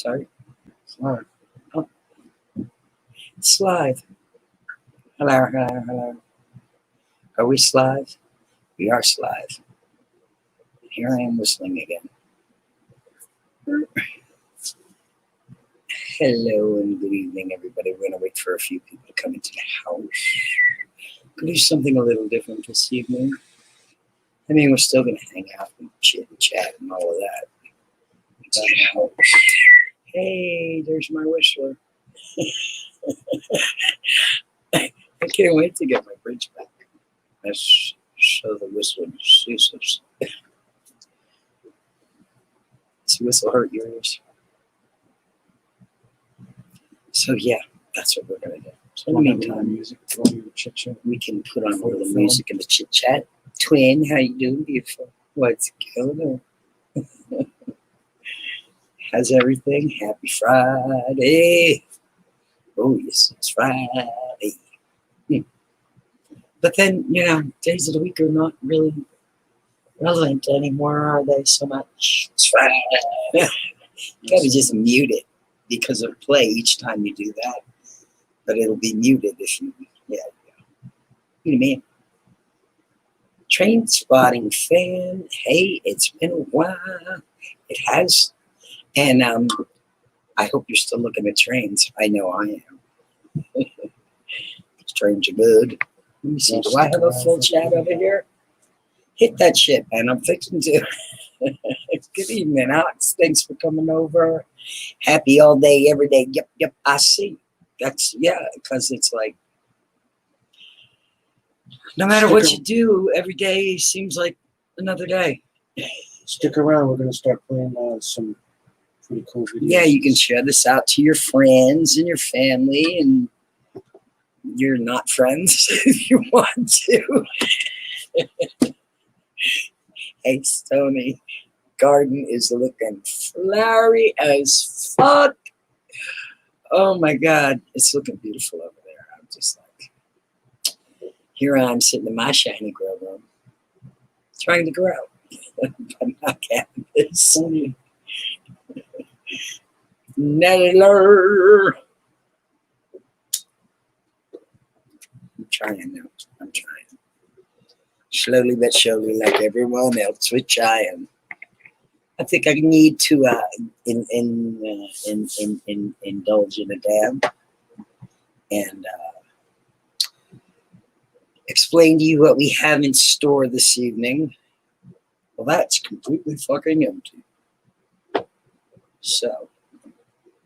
Sorry. It's live. Oh, it's live. Hello, hello, hello. Are we live? We are live. Here I am whistling again. Hello and good evening, everybody. We're going to wait for a few people to come into the house. Could do something a little different this evening. I mean, we're still going to hang out and chit and chat and all of that. Hey, there's my whistler. I can't wait to get my bridge back. That's so the whistle ceases. Does the whistle hurt your ears? So yeah, that's what we're gonna do. So in the meantime, music, chit chat. we can put on a little music and the chit chat. Twin, how you doing, beautiful? What's going on? How's everything? Happy Friday. Oh, yes, it's Friday. But then, you know, days of the week are not really relevant anymore, are they, so much? It's Friday. You gotta just mute it because it'll play each time you do that. But it'll be muted if you, yeah. What do you mean? Train spotting fan. Hey, it's been a while. It has. And I hope you're still looking at trains. I know I am. Trains are good. Let me see. Do I have a full chat over here? Hit that shit, man. I'm fixing to. Good evening, Alex. Thanks for coming over. Happy all day, every day. Yep, I see. That's, yeah, because it's like, no matter what you do, every day seems like another day. Stick around. We're going to start playing some pretty cool videos. Yeah, you can share this out to your friends and your family and your not friends if you want to. Hey, Stoney, garden is looking flowery as fuck. Oh my God, it's looking beautiful over there. I'm just like, here I'm sitting in my shiny grow room, trying to grow, but not cannabis. Nettler. I'm trying now. I'm trying. Slowly but surely, like everyone else, we're trying. I think I need to indulge in a dab and explain to you what we have in store this evening. Well, that's completely fucking empty. So,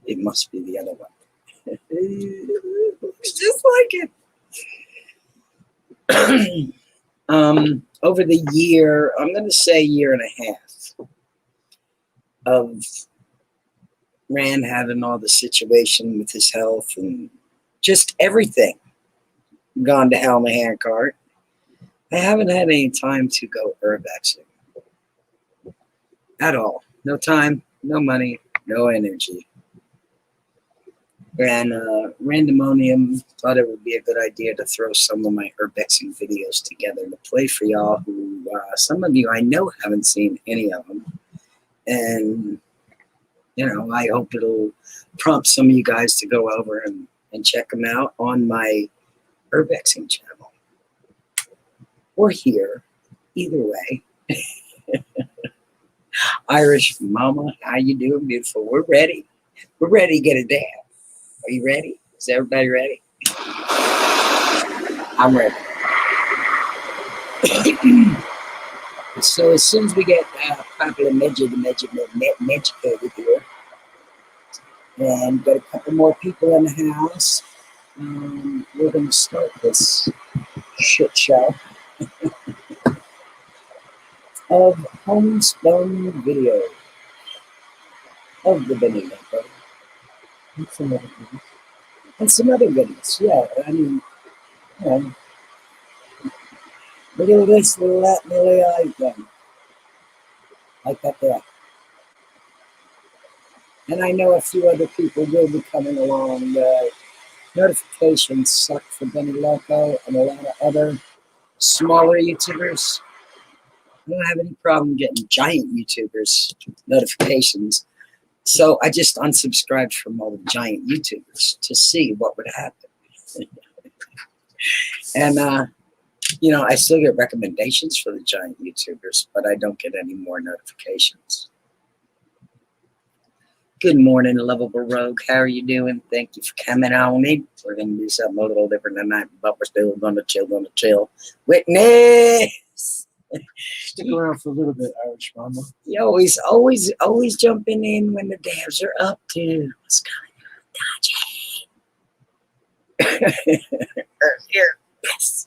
it must be the other one. It's just like it. Over the year, I'm going to say year and a half of Rand having all the situation with his health and just everything gone to hell in a handcart, I haven't had any time to go Urbexing at all. No time, no money, no energy. And Randomonium thought it would be a good idea to throw some of my Urbexing videos together to play for y'all who, some of you I know haven't seen any of them. And, you know, I hope it'll prompt some of you guys to go over and check them out on my Urbexing channel. Or here, either way. Irish Mama, how you doing, beautiful? We're ready. We're ready to get a dab. Are you ready? Is everybody ready? I'm ready. So as soon as we get properly educated here, and got a couple more people in the house, we're going to start this shit show of homespun video of the Benniloco. And some other goodies, yeah. I mean, you know, little this, little that, little everything. Like that there. And I know a few other people will be coming along. Notifications suck for Benniloco and a lot of other smaller YouTubers. I don't have any problem getting giant YouTubers notifications. So I just unsubscribed from all the giant YouTubers to see what would happen. And, you know, I still get recommendations for the giant YouTubers, but I don't get any more notifications. Good morning, lovable rogue. How are you doing? Thank you for coming on in. We're going to do something a little different tonight, but we're still going to chill. Witness! Stick around for a little bit, Irish Mama. You always jumping in when the devs are up to what's going on, Dodgy. Here. Yes.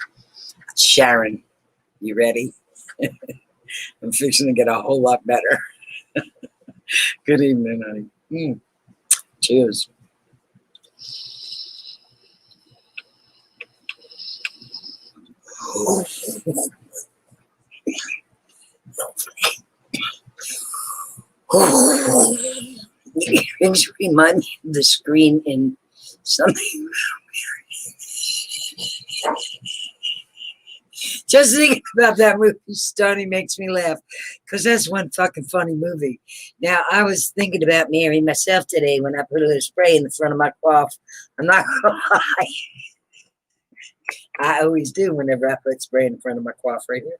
Sharon, you ready? I'm fixing to get a whole lot better. Good evening, honey. Cheers. It remind me of the screen in something. Just thinking about that movie, Stoney, makes me laugh because that's one fucking funny movie. Now, I was thinking about Mary myself today when I put a little spray in the front of my cough. I'm not gonna lie. I always do whenever I put spray in the front of my cough right here.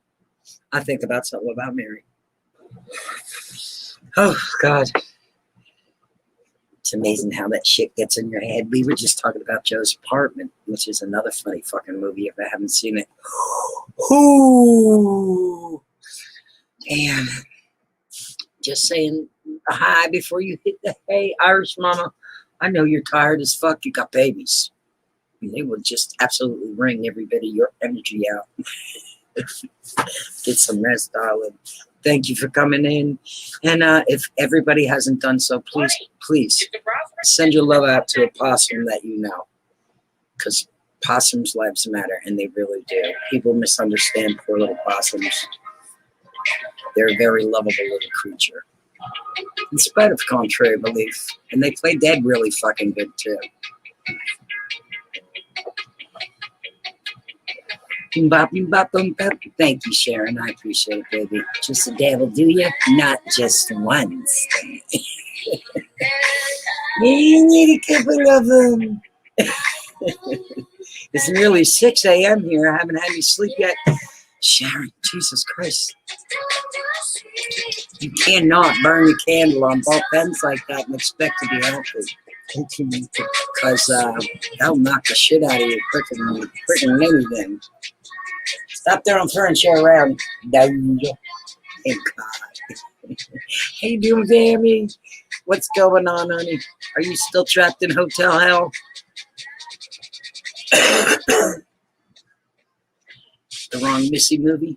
I think about something about Mary. Oh, God. It's amazing how that shit gets in your head. We were just talking about Joe's Apartment, which is another funny fucking movie if I haven't seen it. Ooh. And just saying hi before you hit the hay, Irish Mama. I know you're tired as fuck. You got babies. And they will just absolutely wring every bit of your energy out. Get some rest, darling. Thank you for coming in. And if everybody hasn't done so, please send your love out to a possum that you know. Because possums' lives matter, and they really do. People misunderstand poor little possums. They're a very lovable little creature. In spite of contrary belief. And they play dead really fucking good, too. Thank you, Sharon. I appreciate it, baby. Just a dabble, do you? Not just once. You need a couple of them. It's nearly 6 a.m. here. I haven't had any sleep yet. Sharon, Jesus Christ. You cannot burn your candle on both ends like that and expect to be healthy. Because that'll knock the shit out of you quicker than anything. Stop throwing furniture around. Thank God. How you doing, Tammy? What's going on, honey? Are you still trapped in hotel hell? The Wrong Missy movie?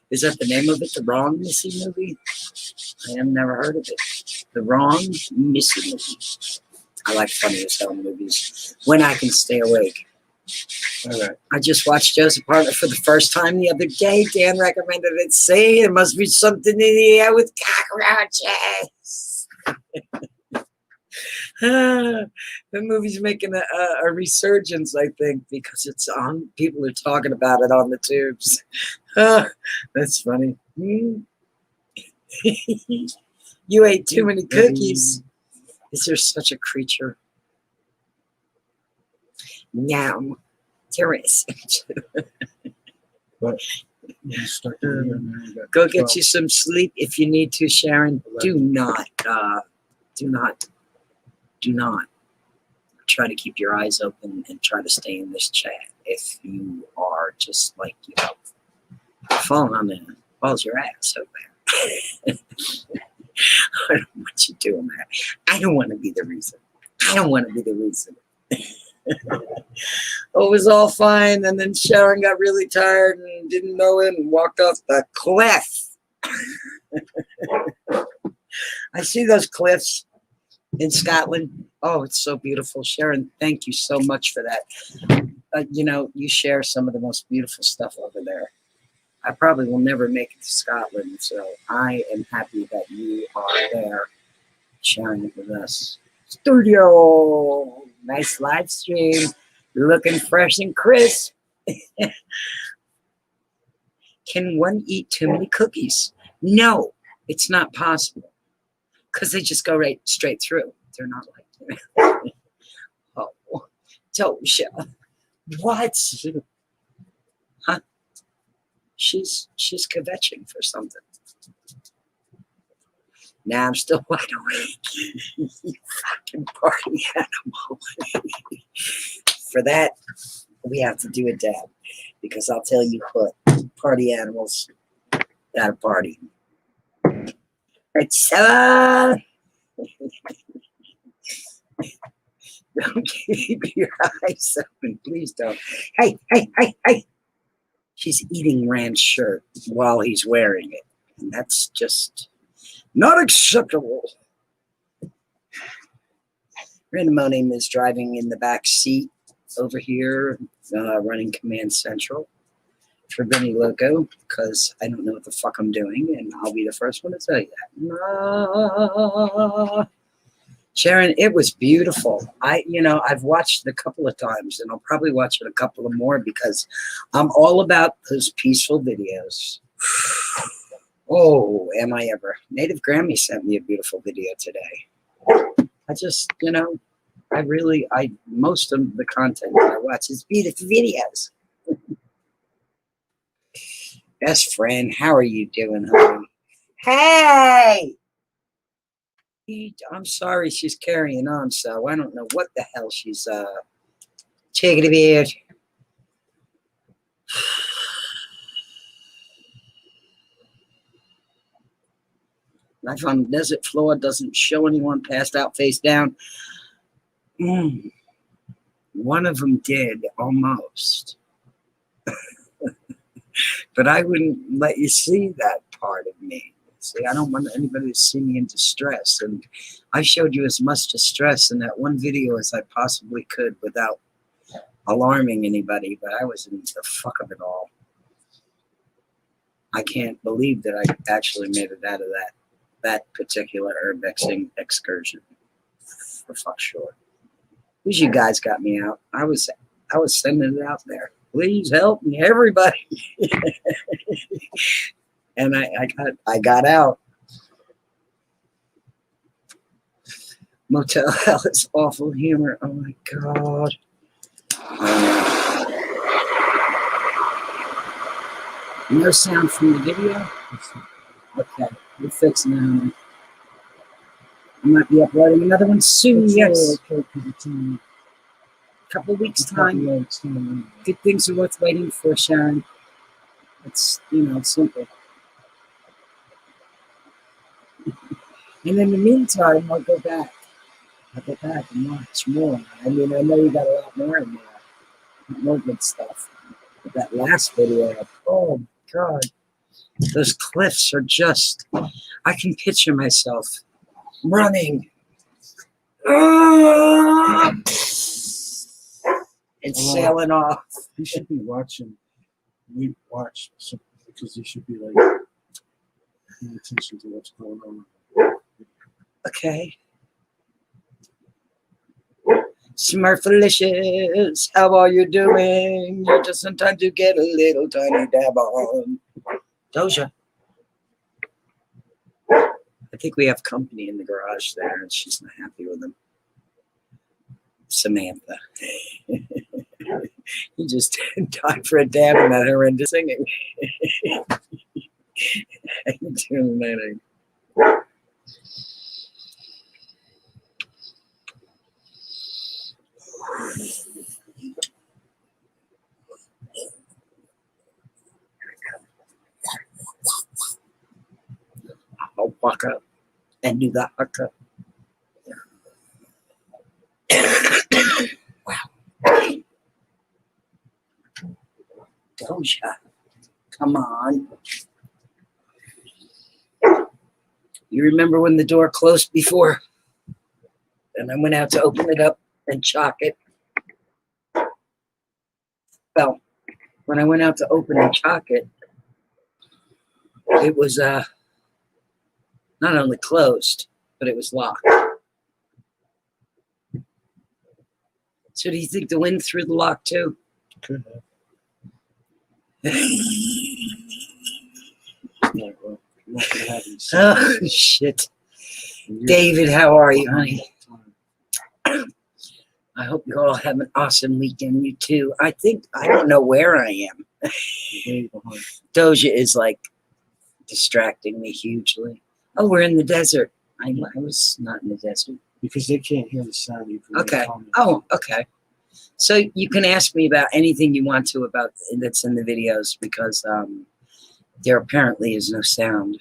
Is that the name of it? The Wrong Missy movie? I have never heard of it. The Wrong Missy movie. I like funny as hell movies when I can stay awake. All right. I just watched Joe's Apartment for the first time the other day. Dan recommended it. See, there must be something in the air with cockroaches. The movie's making a resurgence, I think, because it's on. People are talking about it on the tubes. That's funny. You ate too many cookies. Is there such a creature? No, there is. Go get you some sleep if you need to, Sharon. Do not try to keep your eyes open and try to stay in this chat if you are just like, you know, falling on the balls your ass over there. I don't want you doing that. I don't want to be the reason. Oh, it was all fine, and then Sharon got really tired and didn't know it and walked off the cliff. I see those cliffs in Scotland. Oh, it's so beautiful. Sharon, thank you so much for that. You know, you share some of the most beautiful stuff over there. I probably will never make it to Scotland, so I am happy that you are there sharing it with us. Studio, nice live stream. You're looking fresh and crisp. Can one eat too many cookies? No, it's not possible. Because they just go right straight through. They're not like, oh, Doja. What? Huh? She's kvetching for something. Now I'm still wide awake. You fucking party animal. For that, we have to do a dab. Because I'll tell you what, party animals got a party. It's don't keep your eyes open, please don't. Hey, hey, hey, hey. She's eating Rand's shirt while he's wearing it. And that's just not acceptable. Randamonim is driving in the back seat over here, running Command Central for Benniloco, because I don't know what the fuck I'm doing, and I'll be the first one to tell you that. Sharon, it was beautiful. I've watched it a couple of times, and I'll probably watch it a couple of more because I'm all about those peaceful videos. Oh, am I ever? Native Grammy sent me a beautiful video today. I just, most of the content that I watch is beautiful videos. Best friend, how are you doing, honey? Hey! I'm sorry she's carrying on, so I don't know what the hell she's, chickadee beard. Life on the desert floor doesn't show anyone passed out face down. One of them did, almost. But I wouldn't let you see that part of me. See, I don't want anybody to see me in distress. And I showed you as much distress in that one video as I possibly could without alarming anybody. But I was in the fuck of it all. I can't believe that I actually made it out of that particular Urbexing excursion. For fuck sure. Wish you guys got me out. I was sending it out there. Please help me, everybody. And I got out. Motel Hell is awful humor. Oh my god. No sound from the video? Okay, we're fixing it. I might be uploading another one soon, yes. Couple of weeks time. Good things are worth waiting for, Sharon. It's, it's simple. And in the meantime, I'll go back. And watch more. I mean, I know you got a lot more in there. More good stuff. But that last video, oh god. Those cliffs are just, I can picture myself running. And sailing off. You should be watching. We watch because you should be like paying attention to what's going on. Okay. Smurfalicious, how are you doing? You're just in time to get a little tiny dab on. Doja. I think we have company in the garage there, and she's not happy with him. Samantha. You just died for a dab and that horrendous singing. How you doing, man? I'll walk up and do the haka. Wow. Doja, come on. You remember when the door closed before? And I went out to open it up and chalk it. Well, when I went out to open and chalk it, it was not only closed, but it was locked. So do you think the wind threw the lock too? Could have. Yeah, well, you're not gonna have any Oh shit. And you're- David, how are you, honey? I hope you all have an awesome weekend. You too. I don't know where I am. Way behind. Doja is like distracting me hugely. Oh, we're in the desert. I was not in the desert. Because they can't hear the sound. You can Okay. make comments. Oh, okay. So you can ask me about anything you want to about that's in the videos because there apparently is no sound.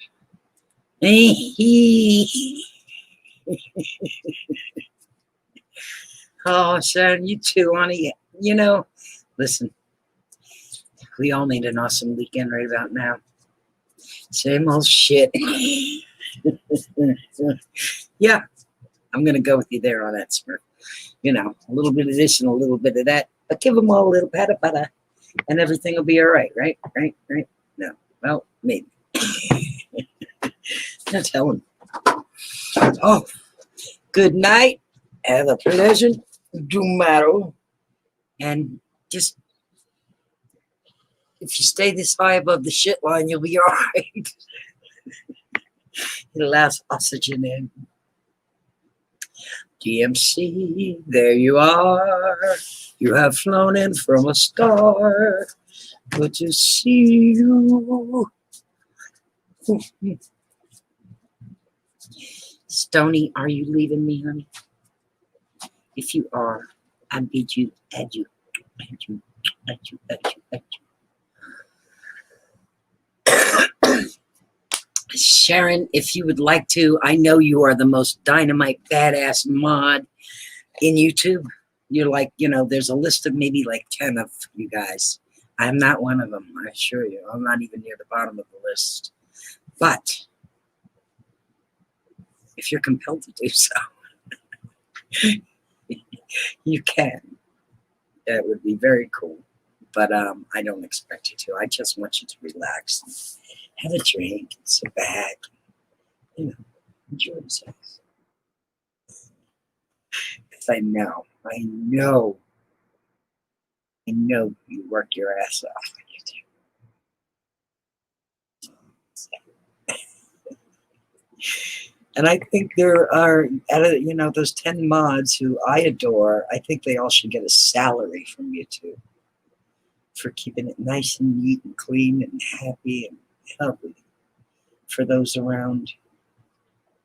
Oh, Sharon, you too, honey. You know, listen, we all need an awesome weekend right about now. Same old shit. Yeah, I'm going to go with you there on that, Smurf. You know, a little bit of this and a little bit of that. But give them all a little pata, and everything will be all right, right? Right? No. Well, maybe. Not telling. Oh, good night. Have a pleasant tomorrow. And just, if you stay this high above the shit line, you'll be all right. It allows oxygen in. DMC, there you are. You have flown in from a star. Good to see you. Stony, are you leaving me, honey? If you are, I bid you adieu. Adieu, adieu, adieu, adieu. Sharon, if you would like to, I know you are the most dynamite badass mod in YouTube. You're like, you know, there's a list of maybe like 10 of you guys. I'm not one of them, I assure you. I'm not even near the bottom of the list. But if you're compelled to do so, you can. That would be very cool. But I don't expect you to. I just want you to relax, and have a drink, and sit back, you know, enjoy yourself. Because I know you work your ass off when you do. And I think there are, you know, those 10 mods who I adore, I think they all should get a salary from YouTube for keeping it nice and neat and clean and happy and healthy for those around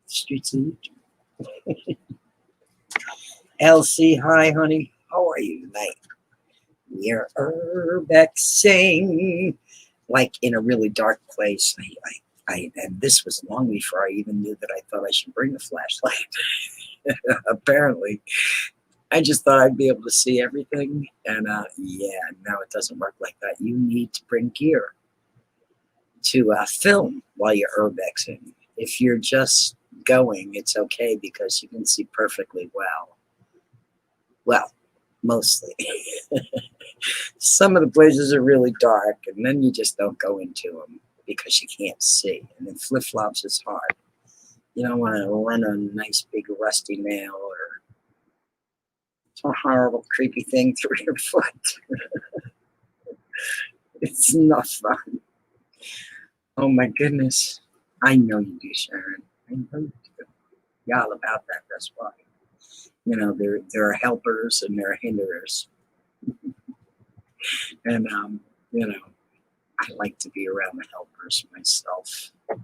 the streets of YouTube. Elsie, hi, honey. How are you tonight? We're Urbexing. Like in a really dark place. And this was long before I even knew that I thought I should bring a flashlight. Apparently. I just thought I'd be able to see everything. And yeah, no, it doesn't work like that. You need to bring gear to film while you're urbexing. If you're just going, it's okay because you can see perfectly well. Well, mostly. Some of the places are really dark, and then you just don't go into them because you can't see. And then flip-flops is hard. You don't want to run a nice big rusty nail or some horrible creepy thing through your foot. It's not fun. Oh my goodness. I know you do, Sharon. I know you do. You're all about that, that's why. You know, there are helpers and there are hinderers. And you know, I like to be around the helpers myself. I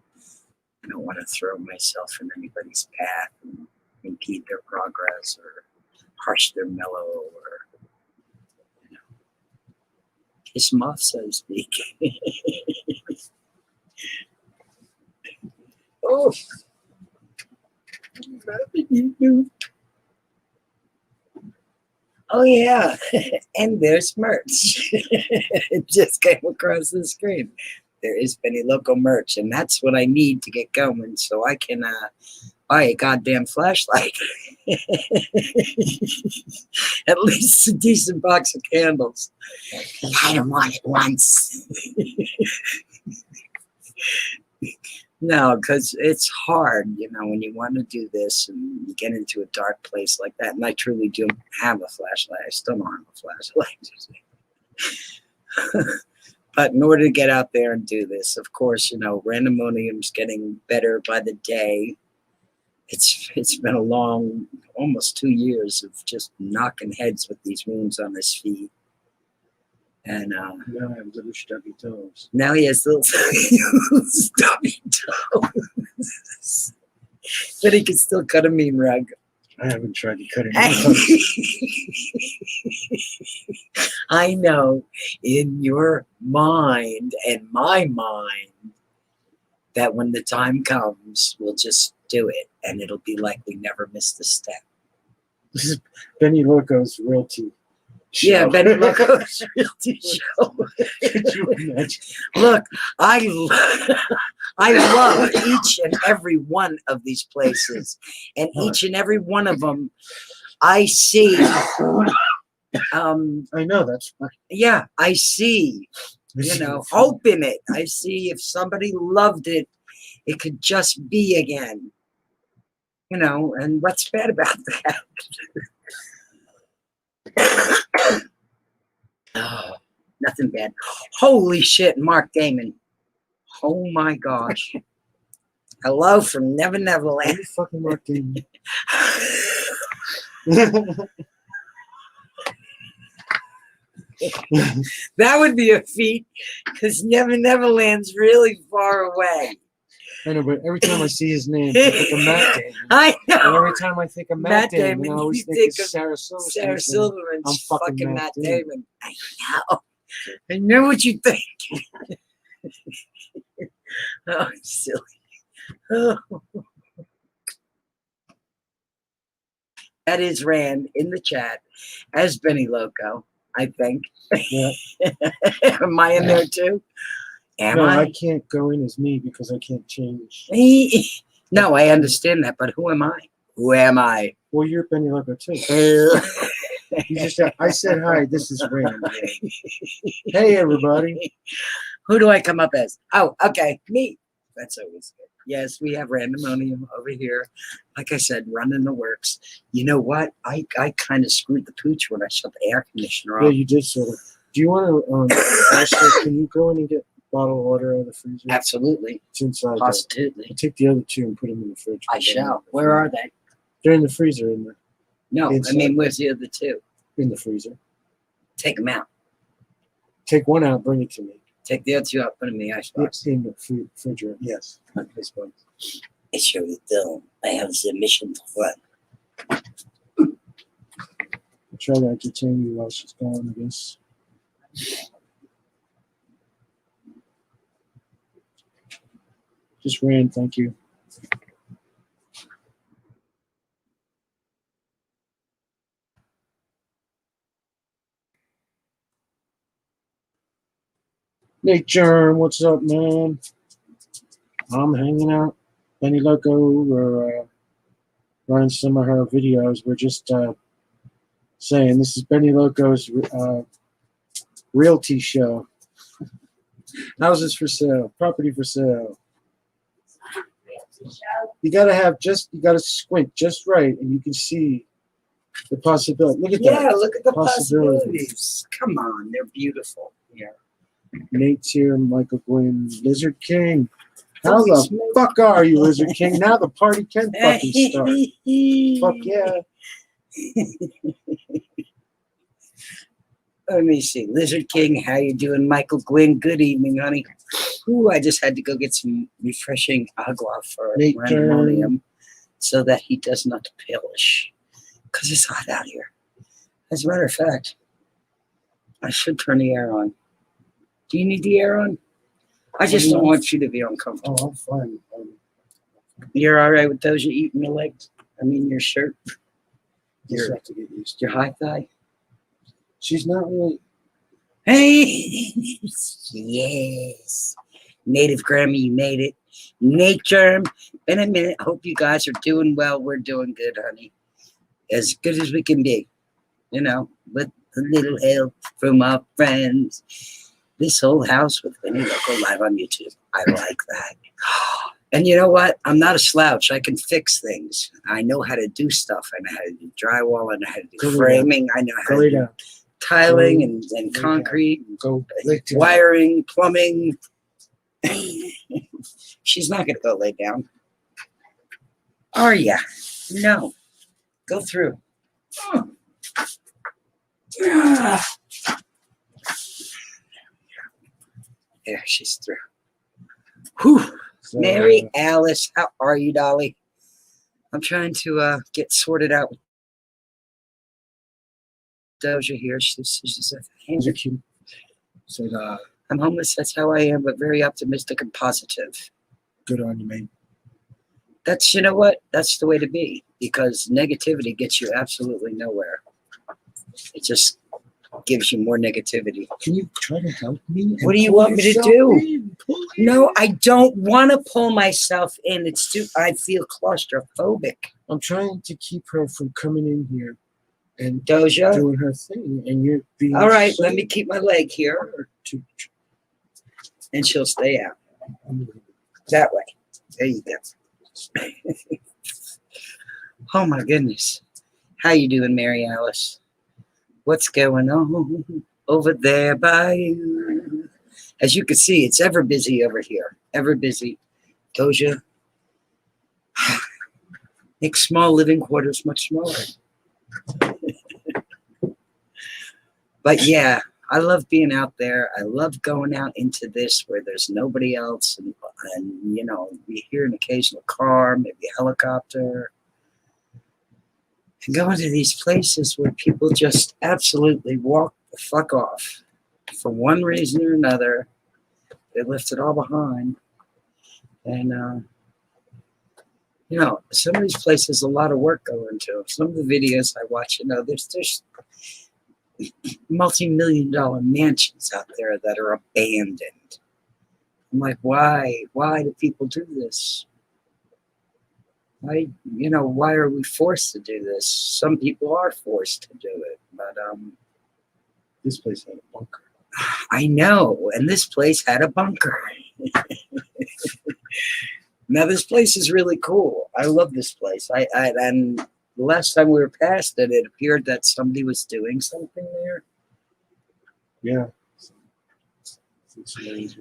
don't want to throw myself in anybody's path and impede their progress or harsh their mellow or, you know, piss them off, so to speak. Oh, oh yeah, and there's merch. It just came across the screen. There is Benniloco merch, and that's what I need to get going so I can buy a goddamn flashlight. At least a decent box of candles. I don't want it once. No, because it's hard, you know, when you want to do this and you get into a dark place like that. And I truly do have a flashlight. I still don't have a flashlight. But in order to get out there and do this, of course, you know, randomonium's getting better by the day. It's been a long, almost 2 years of just knocking heads with these wounds on his feet. And Now I have little stubby toes. now he has little stubby toes. But he can still cut a mean rug. I haven't tried to cut it. I know in your mind and my mind that when the time comes, we'll just do it. And it'll be like we never missed a step. This is Benniloco's realty show. Yeah, Benniloco's realty show. Could you imagine? Look, I love each and every one of these places, and each and every one of them, I see. I know that's fine. Yeah, I see. You know, hope in it. I see if somebody loved it, it could just be again. You know, and what's bad about that? Oh, nothing bad. Holy shit, Mark Damon. Oh my gosh. Hello from Never Neverland. You fucking Mark Damon. That would be a feat because Never Neverland's really far away. I know, but every time I see his name, I think of Matt Damon. I know. And every time I think of Matt Damon, I always you think of of Sarah Silverman. Sarah Silverman's I'm fucking Matt Matt Damon. I know. I know what you think. Oh, silly. Oh. That is Rand in the chat as Benniloco, I think. Yeah. Am I in there too? Am No, I? I can't go in as me because I can't change. No, I understand that, but who am I? Who am I? Well, you're Benniloco too. You just I said hi. This is Rand. Hey, everybody. Who do I come up as? Oh, okay, me. That's always good. Yes, we have Randomonium over here. Like I said, running the works. You know what? I kind of screwed the pooch when I shut the air conditioner Yeah, off. you did sort of. Do you want to also, can you go in and get bottled water out of the freezer? Absolutely. It's inside. Positively. I'll take the other two and put them in the fridge. I shall. Where are they? They're in the freezer. No, Inside. I mean, where's the other two? In the freezer. Take them out. Take one out. Bring it to me. Take the other two out, put them in the icebox. It's in the refrigerator. Yes. Icebox. I sure do. I have the mission to run. I'll try to entertain you while she's gone, I guess. Just ran, thank you. Nate Germ, what's up, man? I'm hanging out. Benniloco, we're running some of her videos. We're just saying this is Benniloco's realty show. Houses for sale, property for sale. You gotta squint just right, and you can see the possibility. Look at that. Yeah, look at the Possibilities. possibilities. Come on, they're beautiful. Yeah. Nate's here, Michael Gwynn, Lizard King. How the fuck are you, Lizard King? Now the party can fucking start. Fuck yeah. Let me see. Lizard King, how you doing? Michael Gwynn, good evening, honey. Ooh, I just had to go get some refreshing agua for Nate Randomonium so that he does not perish. Because it's hot out here. As a matter of fact, I should turn the air on. Do you need the air on? I just don't want you to be uncomfortable. Oh, I'm fine. You're all right with those you eat in your legs? I mean, your shirt? Just have to get used to Your high thigh? She's not really. Hey! Yes. Native Grammy, you made it. Nate Germ, been a minute. Hope you guys are doing well. We're doing good, honey. As good as we can be. You know, with a little help from our friends. This whole house with Benniloco live on YouTube. I like that. And you know what? I'm not a slouch. I can fix things. I know how to do stuff. I know how to do drywall. I know how to do framing. I know how to do tiling and concrete. Go Wiring, plumbing. She's not going to go lay down. Are ya? No. Go through. Yeah, she's through. Whew. So, Mary Alice, how are you, Dolly? I'm trying to get sorted out with Doja here. She's is it cute? Said, I'm homeless, that's how I am, but very optimistic and positive. good on you, mate. That's, you know what? That's the way to be, because negativity gets you absolutely nowhere. It just gives you more negativity. Can you try to help me? What do you want me to do? No, I don't want to pull myself in. It's too, I feel claustrophobic. I'm trying to keep her from coming in here and Doja? doing her thing, and you're being All right, so let me keep my leg here, and she'll stay out. That way. There you go. Oh my goodness. How you doing, Mary Alice? What's going on over there by you? As you can see, it's ever busy over here. Ever busy. Doja. Make small living quarters much smaller. But yeah, I love being out there. I love going out into this where there's nobody else. And you know, we hear an occasional car, maybe a helicopter. And going to these places where people just absolutely walk the fuck off. For one reason or another, they left it all behind. And, you know, some of these places, a lot of work go into. Some of the videos I watch, you know, there's multi-million-dollar mansions out there that are abandoned. I'm like, why? Why do people do this? Why, you know, why are we forced to do this? Some people are forced to do it, but this place had a bunker. I know, and this place had a bunker. Now this place is really cool. I love this place. And the last time we were past it, it appeared that somebody was doing something there. Yeah.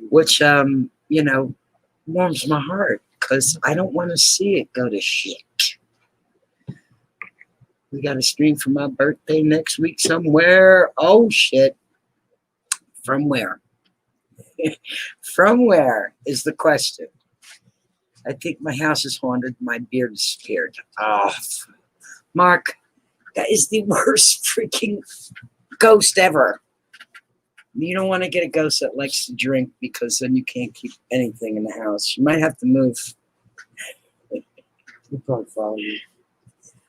Which you know, warms my heart, because I don't want to see it go to shit. We got a stream for my birthday next week somewhere. Oh shit. From where? From where is the question? I think my house is haunted. My beard disappeared. Oh, Mark, that is the worst freaking ghost ever. You don't want to get a ghost that likes to drink, because then you can't keep anything in the house. You might have to move. We'll probably follow you.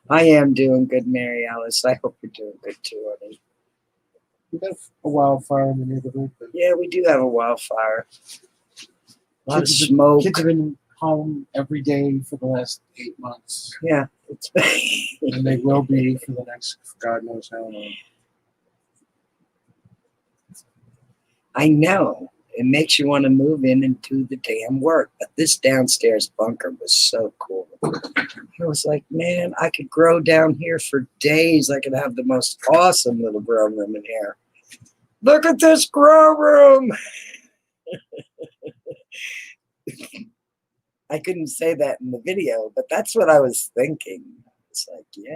I am doing good, Mary Alice. I hope you're doing good too, honey. We got a wildfire in the neighborhood. But Yeah, we do have a wildfire. A lot of kids smoke. Kids have been home every day for the last 8 months. Yeah, it's And they will be for the next God knows how long. I know. It makes you want to move in and do the damn work. But this downstairs bunker was so cool. I was like, man, I could grow down here for days. I could have the most awesome little grow room in here. Look at this grow room. I couldn't say that in the video, but that's what I was thinking. It's like, yeah,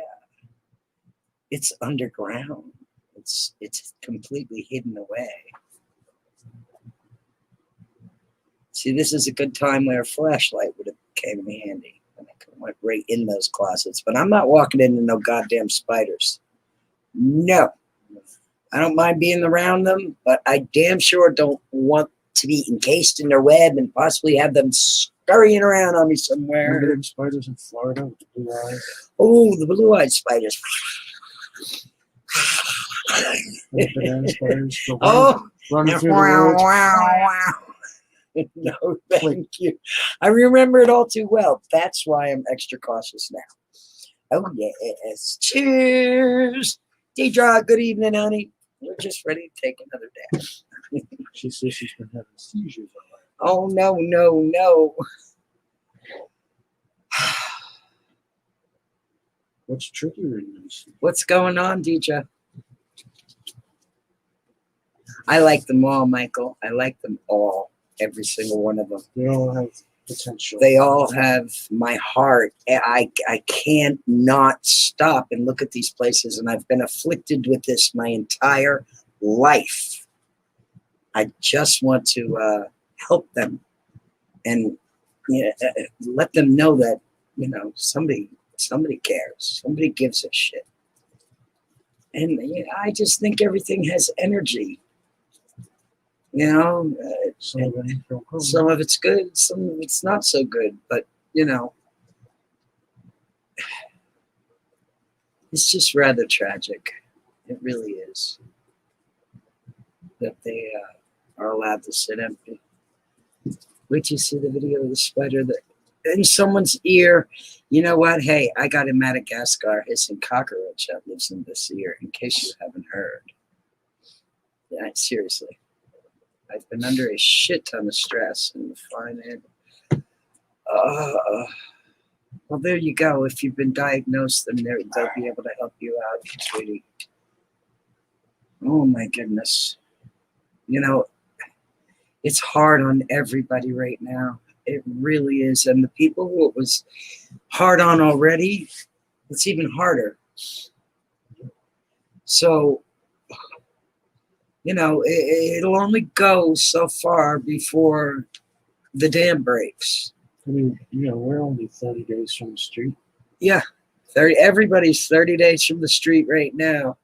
it's underground. It's completely hidden away. See, this is a good time where a flashlight would have came in handy. And I could have went right in those closets. But I'm not walking into no goddamn spiders. No. I don't mind being around them, but I damn sure don't want to be encased in their web and possibly have them scurrying around on me somewhere. Remember them spiders in Florida with the blue eyes? Oh, the blue-eyed spiders. The banana spiders go running through the woods. No, thank you. I remember it all too well. That's why I'm extra cautious now. Oh, yes. Cheers. Deidre, good evening, honey. We're just ready to take another day. She says she's been having seizures. Oh, no, no, no. What's trickier in this? What's going on, Deidre? I like them all, Michael. I like them all. Every single one of them. They all have potential. They all have my heart. I can't not stop and look at these places, and I've been afflicted with this my entire life. I just want to help them and let them know that, you know, somebody cares. Somebody gives a shit. And I just think everything has energy. You know, Some of them feel cool. some of it's good, some of it's not so good. But, you know, it's just rather tragic. It really is. That they are allowed to sit empty. Wait till you see the video of the spider that in someone's ear. You know what? Hey, I got a Madagascar hissing cockroach that lives in this ear, in case you haven't heard. Yeah, seriously. I've been under a shit ton of stress and find it. Well, there you go. If you've been diagnosed, then they'll be able to help you out, sweetie. Oh my goodness. You know, it's hard on everybody right now. It really is. And the people who it was hard on already, it's even harder. So, you know, it'll only go so far before the dam breaks. I mean, you know, we're only 30 days from the street. Yeah, everybody's 30 days from the street right now.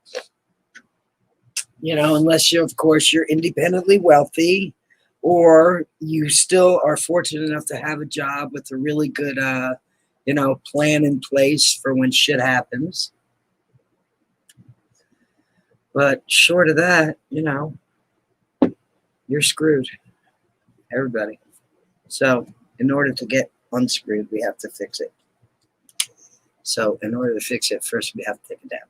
You know, unless you, of course, you're independently wealthy, or you still are fortunate enough to have a job with a really good, you know, plan in place for when shit happens. But short of that, you know, you're screwed. Everybody. So in order to get unscrewed, we have to fix it. So in order to fix it, first we have to take it down.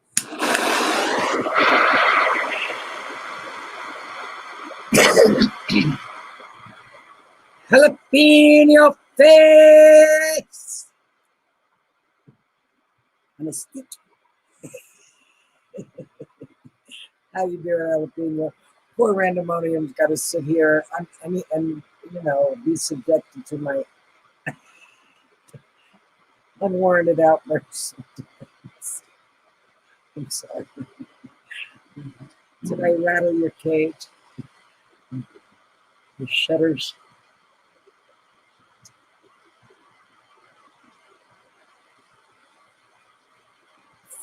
Jalapeno face on a stick. How you doing, jalapeno? Poor Randomonium's got to sit here and you know, be subjected to my unwarranted outbursts. I'm sorry. Did I rattle your cage? Your shutters?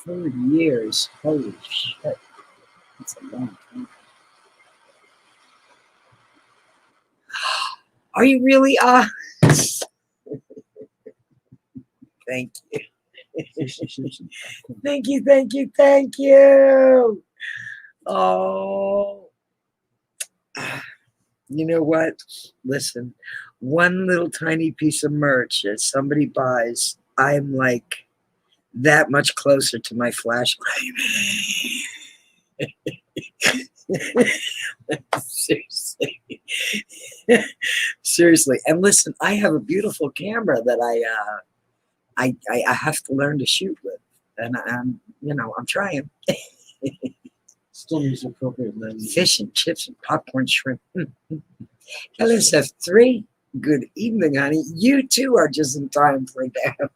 For years. Holy shit. That's a long time. Are you really? Thank you. Thank you. Oh. You know what? Listen, one little tiny piece of merch that somebody buys, I'm like that much closer to my flashlight. Seriously. Seriously. And listen, I have a beautiful camera that I have to learn to shoot with. And I'm, you know, I'm trying. Still needs appropriate lens. Fish and chips and popcorn shrimp. LSF3, good evening, honey. You too are just in time for a dab.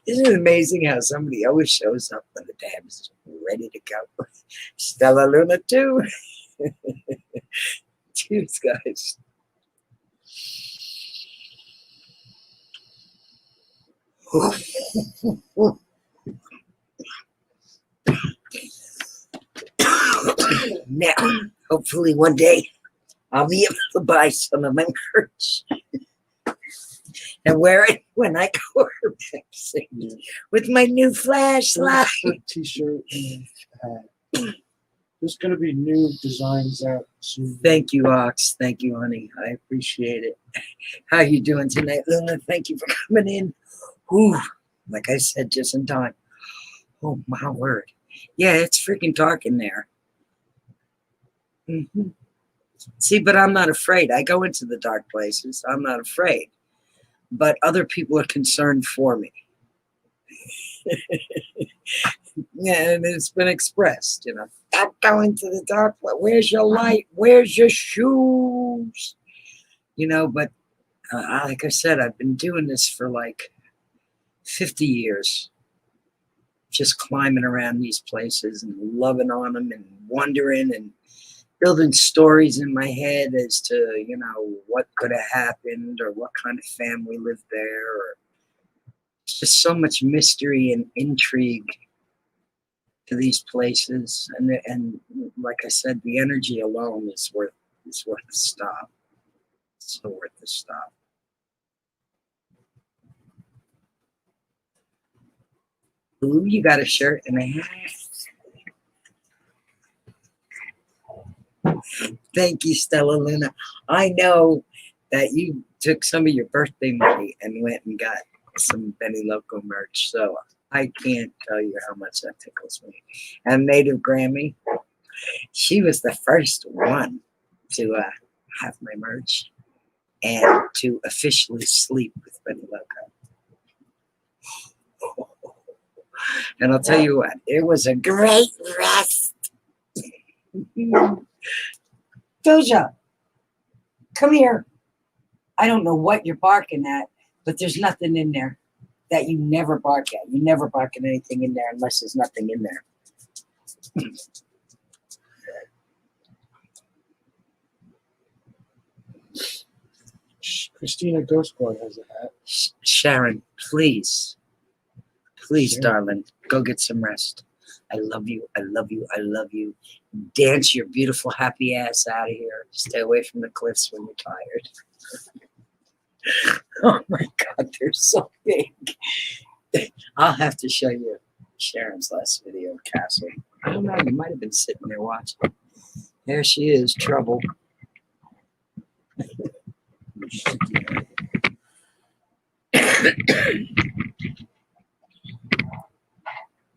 Isn't it amazing how somebody always shows up when the dab is ready to go? Stella Luna too. Cheers, guys. Now, hopefully one day I'll be able to buy some of my merch and wear it when I go Urbexing with my new flashlight. T-shirt and hat. There's going to be new designs out soon. Thank you, Ox. Thank you, honey. I appreciate it. How you doing tonight, Luna? Thank you for coming in. Ooh, like I said, just in time. Oh, my word. Yeah, it's freaking dark in there. Mm-hmm. See, but I'm not afraid. I go into the dark places. I'm not afraid. But other people are concerned for me. Yeah, and it's been expressed, you know. Stop going to the dark place. Where's your light? Where's your shoes? You know, but Like I said, I've been doing this for like 50 years. Just climbing around these places and loving on them and wondering and building stories in my head as to, you know, what could have happened or what kind of family lived there. Or it's just so much mystery and intrigue to these places. And like I said, the energy alone is worth the stop. It's so worth the stop. Ooh, you got a shirt and a hat. Thank you, Stella Luna. I know that you took some of your birthday money and went and got some Benniloco merch, so I can't tell you how much that tickles me. And Native Grammy, she was the first one to have my merch and to officially sleep with Benniloco. And I'll tell you what, it was a great rest. Doja, come here. I don't know what you're barking at, but there's nothing in there that you never bark at. You never bark at anything in there unless there's nothing in there. Christina Ghostboy has a hat. Sharon, please, Sharon. darling, go get some rest. I love you. I love you. I love you. Dance your beautiful, happy ass out of here. Stay away from the cliffs when you're tired. Oh my God, they're so big. I'll have to show you Sharon's last video of Castle. I don't know, you might have been sitting there watching. There she is, Trouble.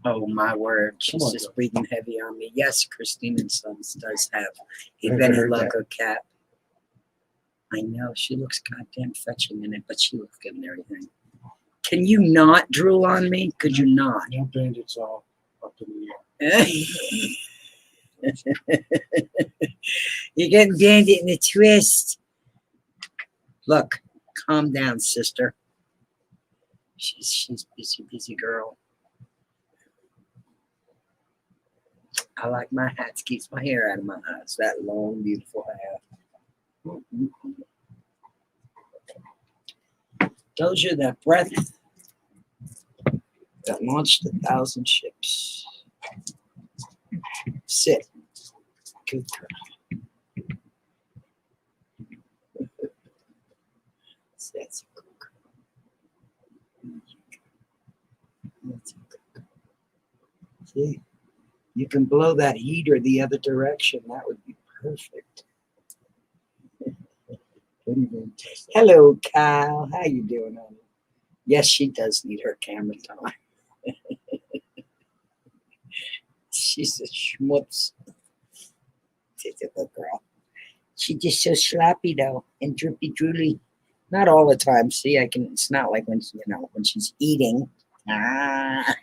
Oh my word, she's Come on, just girl. breathing heavy on me. Yes, Christine and Sons does have a I've heard Benniloco cap. I know, she looks goddamn fetching in it, but she looks good and everything. Can you not drool on me? Could you not? No bandits all up in the air. You're getting bandit in a twist. Look, calm down, sister. She's busy girl. I like my hats. Keeps my hair out of my eyes. That long, beautiful hair. Doja, that breath that launched 1,000 ships. Sit. Good girl. That's a good girl. That's a good girl. See, you can blow that heater the other direction. That would be perfect. Hello, Kyle. How you doing, honey? Yes, she does need her camera time. She's a schmutz. She's a good girl. She's just so sloppy though, and droopy drooly. Not all the time. See, I can. It's not like when when she's eating. Ah.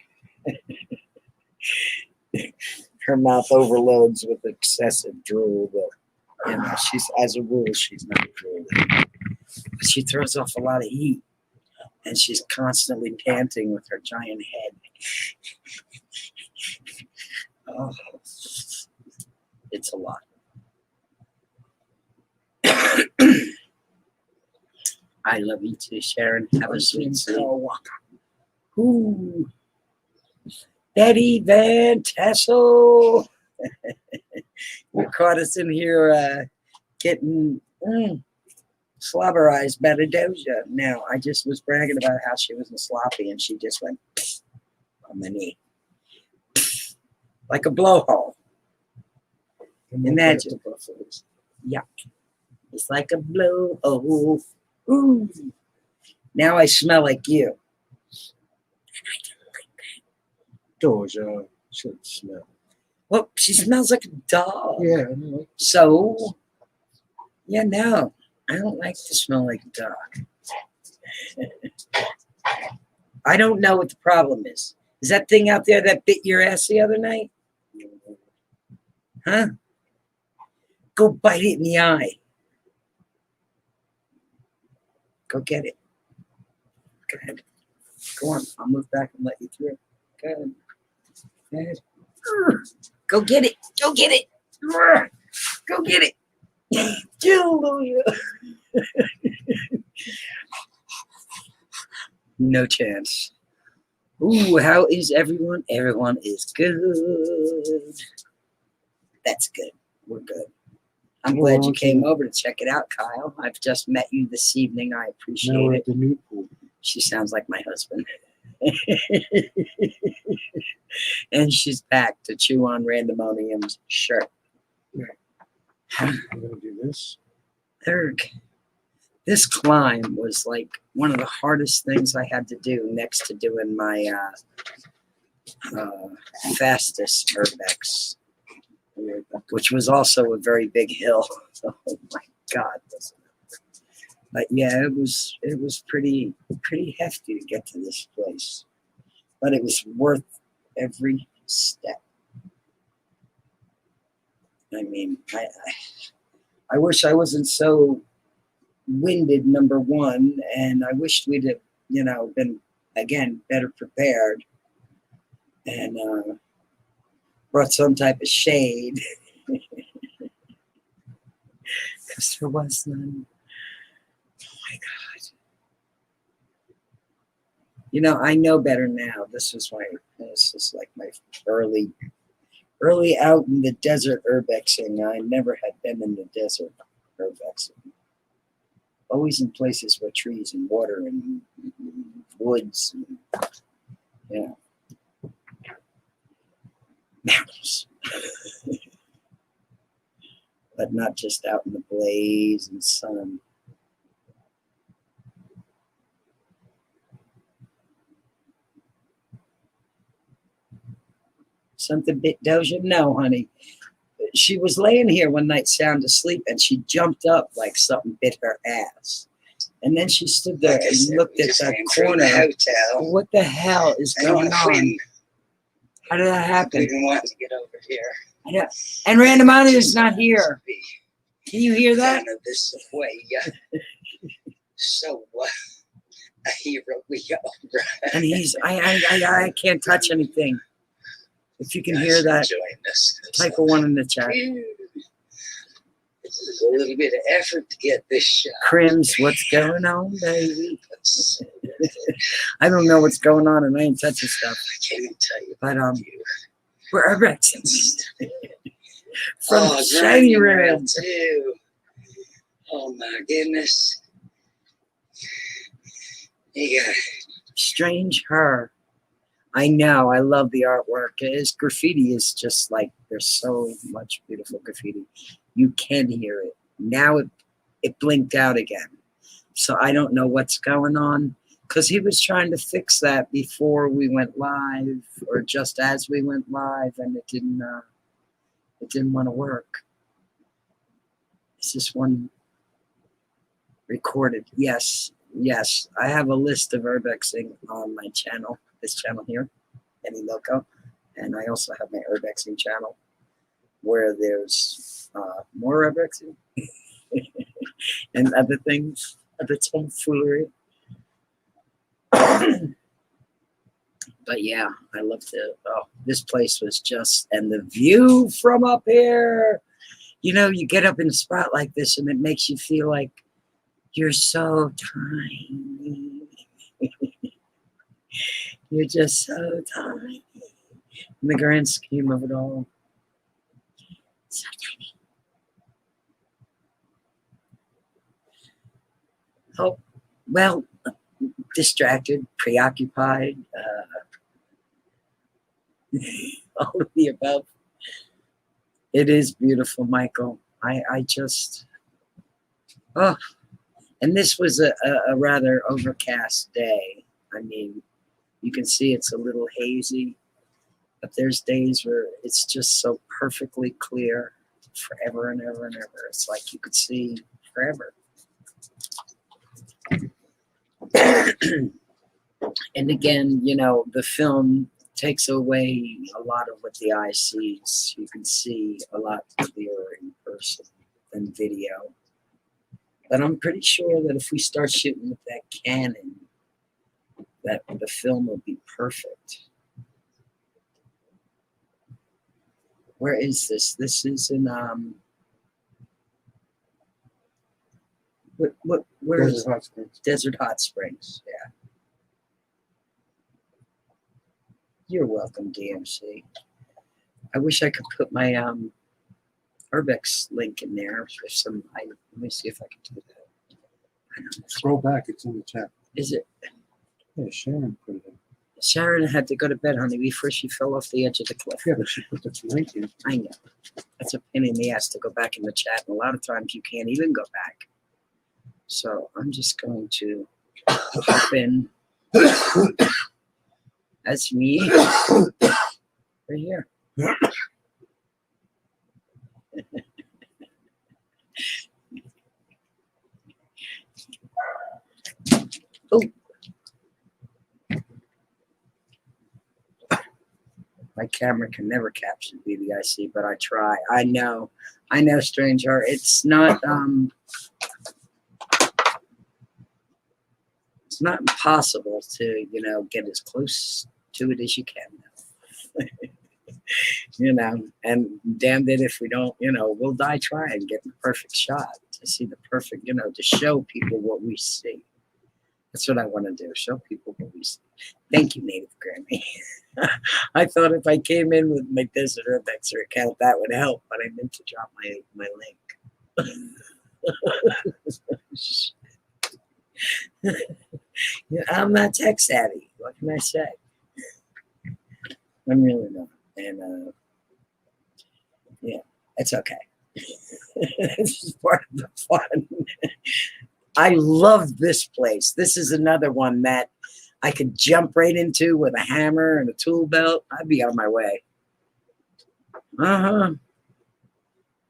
Her mouth overloads with excessive drool, but she's as a rule she's not drooling. But she throws off a lot of heat, and she's constantly panting with her giant head. Oh, it's a lot. I love you too, Sharon. Have a sweet sleep. Ooh. Betty Van Tassel. You caught us in here getting slobberized by the Doja. Now, I just was bragging about how she wasn't sloppy, and she just went on the knee. Like a blowhole. Imagine. Yeah. It's like a blowhole. Ooh. Now I smell like you. Doja should smell. Well, she smells like a dog. Yeah. So, yeah, no. I don't like to smell like a dog. I don't know what the problem is. Is that thing out there that bit your ass the other night? Huh? Go bite it in the eye. Go get it. Go ahead. Go on. I'll move back and let you through. Go ahead. Go ahead. Go get it. Go get it. Go get it. Hallelujah. No chance. Ooh, how is everyone? Everyone is good. That's good. We're good. I'm glad you came over to check it out, Kyle. I've just met you this evening. I appreciate Now we're it. at the new pool. She sounds like my husband. And she's back to chew on Randomonium's shirt. I'm gonna do this. This climb was like one of the hardest things I had to do next to doing my fastest Urbex, which was also a very big hill. Oh my God. But yeah, it was pretty hefty to get to this place. But it was worth every step. I mean, I wish I wasn't so winded, number one, and I wished we'd have, been, again, better prepared and brought some type of shade. Because there was none. Oh my God. I know better now. This is like my early out in the desert urbexing. I never had been in the desert urbexing. Always in places with trees and water and woods and mountains. But not just out in the blaze and sun. Something bit Doja? No, honey. She was laying here one night sound asleep and she jumped up like something bit her ass. And then she stood there and looked at that corner. Hotel. What the hell is going on? How did that happen? We've been wanting to get over here. I know. And Randomani is not here. Can you hear that? Kind of this way. So a hero we are. And he's I can't touch anything. If you can hear that, type a 1 in the chat. This is a little bit of effort to get this shot. Crims, what's going on, baby? I don't know what's going on, and I ain't touching stuff. I can't even tell you. But we're Urbexing from Shiny Room too. Oh my goodness! You got Strange Her. I know. I love the artwork. His graffiti is just like, there's so much beautiful graffiti. You can hear it. Now it blinked out again. So I don't know what's going on. Because he was trying to fix that before we went live or just as we went live, and it didn't want to work. Is this one recorded? Yes. I have a list of Urbexing on my channel. This channel here, Benniloco, and I also have my Urbexing channel where there's more Urbexing and other things, other tomfoolery. But yeah, I love this place was just, and the view from up here, you get up in a spot like this and it makes you feel like you're so tiny. You're just so tiny in the grand scheme of it all. So tiny. Oh, well, distracted, preoccupied, all of the above. It is beautiful, Michael. I just, and this was a rather overcast day. I mean, you can see it's a little hazy, but there's days where it's just so perfectly clear forever and ever and ever. It's like you could see forever. And again, the film takes away a lot of what the eye sees. You can see a lot clearer in person than video. But I'm pretty sure that if we start shooting with that Canon, that the film will be perfect. Where is this? This is in where is Desert Hot Springs. Desert Hot Springs? Yeah. You're welcome, DMC. I wish I could put my Urbex link in there for some. Let me see if I can do that. I don't know. Scroll back, it's in the chat. Is it? Yeah, Sharon put it in. Sharon had to go to bed, honey, before she fell off the edge of the cliff. Yeah, but she put the link in. I know. That's a pain in the ass to go back in the chat. And a lot of times you can't even go back. So I'm just going to hop in. That's me. Right here. Oh. My camera can never capture BBIC, but I try. I know, stranger. It's not it's not impossible to, get as close to it as you can. And damned it if we don't, we'll die trying to get the perfect shot, to see the perfect, to show people what we see. That's what I want to do, show people what we see. Thank you, Native Grammy. I thought if I came in with my Desert Urbexer account, that would help, but I meant to drop my link. Yeah, I'm not tech savvy. What can I say? I'm really not. And yeah, it's okay. This is part of the fun. I love this place. This is another one that I could jump right into with a hammer and a tool belt. I'd be on my way. I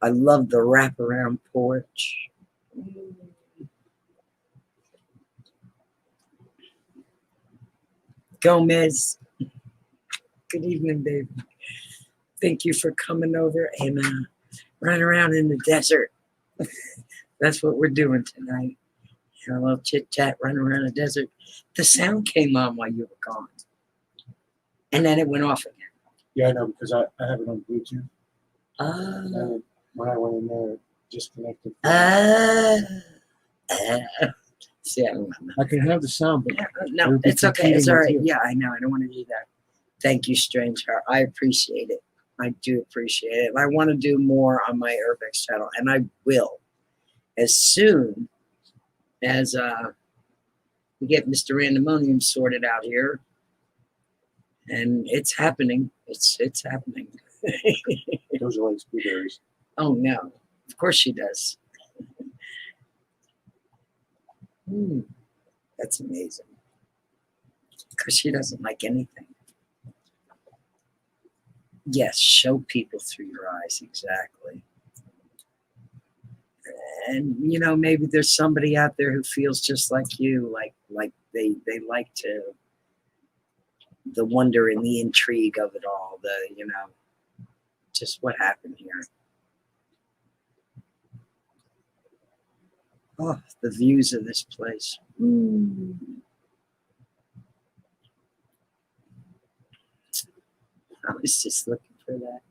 love the wraparound porch. Gomez. Good evening, baby. Thank you for coming over and running around in the desert. That's what we're doing tonight. A little chit chat, running around the desert. The sound came on while you were gone, and then it went off again. Yeah, I know, because I have it on Bluetooth. And when I went in there, it disconnected. See, I don't know. I can have the sound, but No, it's okay. It's all right. Yeah, I know. I don't want to do that. Thank you, Stranger. I appreciate it. I do appreciate it. And I want to do more on my Urbex channel, and I will as soon as we get Mr. Randomonium sorted out here. And it's happening. It's happening. those are like blueberries. Oh, no. Of course she does. That's amazing. Because she doesn't like anything. Yes, show people through your eyes. Exactly. And, maybe there's somebody out there who feels just like you, like they like to, the wonder and the intrigue of it all, just what happened here. Oh, the views of this place. I was just looking for that.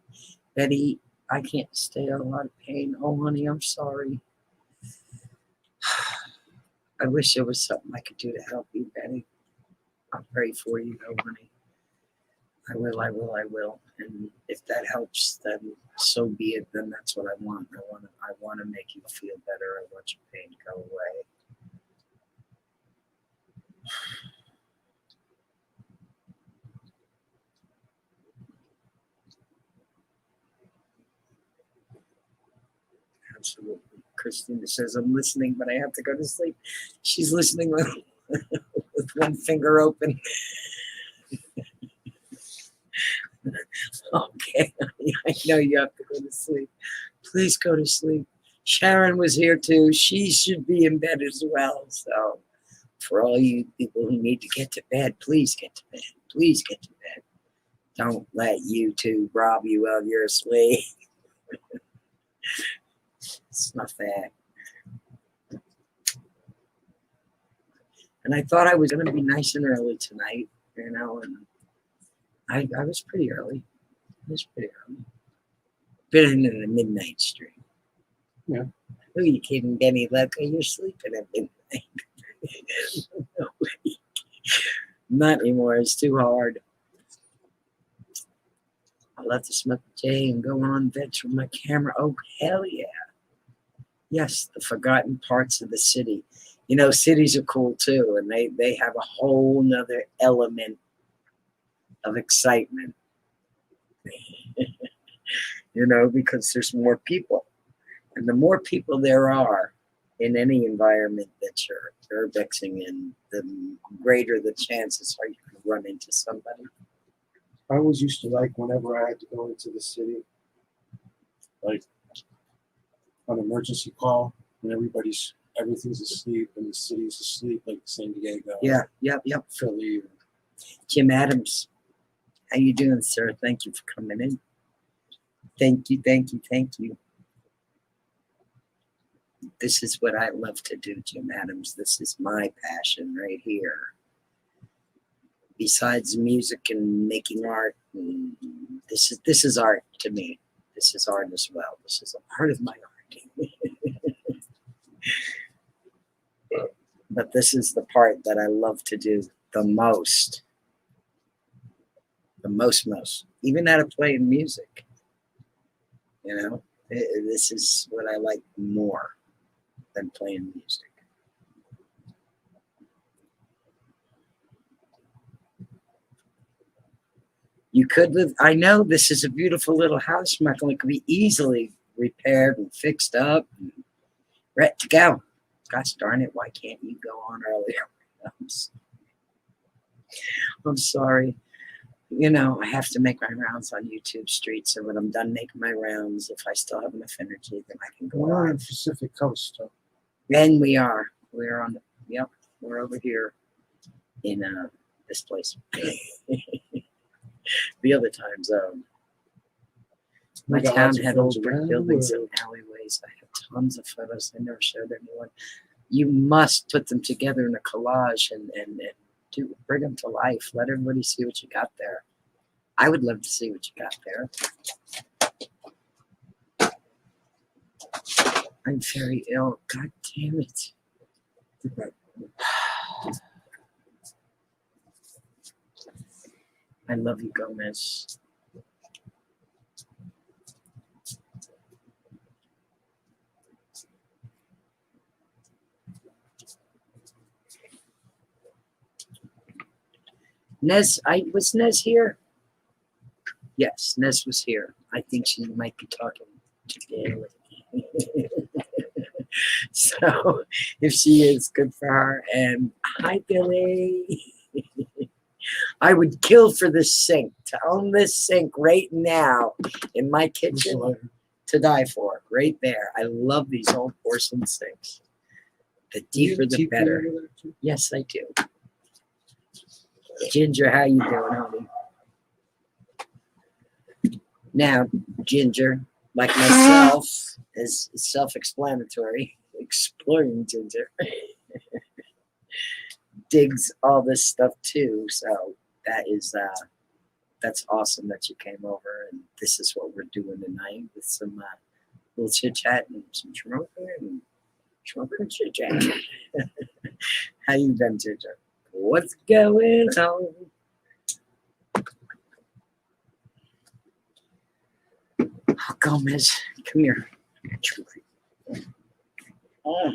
Betty, I can't stay in a lot of pain. Oh, honey, I'm sorry. I wish there was something I could do to help you, Betty. I'll pray for you, though, honey. I will. And if that helps, then so be it. Then that's what I want. I want to make you feel better. I want your pain to go away. Absolutely. Christina says, I'm listening, but I have to go to sleep. She's listening with one finger open. Okay, I know you have to go to sleep. Please go to sleep. Sharon was here too. She should be in bed as well. So for all you people who need to get to bed, please get to bed. Please get to bed. Don't let YouTube rob you of your sleep. It's not fair. And I thought I was going to be nice and early tonight, you know, and I was pretty early. It was pretty early. Been in the midnight stream. Yeah. Who are you kidding, Benniloco? You're sleeping at midnight. No way. Not anymore. It's too hard. I love to smoke a J and go on veg with my camera. Oh, hell yeah. Yes, the forgotten parts of the city. You know, cities are cool too, and they have a whole nother element of excitement. You know, because there's more people. And the more people there are in any environment that you're urbexing in, the greater the chances are you can run into somebody. I always used to like whenever I had to go into the city, like on emergency call when everything's asleep and the city's asleep, like San Diego. Yeah, yep. Philly. Jim Adams, how you doing, sir? Thank you for coming in. Thank you. This is what I love to do, Jim Adams. This is my passion right here. Besides music and making art, this is art to me. This is art as well. This is a part of my art. But this is the part that I love to do the most. The most. Even out of playing music. You know, this is what I like more than playing music. You could live, I know this is a beautiful little house, Michael. It could be easily repaired and fixed up and ready to go. Gosh darn it, why can't you go on earlier? I'm sorry. You know, I have to make my rounds on YouTube streets, and when I'm done making my rounds, if I still have enough energy, then I can go We're on on. the Pacific Coast, so. And we're on the, yep, we're over here in this place. The other time zone. My We got town lots of had friends old brick around buildings the and alleyways. I have tons of photos I never showed anyone. You must put them together in a collage and bring them to life. Let everybody see what you got there. I would love to see what you got there. I'm very ill. God damn it. I love you, Gomez. Was Nez here? Yes, Nez was here. I think she might be talking to Bailey. So if she is, good for her. And hi, Billy. I would kill for this sink, to own this sink right now in my kitchen, to die for, right there. I love these old porcelain sinks. The deeper, the better. Yes, I do. Ginger, how you doing, honey? Now, Ginger, like myself, is self-explanatory. Exploring Ginger. Digs all this stuff too, so that's awesome that you came over, and this is what we're doing tonight with some little chit chat and some smoking and chit chat. How you been, Ginger? What's going on? Oh, Gomez, come here. Oh.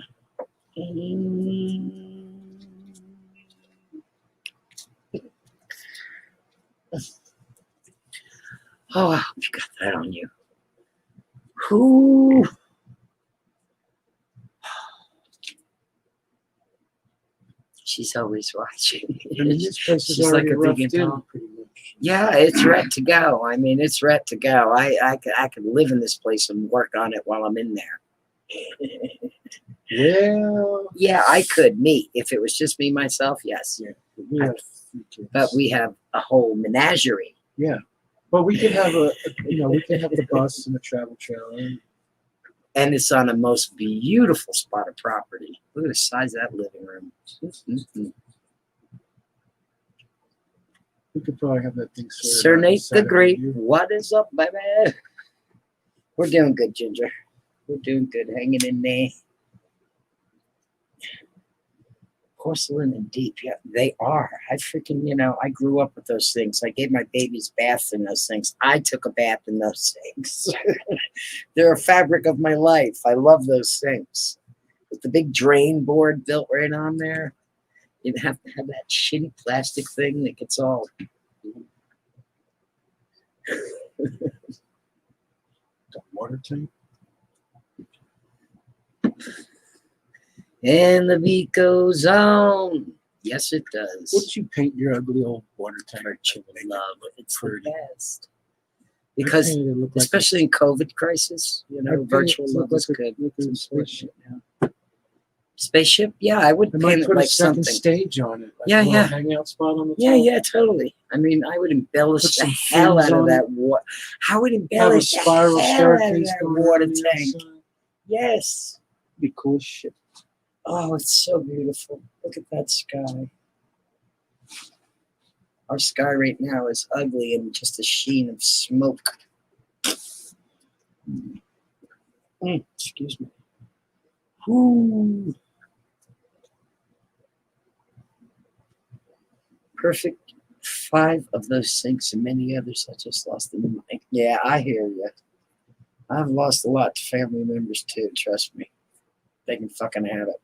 Oh, I hope you got that on you. Who? She's always watching. She's like a big dog. Yeah, it's ready to go. I mean, it's ready to go. I could live in this place and work on it while I'm in there. Well, yeah, I could. Me, if it was just me myself, yes. Yeah, but we have a whole menagerie. Yeah, but we could have we can have the bus and the travel trailer. And it's on a most beautiful spot of property. Look at the size of that living room. Mm-mm-mm. We could probably have that thing sorted Sir out Nate inside the of Great, you. what is up, baby? We're doing good, Ginger. We're doing good, hanging in there. Porcelain and deep, yeah, they are. I freaking, I grew up with those things. I gave my babies baths in those things. I took a bath in those things. They're a fabric of my life. I love those things. With the big drain board built right on there, you'd have to have that shitty plastic thing that gets all. The water tank. And the beat goes on. Yes, it does. What did you paint your ugly old water tank? Chit love. It's Pretty. the best. Because, especially in COVID crisis, virtual love is good. It's important. Spaceship? Yeah, I would They might paint it put a like second something. stage on it. Like Yeah, a little yeah. hangout spot on the top. Yeah, totally. I mean, I would embellish Put the some hell fins out of on that water. I would Have a embellish the spiral hell out of staircase that going water on the tank. outside. Yes. Be cool as shit. Oh, it's so beautiful. Look at that sky. Our sky right now is ugly and just a sheen of smoke. Excuse me. Ooh. Perfect 5 of those sinks and many others. I just lost them in my. Yeah, I hear you. I've lost a lot to family members too. Trust me. They can fucking have it.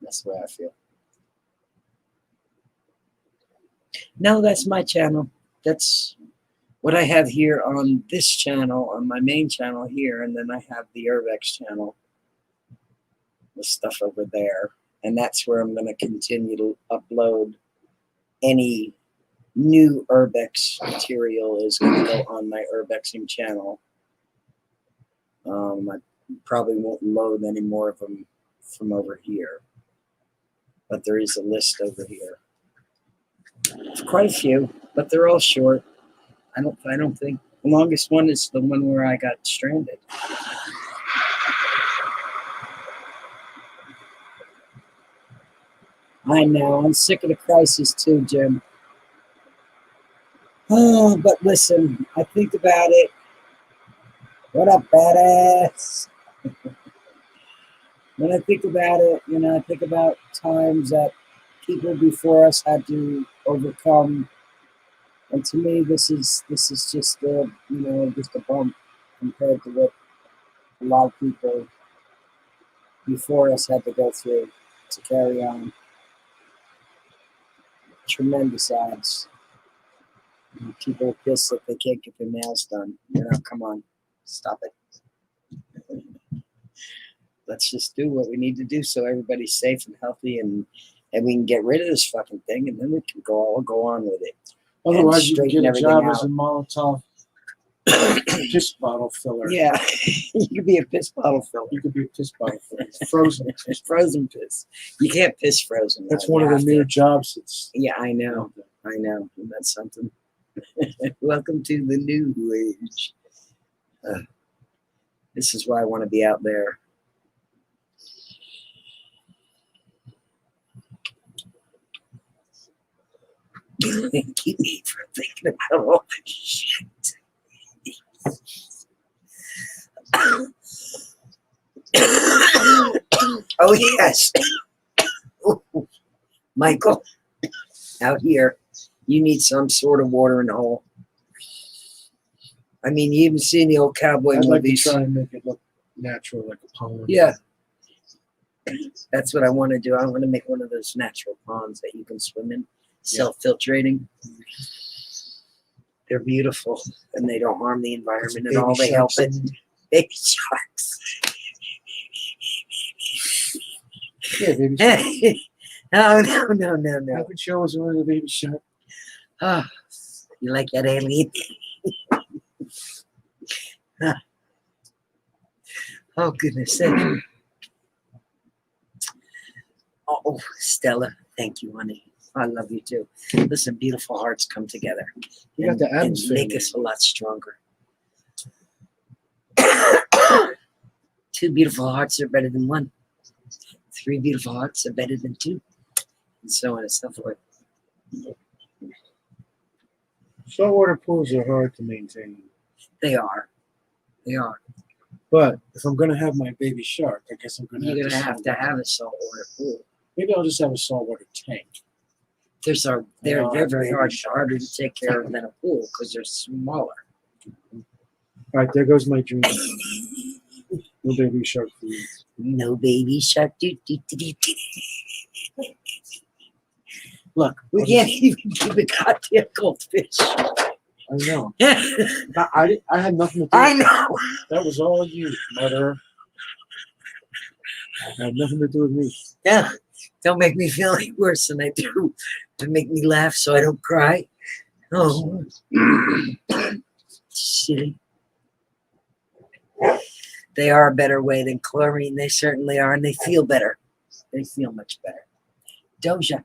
That's the way I feel. No, that's my channel. That's what I have here on this channel, on my main channel here, and then I have the Urbex channel. The stuff over there. And that's where I'm going to continue to upload any new Urbex material is going to go on my Urbexing channel. I probably won't load any more of them from over here. But there is a list over here. It's quite a few, but they're all short. I don't think the longest one is the one where I got stranded. I know, I'm sick of the crisis too, Jim. Oh, but listen, I think about it. What up, badass? When I think about it, I think about times that people before us had to overcome, and to me, this is just just a bump compared to what a lot of people before us had to go through to carry on. Tremendous odds. People are pissed that they can't get their nails done. Come on, stop it. Let's just do what we need to do so everybody's safe and healthy, and we can get rid of this fucking thing, and then we can all go on with it. Otherwise, you can straighten get a everything job out. as a Molotov piss bottle filler. Yeah, you could be a piss bottle filler. You could be a piss bottle filler. Frozen. Frozen piss. You can't piss frozen. That's though. one You of the have new to. jobs. That's Yeah, I know. Isn't that something? Welcome to the new age. This is why I want to be out there. Keep me from thinking about all this shit. Oh, yes. Ooh. Michael, out here, you need some sort of watering hole. I mean, you even seen the old cowboy I'd like to movies. try and make it look natural, like a pond. Yeah. That's what I want to do. I want to make one of those natural ponds that you can swim in, self-filtrating. They're beautiful, and they don't harm the environment at all. They help it. Baby sharks. Yeah, baby shark. No. How could show us one of the baby shark? Oh, you like that alien? Oh, goodness sake. Oh, Stella, thank you, honey. I love you too. Listen, beautiful hearts come together. You got the and Adams make family. us a lot stronger. 2 beautiful hearts are better than 1. 3 beautiful hearts are better than 2. And so on and so forth. Saltwater pools are hard to maintain. They are. They are. But if I'm going to have my baby shark, I guess I'm going to You're going to have to have a saltwater pool. Maybe I'll just have a saltwater tank. They're very harder to take care of than a pool because they're smaller. All right, there goes my dream. No baby shark for you. No baby shark. Look, We can't even keep a goddamn goldfish. I know. I I had nothing to do with it. know. That was all you, mother. It had nothing to do with me. Yeah. Don't make me feel any worse than I do. To make me laugh so I don't cry. Oh. Silly. They are a better way than chlorine. They certainly are. And they feel better. They feel much better. Doja.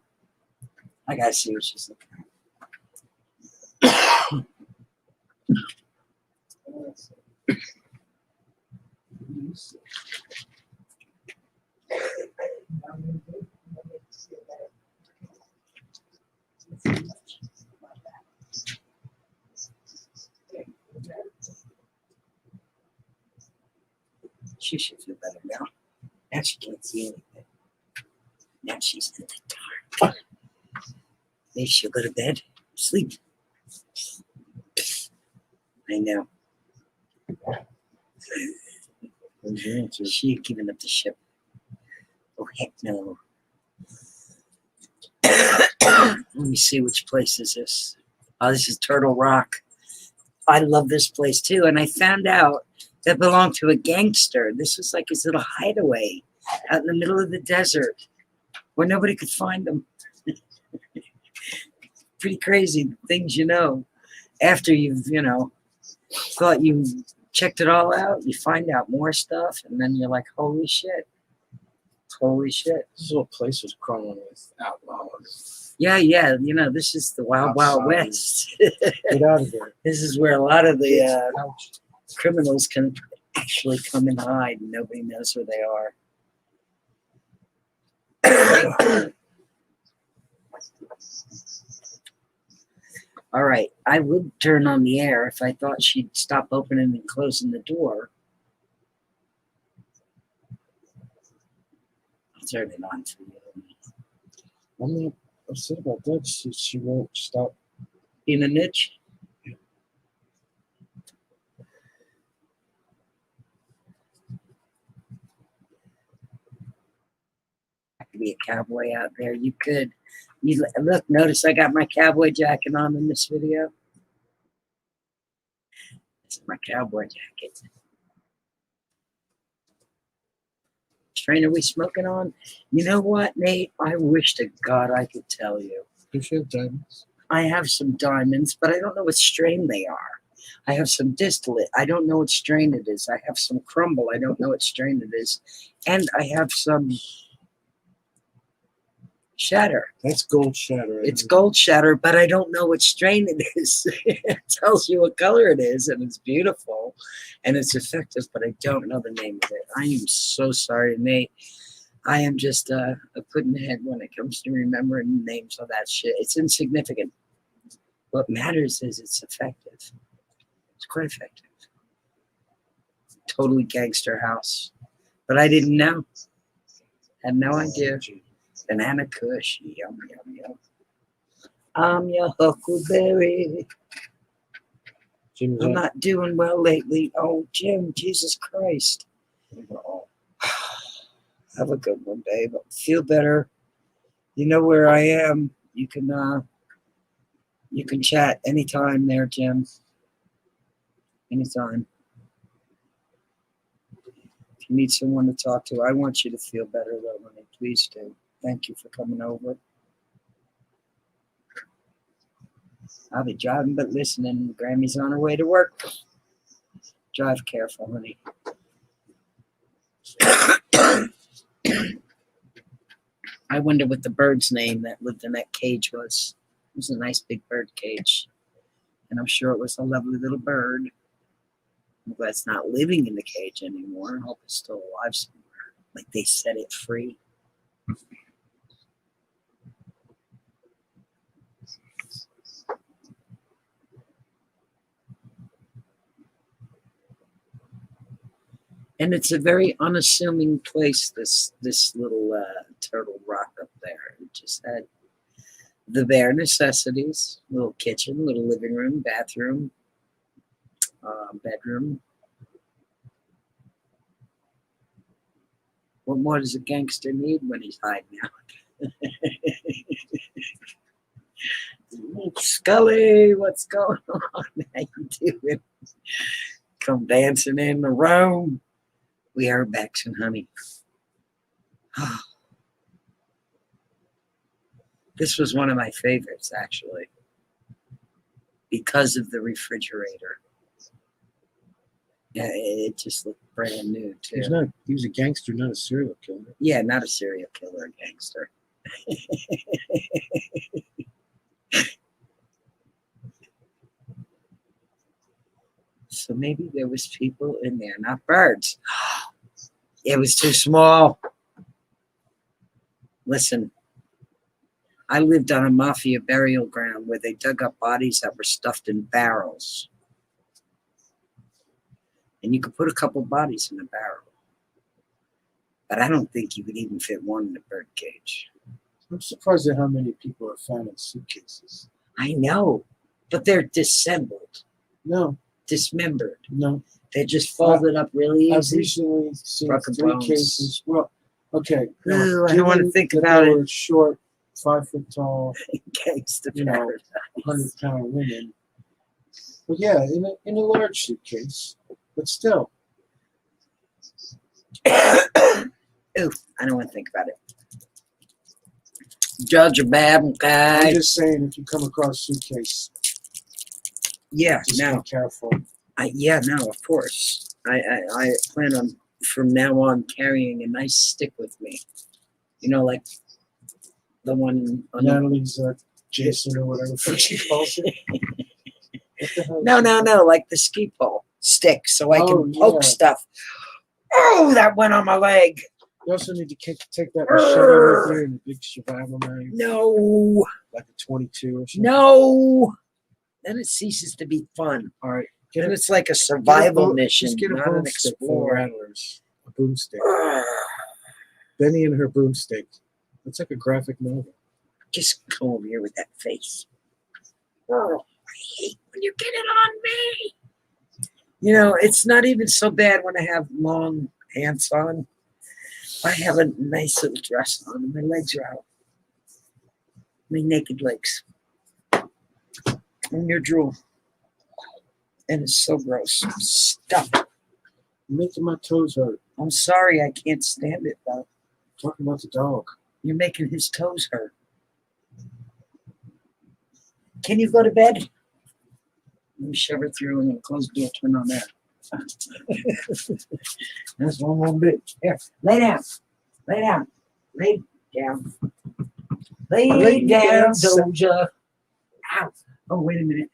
I gotta see what she's looking at. She should feel better now. Now she can't see anything. Now she's in the dark. Maybe she'll go to bed, sleep. I know. What's your answer? She had given up the ship. Oh, heck no. Let me see, which place is this? Oh, this is Turtle Rock. I love this place too. And I found out that belonged to a gangster. This was like his little hideaway out in the middle of the desert where nobody could find him. Pretty crazy things, you know. After you've, thought you checked it all out, you find out more stuff, and then you're like, holy shit. Holy shit. This little place was crawling with outlaws. Yeah, this is the Wild Wild West. Get out of there. This is where a lot of the Ouch. criminals can actually come and hide, and nobody knows where they are. All right, I would turn on the air if I thought she'd stop opening and closing the door. I'll turn it on for you. I'm not upset about that. She won't stop. In a niche? I could be a cowboy out there. You could. You look, notice I got my cowboy jacket on in this video. It's my cowboy jacket. Strain are we smoking on? You know what, Nate? I wish to God I could tell you. You should have diamonds. I have some diamonds, but I don't know what strain they are. I have some distillate. I don't know what strain it is. I have some crumble. I don't know what strain it is. And I have some shatter. That's gold shatter. It's gold shatter, but I don't know what strain it is. It tells you what color it is, and it's beautiful, and it's effective, but I don't know the name of it. I am so sorry, Nate. I am just a pudding head when it comes to remembering names of that shit. It's insignificant. What matters is it's effective. It's quite effective. Totally gangster house. But I didn't know. Had no idea. Banana Kush. Yum, yum, yum. I'm your huckleberry. Jim's I'm up. not doing well lately. Oh, Jim, Jesus Christ. Have a good one, babe. Feel better. You know where I am. You can chat anytime there, Jim. Anytime. If you need someone to talk to, I want you to feel better, though, honey. Please do. Thank you for coming over. I'll be driving but listening. Grammy's on her way to work. Drive careful, honey. I wonder what the bird's name that lived in that cage was. It was a nice big bird cage. And I'm sure it was a lovely little bird. I'm glad it's not living in the cage anymore. I hope it's still alive somewhere. Like they set it free. And it's a very unassuming place, this little turtle rock up there. It just had the bare necessities, little kitchen, little living room, bathroom, bedroom. What more does a gangster need when he's hiding out? Scully, what's going on? How you doing? Come dancing in the room. We are Urbexing, honey. This was one of my favorites, actually, because of the refrigerator. Yeah, it just looked brand new, too. He was a gangster, not a serial killer. Yeah, not a serial killer, a gangster. So maybe there was people in there, not birds. It was too small. Listen, I lived on a mafia burial ground where they dug up bodies that were stuffed in barrels. And you could put a couple bodies in a barrel. But I don't think you could even fit one in a bird cage. I'm surprised at how many people are found in suitcases. I know, but they're dissembled, No, dismembered. no. They're just folded up really I've easy. recently seen Broken 3 bones. cases. Well, okay. Ooh, I don't want to given think that about they it. were short, 5 foot tall, Gangster you know, paradise. 100-pound women. But yeah, in a large suitcase, but still. Ooh, I don't want to think about it. Judge a bad I'm guy. just saying, if you come across suitcase, Yeah, just no. be careful. Yeah, no, of course. I plan on, from now on, carrying a nice stick with me. You know, like the one on Natalie's Jason or whatever she calls it. What the hell is No, she no, called? no, like the ski pole stick, so I Oh, can poke yeah. stuff. Oh, that went on my leg. You also need to take that machete with you and a big survival knife, No, like a 22 or something. no. Then it ceases to be fun. All right. Then it's like a survival mission, Just get a not an boomstick for the explorer. rattlers. A boomstick. Benny and her boomstick. That's like a graphic novel. Just come over here with that face. Oh, I hate when you get it on me. You know, it's not even so bad when I have long pants on. I have a nice little dress on and my legs are out. My naked legs. And your drool. And it's so gross. Stop it. You're making my toes hurt. I'm sorry, I can't stand it though. Talking about the dog. You're making his toes hurt. Can you go to bed? Let me shove her through and then close the door, turn on that. That's one more bit. Here, lay down. Lay down. Lay down. Lay down, Doja. Ow. Oh, wait a minute.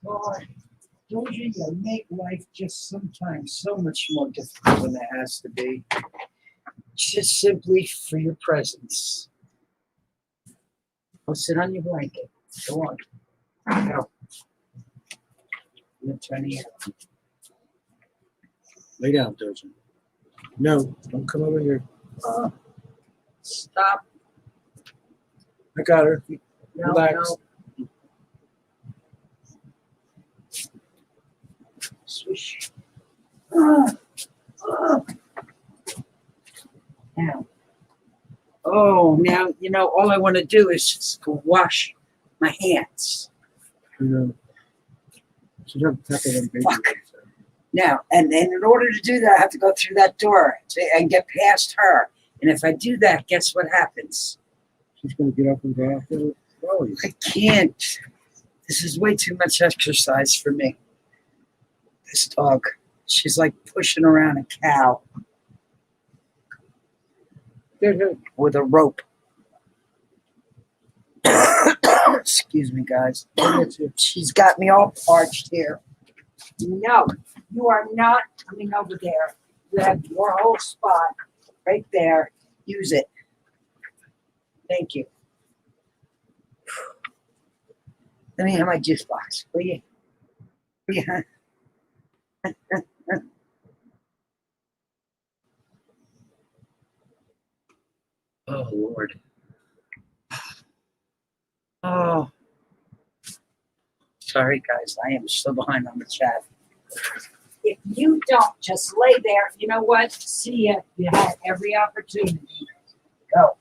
Boy, Doja, you make life just sometimes so much more difficult than it has to be. Just simply for your presence. Go sit on your blanket. Go on. Go. I'm gonna turn you out. Lay down, Doja. No, don't come over here. Oh, stop. I got her. No, Relax. no. Swish. Now. Oh, now, you know, all I want to do is just go wash my hands. You know, she's not tackle them baby Fuck. legs. Now, and in order to do that, I have to go through that door and get past her. And if I do that, guess what happens? She's going to get up and go after it. Oh, I can't. This is way too much exercise for me. This dog. She's like pushing around a cow. Deadhead. with a rope. Excuse me, guys. She's got me all parched here. No, you are not coming over there. You have your whole spot right there. Use it. Thank you. Let me have my juice box, will you? Yeah. Oh, Lord. Oh. Sorry, guys. I am so behind on the chat. If you don't just lay there, you know what? See ya. You had every opportunity. Go.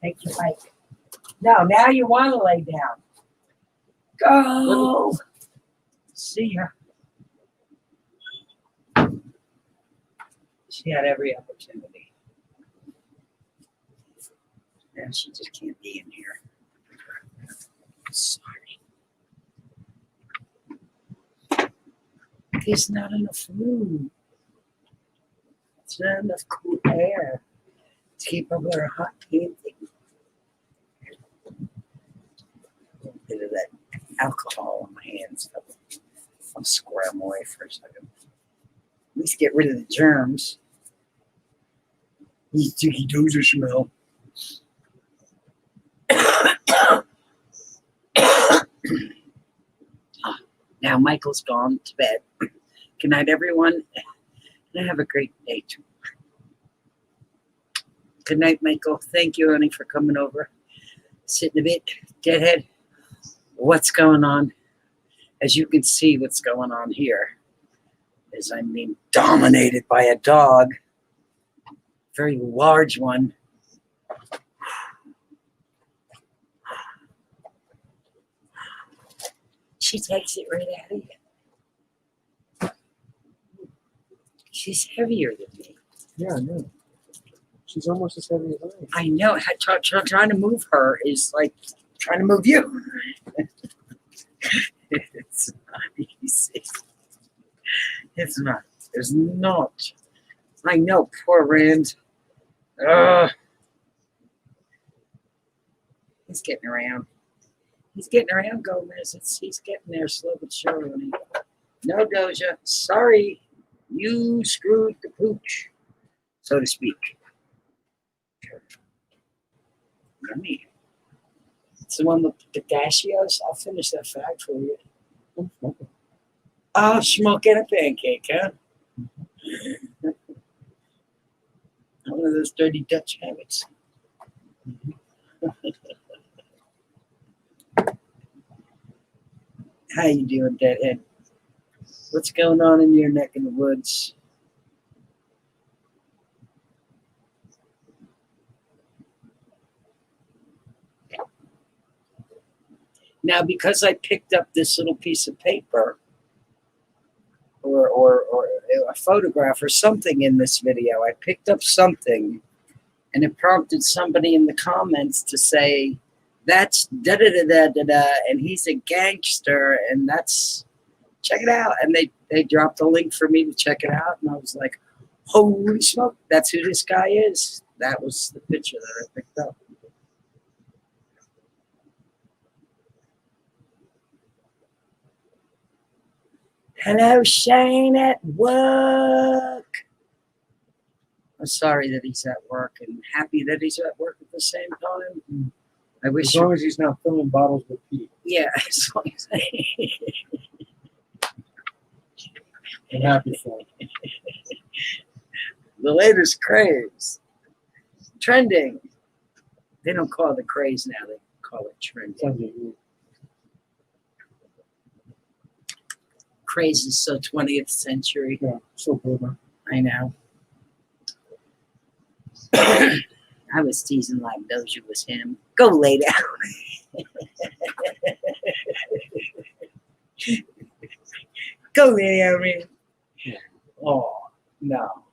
Take your mic. No, now you want to lay down. Go. See ya. She had every opportunity. Yeah, she just can't be in here. Sorry. There's not enough room. There's not enough cool air to keep up with her hot painting. A little bit of that alcohol on my hands. I'll square them away for a second. At least get rid of the germs. These sticky toes are smell. Now Michael's gone to bed. Good night, everyone. And have a great day too. Good night, Michael. Thank you, honey, for coming over. Sitting a bit. Deadhead. What's going on? As you can see, what's going on here is I'm being dominated by a dog. Very large one. She takes it right out of you. She's heavier than me. Yeah, I know. She's almost as heavy as I am. I know. Trying to move her is like trying to move you. It's not easy. It's not. There's not. I know. Poor Rand. He's getting around. He's getting around, Gomez. He's getting there slow but surely. No, Doja. Sorry. You screwed the pooch, so to speak. Yummy. It's the one with the pistachios. I'll finish that fact for you. Oh, smoking a pancake, huh? One of those dirty Dutch habits. How you doing, Deadhead? What's going on in your neck of the woods? Now, because I picked up this little piece of paper or a photograph or something in this video, I picked up something and it prompted somebody in the comments to say, that's da-da-da-da-da-da, and he's a gangster, and that's, check it out. And they dropped a link for me to check it out, and I was like, holy smoke, that's who this guy is. That was the picture that I picked up. Hello, Shane at work. I'm sorry that he's at work and happy that he's at work at the same time. I wish. As long as he's not filling bottles with pee. Yeah, as long as I'm happy for him. The latest craze. Trending. They don't call it the craze now, they call it trending. Craze is so 20th century. Yeah, so boomer. I know. I was teasing like Doja was him. Go lay down. Go lay down, man. Oh, no.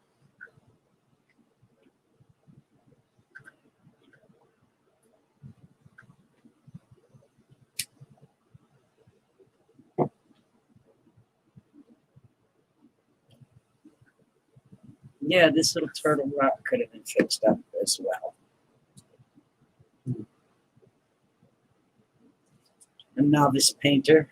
Yeah, this little turtle rock could have been fixed up as well. novice painter.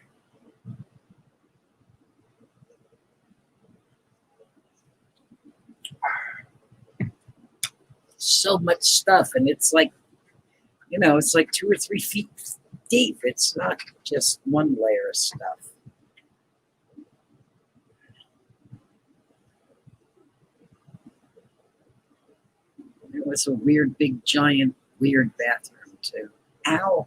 So much stuff, and it's like, you know, it's like 2 or 3 feet deep. It's not just one layer of stuff. It was a weird, big, giant, weird bathroom, too. Ow.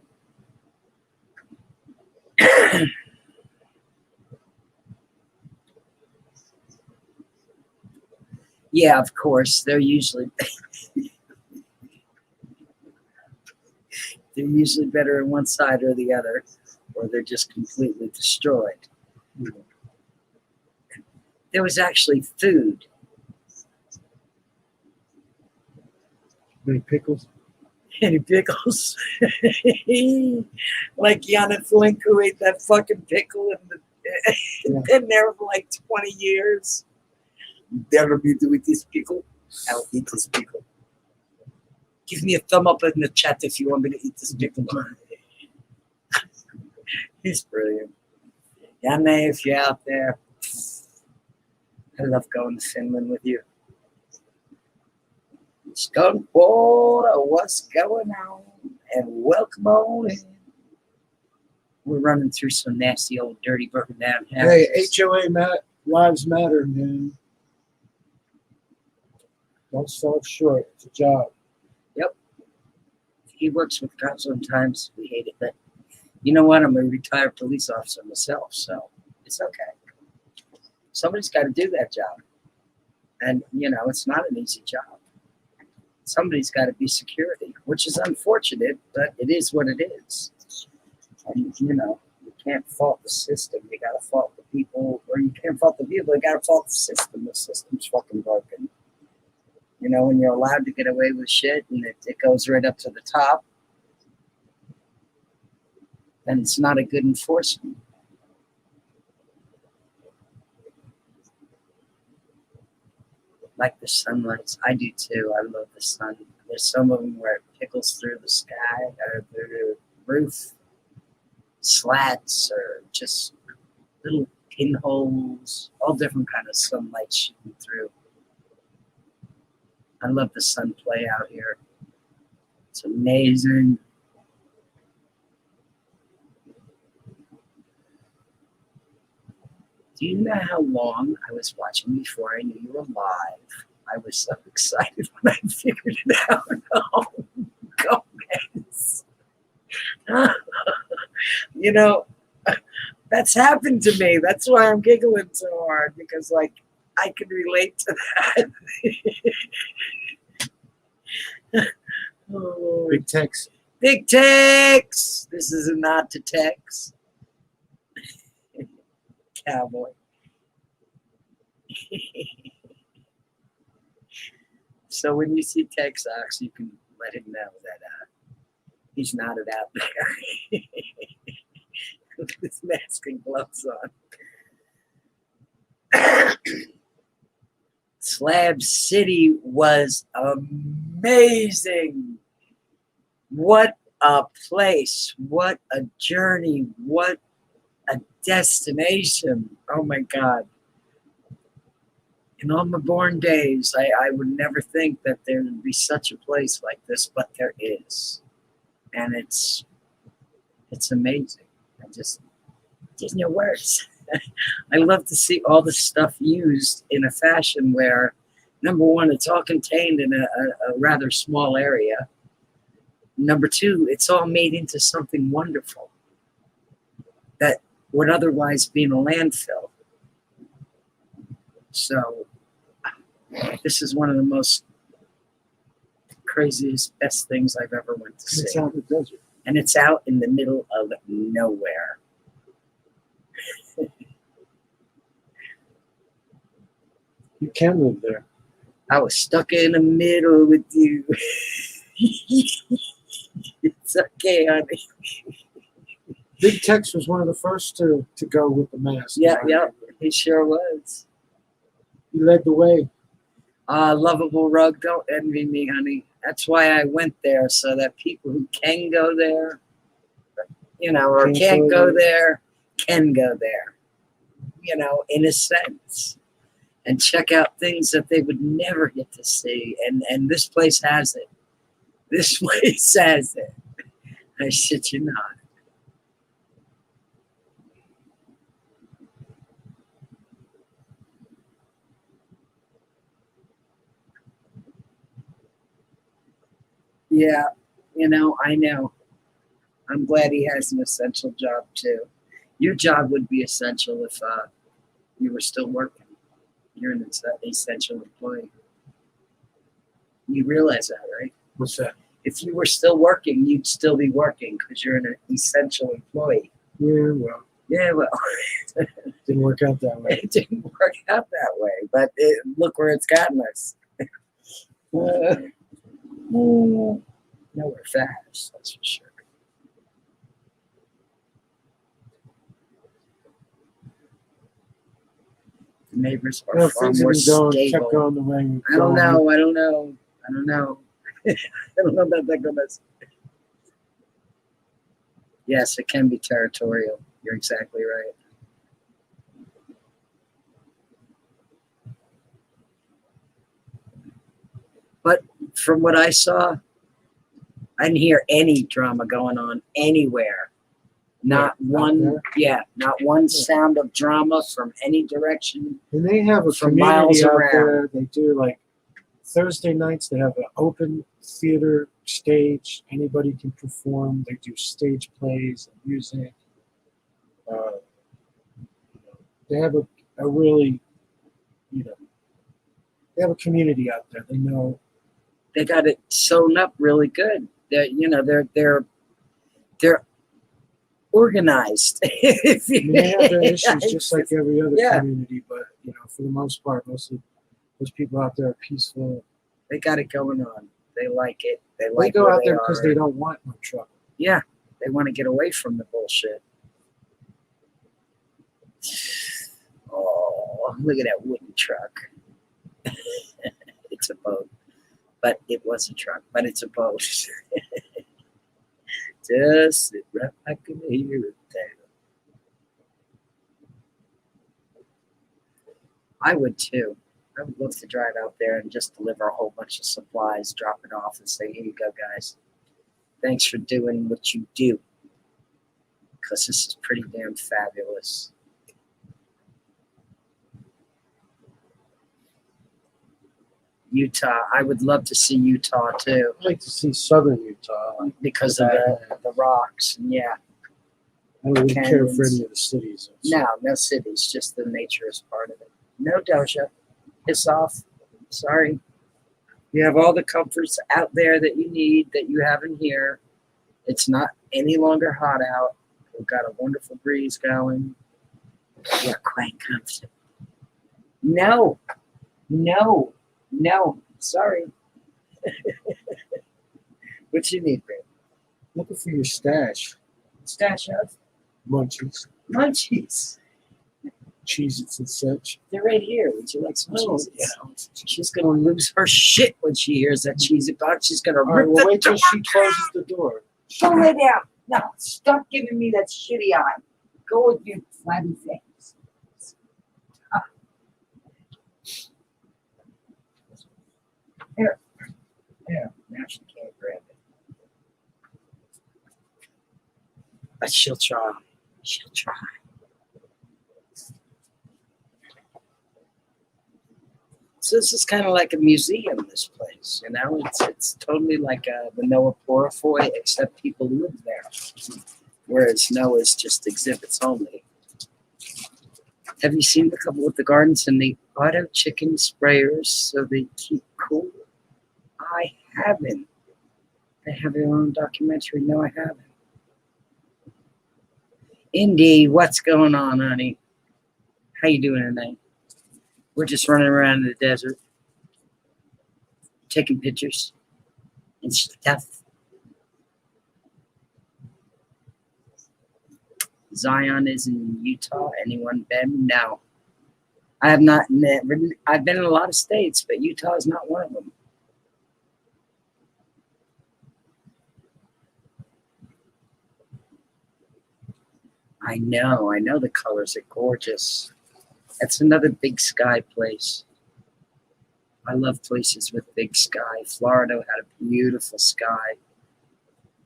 Yeah, of course. They're usually better on one side or the other, or they're just completely destroyed. There was actually food. Many pickles. Any pickles? Like Yana Flinko ate that fucking pickle and been there for like 20 years. Never be doing this pickle. I'll eat this pickle. Give me a thumb up in the chat if you want me to eat this pickle. He's brilliant. Yana, if you're out there, I love going to Finland with you. Skunk water, what's going on? And welcome on in. We're running through some nasty old dirty broken down houses. Hey, HOA lives matter, man. Don't sell it short. It's a job. He works with cops sometimes. We hate it, but you know what? I'm a retired police officer myself, so it's okay. Somebody's got to do that job. And, you know, it's not an easy job. Somebody's got to be security, which is unfortunate, but it is what it is. And, you know, you can't fault the system. You got to fault the people, or you can't fault the people. You got to fault the system. The system's fucking broken. You know, when you're allowed to get away with shit and it goes right up to the top, then it's not a good enforcement. Like the sunlights. I do too. I love the sun. There's some of them where it pickles through the sky or through the roof, slats, or just little pinholes, all different kind of sunlight shooting through. I love the sun play out here. It's amazing. Do you know how long I was watching before I knew you were live? I was so excited when I figured it out. Oh, Gomez. You know, that's happened to me. That's why I'm giggling so hard, because, like, I can relate to that. Oh, Big Tex. Big Tex. This is a nod to Tex. Cowboy. So when you see Texas, you can let him know that he's knotted out there with his mask and gloves on. Slab City was amazing. What a place. What a journey. What a destination. Oh my God. In all my born days, I would never think that there would be such a place like this, but there is. And it's amazing. There's no words. I love to see all the stuff used in a fashion where, number one, it's all contained in a rather small area. Number two, it's all made into something wonderful that would otherwise be in a landfill. So this is one of the most craziest, best things I've ever went to see. It's out in the desert. And it's out in the middle of nowhere. You can live there. I was stuck in the middle with you. It's okay, honey. Big Tex was one of the first to go with the mask. Yeah, he sure was. He led the way. Lovable Rug, don't envy me, honey. That's why I went there, so that people who can go there you know, or Can't can't go go there, can go there, you know, in a sense, and check out things that they would never get to see. And this place has it. This place has it. I shit you not. Yeah, you know, I know. I'm glad he has an essential job too. Your job would be essential if you were still working. You're an essential employee. You realize that, right? What's that? If you were still working, you'd still be working because you're an essential employee. Yeah, well, Yeah, well, didn't work out that way. it didn't work out that way, but look where it's gotten us. Nowhere fast, that's for sure. The neighbors are Well, far things have more been going, kept stable. going the way we've I don't gone. know. I don't know. I don't know. I don't know about that goodness. Yes, it can be territorial. You're exactly right. But from what I saw, I didn't hear any drama going on anywhere. Not one, there? yeah, not one sound of drama from any direction. And they have a For community miles out around. there. They do like Thursday nights. They have an open theater stage. Anybody can perform. They do stage plays and music. They have a really, you know, they have a community out there. They know. They got it sewn up really good. They're organized. If I you- mean, they have their issues just like every other Yeah. community, but you know, for the most part, most of those people out there are peaceful. They got it going on. They like it. They They like go where out there because are. they don't want no trouble. Yeah, they want to get away from the bullshit. Oh, look at that wooden truck. It's a boat, but it was a truck, but it's a boat. Just sit right back in here and there. I would too. I would love to drive out there and just deliver a whole bunch of supplies, drop it off, and say, "Here you go, guys. Thanks for doing what you do, because this is pretty damn fabulous." Utah, I would love to see Utah too, I like to see southern Utah. because of the rocks. And yeah, I don't really care for Canyons. any of the cities. no cities, just the nature is part of it. No Doja, piss off. Sorry. You have all the comforts out there that you need that you have in here. It's not any longer hot out. We've got a wonderful breeze going. You're quite comfortable. No. Sorry. What you need, babe? Looking for your stash. Stash of Munchies, munchies. Cheez-Its and such. They're right here. Would you like some Oh, cheese? yeah. She's gonna lose her shit when she hears that cheese box. She's gonna All right, rip well, the wait till door. she closes the door. Go lay down. No, stop giving me that shitty eye. Go with your flabby face. Here. There. Now she can't grab it. But she'll try. She'll try. So this is kind of like a museum, this place, you know? It's totally like the Noah Purifoy, except people live there. Whereas Noah's just exhibits only. Have you seen the couple with the gardens and the auto chicken sprayers so they keep cool? I haven't. They have their own documentary. No, I haven't. Indy, what's going on, honey? How you doing tonight? We're just running around in the desert, taking pictures and stuff. Zion is in Utah. Anyone been? No. I have not. I've been in a lot of states, but Utah is not one of them. I know the colors are gorgeous. That's another big sky place. I love places with big sky. Florida had a beautiful sky.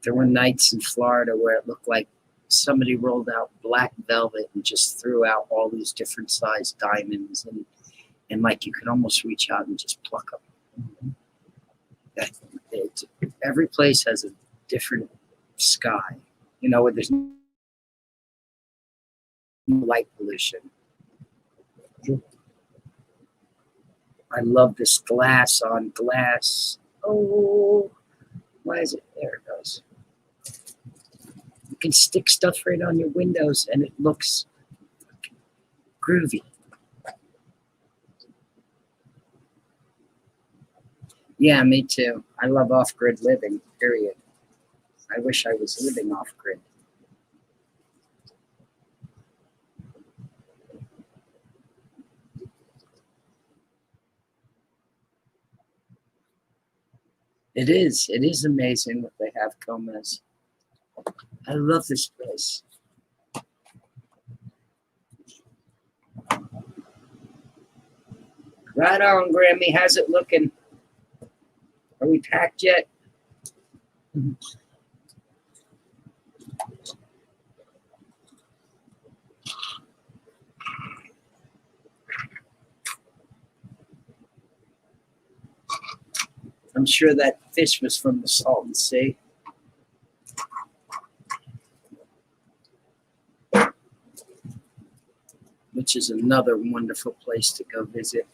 There were nights in Florida where it looked like somebody rolled out black velvet and just threw out all these different sized diamonds, and like you could almost reach out and just pluck them. Every place has a different sky, where there's no light pollution. Sure. I love this glass on glass. Oh, why is it? There it goes. You can stick stuff right on your windows and it looks groovy. Yeah, me too. I love off-grid living, period. I wish I was living off-grid. It is amazing what they have, Gomez. I love this place. Right on, Grammy. How's it looking? Are we packed yet? I'm sure that fish was from the Salton Sea. Which is another wonderful place to go visit.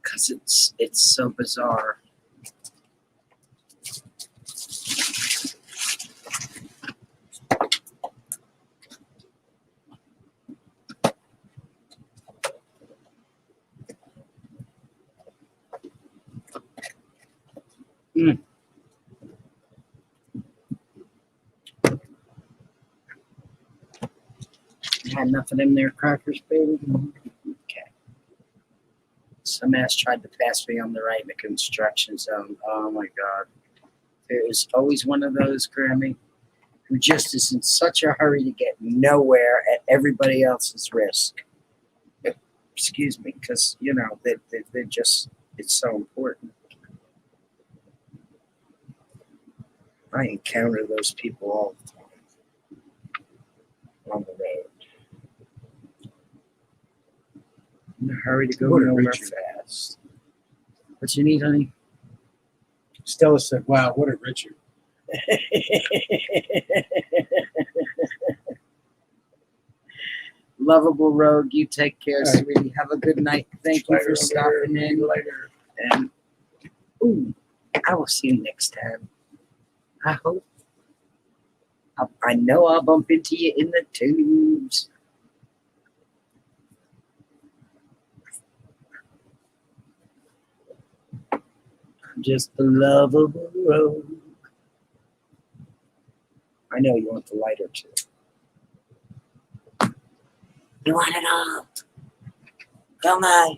Because it's so bizarre. Mm. You had enough of them there crackers, baby? Okay. Some ass tried to pass me on the right in the construction zone. Oh my God. There is always one of those, Grammy, who just is in such a hurry to get nowhere at everybody else's risk. Excuse me, because, they're just, it's so important. I encounter those people all the time on the road. In a hurry to go nowhere fast. What you need, honey? Stella said, wow, what a Richard. Lovable Rogue, you take care, All right. sweetie. Have a good night. Thank you for stopping in. Later. And I will see you next time. I hope. I know I'll bump into you in the tubes. I'm just a lovable rogue. I know you want the lighter too. You want it all? Come on.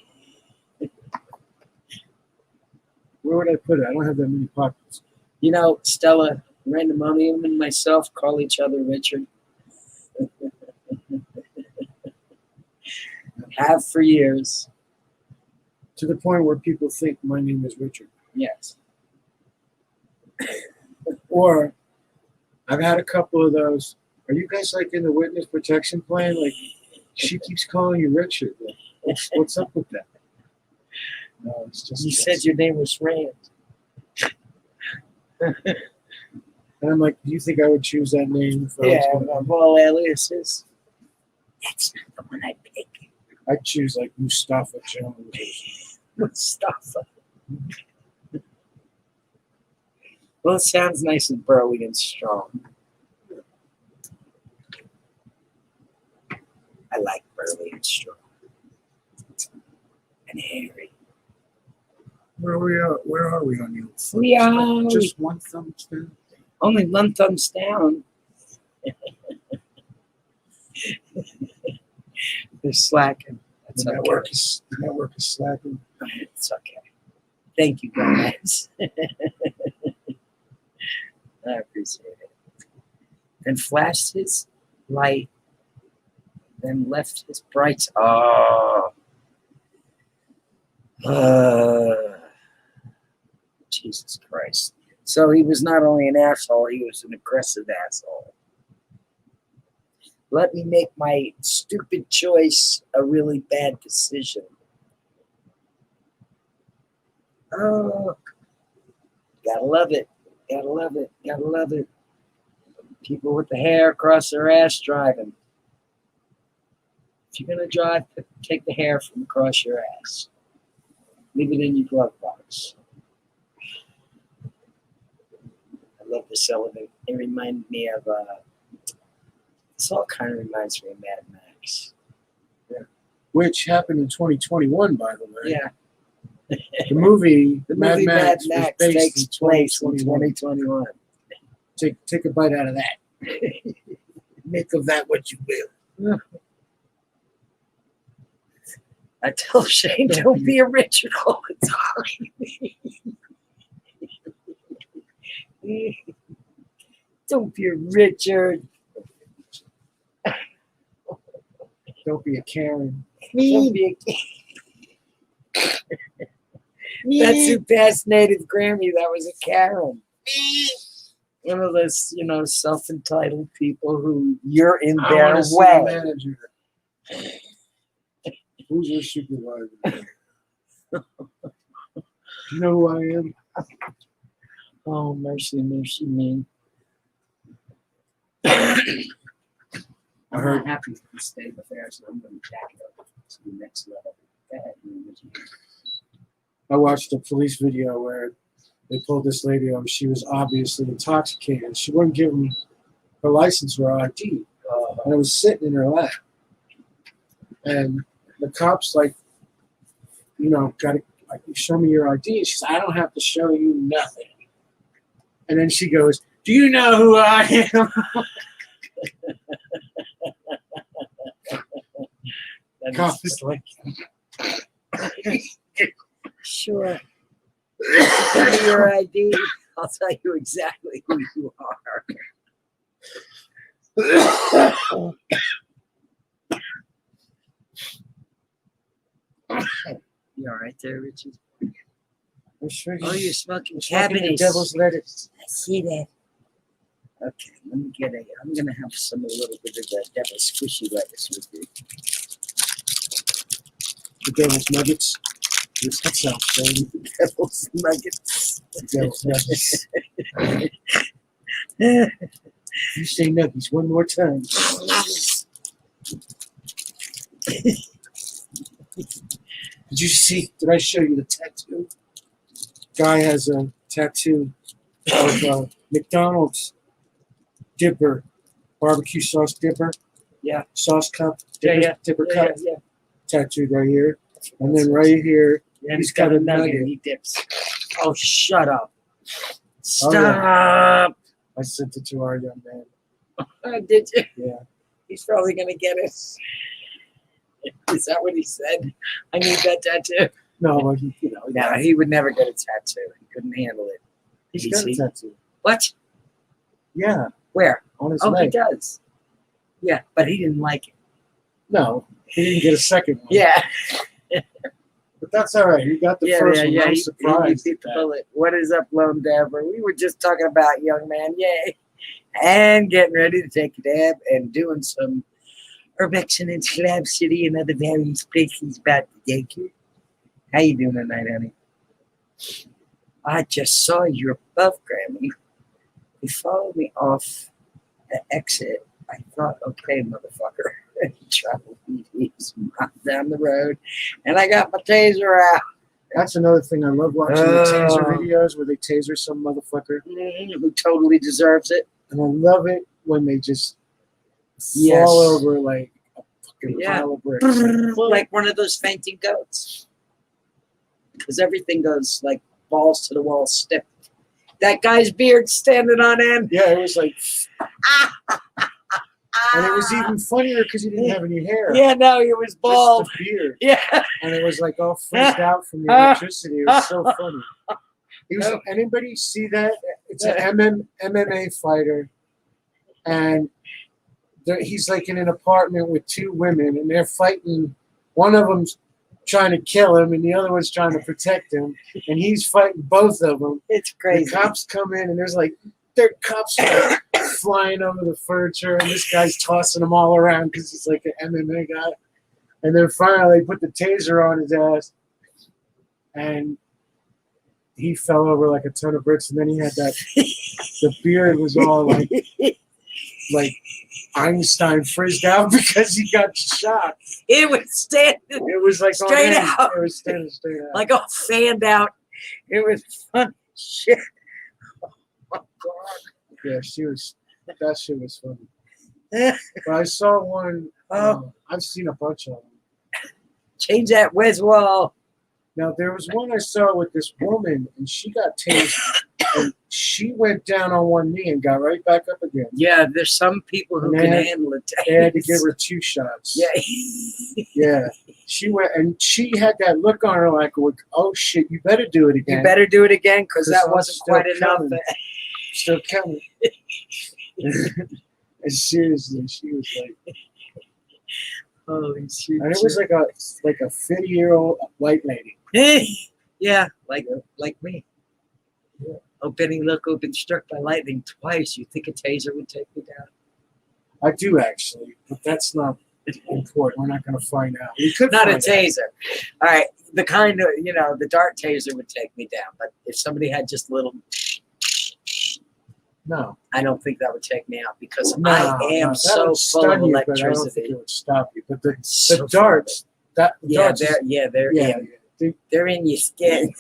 Where would I put it? I don't have that many pockets. Stella, Randomonium, and myself call each other Richard. Have for years. To the point where people think my name is Richard. Yes. Or I've had a couple of those. Are you guys like in the witness protection plan? Like she keeps calling you Richard. Like, what's up with that? No, it's just. You said your name was Rand. And I'm like, do you think I would choose that name? Of all aliases. That's not the one I pick. I'd choose like Mustafa Jones. Mustafa. Well, it sounds nice and burly and strong. I like burly and strong. And hairy. Where are we on you? We are Just one thumb down. only one thumbs down. They're slacking. That's The okay. network is slacking. It's okay. Thank you, guys. I appreciate it. And Flash is light, then left his bright. Oh. Jesus Christ. So he was not only an asshole, he was an aggressive asshole. Let me make my stupid choice a really bad decision. Oh, gotta love it. Gotta love it. Gotta love it. People with the hair across their ass driving. If you're gonna drive, take the hair from across your ass. Leave it in your glove box. I love this element. It reminded me of, this all kind of reminds me of Mad Max. Which happened in 2021, by the way. Yeah. The movie, The Mad movie Max, Mad Max was based takes in place in 2021. 2021. Take a bite out of that. Make of that what you will. I tell Shane, don't be original all the time. Don't be a Richard. Don't be a Karen. Don't be a That's who passed Native Grammy. That was a Karen. One of those, self-entitled people who you're in I their want to see way. a manager. Who's your supervisor? You know who I am? Oh, mercy, mercy me. I heard. I'm happy with the state of affairs, and I'm going to jack it up to the next level. Go ahead, I watched a police video where they pulled this lady over. She was obviously intoxicated. She wouldn't give them her license or her ID. And it was sitting in her lap. And the cops, got to show me your ID. And she said, I don't have to show you nothing. And then she goes, do you know who I am? The cop is like, sure. Give me your ID. I'll tell you exactly who you are. You all right there, Richard? I'm sure Oh, you're smoking the cabbage. devil's lettuce. I see that. Okay, let me get I'm going to have a little bit of the devil's squishy lettuce with you. The devil's nuggets. That sounds funny. Devil's nuggets. The devil's nuggets. You say nuggets one more time. Did I show you the tattoo? Guy has a tattoo of McDonald's dipper, barbecue sauce dipper. Yeah. Sauce cup, dipper Yeah, cup. yeah. Tattooed right here. And then right here, And he's got a nugget. He dips. Oh, shut up. Stop. Oh, yeah. I sent it to our young man. Did you? Yeah. He's probably going to get it. Is that what he said? I need that tattoo. No, but No, he would never get a tattoo. He couldn't handle it. he's got a tattoo. What? Yeah, Where? on his Oh, he leg. does. Yeah, but he didn't like it. No, he didn't get a second one. Yeah. But that's all right. He got the first one. I'm surprised. He beat the bullet. What is up, Lone Dabber? We were just talking about young man, yay, and getting ready to take a dab and doing some Urbexing in Slab City and other various places about the day. How you doing tonight, honey? I just saw you're above Grammy. You followed me off the exit. I thought, okay, motherfucker. Travel BDs down the road, and I got my taser out. That's another thing I love watching the taser videos where they taser some motherfucker Who totally deserves it. and I love it when they just Yes. fall over like a fucking pile of bricks. Like one of those fainting goats. Because everything goes like balls to the wall stiff. That guy's beard standing on end. Yeah, it was like, and it was even funnier because he didn't have any hair. Yeah, no, he was bald. Just the beard. Yeah. And it was like all freaked out from the electricity. It was so funny. He was, anybody see that? It's an MMA fighter, and he's like in an apartment with two women, and they're fighting. One of them's trying to kill him, and the other one's trying to protect him, and he's fighting both of them. It's The crazy. cops come in, and their cops are flying over the furniture, and this guy's tossing them all around because he's like an MMA guy. And then finally, they put the taser on his ass, and he fell over like a ton of bricks. And then he had the beard was all like Einstein frizzed out because he got shot. It was standing It was like Straight on end. out. It was standing straight out. like all fanned out. It was fun shit. Oh my God. Yeah, that shit was funny. But I saw one. I've seen a bunch of them. Change that whiz wall. Now there was one I saw with this woman, and she got tased, and she went down on one knee and got right back up again. Yeah, there's some people who And can they handle it. They had to give her 2 shots. Yeah. Yeah. She went, and she had that look on her like, oh shit, you better do it again. You better do it again because 'Cause that I'm wasn't still quite enough. coming. Still coming. And seriously, she was like, Holy shit. and it was like a 50-year-old white lady. Yeah, like me. Yeah. Oh, Benniloco been struck by lightning twice. You think a taser would take me down? I do actually, but that's not important. We're not going to find out. We could Not a find out. taser. All right, the kind of, the dart taser would take me down. But if somebody had just a little, No. I don't think that would take me out because No, I am that so would full stun of you, but I don't think electricity. it would stop you. But the So full of darts, it. the darts, They're in your skin.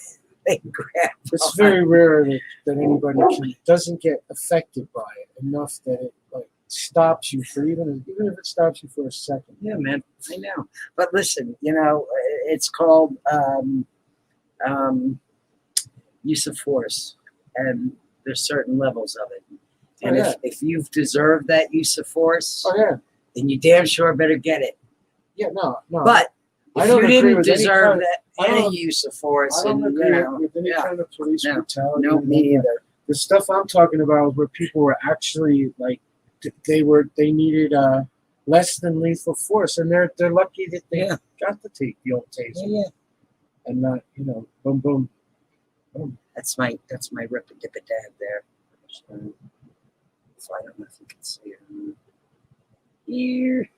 They grab. it's very rare that anybody doesn't get affected by it enough that it like stops you for even if it stops you for a second. Yeah, man, I know. But listen, it's called use of force, and there's certain levels of it. And if you've deserved that use of force, Oh yeah, then you damn sure better get it. yeah, no. But I if don't you agree didn't with any deserve kind- that I don't- any use of force, I don't and agree with any yeah. kind of police No. brutality. No, me either. The stuff I'm talking about is where people were actually like they needed less than lethal force, and they're lucky that they got to take the old taser Yeah. and not boom boom. That's my rip and dip a dab there. So I don't know if you can see it. Here.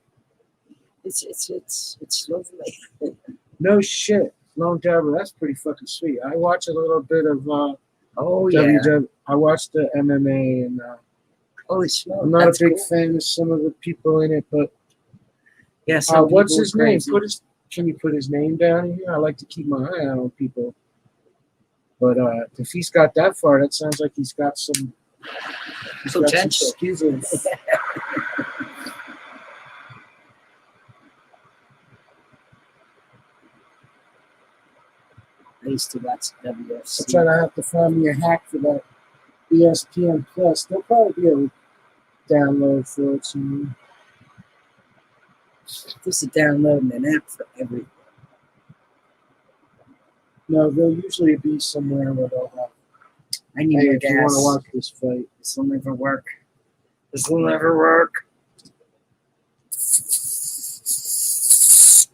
It's lovely. No shit, Lone Dabber. That's pretty fucking sweet. I watch a little bit of Oh yeah. WW. I watch the MMA, and Holy smokes. I'm not That's a big cool. fan of some of the people in it, but Yeah. Some what's people his are name? crazy. Can you put his name down here? I like to keep my eye out on people. But if he's got that far, that sounds like he's got some Potential. Excuses. I used to watch I'm WFC. trying to have to find me a hack for that ESPN Plus. There'll probably be a download for it soon. Just to download an app for everything. No, there'll usually be somewhere where they'll have. I need Hey, your if you want gas. to watch this fight, This will never work. This will never work.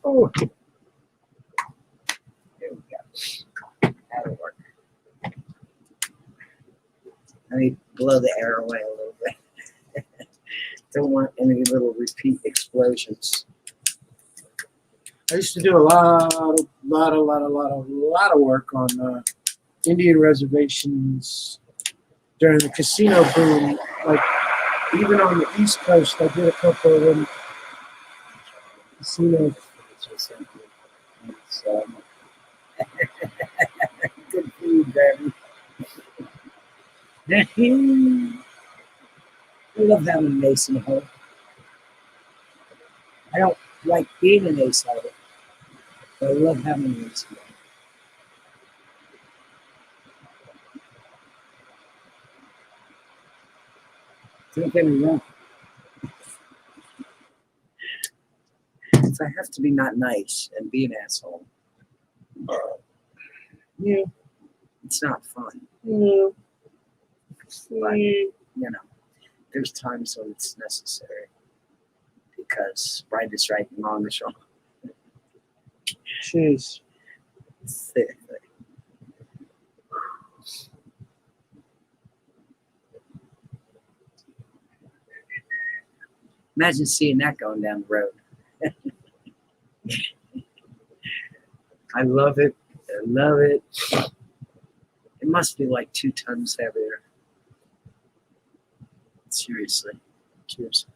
Oh. There we go. That'll work. Let me blow the air away a little bit. Don't want any little repeat explosions. I used to do a lot of work on Indian reservations during the casino boom. Like even on the East Coast, I did a couple of them. Casino. Good food, baby. I love having an ace in the hole. I don't like being an ace out of it, but I love having an ace in the hole. Don't get me wrong. If I have to be not nice and be an asshole, Yeah. it's not fun. Yeah. But, there's times when it's necessary. because right is right and wrong is wrong. Cheers. Imagine seeing that going down the road. I love it. I love it. It must be like 2 tons heavier. Seriously. Cheers.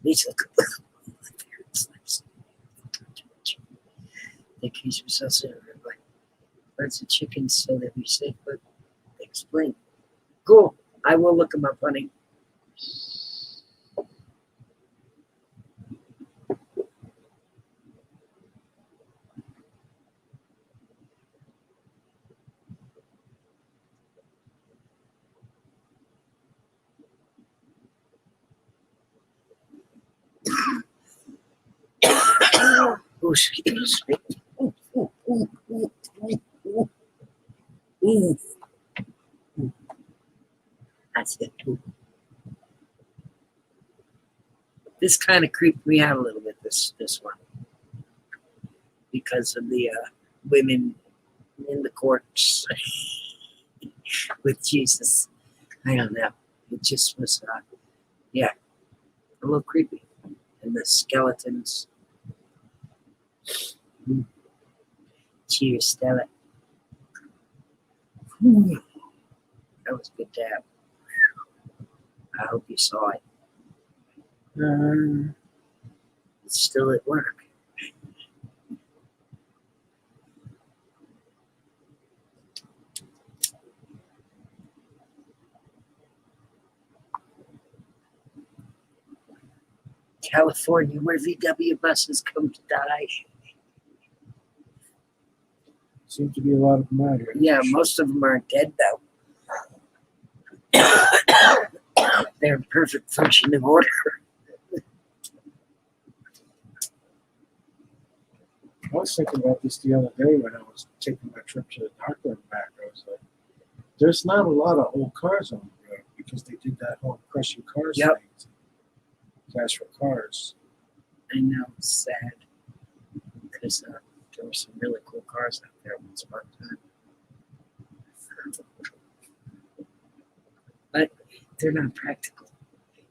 These look they keep themselves in like birds and chickens so that we safe, but explain. Cool. I will look them up, honey. Oh, excuse me. Ooh. That's it. This kind of creeped me out a little bit, this one. Because of the women in the courts with Jesus. I don't know. It just was, yeah, a little creepy. And the skeletons. Cheers, Stella. That was a good dab. I hope you saw it. It's still at work. California, where VW buses come to die. Seems to be a lot of them out here. Yeah, most of them aren't dead, though. They're in perfect functioning order. I was thinking about this the other day when I was taking my trip to the doctor and back. I was like, there's not a lot of old cars on the road because they did that whole crushing cars Yep. thing. Cash for cars. I know, it's sad. Because there were some really cool cars out there once upon a time. But they're not practical.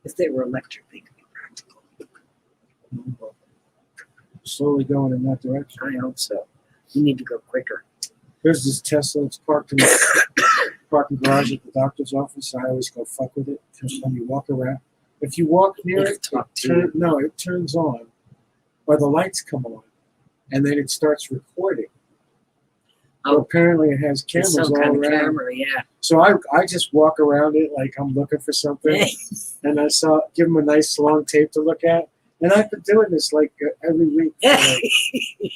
If they were electric, they could be practical. Slowly going in that direction. I hope so. You need to go quicker. There's this Tesla that's parked in the parking garage at the doctor's office. I always go fuck with it because when you walk around, if you walk near It'll it, talk to you. it turns on, or the lights come on, and then it starts recording. So Oh. apparently it has There's cameras some all kind of around. camera, yeah. So I just walk around it like I'm looking for something, and I give them a nice long tape to look at. And I've been doing this like every week for like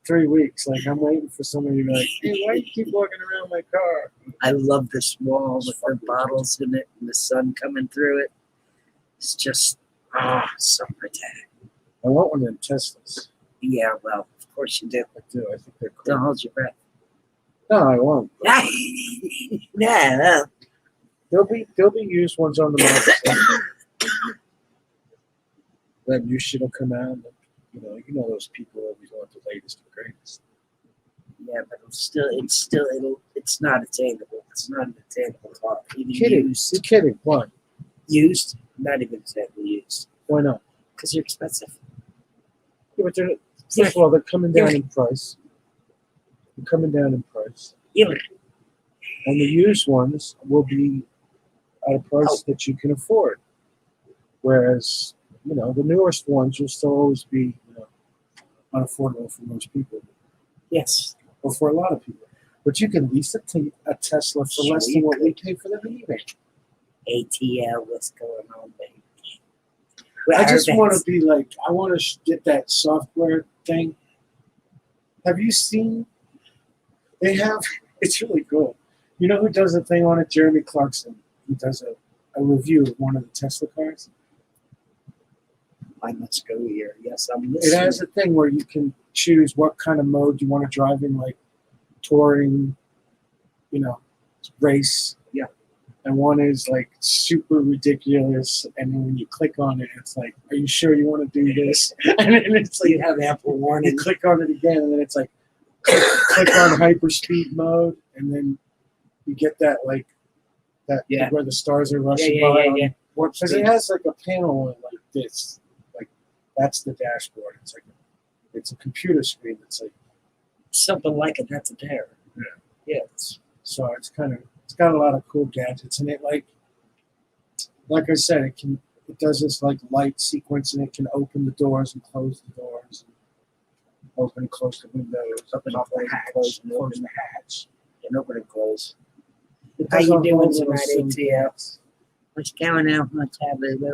3 weeks. Like I'm waiting for somebody to be like, hey, why do you keep walking around my car? I love this wall with the bottles in it and the sun coming through it. It's just, so pretty. I want one of them Teslas. Yeah, well, of course you do. I do. I think they're cool. Don't hold your breath. No, I won't. No. There'll be used ones on the market. That new shit will come out. And, you know those people always want the latest and greatest. Yeah, but it's not attainable. It's not an attainable car. Even Kidding? used. You're kidding? Why? Used? Not even exactly used. Why not? Because they're expensive. Yeah, but first of all, they're coming down in price. They're coming down in price. Yeah. And the used ones will be at a price that you can afford. Whereas, the newest ones will still always be, unaffordable for most people. Yes. Or for a lot of people. But you can lease a Tesla for less than what we pay for them anyway. ATL, what's going on, baby? I just want to be like, I want to get that software thing. Have you seen? They have, it's really cool. You know who does a thing on it? Jeremy Clarkson. He does a review of one of the Tesla cars. I must go here. Yes, I'm It listening. has a thing where you can choose what kind of mode you want to drive in, like touring, race. Yeah. And one is like super ridiculous, and then when you click on it, it's like, "Are you sure you want to do this?" And then it's So like you have ample you warning. click on it again, and then it's like click on hyperspeed mode, and then you get that Yeah. where the stars are Yeah, rushing yeah, by. yeah, on- yeah. Warp Because speed. it has like a panel on it like this, like that's the dashboard. It's a computer screen that's like, Something like it. That's there. Yeah. Yeah. so it's got a lot of cool gadgets, and it like I said, it does this like light sequence, and it can open the doors and close the doors, and open and close the windows, Open pop the and hatch, close and open close the hatch. And open and close. It How does you all doing those little tonight, silly ATL? things. What's going on? What's happening?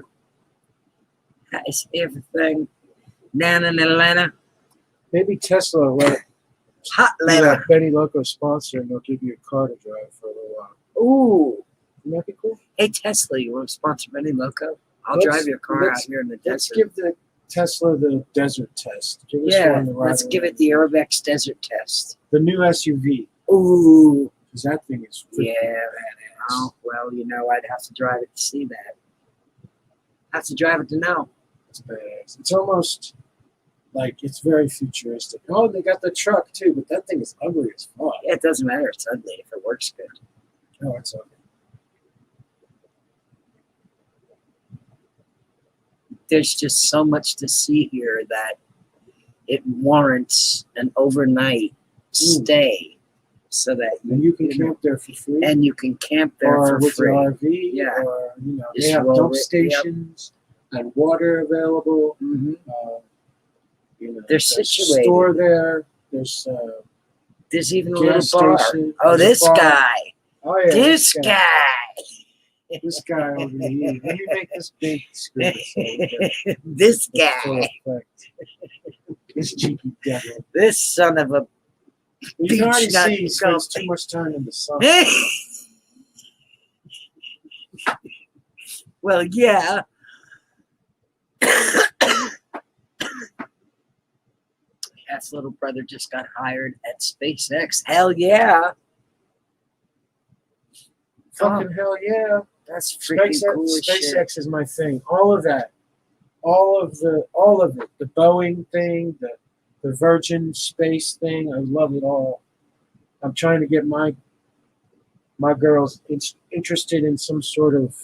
How's everything down in Atlanta? Maybe Tesla will Hot be Atlanta. that Benniloco sponsor, and they'll give you a car to drive for a little while. Ooh. Wouldn't that be cool? Hey, Tesla, you want to sponsor Benniloco? I'll Let's- drive your car out let's- here in the Let's desert. give the Tesla the desert test. Give us Yeah, one to ride let's give around. it the Urbex desert test. The new SUV, Ooh. because that thing is freaking Yeah. badass. Oh, well, I'd have to drive it to see that. Have to drive it to know. It's badass. It's almost like it's very futuristic. Oh, they got the truck too, but that thing is ugly as fuck. Yeah, it doesn't matter. It's ugly if it works good. No, it's ugly. There's just so much to see here that it warrants an overnight stay so that And you can camp there for free. and you can camp there or for with free. your RV, Yeah. or Just they have roll dump it, yep. stations and water available. Mhm. They're They're situated. store there. There's There's even a gas little bar. station. Oh, There's a this bar. guy. Oh yeah, This guy. This guy over here. Let me make this big screen. So we get This the full guy. effect. This cheeky devil. This son of a. You can already Beach nut see he spends gumpy. too much time in the sun. Well, yeah. Cat's little brother just got hired at SpaceX. Hell yeah. Fucking hell yeah. That's freaking cool as shit. SpaceX is my thing. All of that. All of it. The Boeing thing, the Virgin space thing. I love it all. I'm trying to get my girls interested in some sort of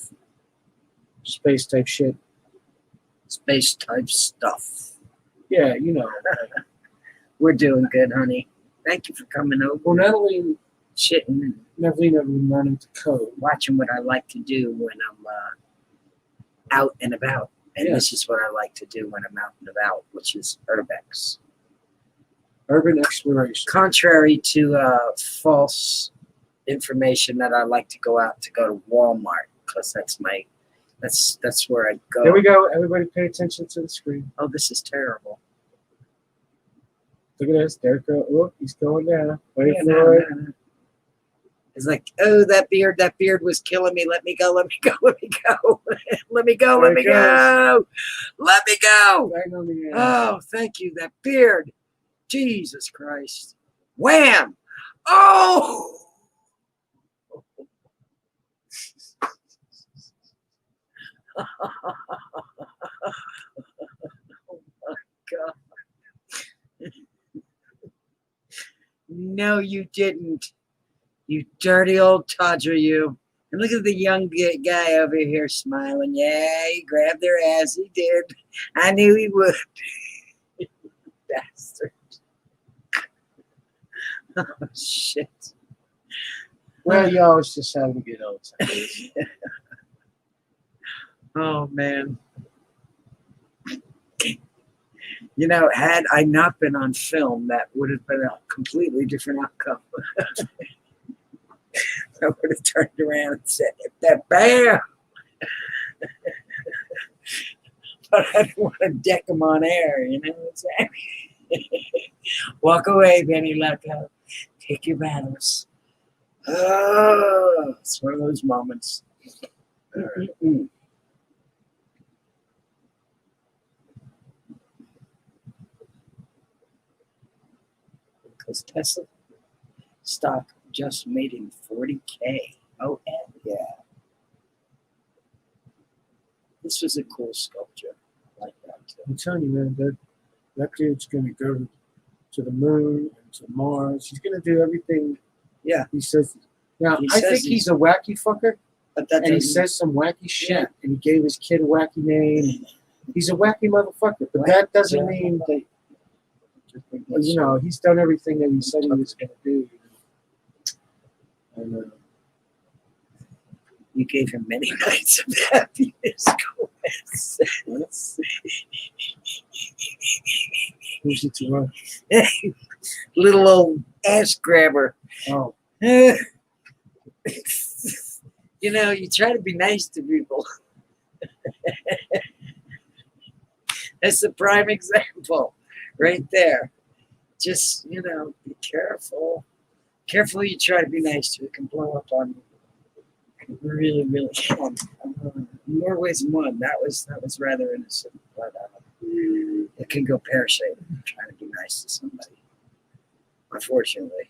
space type shit. Space type stuff. Yeah, We're doing good, honey. Thank you for coming over. Well, Natalie and Shitting and Nevlina have been learning to code. watching what I like to do when I'm out and about. And Yeah. this is what I like to do when I'm out and about, which is Urbex. Urban exploration. Contrary to false information that I like to go to Walmart because that's where I go. There we go. Everybody pay attention to the screen. Oh, this is terrible. Look at this. There it goes. Oh, he's going down. Wait Yeah, for it. no. It's like, oh, that beard was killing me. Let me go. Let me go. Let me go. Let me go. There Let me it goes. go. Let me go. Right on the end. Oh, thank you. That beard. Jesus Christ. Wham. Oh. Oh my God. No, you didn't. You dirty old todger, you. And look at the young guy over here smiling. Yeah, he grabbed their ass. He did. I knew he would. Bastard. Oh, shit. Well, you always just have to get old. Oh, man. Had I not been on film, that would have been a completely different outcome. I would have turned around and said, that bam! But I didn't want to deck him on air, you know what I'm saying? Walk away, Benniloco. Take your battles. Oh, it's one of those moments. Because Tesla stock just made him 40K. Oh, and yeah. This was a cool sculpture. I like that too. I'm telling you, man, that dude's gonna go to the moon and to Mars. He's gonna do everything. Yeah. He says. Now, He I says think he's a wacky fucker, But that and he doesn't- says some wacky shit, Yeah. and he gave his kid a wacky name. He's a wacky motherfucker, but that doesn't mean that, you know, he's done everything that he said he was gonna do. And, You gave him many nights of happiness. who's it to run? Little old ass grabber. Oh, You know, you try to be nice to people. That's the prime example right there. Just, you know, be careful. Careful you try to be nice to it, can blow up on you. It really, really can. In more ways than one. That was rather innocent, but it can go pear-shaped trying to be nice to somebody. Unfortunately.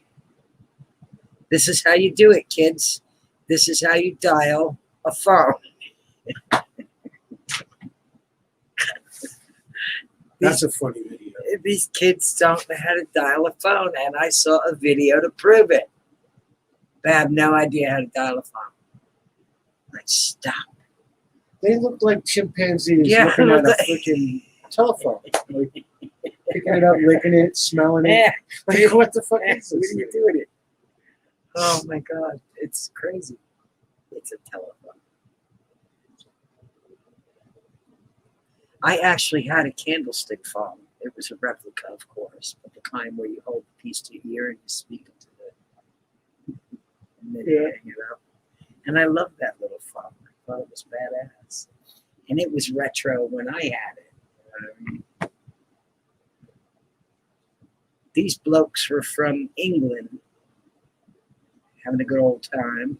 This is how you do it, kids. This is how you dial a phone. that's a funny video. These kids don't know how to dial a phone, and I saw a video to prove it. They have no idea how to dial a phone. Like, stop. They look like chimpanzees Yeah, looking at a they- freaking telephone. Like, picking it up, licking it, smelling it. Yeah, Like, what the fuck is what this? are you doing it? Oh my God, it's crazy. It's a telephone. I actually had a candlestick phone. It was a replica, of course, but the kind where you hold the piece to your ear and you speak into it. And then you hang it up. And I loved that little phone. I thought it was badass. And it was retro when I had it. These blokes were from England, having a good old time.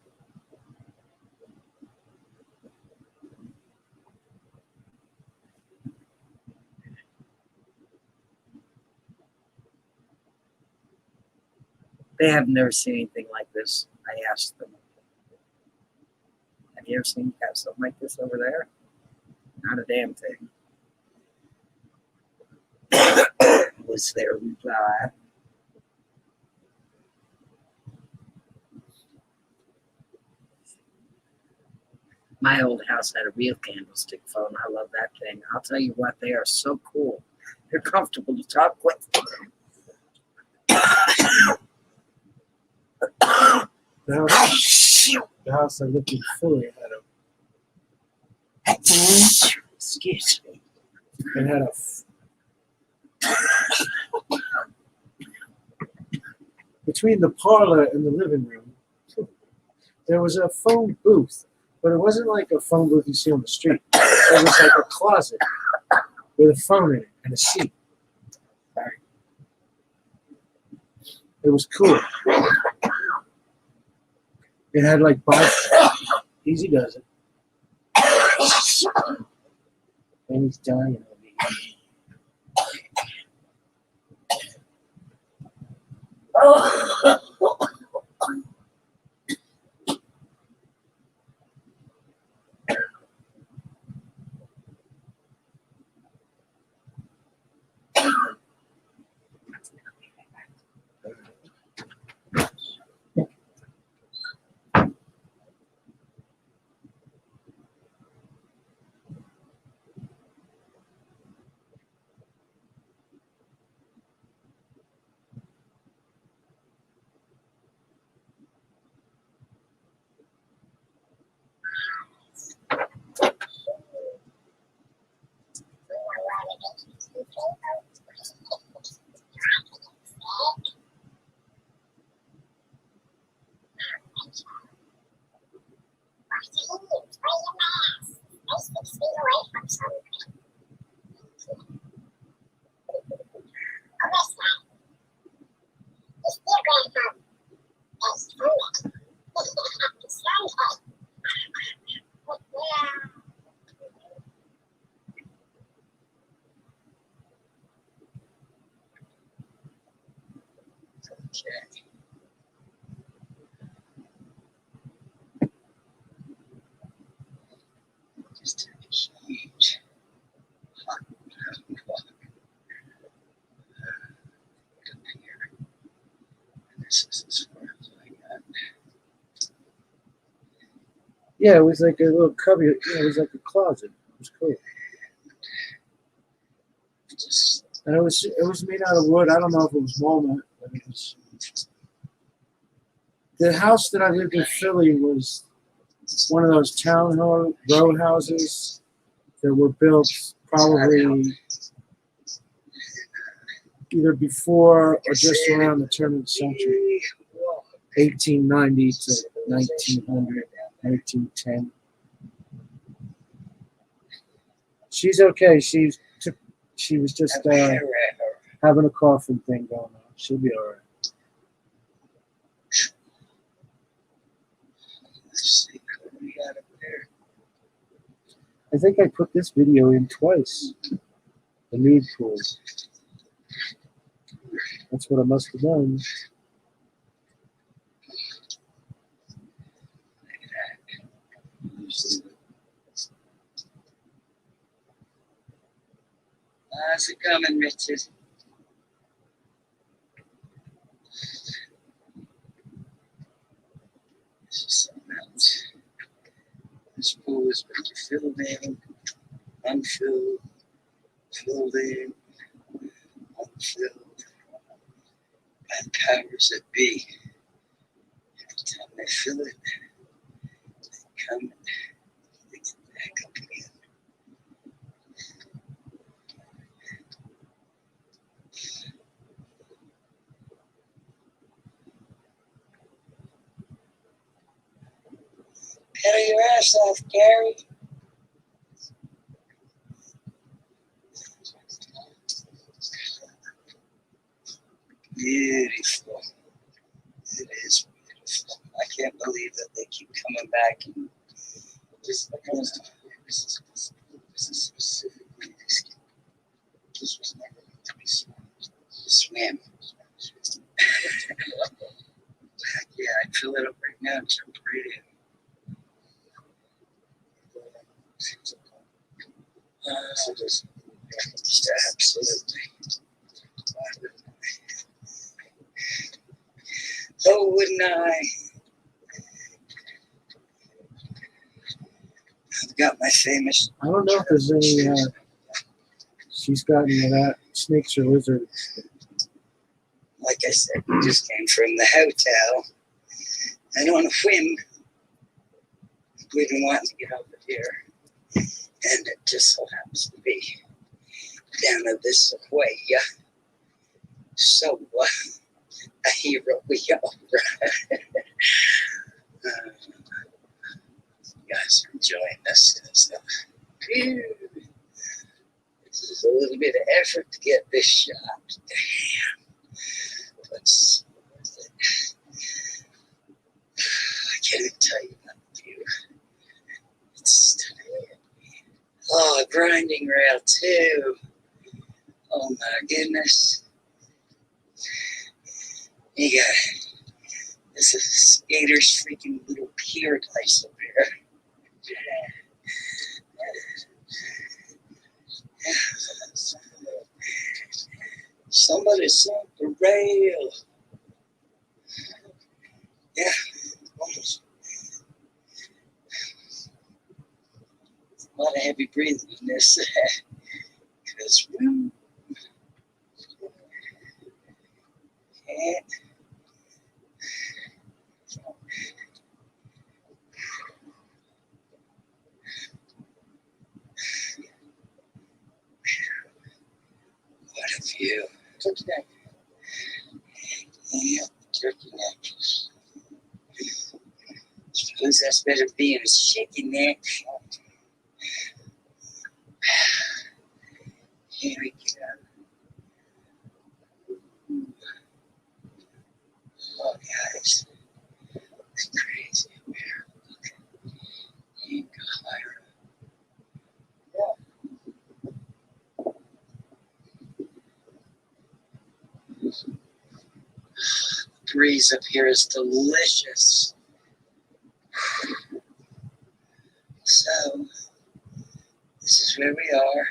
They have never seen anything like this. I asked them, have you ever seen something like this over there? Not a damn thing. Was their reply. My old house had a real candlestick phone. I love that thing. I'll tell you what, they are so cool. They're comfortable to talk with. The house I lived in Philly had Excuse me. a between the parlor and the living room, there was a phone booth, but it wasn't like a phone booth you see on the street. It was like a closet with a phone in it and a seat. It was cool. It had like easy does it. And he's dying on me. Okay. Just took a huge hot walk up here. And this is as far as I got. Yeah, it was like a little cubby. Yeah, it was like a closet. It was cool. Just And it was made out of wood. I don't know if it was walnut, but it was. The house that I lived in Philly was one of those town row houses that were built probably either before or just around the turn of the century, 1890 to 1900, 1910. She's okay. She was just having a coughing thing going on. She'll be all right. Let's see what we got up there. I think I put this video in twice. The nude pool. That's what I must have done. How's it coming, Richard? This is something else. This pool is what you filled in, unfilled, filled in, unfilled, by the powers that be. Every time they fill it, they come and they get back up again. Pedal your ass off, Gary. Beautiful. It is beautiful. I can't believe that they keep coming back and just because this is specifically this was never meant to be swam. Yeah, I fill it up right now and jump right in. So just absolutely. Oh, wouldn't I? I've got my famous. I don't know if there's any. She's got any of that snakes or lizards. Like I said, we just came from the hotel, and on a whim, we've been wanting to get over here, and it just so happens to be down at this way. So, a hero we are. You guys are enjoying this. So, this is a little bit of effort to get this shot. Damn. But it's worth it. I can't even tell you about the view. It's stunning. Oh, a grinding rail too. Oh my goodness. You got this is a skater's freaking little pier place up here. Somebody sunk the rail. Yeah, almost. A lot of heavy breathing in this. Because can't. What a view. Turkey neck. Yeah, turkey neck. Suppose that's better being a chicken neck. Here we go. Oh, guys. It's crazy up here. Look. You can go higher. breeze up here is delicious. So, this is where we are.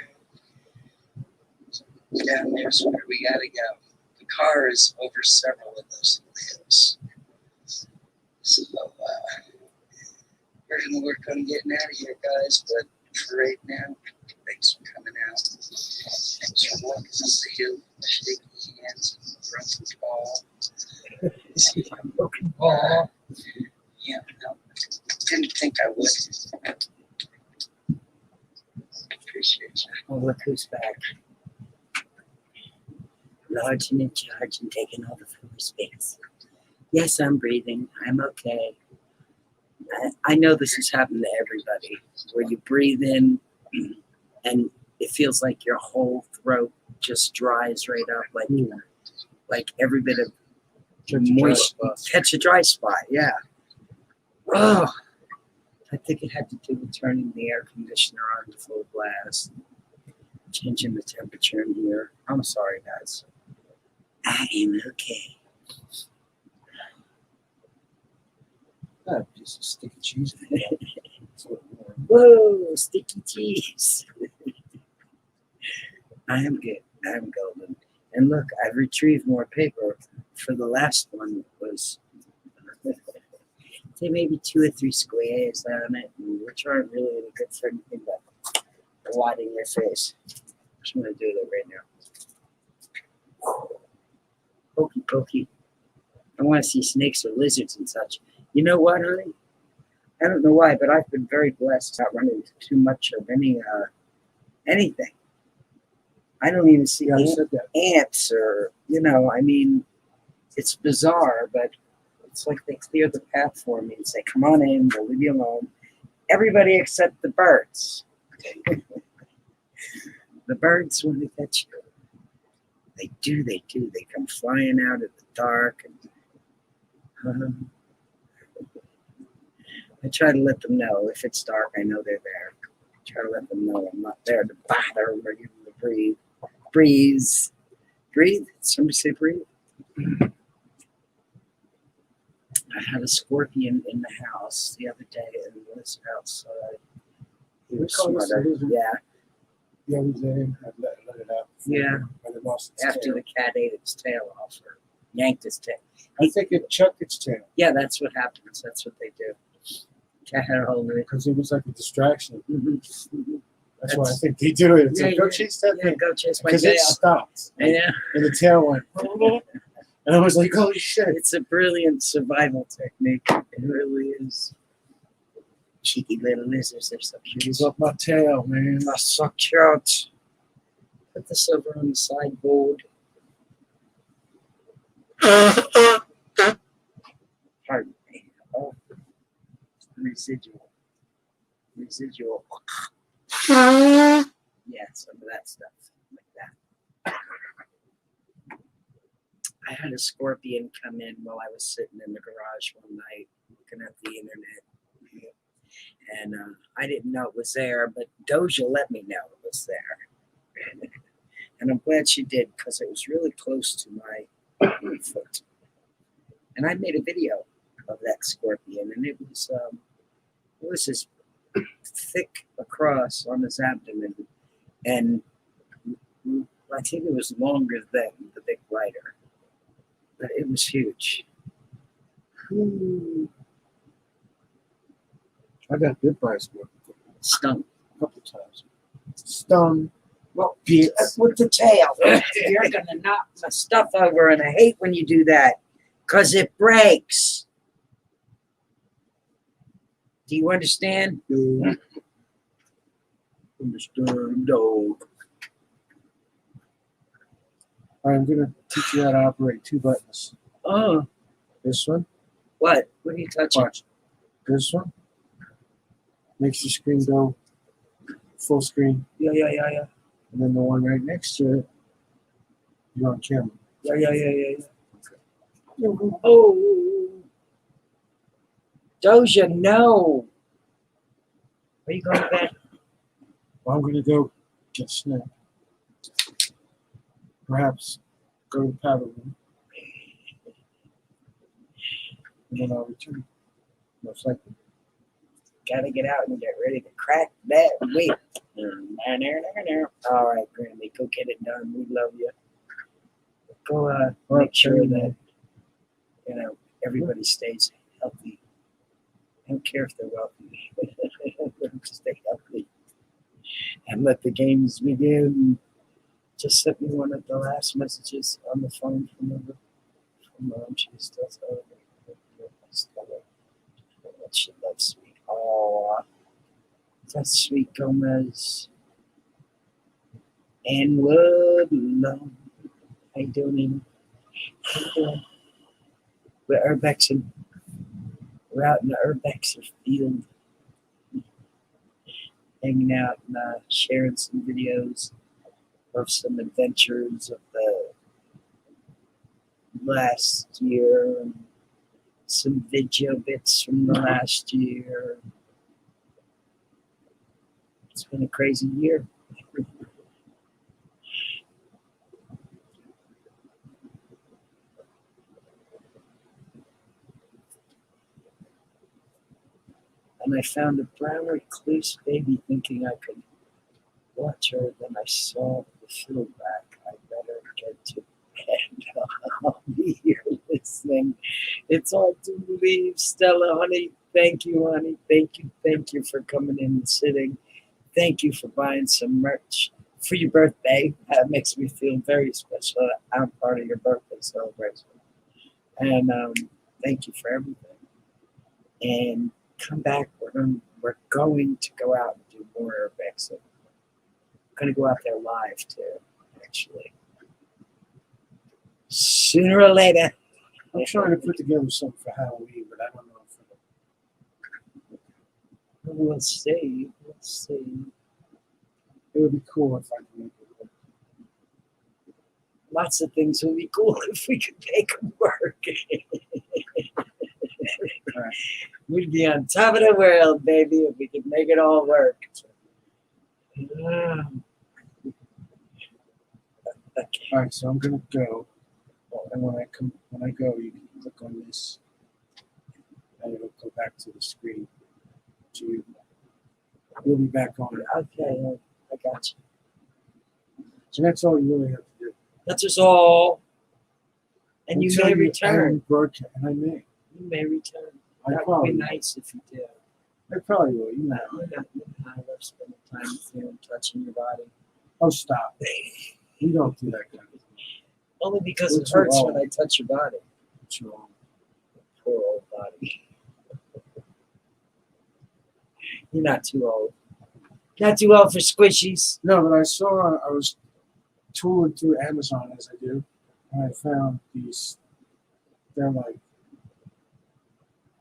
Down there's where we gotta go. The car is over several of those hills. So, we're gonna work on getting out of here, guys, but for right now, thanks for coming out. Thanks for walking up the hill, shaking hands, and broken ball. Yeah, no, didn't think I would. Appreciate you. Oh, look who's back. Large and in charge and taking all the floor space. Yes, I'm breathing. I'm okay. I know this has happened to everybody, where you breathe in and it feels like your whole throat just dries right up, like every bit of moisture. Catch a dry spot, yeah. Oh, I think it had to do with turning the air conditioner on to full blast, changing the temperature in here. I'm sorry, guys. I am okay. That piece of sticky cheese. Whoa, sticky cheese. I am good. I'm golden. And look, I've retrieved more paper. For the last one was say maybe 2 or 3 squares on it, which aren't really any good for anything but blotting your face. I'm gonna do that right now. Pokey pokey. I want to see snakes or lizards and such. You know what, honey? I don't know why, but I've been very blessed not running into too much of anything. I don't even see ants or, I mean, it's bizarre, but it's like they clear the path for me and say, come on in, we'll leave you alone. Everybody except the birds. The birds, when they catch you, they do. They come flying out at the dark. And, I try to let them know if it's dark, I know they're there. I try to let them know I'm not there to bother them or give them to breathe. Breathe? Somebody say breathe? I had a scorpion in the house the other day and it was outside. He was smarter. Yeah. The other day, I let it out. Yeah. But it lost its After tail. the cat ate its tail off or yanked its tail. I think it chucked its tail Yeah, that's what happens. That's what they do. Cat had a hold of it. because it was like a distraction. Mhm. That's why I think they do it. It's Yeah, like, go yeah. chase that Yeah, thing. go chase my Because it tail. stopped. Yeah. And the tail went. And I was like, holy shit. It's a brilliant survival technique. It really is. Cheeky little lizards, they're so cute. He's up my tail, man. I suck out. Put this over on the sideboard. Pardon me. Oh, residual. Yeah, some of that stuff like that. I had a scorpion come in while I was sitting in the garage one night looking at the internet. And I didn't know it was there, but Doja let me know it was there. And I'm glad she did because it was really close to my foot. And I made a video of that scorpion, and it was this thick across on his abdomen, and I think it was longer than the big spider, but it was huge. I got bit by a scorpion Stung. a couple times. Stung. Well, Bits. with the tail, you're gonna knock my stuff over, and I hate when you do that because it breaks. Do you understand? Understand, dog. All right, I'm going to teach you how to operate 2 buttons. Oh, This one. what? What are you touching? Watch. This one makes your screen go full screen. Yeah. And then the one right next to it, you're on camera. Yeah. Oh, Doja, no. Are you going to bed? Well, I'm going to go get a snack. Perhaps go to the powder room. and then I'll return. Most likely. Gotta get out and get ready to crack that whip. All right, Granny, go get it done. We love you. Go make sure that everybody stays healthy. I don't care if they're wealthy. Just stay healthy. And let the games begin. Just sent me one of the last messages on the phone from Mom. She still celebrating. She loves me. Oh, that's sweet Gomez. And Woodlawn. How you doing? We're Urbexing. We're out in the Urbexing field, hanging out and sharing some videos of some adventures of the last year, and some video bits from the last year. It's been a crazy year. And I found a brown recluse baby thinking I could watch her. Then I saw the field back. I better get to bed. I'll be here listening. It's hard to believe, Stella, honey. Thank you, honey. Thank you for coming in and sitting. Thank you for buying some merch for your birthday. That makes me feel very special. I'm part of your birthday celebration. And thank you for everything. And come back. We're going to go out and do more Urbexing. We're going to go out there live too, actually. Sooner or later. I'm trying to put together something for Halloween, but I don't know if We'll see. We'll see. it would be cool if I could make it work. Lots of things would be cool if we could make them work. Right. We'd be on top of the world, baby, if we could make it all work. Okay. All right, so I'm gonna go, and when I go, you can click on this, and it'll go back to the screen. We'll be back on it. Okay, I got you. So that's all you really have to do. That's us all. And you Until may you return. end broadcast, and I may. You may return. I That would probably, be nice if you did. I probably will. You know. I love spending time with you and touching your body. Oh, stop. We don't do that kind of thing. Only because We're it too hurts old. when I touch your body. What's wrong? Poor old body. You're not too old. Not too old for squishies. No, but I was tooling through Amazon as I do, and I found these. They're like,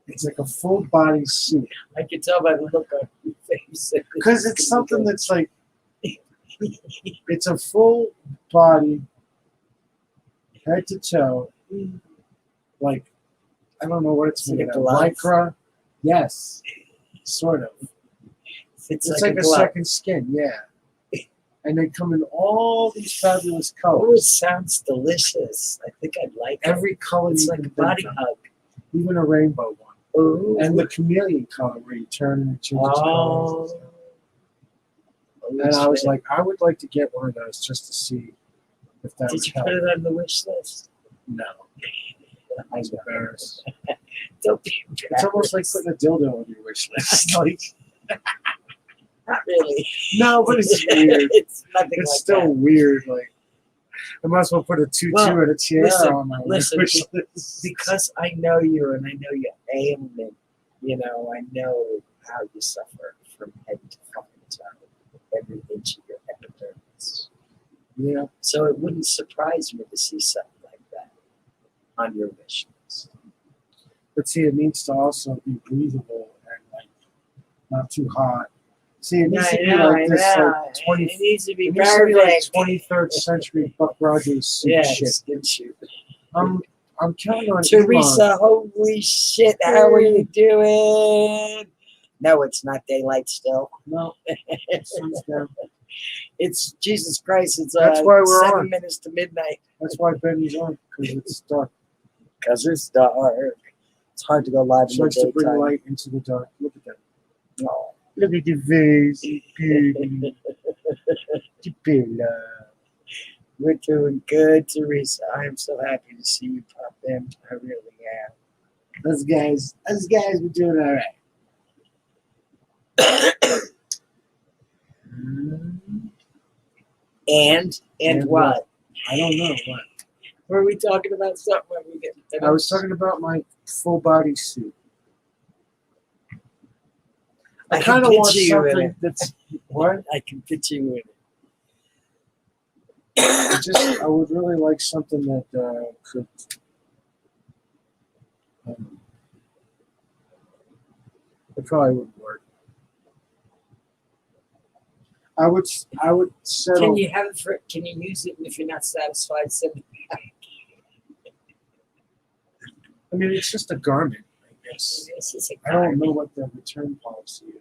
it's like a full body suit. I can tell by the look on your face. Because it's something that's like, it's a full body, head to toe, like, I don't know what it's Like made a of. glove? Lycra? Yes, sort of. It's It's like like a glove. second skin, yeah. And they come in all these fabulous Oh, it colors. sounds delicious. I think I'd like it. Every color It's you like can a think body of. hug. Even a rainbow one. Ooh. And the chameleon color where you turn and it changes colors. Oh. And I was like, I would like to get one of those just to see if that Did would you help. put it on the wish list? No. I was embarrassed. Don't be embarrassed. It's almost like putting a dildo on your wish list. Like, Not really. no, but it's weird. It's nothing It's like still that. weird. Like, I might as well put a tutu Well, and a tiara listen, on my listen, wish list. Because I know you and I know your ailment, I know how you suffer from head to fucking toe, every inch of your epidermis. Yeah. So it wouldn't surprise me to see something like that on your wish list. But see, it needs to also be breathable and like not too hot. See, it needs to be like this, like 20. It needs to be It needs to be like perfect. 23rd century Buck Rogers suit Yeah, shit. skin shoot. I'm counting on Elon. Teresa, holy shit, how are you doing? No, it's not daylight still. No, sun's down. It's Jesus Christ. It's That's why we're 7 on. minutes to midnight. That's why Benny's on, because it's dark. Because it's dark. It's hard to go live She in the likes to bring daytime. light into the dark. Look at that. Oh. Look at the face. Pretty. Tipilla. We're doing good, Teresa. I am so happy to see you pop in. I really am. Us guys, we're doing all right. And And what? I don't know what. Were we talking about something when we get to I was talking about my full body suit. I I kind can of want picture you in something it. that's what? I can picture you in it. I would really like something that could. It probably wouldn't work. I would settle. Can you have it for? Can you use it? And if you're not satisfied, send it back. I mean, it's just a garment, I guess. This is a I don't know what the return policy is,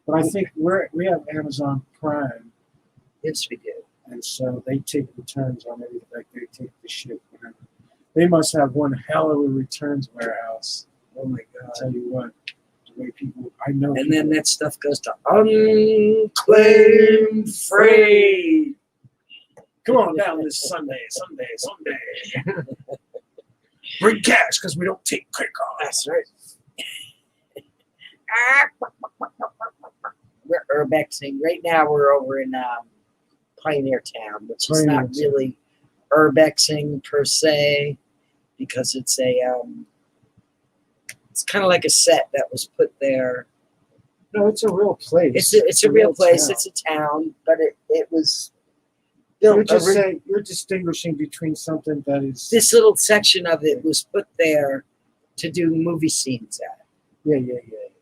but I think we have Amazon Prime, Yes, we do. and so they take returns on everything. Like they take the shit, whatever. They must have one hell of a returns warehouse. Oh my I'll God. tell you what, the way people, I know. And then people- that stuff goes to unclaimed free. come on down this Sunday. Bring cash because we don't take credit cards. That's right. We're urbexing. Right now we're over in Pioneer Town, which is Pioneer not Town. really urbexing per se, because it's it's kind of like a set that was put there. No, it's a real place. It's a real place. town. It's a town, but it was You're built. just saying you're distinguishing between something that is. This little section of it was put there to do movie scenes at. Yeah.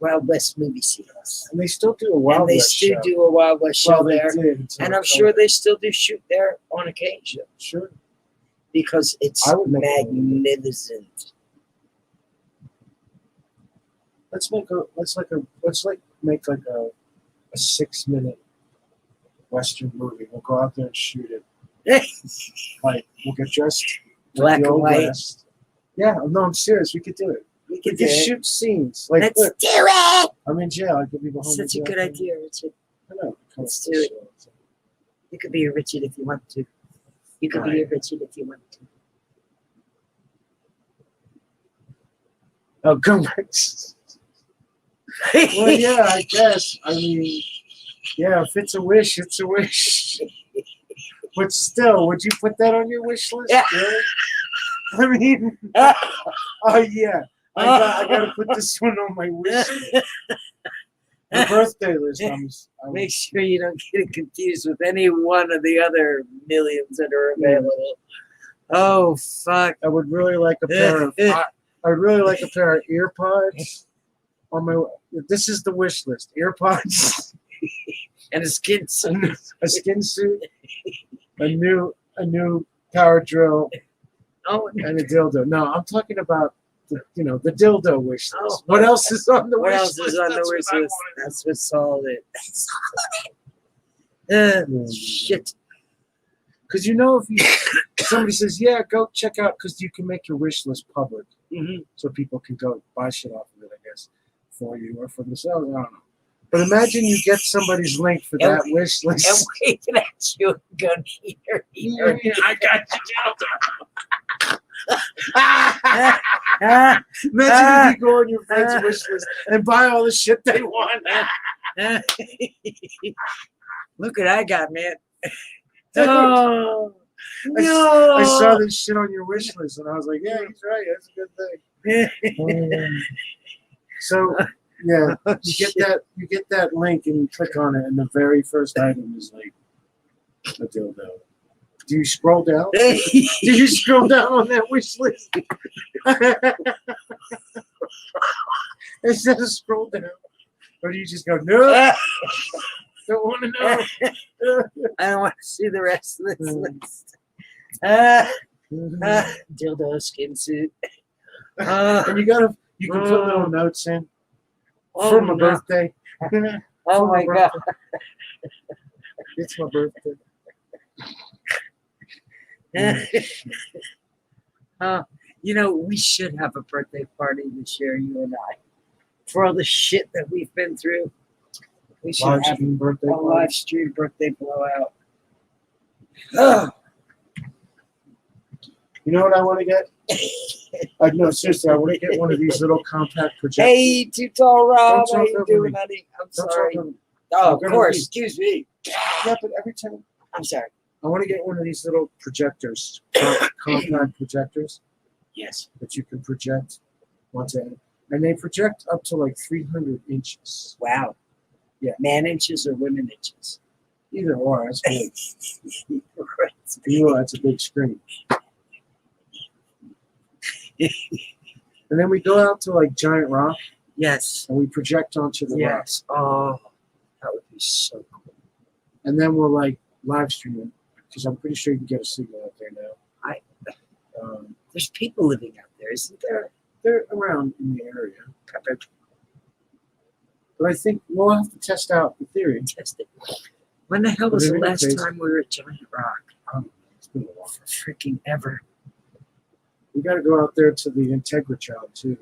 Wild West movie scenes. And they still do a Wild And they West still show. do a Wild West show Well, they there. did until And the I'm sure COVID. they still do shoot there on occasion Sure. because it's I would make a movie. magnificent. Let's make a 6-minute Western movie. We'll go out there and shoot it. Like we'll get dressed like Black the and Old white. West. Yeah, no, I'm serious. We could do it. We We could do could it. shoot scenes. Like, Let's look, do it. I'm in jail. I could be behind Such the a jail. good idea, Richard. I know. Let's do it. You could be a Richard if you want to. You could be a Richard if you want to. Oh, come back. Well, yeah, I guess. I mean, yeah, if it's a wish, it's a wish. But still, would you put that on your wish list? Yeah. Really? I mean, oh yeah, I gotta put this one on my wish list. My birthday list. Make sure you don't get it confused with any one of the other millions that are available. Oh fuck! I would really like a pair of. I'd really like a pair of earpods. On my, this is the wish list: earpods, And a skin suit. a skin suit, a new power drill, Oh, and a dildo. No, I'm talking about the dildo wish list. Oh. What else is on the what wish else list? is on the That's wish what I list? wanted. That's what's all it. Shit. Because if somebody says, yeah, go check out, because you can make your wish list public, Mm-hmm. so people can go buy shit off of it, I guess, for you or for themselves. I don't know. But imagine you get somebody's link for that wish And list. waving at you a gun here. I got you. Imagine if you go on your friend's wish list and buy all the shit they want. Look what I got, man. Oh, I no. saw this shit on your wish list, and I was like, yeah, he's right. That's a good thing. So, yeah, you get that link, and you click on it, and the very first item is like a dildo. Do you scroll down? Do you scroll down on that wish list? Instead of scroll down, or do you just go, no? Don't want to know. I don't want to see the rest of this list. Dildo skin suit. And you can put little notes in Oh, for my no. birthday. Oh my god. It's my birthday. You know, we should have a birthday party this year, you and I. For all the shit that we've been through, we should Live have stream birthday a party. live stream birthday blowout. Ugh. You know what I want to get? No, seriously, I want to get one of these little compact projectors. Hey, Too Tall Rob, Don't how talk you over doing, me. honey? I'm Don't sorry. talk over me. Oh, I'm of gonna course. leave. Excuse me. Yeah, but every time I'm sorry. I want to get one of these little projectors, compact projectors Yes. that you can project onto it. And they project up to like 300 inches. Wow. Yeah. Man inches or women inches? Either or, that's good. Right. For you, that's a big screen. And then we go out to like Giant Rock Yes. and we project onto the rock. Yes. Oh, that would be so cool. And then we'll like live stream it because I'm pretty sure you can get a signal out there now. There's people living out there, isn't there? They're around in the area. But I think we'll have to test out the theory. Test it. When the hell was the Living in last phase. time we were at Giant Rock? It's been a while. For freaking ever. We got to go out there to the Integra Child too.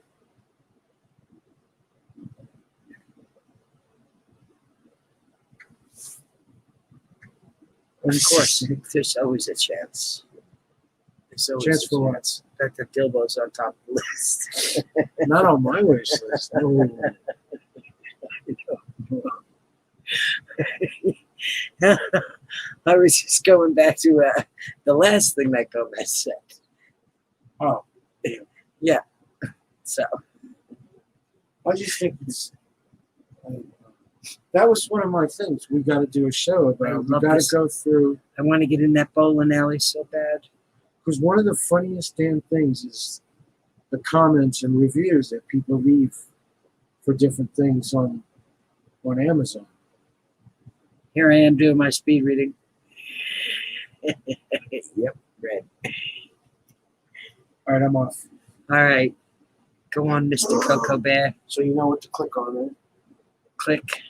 Of course, there's always a chance. There's always Chance a for what? chance that the Dilbo's on top of the list. Not on my wish list. No. I was just going back to the last thing that Gomez said. Oh, Yeah. So, I just think it's. That was one of my things. We got to do a show I about. We love got to this. go through I want to get in that bowling alley so bad. because one of the funniest damn things is the comments and reviews that people leave for different things on Amazon. Here I am doing my speed reading. Yep, red. All right, I'm off. All right. Go on, Mr. Coco Bear. So you know what to click on, right? Click.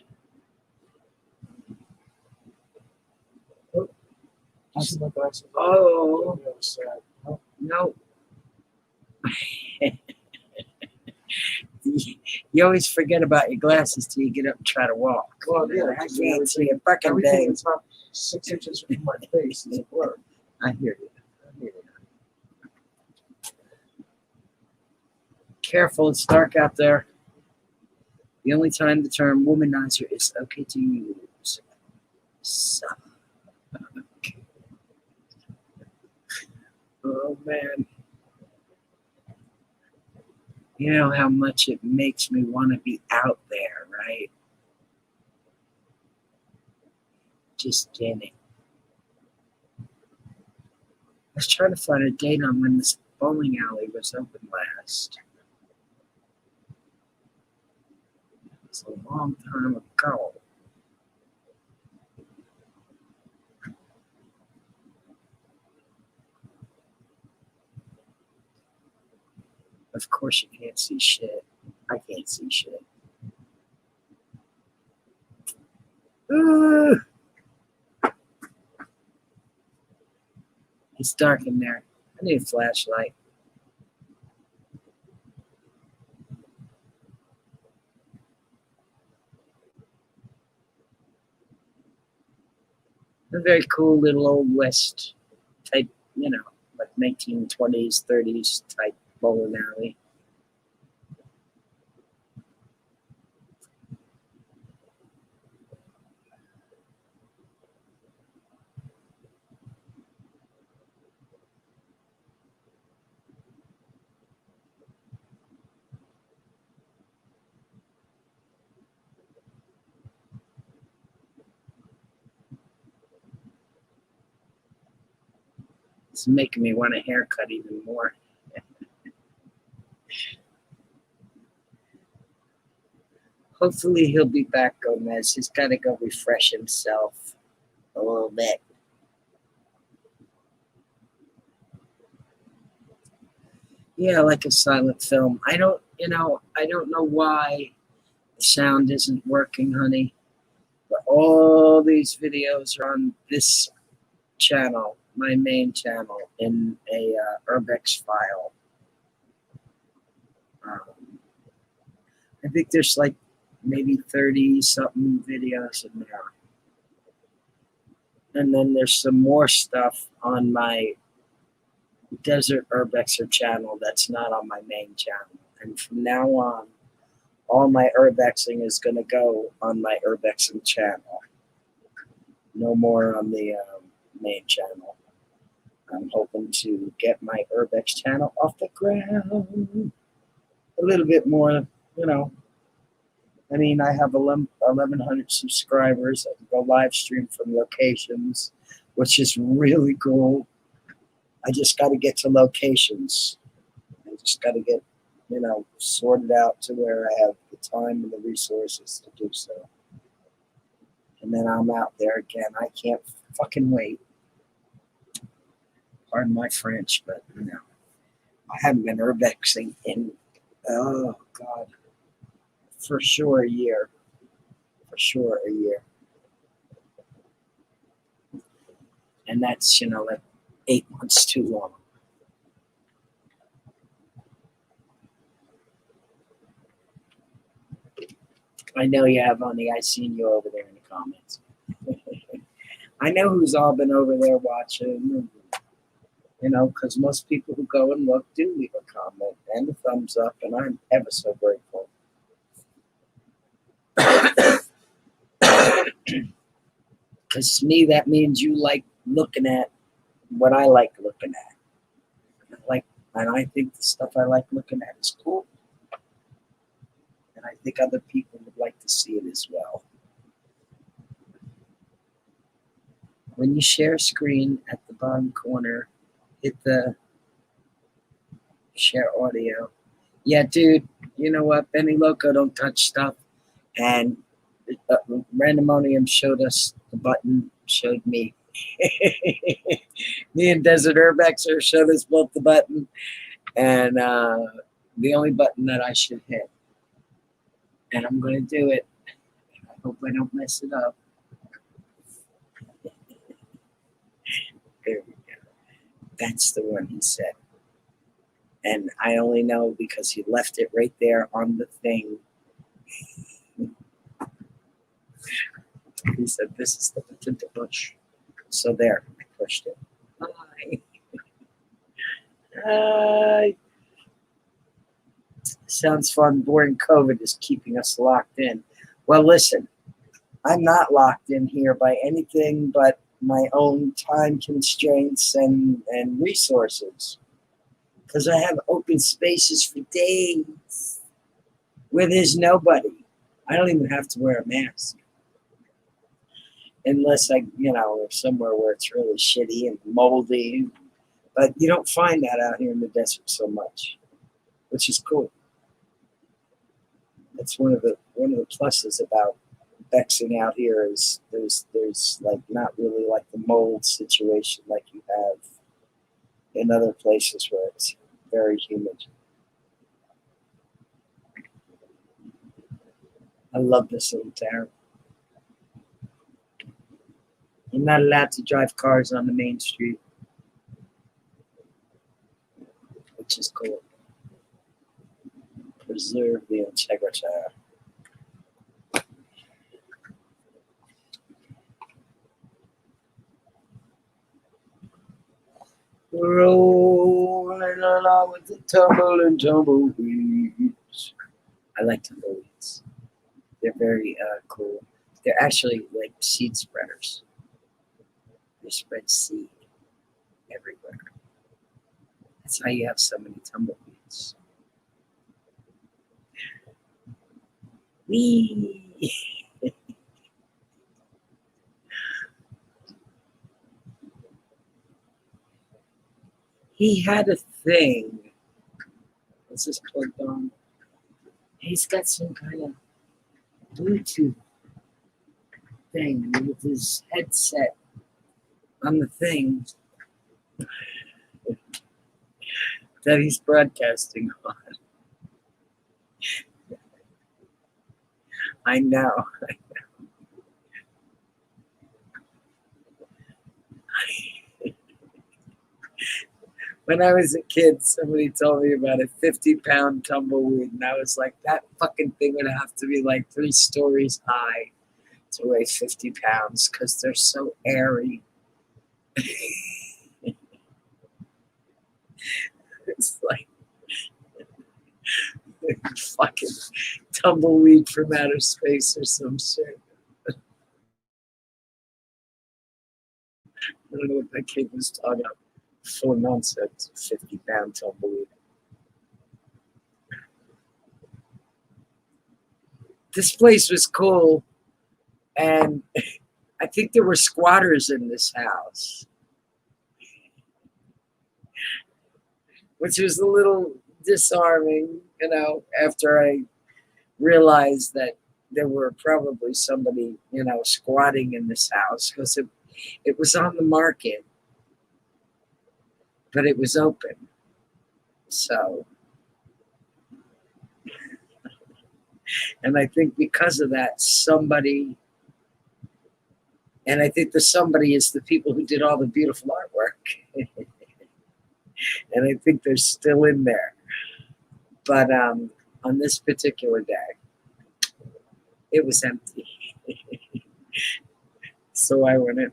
I see my glasses. Oh, On the other side. Oh, no. You always forget about your glasses till you get up and try to walk. Well, yeah, I can't see a fucking everything thing. that's not 6 inches from my face is a blur. I hear you. Careful, it's dark out there. The only time the term womanizer is okay to use. So. Oh, man. You know how much it makes me want to be out there, right? Just kidding. I was trying to find a date on when this bowling alley was open last. It was a long time ago. Of course you can't see shit. I can't see shit. Ugh. It's dark in there. I need a flashlight. A very cool little old west type, you know, like 1920s, 30s type bowling alley. It's making me want a haircut even more. Hopefully he'll be back, Gomez. He's got to go refresh himself a little bit. Yeah, like a silent film. I don't know why the sound isn't working, honey. But all these videos are on this channel, my main channel, in a Urbex file. I think there's like maybe 30 something videos in there. And then there's some more stuff on my Desert Urbexer channel that's not on my main channel. And from now on, all my Urbexing is going to go on my Urbexing channel. No more on the main channel. I'm hoping to get my Urbex channel off the ground a little bit more, you know. I mean, I have 1,100 subscribers. I can go live stream from locations, which is really cool. I just got to get to locations. I just got to get, you know, sorted out to where I have the time and the resources to do so. And then I'm out there again. I can't fucking wait. Pardon my French, but, you know, I haven't been urbexing in, oh, God, for sure a year. For sure a year. And that's, you know, like 8 months too long. I know you have, honey. I seen you over there in the comments. I know who's all been over there watching. You know, because most people who go and look do leave a comment and a thumbs up, and I'm ever so grateful. Because to me, that means you like looking at what I like looking at. And I think the stuff I like looking at is cool. And I think other people would like to see it as well. When you share a screen at the bottom corner, hit the share audio. Yeah, dude, you know what? Benniloco don't touch stuff. And Randomonium showed us the button, showed me. Me and Desert Urbexer showed us both the button. And the only button that I should hit. And I'm going to do it. I hope I don't mess it up. There we go. That's the one he said. And I only know because he left it right there on the thing. He said, this is the button to push. So there, I pushed it. Hi. Hi. Sounds fun. Boring COVID is keeping us locked in. Well, listen, I'm not locked in here by anything but my own time constraints and resources. Because I have open spaces for days where there's nobody. I don't even have to wear a mask. Unless I, you know, somewhere where it's really shitty and moldy. But you don't find that out here in the desert so much, which is cool. That's one of the pluses about bexing out here is there's like not really like the mold situation like you have in other places where it's very humid. I love this little town. You're not allowed to drive cars on the main street, which is cool. Preserve the integrity. Rolling along with the tumble and tumbleweeds. I like tumbleweeds. They're very cool. They're actually like seed spreaders. They spread seed everywhere. That's how you have so many tumbleweeds. Whee! He had a thing. What's this plugged on? He's got some kind of Bluetooth thing with his headset on the thing that he's broadcasting on. I know. When I was a kid, somebody told me about a 50-pound tumbleweed, and I was like, that fucking thing would have to be like 3 stories high to weigh 50 pounds because they're so airy. It's like fucking tumbleweed from outer space or some shit. I don't know what that kid was talking about. Full of nonsense. 50-pound tumbleweed. This place was cool, and I think there were squatters in this house, which was a little disarming, you know, after I realized that there were probably somebody, you know, squatting in this house because it was on the market, but it was open. So, and I think because of that, somebody, and I think the somebody is the people who did all the beautiful artwork. And I think they're still in there. But on this particular day, it was empty. So I went in,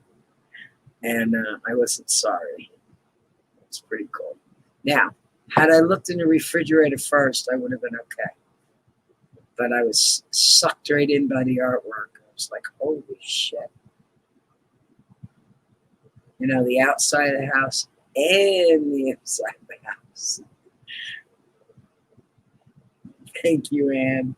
and I wasn't sorry. It's pretty cool. Now, had I looked in the refrigerator first, I would have been okay. But I was sucked right in by the artwork. I was like, holy shit. You know, the outside of the house and the inside of the house. Thank you, Anne.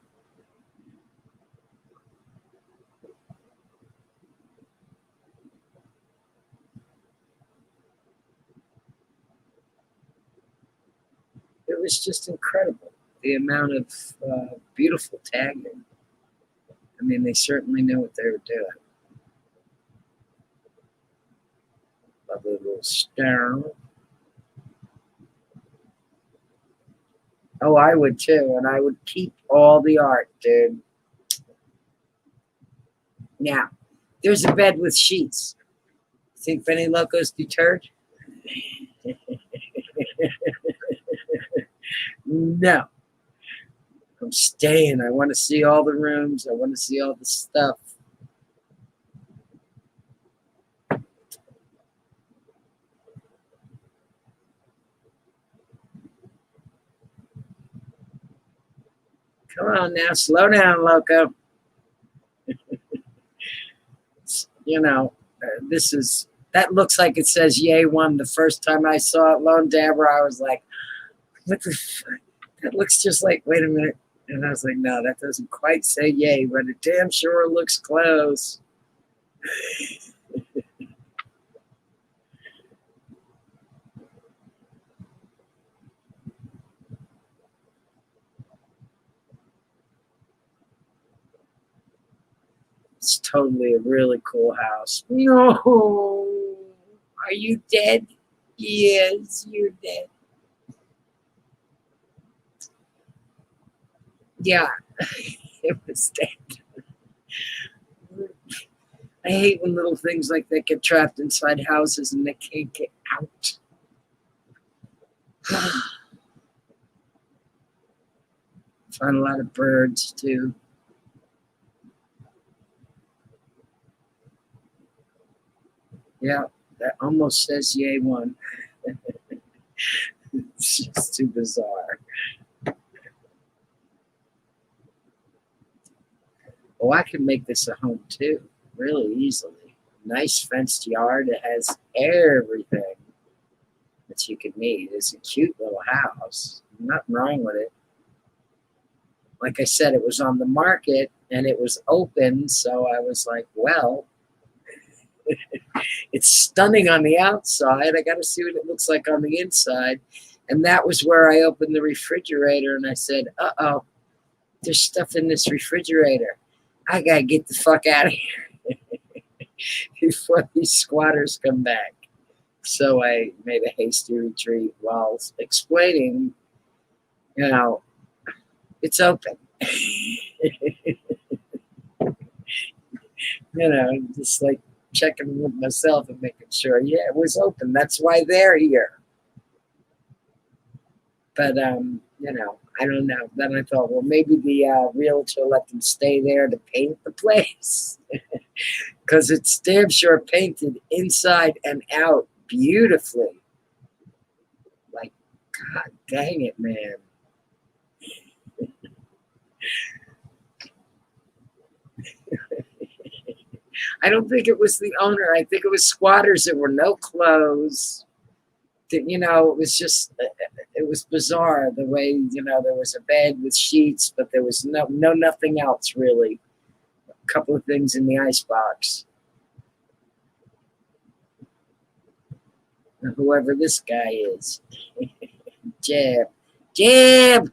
It was just incredible, the amount of beautiful tagging. I mean, they certainly knew what they were doing. Lovely little stone. Oh, I would too, and I would keep all the art, dude. Now, there's a bed with sheets. Think Benniloco's deterred? No. I'm staying. I want to see all the rooms. I want to see all the stuff. Come on now, slow down, Loco. You know, that looks like it says Yay 1. The first time I saw it, Lone Dabber, I was like, what the fuck? That looks just like, wait a minute. And I was like, no, that doesn't quite say Yay, but it damn sure looks close. It's totally a really cool house. No. Are you dead? Yes, you're dead. Yeah, it was dead. I hate when little things like that get trapped inside houses and they can't get out. Find a lot of birds too. Yeah, that almost says Yay 1. It's just too bizarre. Oh, I can make this a home too, really easily. Nice fenced yard. It has everything that you could need. It's a cute little house. Nothing wrong with it. Like I said, it was on the market and it was open, so I was like, well, it's stunning on the outside. I got to see what it looks like on the inside. And that was where I opened the refrigerator and I said, uh-oh, there's stuff in this refrigerator. I got to get the fuck out of here before these squatters come back. So I made a hasty retreat while explaining, you know, it's open. You know, just like checking with myself and making sure, yeah, it was open. That's why they're here. But you know, I don't know. Then I thought, well, maybe the realtor let them stay there to paint the place, because it's damn sure painted inside and out beautifully. Like, God dang it, man. I don't think it was the owner. I think it was squatters. There were no clothes. You know, it was just, it was bizarre the way, you know, there was a bed with sheets, but there was nothing else really. A couple of things in the icebox. Whoever this guy is. Jab. Jab!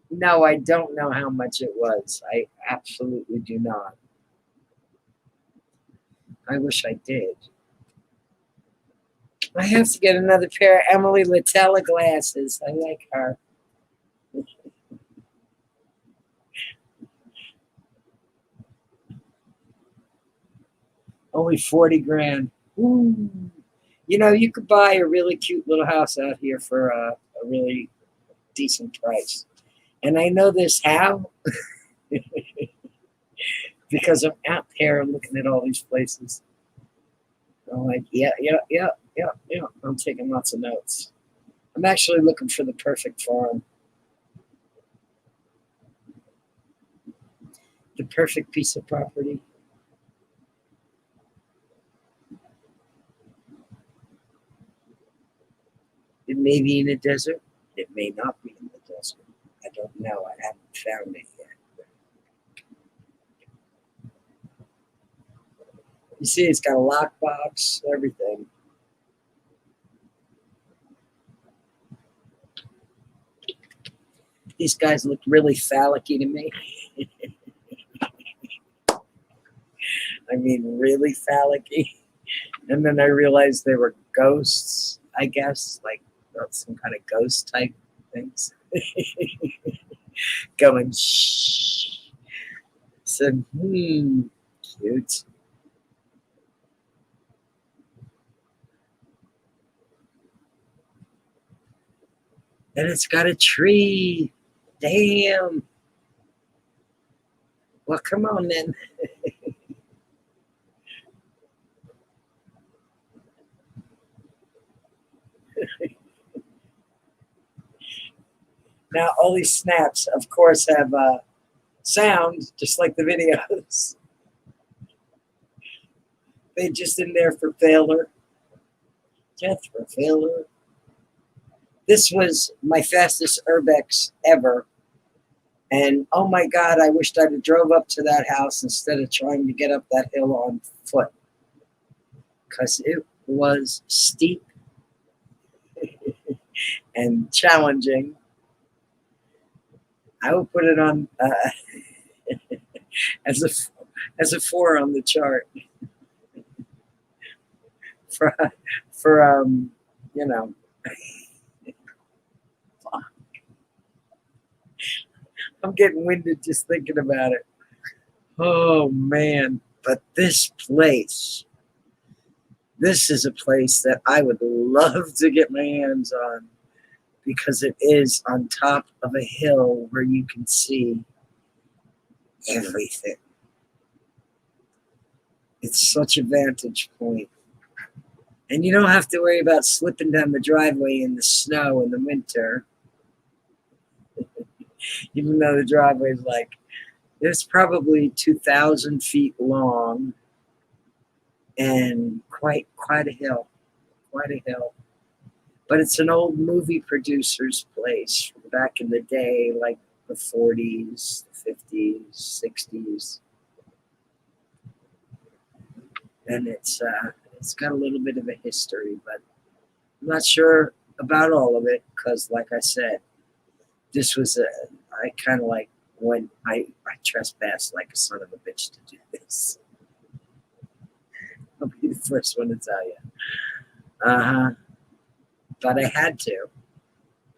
No, I don't know how much it was. I absolutely do not. I wish I did. I have to get another pair of Emily Latella glasses. I like her. Only 40 grand. Ooh. You know, you could buy a really cute little house out here for a really decent price. And I know this how. Because I'm out there looking at all these places. I'm like, yeah. I'm taking lots of notes. I'm actually looking for the perfect farm. The perfect piece of property. It may be in a desert. It may not be in the desert. I don't know. I haven't found it yet. You see, it's got a lockbox, everything. These guys look really phallic-y to me. I mean, really phallic-y. And then I realized they were ghosts, I guess, like some kind of ghost type things. Going, shh. Said, cute. And it's got a tree. Damn. Well, come on then. Now, all these snaps, of course, have sound, just like the videos. They just in there for failure. Just for failure. This was my fastest Urbex ever. And oh my God, I wished I'd have drove up to that house instead of trying to get up that hill on foot. Because it was steep and challenging. I will put it on as a 4 on the chart for you know. I'm getting winded just thinking about it. Oh man, but this place, this is a place that I would love to get my hands on, because it is on top of a hill where you can see everything. It's such a vantage point. And you don't have to worry about slipping down the driveway in the snow in the winter. Even though the driveway is like, it's probably 2,000 feet long and quite a hill, quite a hill. But it's an old movie producer's place from back in the day, like the 40s, 50s, 60s. And it's got a little bit of a history, but I'm not sure about all of it, because like I said, this was I kind of like when I trespassed like a son of a bitch to do this. I'll be the first one to tell you. But I had to.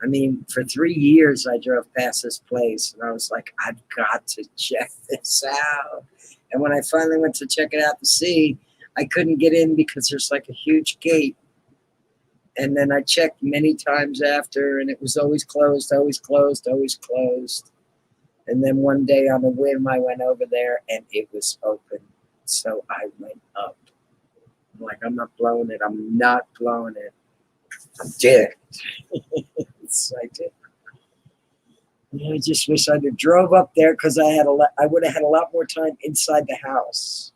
I mean, for 3 years I drove past this place and I was like, I've got to check this out. And when I finally went to check it out to see, I couldn't get in because there's like a huge gate. And then I checked many times after, and it was always closed, always closed, always closed. And then one day on a whim, I went over there, and it was open. So I went up. I'm like, I'm not blowing it. I'm not blowing it. I did. So I did. And I just wish I'd have drove up there because I would have had a lot more time inside the house.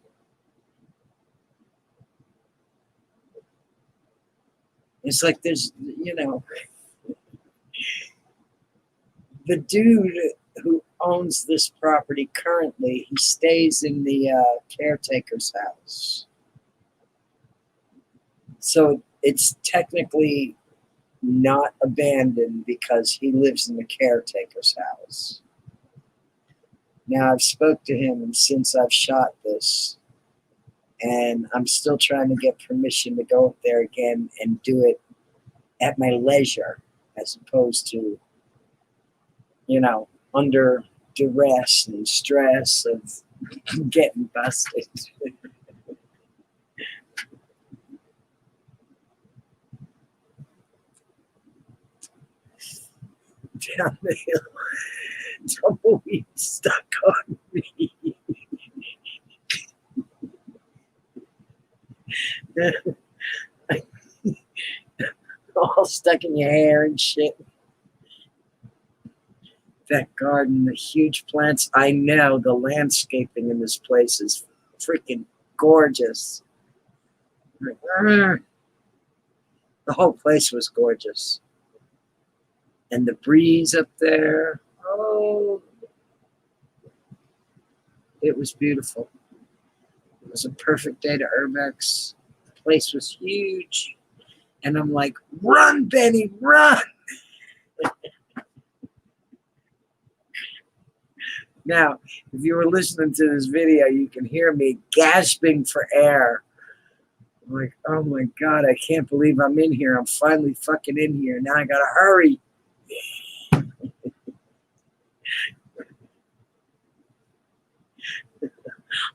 It's like there's, the dude who owns this property currently, he stays in the caretaker's house. So it's technically not abandoned because he lives in the caretaker's house. Now I've spoke to him and since I've shot this, and I'm still trying to get permission to go up there again and do it at my leisure as opposed to, under duress and stress of getting busted. Down the hill, tumbleweed stuck on me. All stuck in your hair and shit. That garden, the huge plants. I know the landscaping in this place is freaking gorgeous. The whole place was gorgeous. And the breeze up there, oh, it was beautiful. It was a perfect day to Urbex. The place was huge. And I'm like, run, Benny, run. Now, if you were listening to this video, you can hear me gasping for air. I'm like, oh my God, I can't believe I'm in here. I'm finally fucking in here. Now I gotta hurry.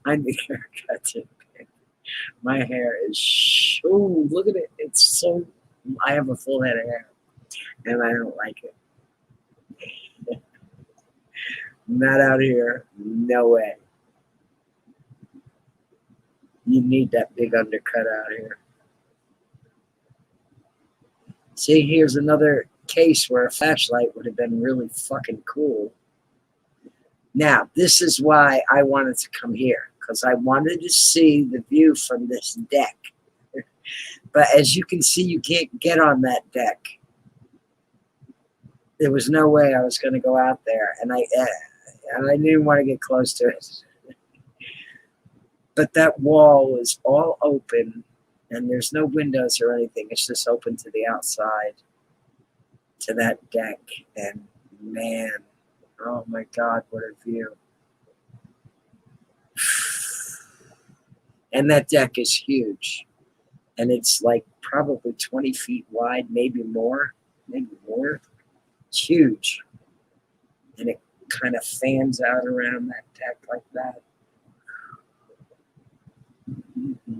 I need a haircut too. My hair is, oh, look at it. It's so, I have a full head of hair and I don't like it. Not out here. No way. You need that big undercut out here. See, here's another case where a flashlight would have been really fucking cool. Now, this is why I wanted to come here, because I wanted to see the view from this deck. But as you can see, you can't get on that deck. There was no way I was going to go out there, and I didn't want to get close to it. But that wall is all open, and there's no windows or anything. It's just open to the outside, to that deck. And man, oh my God, what a view. And that deck is huge. And it's like probably 20 feet wide, maybe more. It's huge. And it kind of fans out around that deck like that. Mm-hmm.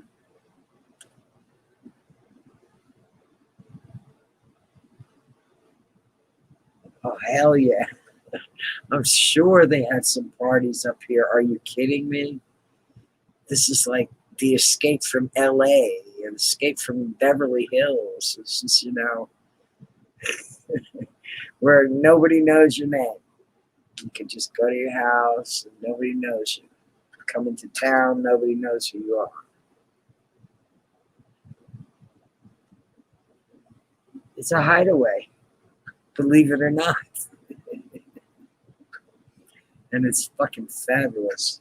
Oh, hell yeah. I'm sure they had some parties up here. Are you kidding me? This is like the Escape from LA and Escape from Beverly Hills. This is, where nobody knows your name. You can just go to your house and nobody knows you. Come into town, nobody knows who you are. It's a hideaway, believe it or not. And it's fucking fabulous.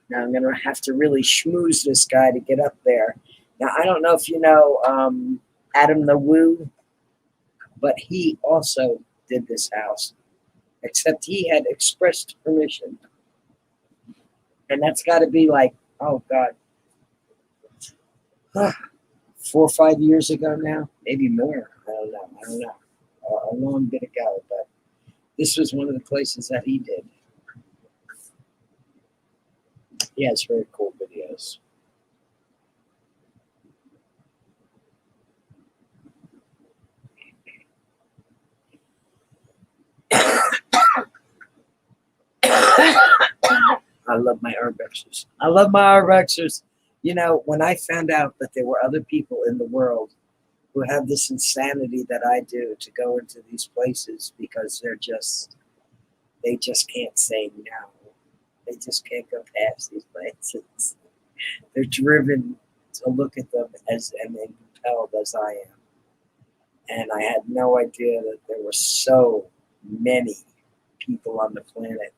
Now I'm gonna have to really schmooze this guy to get up there. Now I don't know if you know Adam the Woo, but he also did this house, except he had expressed permission. And that's got to be like, oh God, 4 or 5 years ago now, maybe more. I don't know. A long bit ago, but this was one of the places that he did. He has very cool videos. I love my Urbexers. I love my Urbexers. You know, when I found out that there were other people in the world who have this insanity that I do to go into these places because they just can't say no. They just can't go past these places. They're driven to look at them as and compelled as I am. And I had no idea that there were so many people on the planet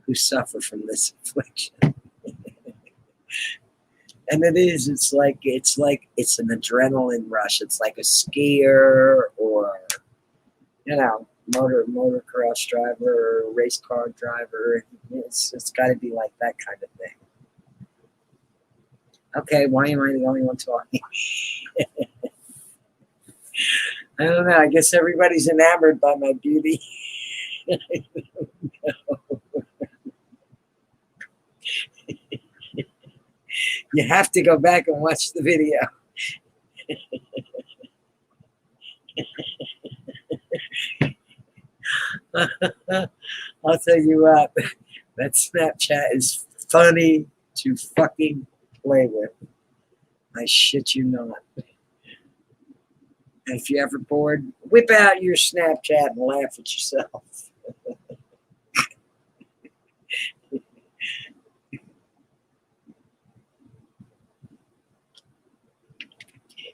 who suffer from this affliction. And it's like it's an adrenaline rush. It's like a skier or motocross driver or race car driver. It's got to be like that kind of thing. Okay, why am I the only one talking? I don't know. I guess everybody's enamored by my beauty. You have to go back and watch the video. I'll tell you what, that Snapchat is funny to fucking play with. I shit you not. And if you're ever bored, whip out your Snapchat and laugh at yourself.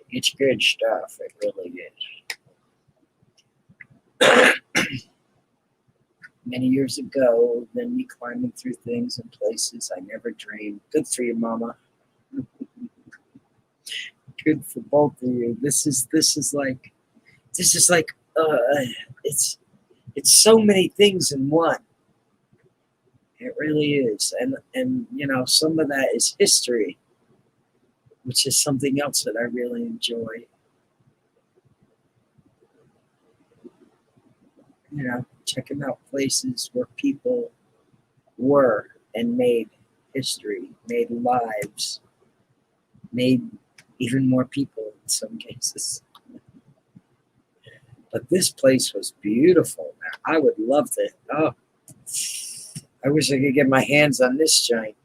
It's good stuff. It really is. Many years ago, then me climbing through things and places I never dreamed. Good for you, Mama. Good for both of you. This is like it's so many things in one. It really is, and you know, some of that is history, which is something else that I really enjoy. You know, checking out places where people were and made history, made lives, made even more people in some cases. But this place was beautiful. I would love to. Oh, I wish I could get my hands on this giant.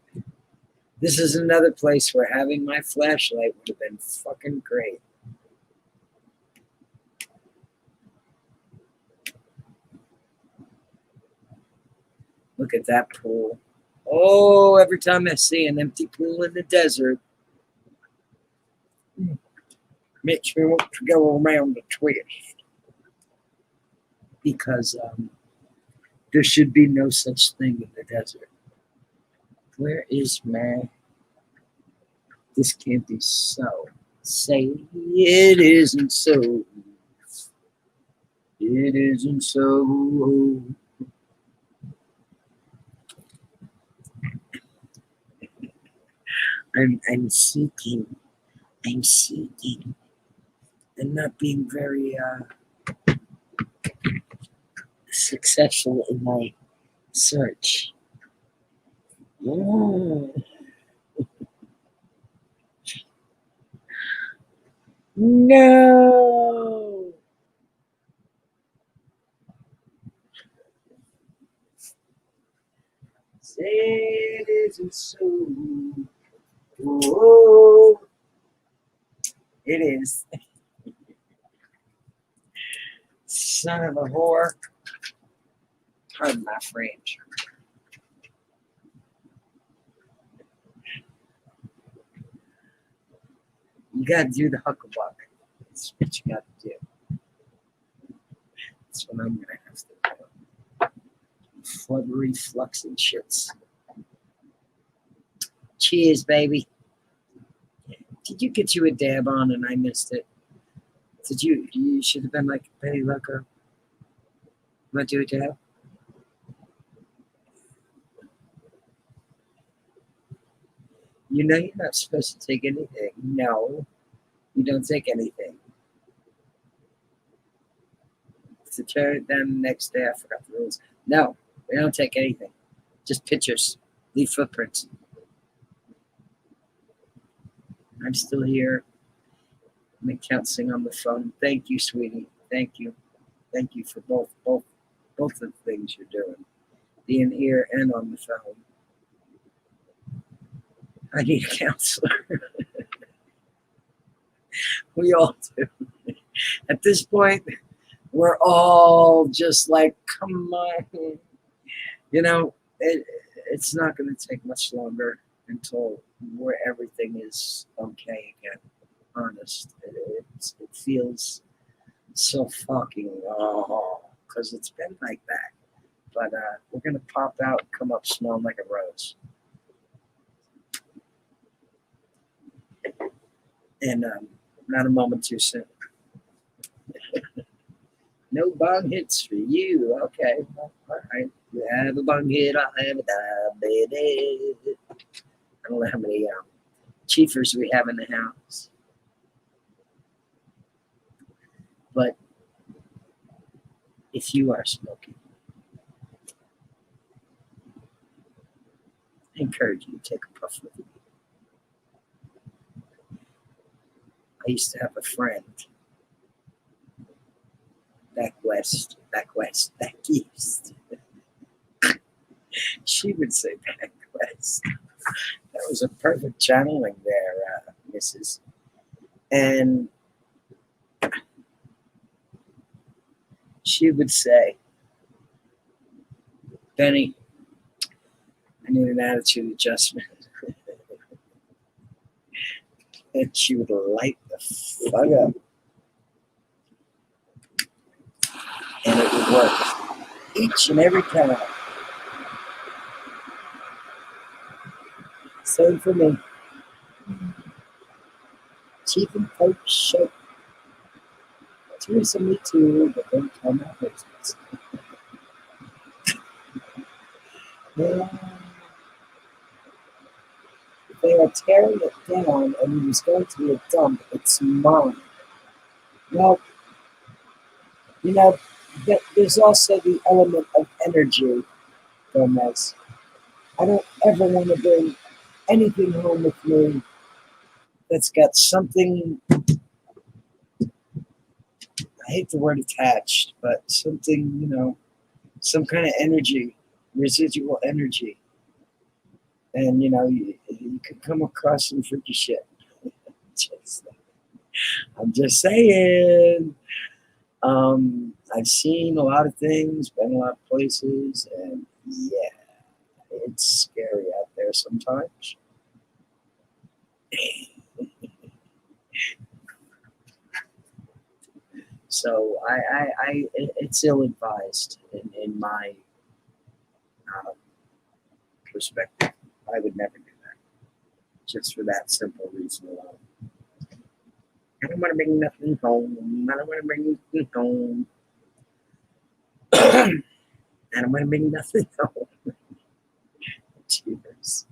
This is another place where having my flashlight would have been fucking great. Look at that pool. Oh, every time I see an empty pool in the desert, makes me want to go around the twist. Because there should be no such thing in the desert. Where is my... This can't be so. Say it isn't so. It isn't so. I'm seeking. I'm seeking. And not being very successful in my search. Oh. No. Say it isn't so. Oh, it is. Son of a whore. Pardon my French. You gotta do the hucklebuck. That's what you gotta do. That's what I'm gonna have to do. Flubbery flux and shits. Cheers, baby. Did you get you a dab on and I missed it? Did you? You should have been like Benniloco. Want to do a dab? You know you're not supposed to take anything. No, you don't take anything. To tear it down the next day, I forgot the rules. No, we don't take anything. Just pictures. Leave footprints. I'm still here. I'm counseling on the phone. Thank you, sweetie. Thank you. Thank you for both of the things you're doing. Being here and on the phone. I need a counselor. We all do. At this point, we're all just like, come on. You know, it's not going to take much longer until where everything is okay again. Honest. It feels so fucking, because it's been like that. But we're going to pop out and come up smelling like a rose. And not a moment too soon. No bong hits for you. Okay. All right. You have a bong hit, I'll have a diabetes. I don't know how many chiefers we have in the house. But if you are smoking, I encourage you to take a puff with me. I used to have a friend back east. She would say back west. That was a perfect channeling there, Mrs. And she would say, Benny, I need an attitude adjustment. And she would light the fuck up. And it would work each and every time. Same for me. Chief and Coach show. Teresa, me too, but don't tell my business. Yeah. They are tearing it down and it was going to be a dump. It's mine. Well, you know, there's also the element of energy, Gomez. I don't ever want to bring anything home with me that's got something, I hate the word attached, but something, you know, some kind of energy, residual energy. And, you know, you could come across some freaky shit. I'm just saying. I've seen a lot of things, been a lot of places, and yeah, it's scary out there sometimes. So it's ill-advised in my perspective. I would never do that, just for that simple reason alone. I don't want to bring nothing home. I don't want to bring nothing home. I don't want to bring nothing home. Cheers.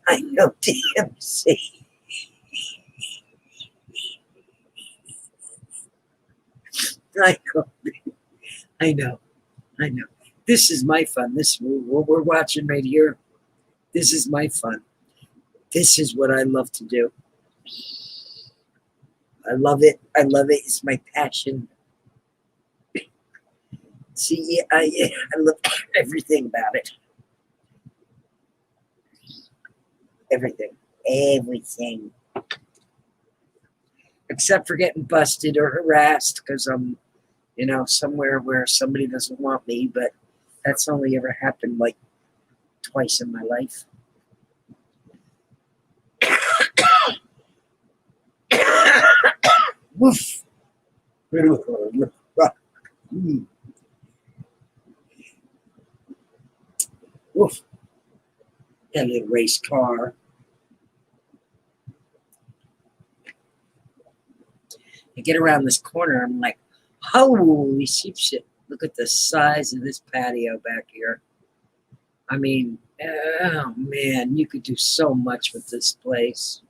I know DMC. I know. This is my fun. This what we're watching right here. This is my fun. This is what I love to do. I love it. It's my passion. See, I love everything about it. Everything. Except for getting busted or harassed because I'm, you know, somewhere where somebody doesn't want me, but that's only ever happened like twice in my life. Woof. Woof. That little race car. I get around this corner, I'm like, holy shit, look at the size of this patio back here. I mean, oh man, you could do so much with this place.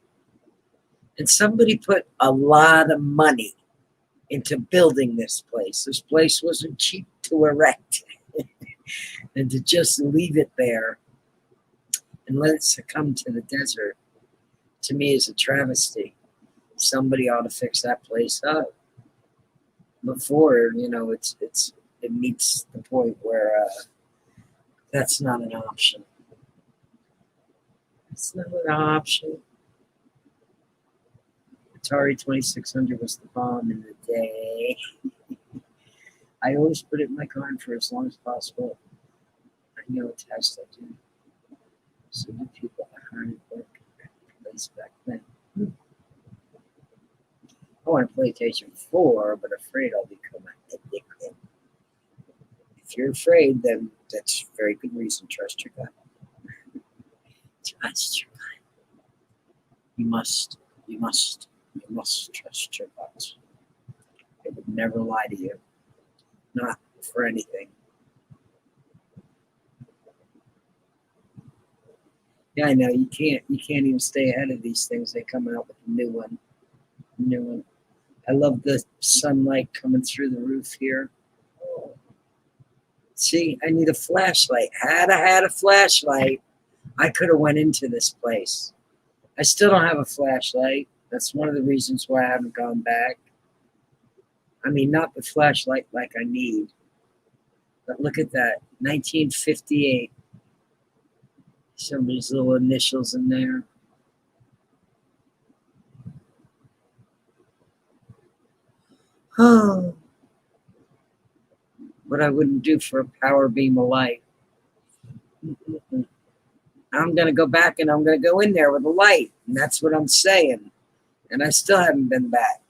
And somebody put a lot of money into building this place. This place wasn't cheap to erect. And to just leave it there and let it succumb to the desert, to me, is a travesty. Somebody ought to fix that place up before, it meets the point where that's not an option. It's not an option. Atari 2600 was the bomb in the day. I always put it in my car for as long as possible. I know a test I do. So the people that hired work at the place back then. I want to play PlayStation 4, but afraid I'll become addicted. If you're afraid, then that's a very good reason. Trust your gut. Trust your gut. You must trust your gut. It would never lie to you. Not for anything. Yeah, I know you can't even stay ahead of these things. They come out with a new one. I love the sunlight coming through the roof here. See, I need a flashlight. Had I had a flashlight, I could have went into this place. I still don't have a flashlight. That's one of the reasons why I haven't gone back. I mean, not the flashlight like I need. But look at that, 1958. Somebody's little initials in there. Oh, what I wouldn't do for a power beam of light. I'm going to go back and I'm going to go in there with a light. And that's what I'm saying. And I still haven't been back.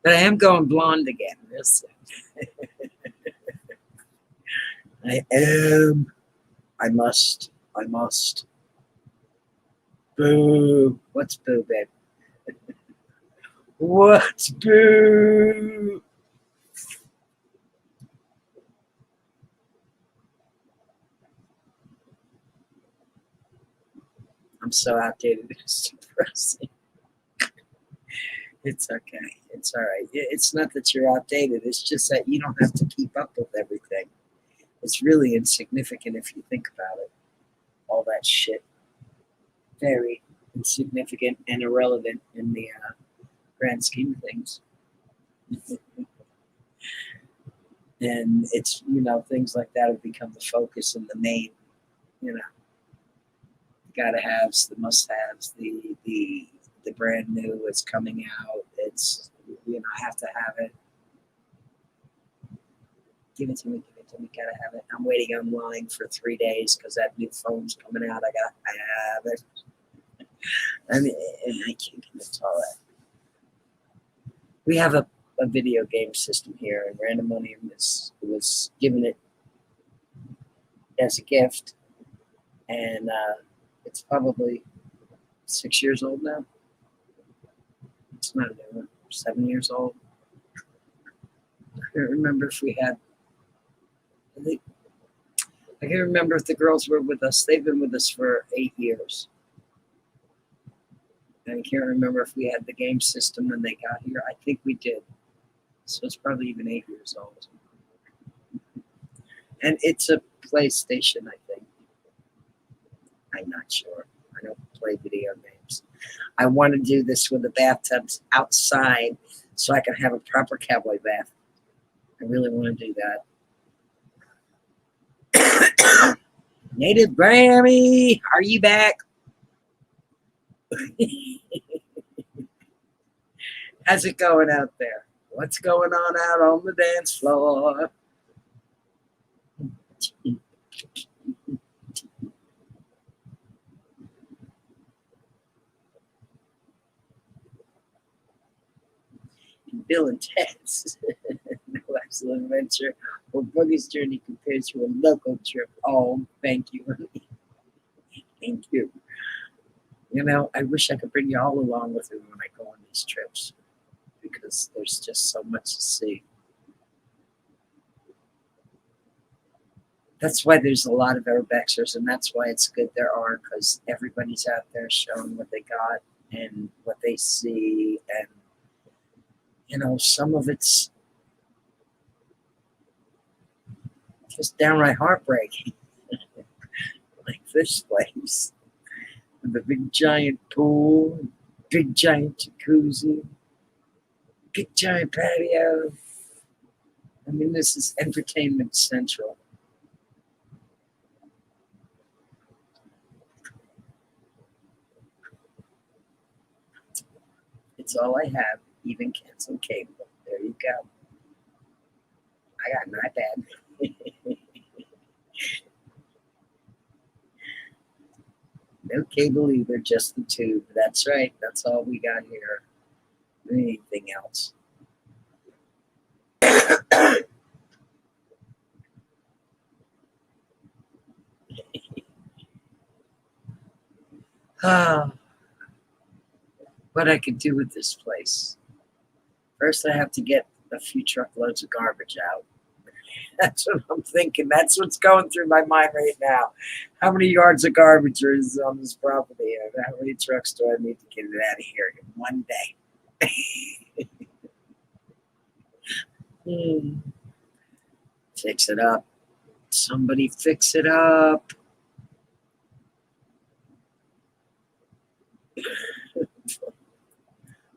But I am going blonde again. Listen. I am. I must. Boo. What's boo, babe? What's boo? I'm so outdated. It's depressing. It's okay. It's all right. It's not that you're outdated. It's just that you don't have to keep up with everything. It's really insignificant if you think about it. All that shit. Very insignificant and irrelevant in the grand scheme of things. And it's, things like that have become the focus and the main, gotta haves, the must haves, the brand new, it's coming out. It's, I have to have it. Give it to me, gotta have it. I'm waiting online for 3 days because that new phone's coming out. I have it. I mean, I can't get into all that. We have a video game system here, and Randomonium was given it as a gift, and it's probably 6 years old now. It's not a new one. 7 years old. I can't remember if we had. I can't remember if the girls were with us. They've been with us for 8 years. And I can't remember if we had the game system when they got here. I think we did. So it's probably even 8 years old. And it's a PlayStation, I think. I'm not sure. I don't play video games. I want to do this with the bathtubs outside so I can have a proper cowboy bath. I really want to do that. Native Grammy, are you back? How's it going out there? What's going on out on the dance floor? Bill and Ted's No Absolute Adventure or Boogie's Journey compared to a local trip. Oh, thank you. Thank you. I wish I could bring you all along with me when I go on these trips because there's just so much to see. That's why there's a lot of Urbexers, and that's why it's good there are, because everybody's out there showing what they got. and what they see, and some of it's just downright heartbreaking. Like this place, with the big giant pool, big giant jacuzzi, big giant patio. I mean, this is entertainment central. It's all I have, even cancel cable. There you go. I got an iPad. No cable either, just the tube. That's right. That's all we got here. Anything else? What I could do with this place. First, I have to get a few truckloads of garbage out. That's what I'm thinking. That's what's going through my mind right now. How many yards of garbage is on this property? And how many trucks do I need to get it out of here in one day? Fix it up. Somebody fix it up.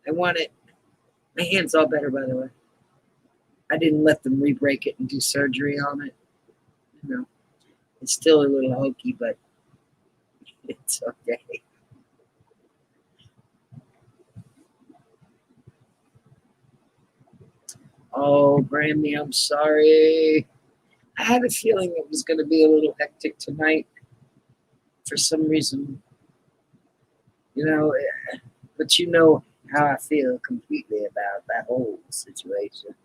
I want it. My hand's all better, by the way. I didn't let them re-break it and do surgery on it. It's still a little hokey, but it's okay. Oh, Grammy, I'm sorry. I had a feeling it was going to be a little hectic tonight for some reason. But you know how I feel completely about that whole situation.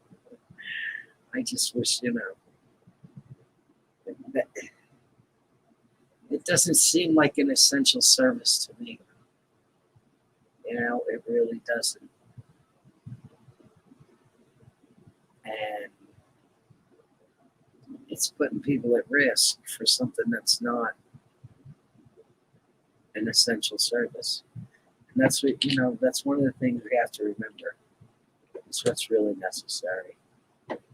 I just wish, that it doesn't seem like an essential service to me. It really doesn't. And it's putting people at risk for something that's not an essential service. And that's what, that's one of the things we have to remember. It's what's really necessary.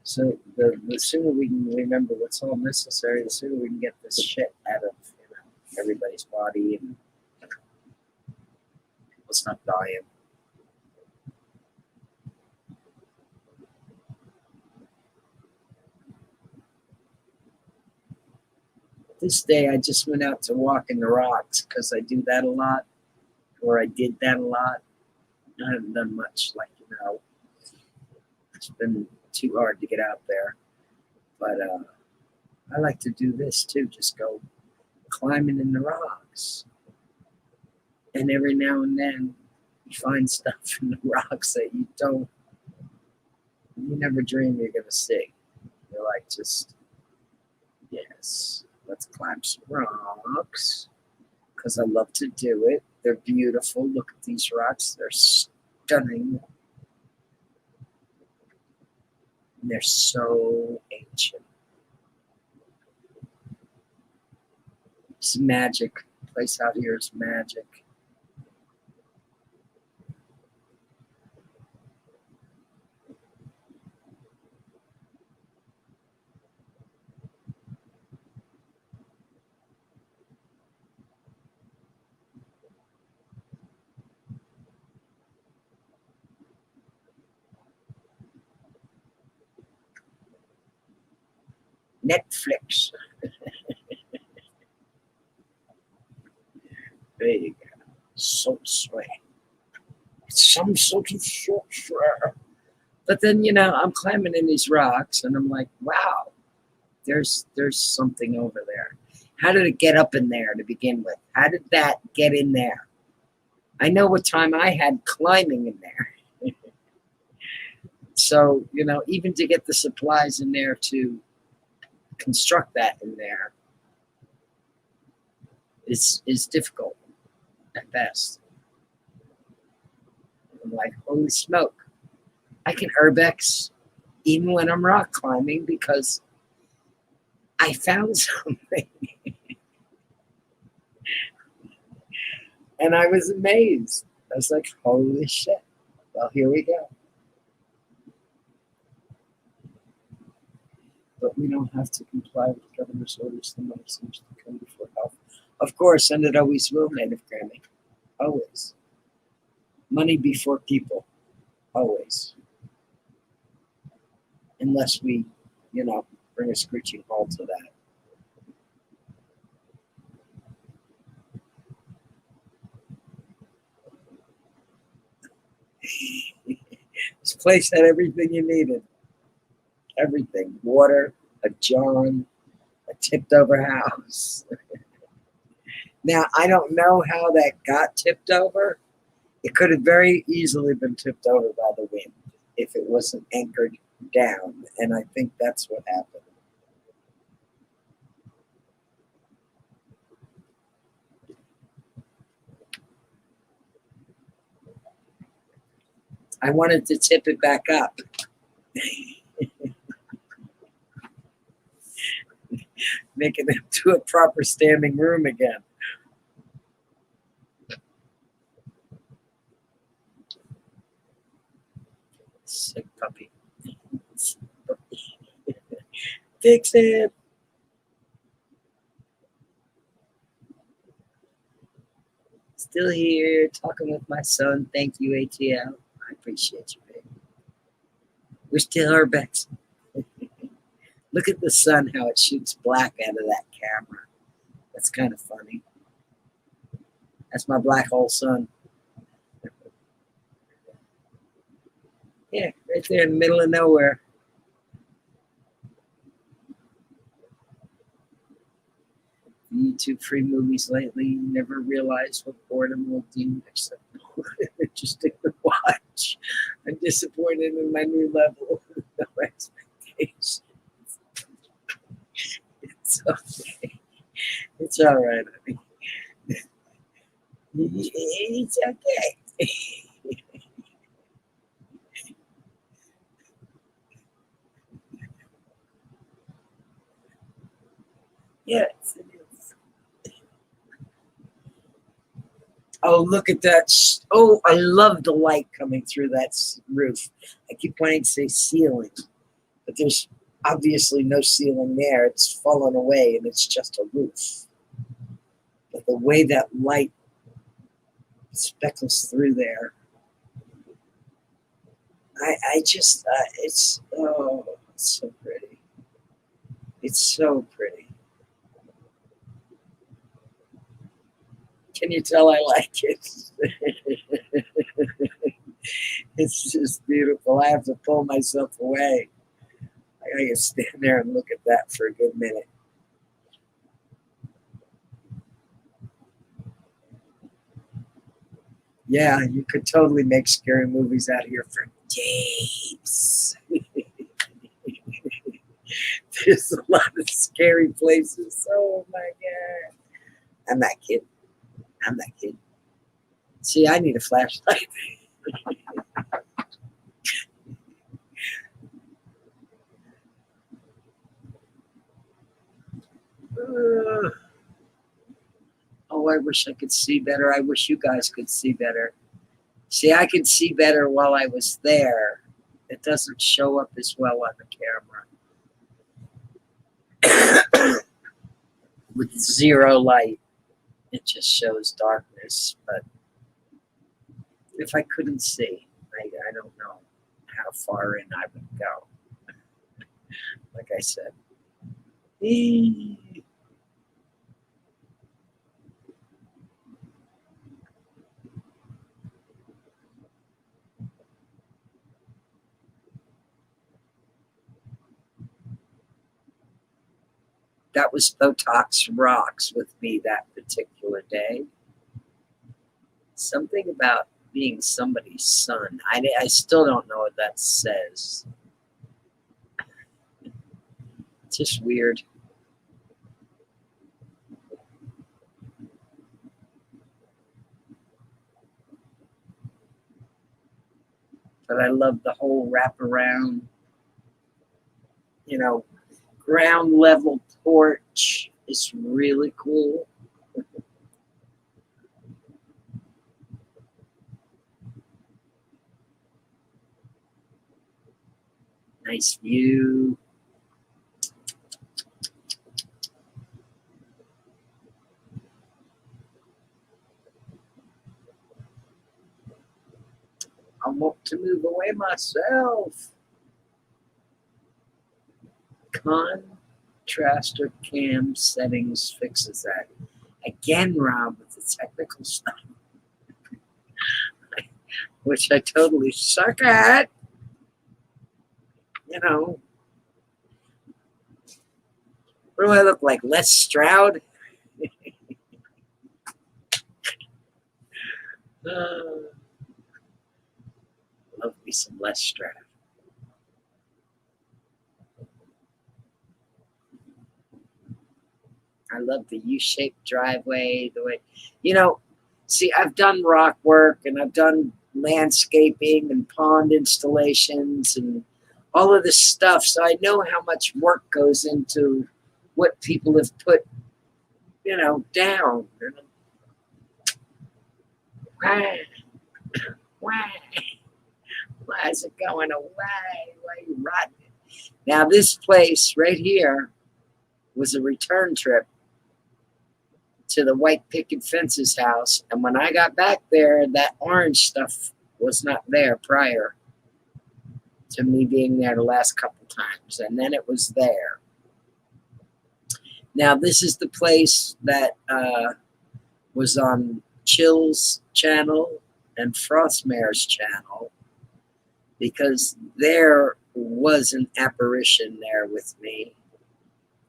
So the sooner we can remember what's all necessary, the sooner we can get this shit out of everybody's body and people stop dying. This day I just went out to walk in the rocks because I do that a lot, or I did that a lot. I haven't done much, it's been too hard to get out there. But I like to do this too, just go climbing in the rocks. And every now and then you find stuff in the rocks that you never dream you're going to see. You're like, yes, let's climb some rocks because I love to do it. They're beautiful. Look at these rocks. They're stunning. And they're so ancient. It's magic. The place out here is magic. Netflix. There you go. So sweet. It's some sort of sorcerer. But then, I'm climbing in these rocks and I'm like, wow, there's something over there. How did it get up in there to begin with? How did that get in there? I know what time I had climbing in there. So, even to get the supplies in there to construct that in there is difficult at best. I'm like, holy smoke. I can Urbex even when I'm rock climbing because I found something. And I was amazed. I was like, holy shit. Well, here we go. But we don't have to comply with the governor's orders. The money seems to come before health. Of course, and it always will, Native Grammy. Always. Money before people. Always. Unless we, bring a screeching halt to that. This place had everything you needed. Everything. Water, a John, a tipped over house. Now, I don't know how that got tipped over. It could have very easily been tipped over by the wind if it wasn't anchored down. And I think that's what happened. I wanted to tip it back up. Make it into a proper standing room again. Sick puppy. Fix it. Still here, talking with my son. Thank you, ATL. I appreciate you, baby. We're still Urbex. Look at the sun, how it shoots black out of that camera. That's kind of funny. That's my black hole sun. Yeah, right there in the middle of nowhere. YouTube free movies lately. Never realized what boredom will do except interesting to watch. I'm disappointed in my new level. No expectations. It's okay. It's all right, honey. It's okay. Yes, it is. Oh, look at that. Oh, I love the light coming through that roof. I keep wanting to say ceiling, but there's obviously no ceiling there. It's fallen away and it's just a roof. But the way that light speckles through there, I just, it's so pretty. It's so pretty. Can you tell I like it? It's just beautiful. I have to pull myself away. I gotta stand there and look at that for a good minute. Yeah, you could totally make scary movies out here for days. There's a lot of scary places. Oh my God. I'm not kidding. I'm not kidding. See, I need a flashlight. Oh, I wish I could see better. I wish you guys could see better. See, I could see better while I was there. It doesn't show up as well on the camera. With zero light, it just shows darkness. But if I couldn't see, I don't know how far in I would go. Like I said. That was Botox Rocks with me that particular day. Something about being somebody's son. I still don't know what that says. It's just weird. But I love the whole wraparound, ground level porch. It's really cool. Nice view. I want to move away myself. Contraster cam settings fixes that. Again, Rob, with the technical stuff, which I totally suck at. You know, what do I look like? Les Stroud? Love me some Les Stroud. I love the U-shaped driveway, the way, you know, see, I've done rock work and I've done landscaping and pond installations and all of this stuff. So I know how much work goes into what people have put, you know, down. Why? Why? Why is it going away? Why are you riding it? Now, this place right here was a return trip to the white picket fences house. And when I got back there, that orange stuff was not there prior to me being there the last couple times. And then it was there. Now, this is the place that was on Chill's channel and Frostmare's channel, because there was an apparition there with me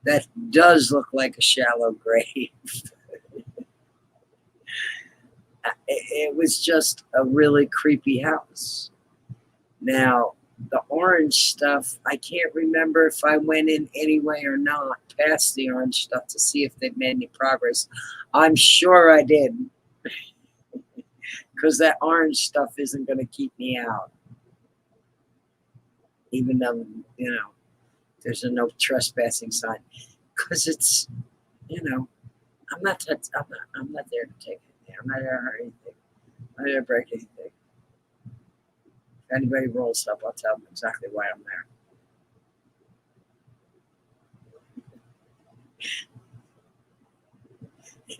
that does look like a shallow grave. It was just a really creepy house. Now, the orange stuff, I can't remember if I went in anyway or not past the orange stuff to see if they've made any progress. I'm sure I did, because that orange stuff isn't going to keep me out. Even though, you know, there's a no trespassing sign. Because it's, you know, I'm not there to take anything. I'm not there to hurt anything. I'm not there to break anything. If anybody rolls up, I'll tell them exactly why I'm there.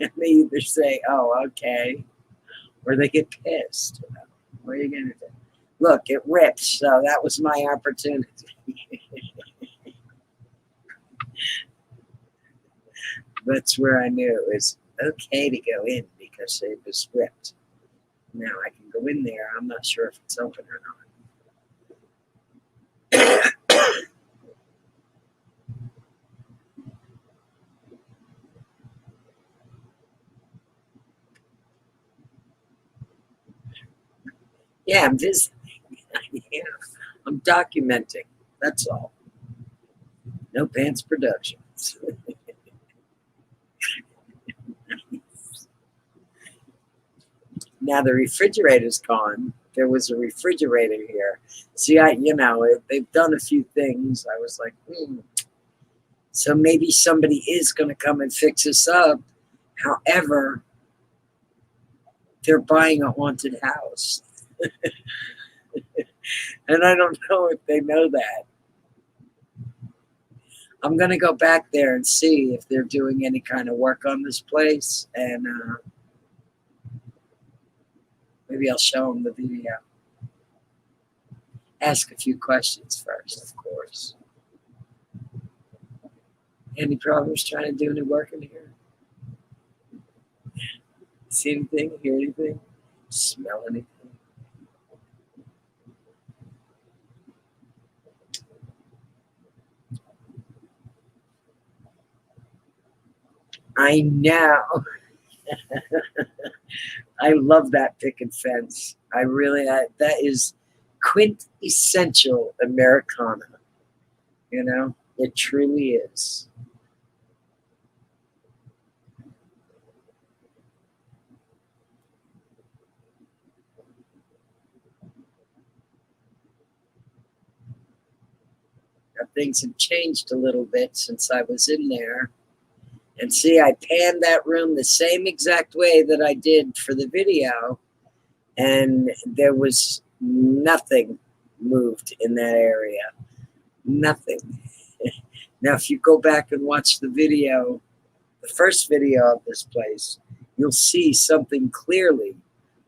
And they either say, oh, okay, or they get pissed. You know? What are you going to do? Look, it rips, so that was my opportunity. That's where I knew it was okay to go in because it was ripped. Now I can go in there. I'm not sure if it's open or not. Yeah, I'm visiting. Yeah, I'm documenting. That's all. No Pants Productions. Now the refrigerator's gone. There was a refrigerator here. See, they've done a few things. I was like, so maybe somebody is going to come and fix this up. However, they're buying a haunted house. And I don't know if they know that. I'm going to go back there and see if they're doing any kind of work on this place. And maybe I'll show them the video. Ask a few questions first, of course. Any problems trying to do any work in here? See anything? Hear anything? Smell anything? I know. I love that picket fence. That is quintessential Americana. You know, it truly is. Now, things have changed a little bit since I was in there. And see, I panned that room the same exact way that I did for the video. And there was nothing moved in that area. Nothing. Now, if you go back and watch the video, the first video of this place, you'll see something clearly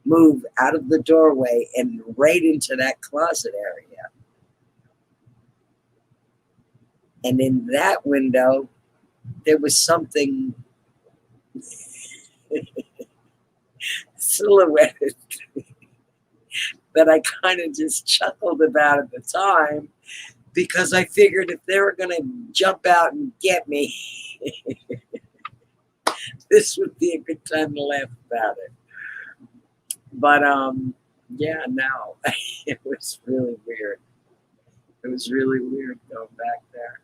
move out of the doorway and right into that closet area. And in that window, there was something silhouetted that I kind of just chuckled about at the time, because I figured if they were going to jump out and get me, this would be a good time to laugh about it. But yeah, no, it was really weird. It was really weird going back there.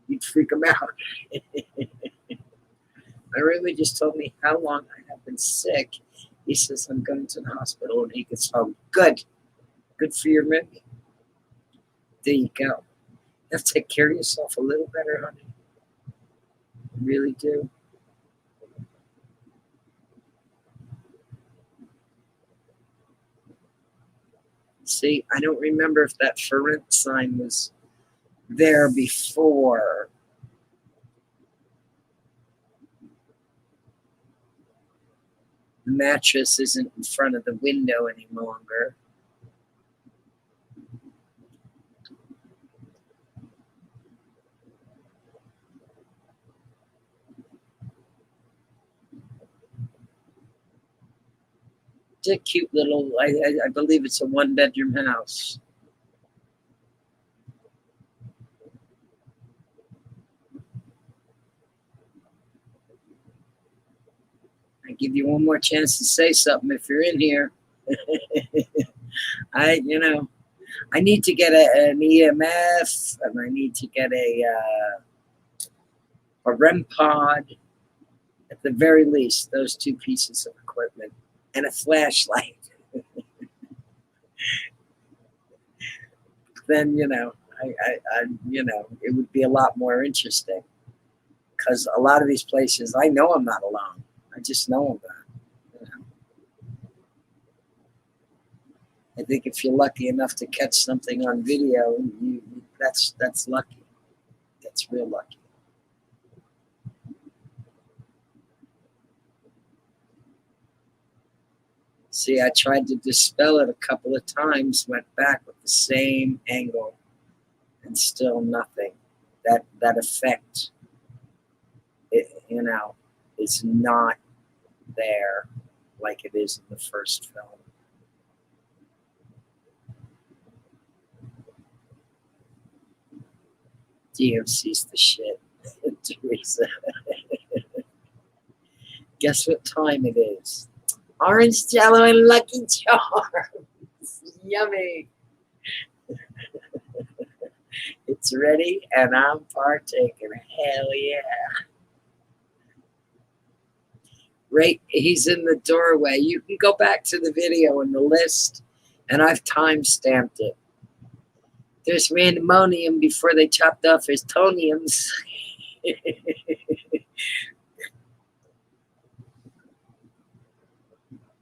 You'd freak them out. My roommate just told me how long I have been sick. He says I'm going to the hospital and he gets home. Good. Good for your Mick. There you go. You have to take care of yourself a little better, honey. You really do. See, I don't remember if that for rent sign was there before. The mattress isn't in front of the window any longer. It's a cute little, I believe it's a one-bedroom house. I give you one more chance to say something if you're in here. I need to get an EMF, and I need to get a REM pod, at the very least, those two pieces of equipment, and a flashlight. Then it would be a lot more interesting, because a lot of these places, I know I'm not alone. I just know I'm not. I think if you're lucky enough to catch something on video, that's lucky. That's real lucky. See, I tried to dispel it a couple of times, went back with the same angle, and still nothing. That effect, is not there like it is in the first film. DMC's the shit. Teresa. Guess what time it is? Orange Jello and Lucky Charms. Yummy. It's ready and I'm partaking. Hell yeah. Right, he's in the doorway. You can go back to the video in the list, and I've time-stamped it. There's randemonium before they chopped off his toniums.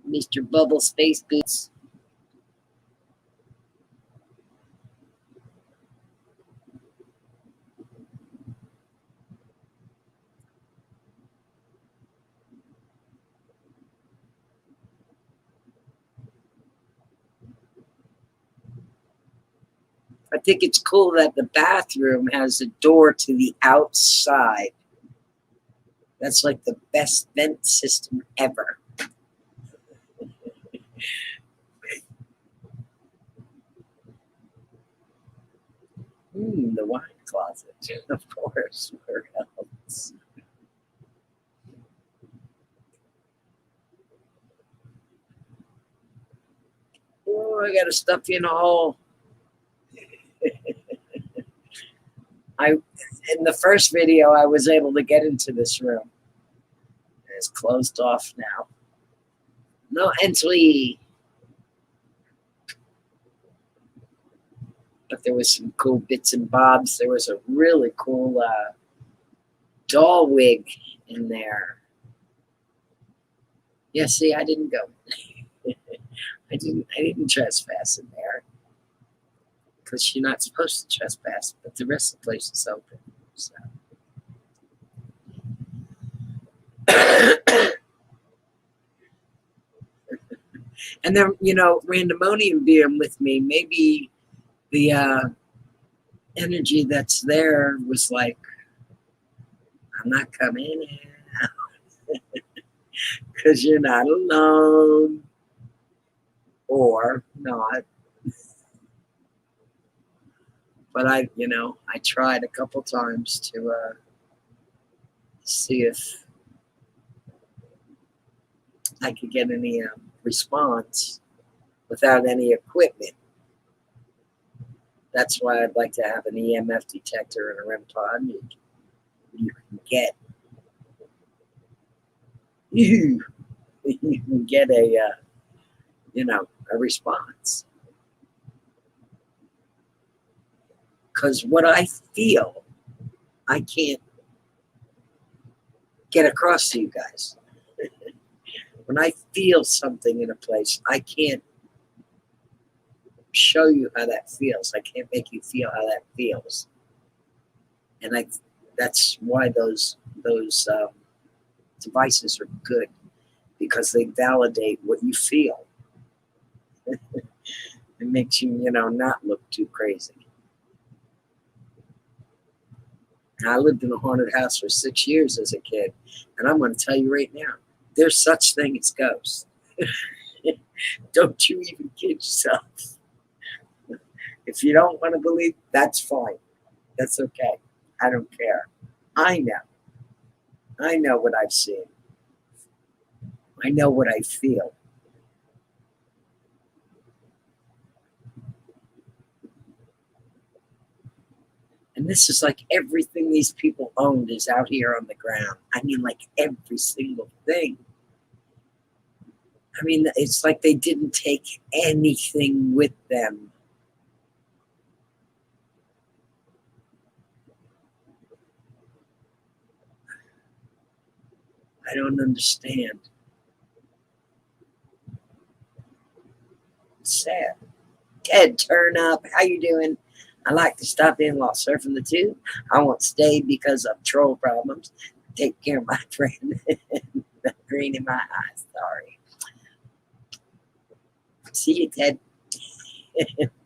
Mr. Bubble Space Boots. I think it's cool that the bathroom has a door to the outside. That's like the best vent system ever. The wine closet, of course. Where else? Oh, I got to stuff you in a hole. In the first video, I was able to get into this room. It's closed off now. No entry. But there was some cool bits and bobs. There was a really cool doll wig in there. Yeah, see, I didn't go. I didn't trespass in there because you're not supposed to trespass, but the rest of the place is open. So. And then, Randemonium being with me, maybe the energy that's there was like, I'm not coming in because you're not alone or not. But I tried a couple times to see if I could get any response without any equipment. That's why I'd like to have an EMF detector and a REM pod. You can get a response. Because what I feel, I can't get across to you guys. When I feel something in a place, I can't show you how that feels. I can't make you feel how that feels. And that's why those devices are good, because they validate what you feel. It makes you, not look too crazy. I lived in a haunted house for 6 years as a kid, and I'm going to tell you right now, there's such thing as ghosts. Don't you even kid yourself. If you don't want to believe, that's fine. That's okay. I don't care. I know what I've seen. I know what I feel. And this is like everything these people owned is out here on the ground. I mean, like every single thing. I mean, it's like they didn't take anything with them. I don't understand. It's sad. Ted, turn up. How you doing? I like to stop in while surfing the tube. I won't stay because of troll problems. Take care of my friend. The green in my eyes. Sorry. See you, Ted.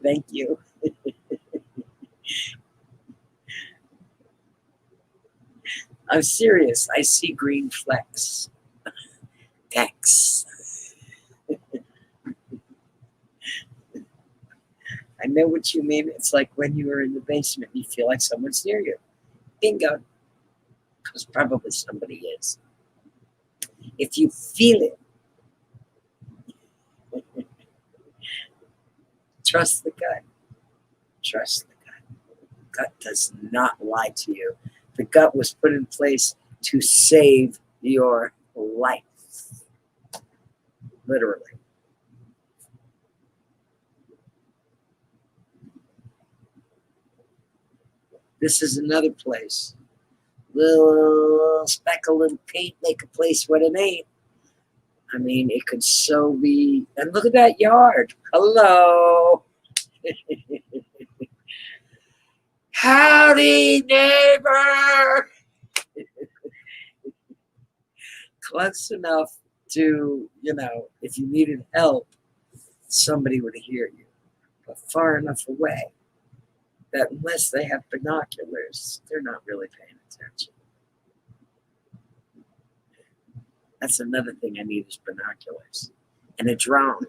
Thank you. I'm serious. I see green flecks. Thanks. I know what you mean. It's like when you were in the basement, you feel like someone's near you. Bingo. Because probably somebody is. If you feel it, trust the gut. Trust the gut. Gut does not lie to you. The gut was put in place to save your life. Literally. This is another place. Little speck of little paint make a place what it ain't. I mean, it could so be. And look at that yard. Hello. Howdy, neighbor. Close enough to, if you needed help, somebody would hear you. But far enough away that unless they have binoculars, they're not really paying attention. That's another thing I need is binoculars. And a drone.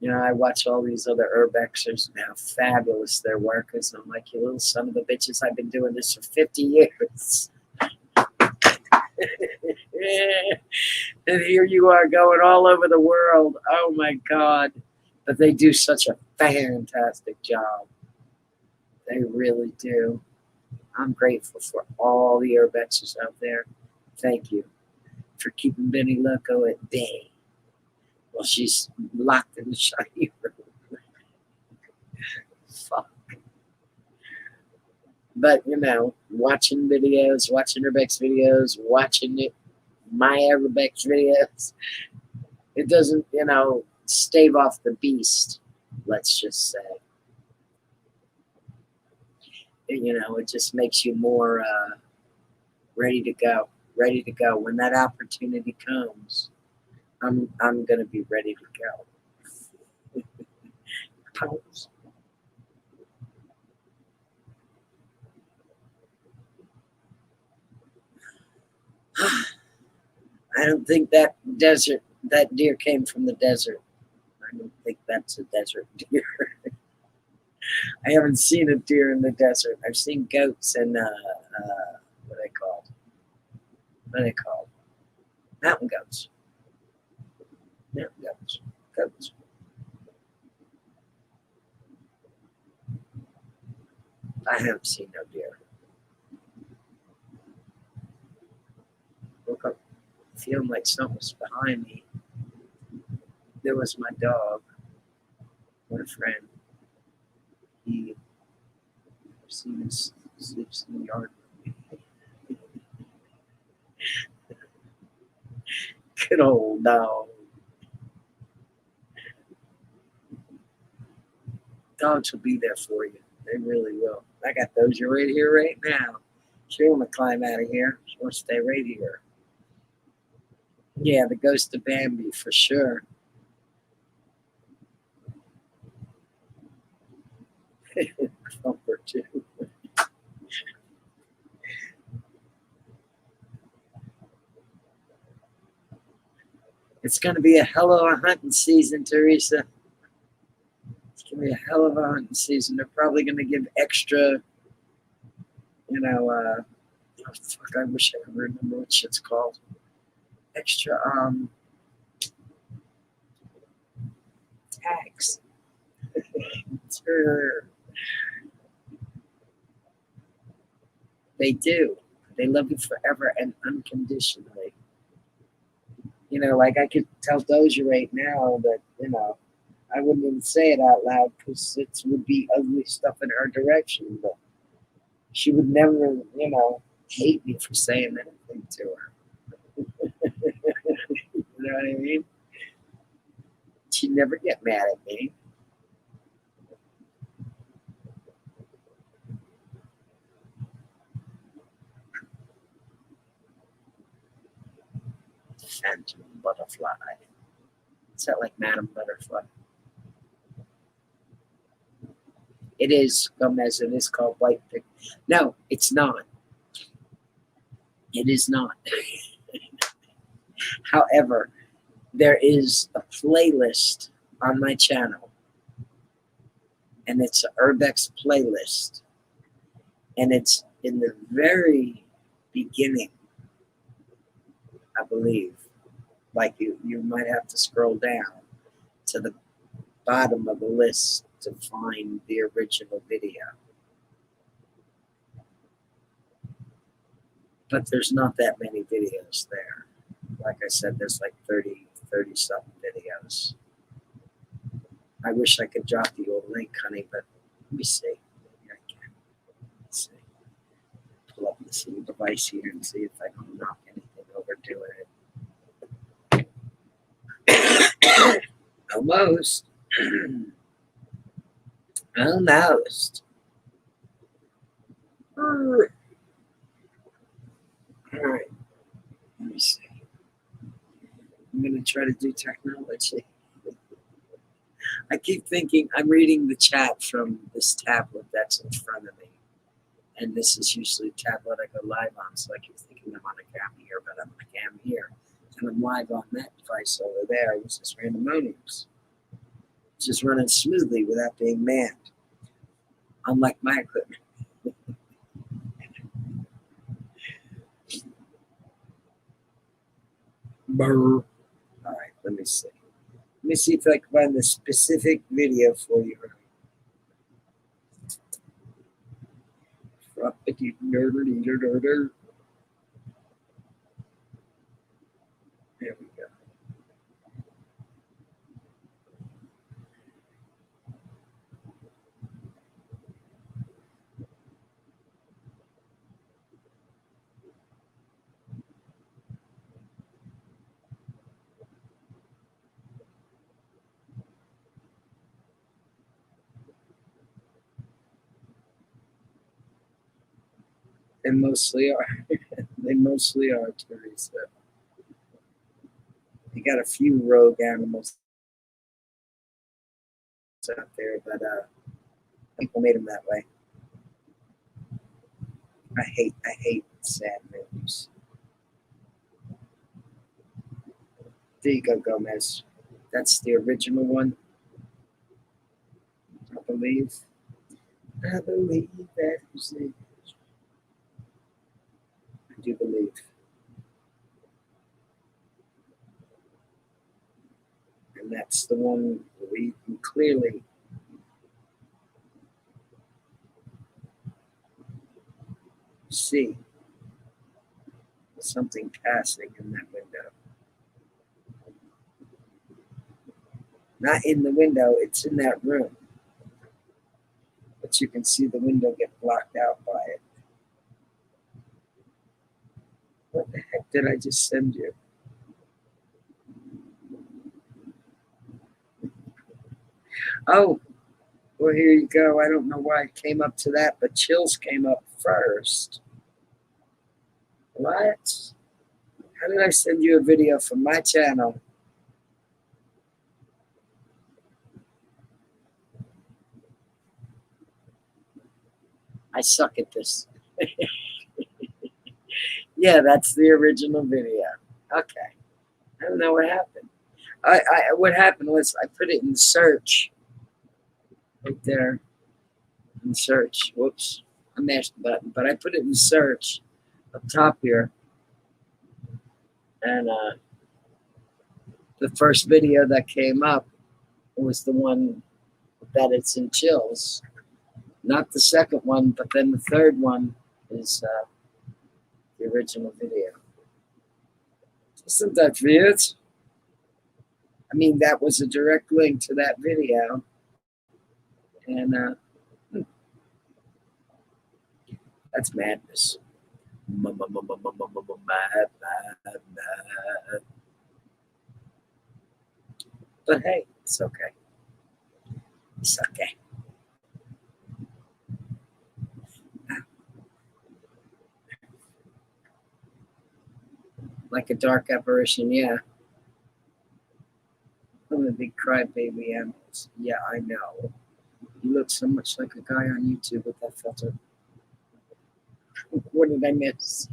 I watch all these other Urbexers and how fabulous their work is. I'm like, you little son of a bitches, I've been doing this for 50 years. And here you are going all over the world. Oh my God. But they do such a fantastic job. They really do. I'm grateful for all the Urbexers out there. Thank you for keeping Benniloco at bay. Well, she's locked in the shiny room. Fuck. But you know, watching videos, watching Urbex videos, watching it, my Urbex videos, it doesn't, you know, stave off the beast. Let's just say, you know, it just makes you more ready to go, ready to go. When that opportunity comes, I'm gonna be ready to go. Pause. I don't think that deer came from the desert. I don't think that's a desert deer. I haven't seen a deer in the desert. I've seen goats and what are they called? What are they called? Mountain goats. Mountain goats. Goats. I haven't seen no deer. Woke up feeling like something was behind me. There was my dog, my friend. He sleeps in the yard with me. Good old dog. Dogs will be there for you. They really will. I got Doja right here, right now. She don't want to climb out of here. She wants to stay right here. Yeah, the ghost of Bambi for sure. Thumper too. It's going to be a hell of a hunting season, Teresa. It's going to be a hell of a hunting season. They're probably going to give extra, you know, oh, fuck, I wish I could remember what shit's called. Extra, tax. They do. They love you forever and unconditionally. You know, like I could tell Doja right now that, you know, I wouldn't even say it out loud because it would be ugly stuff in her direction, but she would never, you know, hate me for saying anything to her. You know what I mean? She'd never get mad at me. Phantom butterfly. Is that like Madam Butterfly? It is, Gomez. It is called White Pig. No, it's not. It is not. However, there is a playlist on my channel, and it's an Urbex playlist, and it's in the very beginning, I believe. Like you might have to scroll down to the bottom of the list to find the original video. But there's not that many videos there. Like I said, there's like 30 something videos. I wish I could drop the old link, honey, but let me see. Maybe I can. Let's see. Pull up this little device here and see if I can knock anything over to it. Almost. Almost. All right. Let me see. I'm going to try to do technology. I keep thinking I'm reading the chat from this tablet that's in front of me. And this is usually a tablet I go live on. So I keep thinking I'm on a cam here, but I'm on a cam here. And I'm live on that device over there. It's just randomoniums. It's just running smoothly without being manned. Unlike my equipment. Brr. All right, let me see. Let me see if I can find the specific video for you. There we go. They mostly are. They mostly are, Teresa. You got a few rogue animals out there, but people made them that way. I hate sad news. There you go, Gomez. That's the original one, I believe. I believe that is it. I do believe. And that's the one where you can clearly see something passing in that window. Not in the window, it's in that room. But you can see the window get blocked out by it. What the heck did I just send you? Oh, well, here you go. I don't know why I came up to that, but Chills came up first. What? How did I send you a video from my channel? I suck at this. Yeah, that's the original video. Okay. I don't know what happened. What happened was I put it in search. Right there. In search. Whoops. I mashed the button. But I put it in search up top here. And the first video that came up was the one that it's in Chills. Not the second one, but then the third one is the original video. Isn't that weird? I mean, that was a direct link to that video. And that's madness. Mad. But hey, it's okay. It's okay. Like a dark apparition, yeah. I'm a big crybaby animals. Yeah, I know. You look so much like a guy on YouTube with that filter. What did I miss?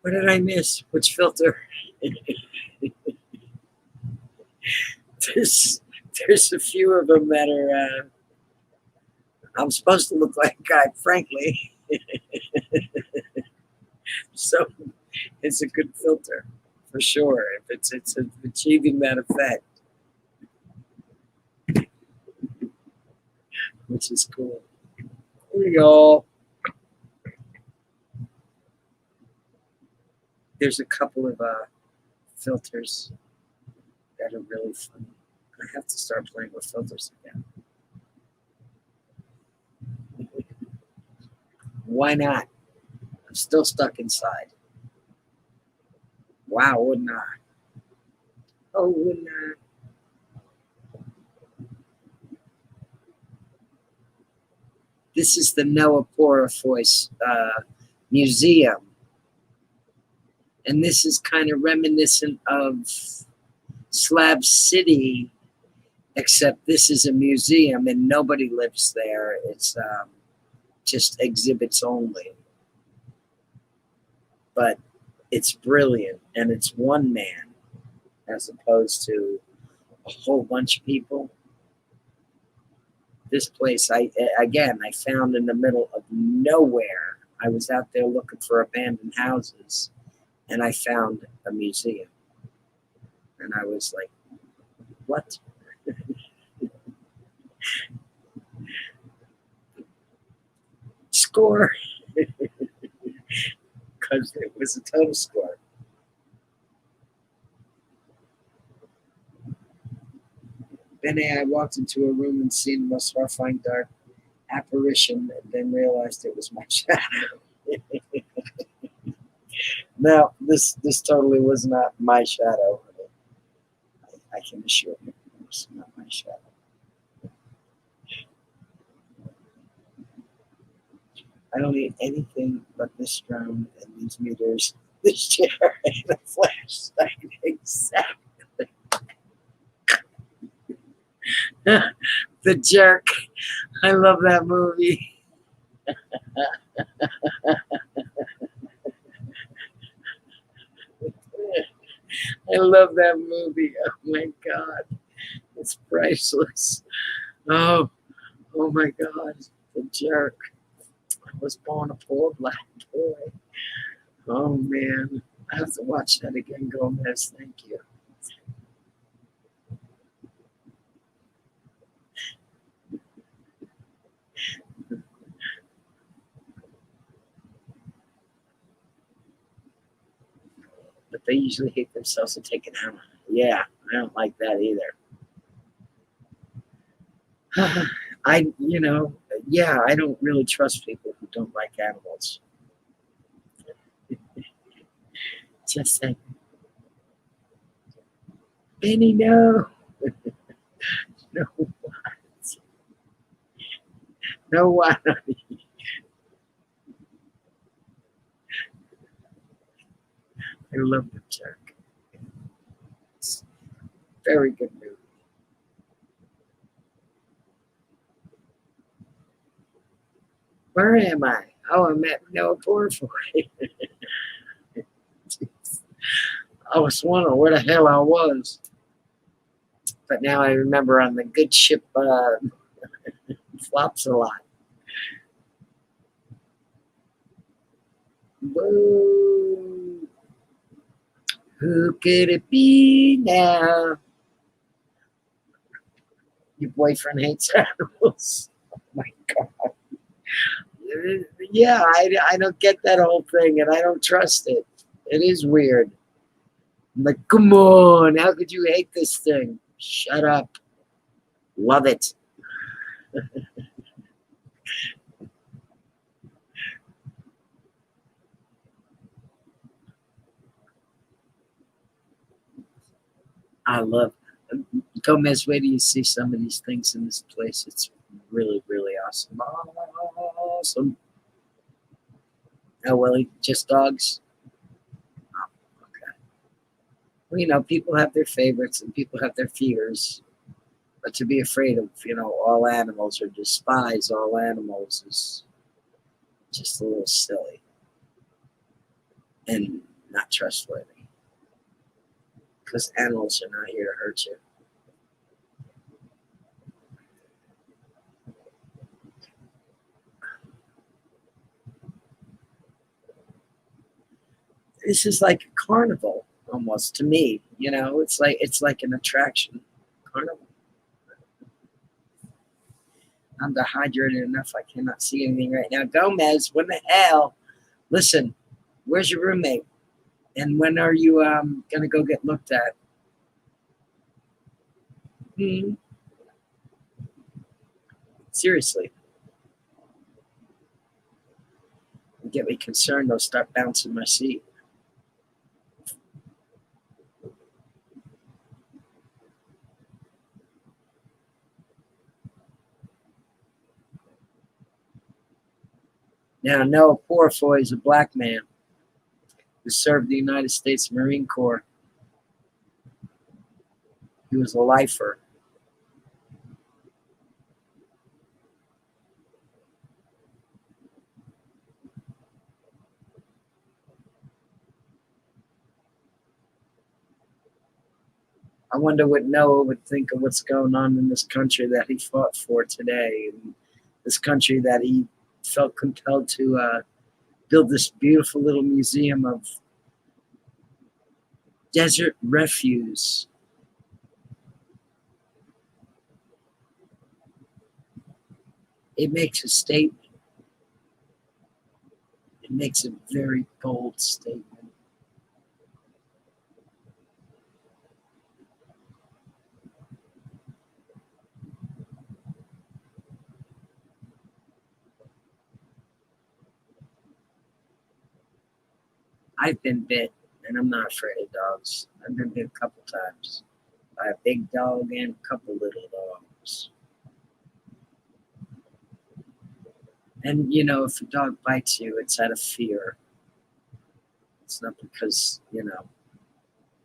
What did I miss? Which filter? There's a few of them that are. I'm supposed to look like a guy, frankly. So it's a good filter for sure. If it's achieving that effect, which is cool. Here we go. There's a couple of filters that are really fun. I have to start playing with filters again. Why not? I'm still stuck inside. Wow, wouldn't I? Oh, wouldn't I? This is the Noah Purifoy's museum. And this is kind of reminiscent of Slab City, except this is a museum and nobody lives there. It's just exhibits only. But it's brilliant, and it's one man as opposed to a whole bunch of people. This place, I found in the middle of nowhere. I was out there looking for abandoned houses, and I found a museum. And I was like, what? Score. Because it was a total score. Benny, I walked into a room and seen the most horrifying dark apparition and then realized it was my shadow. No, this totally was not my shadow. I can assure you, it was not my shadow. I don't need anything but this drone and these meters, this chair, and a flashlight. Exactly. The Jerk. I love that movie. I love that movie. Oh my God. It's priceless. Oh, oh my God. The Jerk. I was born a poor black boy. Oh man. I have to watch that again, Gomez. Thank you. But they usually hate themselves and take it out. Yeah, I don't like that either. I don't really trust people who don't like animals. Just say, Benny, no. No, no, why not? I love the Jerk. It's a very good movie. Where am I? Oh, I'm at Noah Portfoy. I was wondering where the hell I was. But now I remember on the good ship flops a lot. Whoa. Who could it be now? Your boyfriend hates animals. Oh my God. Yeah, I don't get that whole thing, and I don't trust it. It is weird. I'm like, come on, how could you hate this thing? Shut up. Love it. I love Gomez. Wait till you see some of these things in this place. It's really, really awesome. Awesome. Oh, well, just dogs? Oh, okay. Well, people have their favorites and people have their fears. But to be afraid of, all animals or despise all animals is just a little silly and not trustworthy. Because animals are not here to hurt you. This is like a carnival almost to me. It's like an attraction. Carnival. I'm dehydrated enough. I cannot see anything right now. Gomez, what the hell? Listen, where's your roommate? And when are you gonna go get looked at? Seriously. You get me concerned, I'll start bouncing my seat. Now, Noah Portfoy is a black man who served the United States Marine Corps. He was a lifer. I wonder what Noah would think of what's going on in this country that he fought for today, and this country that he felt compelled to build this beautiful little museum of desert refuse. It makes a statement. It makes a very bold statement. I've been bit, and I'm not afraid of dogs. I've been bit a couple times by a big dog and a couple little dogs. And, you know, if a dog bites you, it's out of fear. It's not because, you know,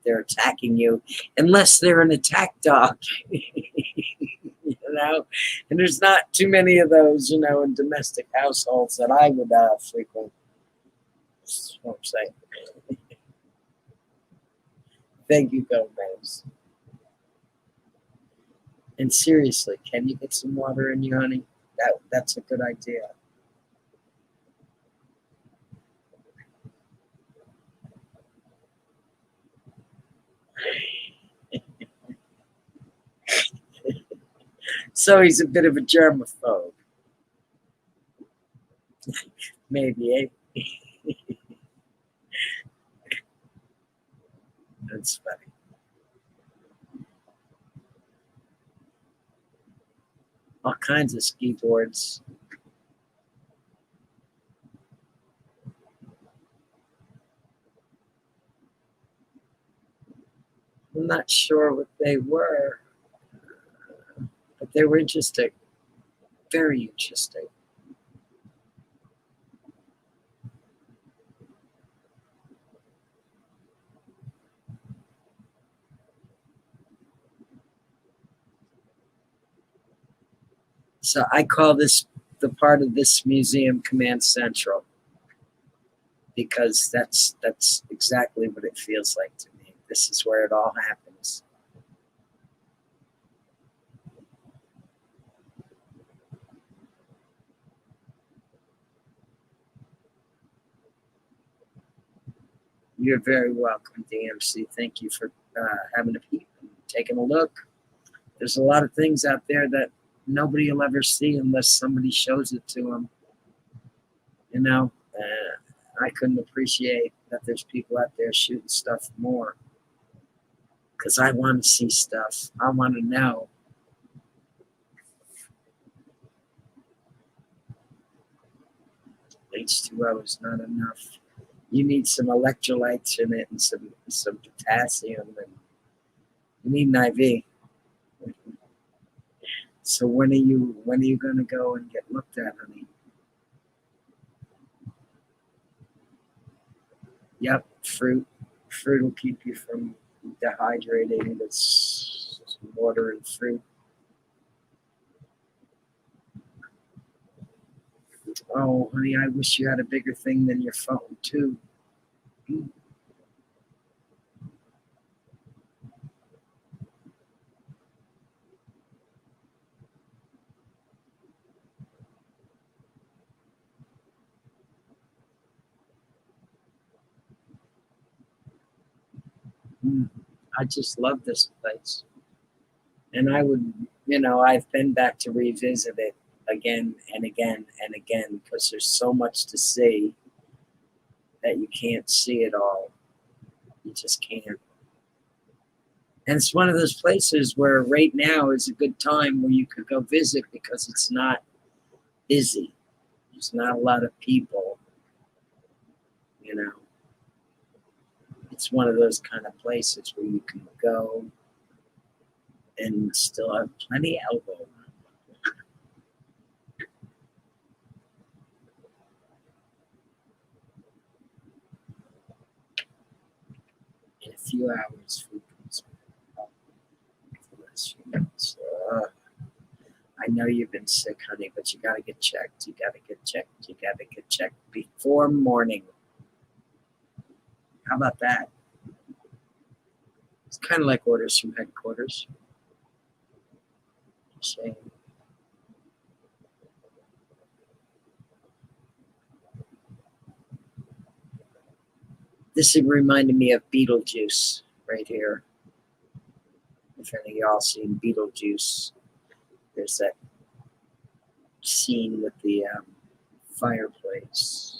they're attacking you, unless they're an attack dog. You know, and there's not too many of those, you know, in domestic households that I would frequent. That's what I'm saying. Thank you, Gomez. And seriously, can you get some water in you, honey? That's a good idea. So he's a bit of a germaphobe. Maybe, eh? That's funny. All kinds of ski boards. I'm not sure what they were, but they were interesting. Very interesting. So I call this the part of this museum Command Central, because that's exactly what it feels like to me. This is where it all happens. You're very welcome, DMC. Thank you for having a peep and taking a look. There's a lot of things out there that nobody will ever see unless somebody shows it to them. You know, I couldn't appreciate that there's people out there shooting stuff more, because I want to see stuff. I want to know. H2O is not enough. You need some electrolytes in it and some potassium, and you need an IV. So when are you going to go and get looked at, honey? Yep, fruit. Fruit will keep you from dehydrating. That's water and fruit. Oh, honey, I wish you had a bigger thing than your phone, too. I just love this place. And I would, you know, I've been back to revisit it again and again and again, because there's so much to see that you can't see it all. You just can't. And it's one of those places where right now is a good time where you could go visit, because it's not busy. There's not a lot of people, you know. It's one of those kind of places where you can go and still have plenty of elbow room. In a few hours, food comes up. I know you've been sick, honey, but you gotta get checked. You gotta get checked. You gotta get checked before morning. How about that? It's kind of like orders from headquarters. Saying. This reminded me of Beetlejuice right here. If any of y'all seen Beetlejuice, there's that scene with the fireplace.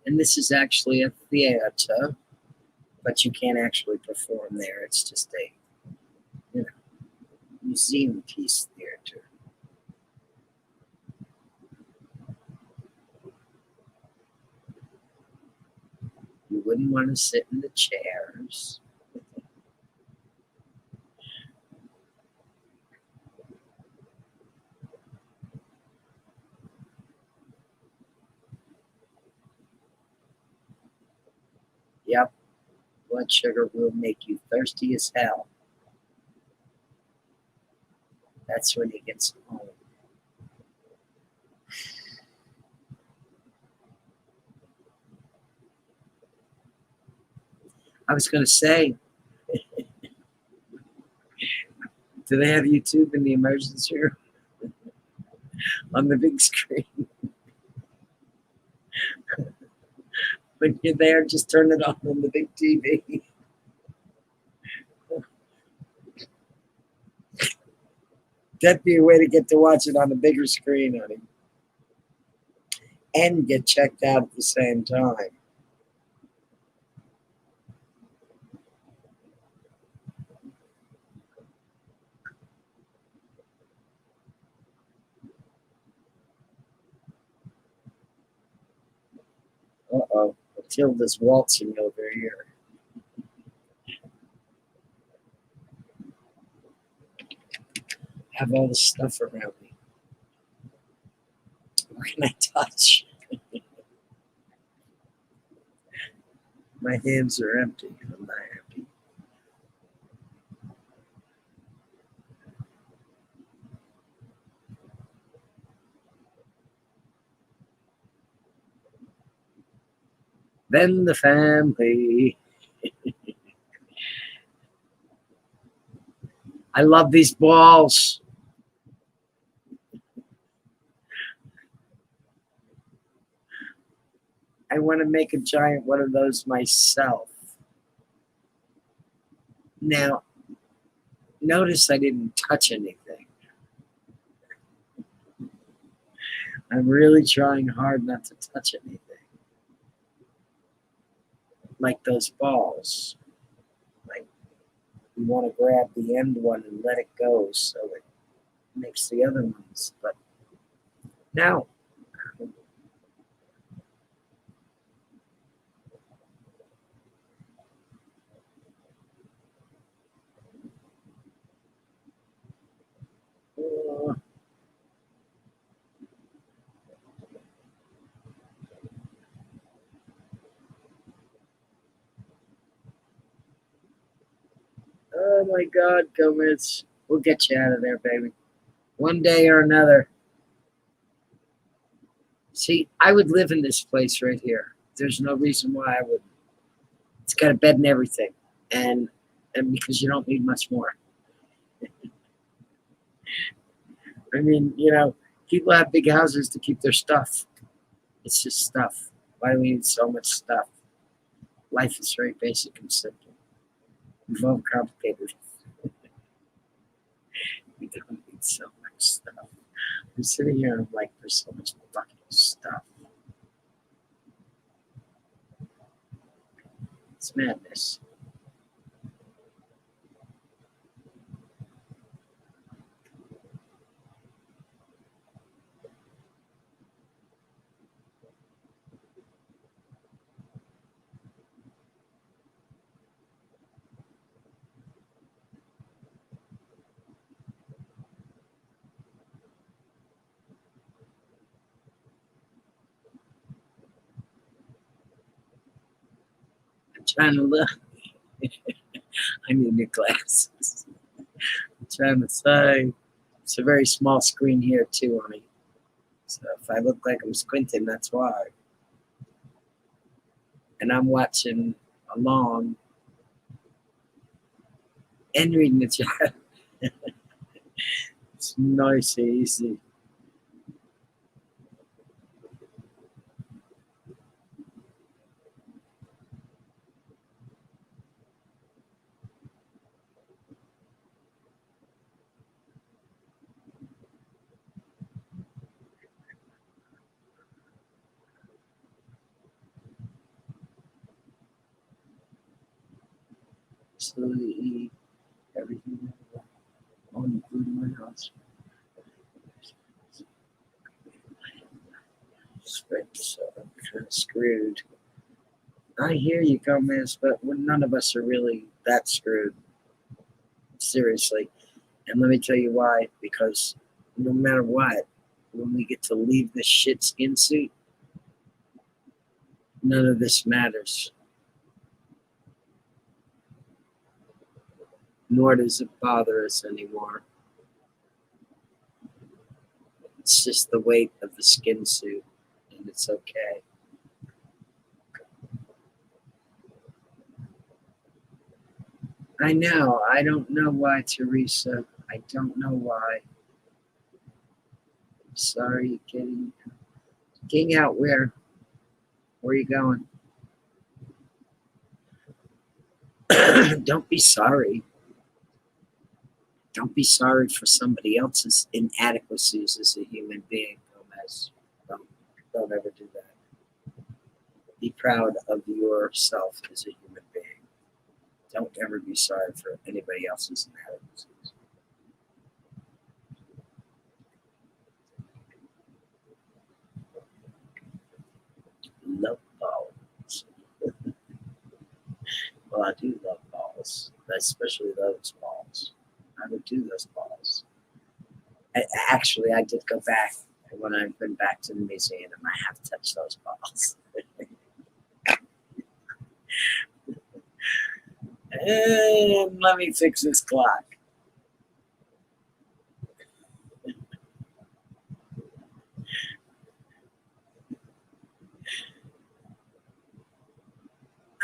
And this is actually a theater, but you can't actually perform there. It's just a, you know, museum piece theater. You wouldn't want to sit in the chairs. Yep, blood sugar will make you thirsty as hell. That's when he gets home. I was going to say, do they have YouTube in the emergency room on the big screen? When you're there, just turn it on the big TV. That'd be a way to get to watch it on a bigger screen, honey. And get checked out at the same time. Uh-oh, Matilda's waltzing over here. I have all this stuff around me. What can I touch? My hands are empty. I'm not happy. Then the family. I love these balls. I want to make a giant one of those myself. Now, notice I didn't touch anything. I'm really trying hard not to touch anything. Like those balls. Like, you want to grab the end one and let it go so it makes the other ones. But no. Oh my God, Gomez. We'll get you out of there, baby. One day or another. See, I would live in this place right here. There's no reason why I wouldn't. It's got a bed and everything. And because you don't need much more. I mean, you know, people have big houses to keep their stuff. It's just stuff. Why do we need so much stuff? Life is very basic and simple. We've overcomplicated it. We don't need so much stuff. I'm sitting here and I'm like, there's so much fucking stuff. It's madness. I'm trying to look. I need new glasses. I'm trying to say. It's a very small screen here too, honey. So if I look like I'm squinting, that's why. And I'm watching along and reading the chat. It's nice and easy. Slowly eat everything on food in my house. Spread, so I'm kind of screwed. I hear you, Gomez, but none of us are really that screwed. Seriously. And let me tell you why. Because no matter what, when we get to leave this shit skin suit, none of this matters. Nor does it bother us anymore. It's just the weight of the skin suit, and it's okay. I know. I don't know why, Teresa. I don't know why. Sorry, getting out where? Where are you going? Don't be sorry. Don't be sorry for somebody else's inadequacies as a human being, Gomez. Don't ever do that. Be proud of yourself as a human being. Don't ever be sorry for anybody else's inadequacies. Love balls. Well, I do love balls, especially those balls. I would do those balls. Actually, I did go back when I've been back to the museum, and I have touched those balls. And let me fix this clock.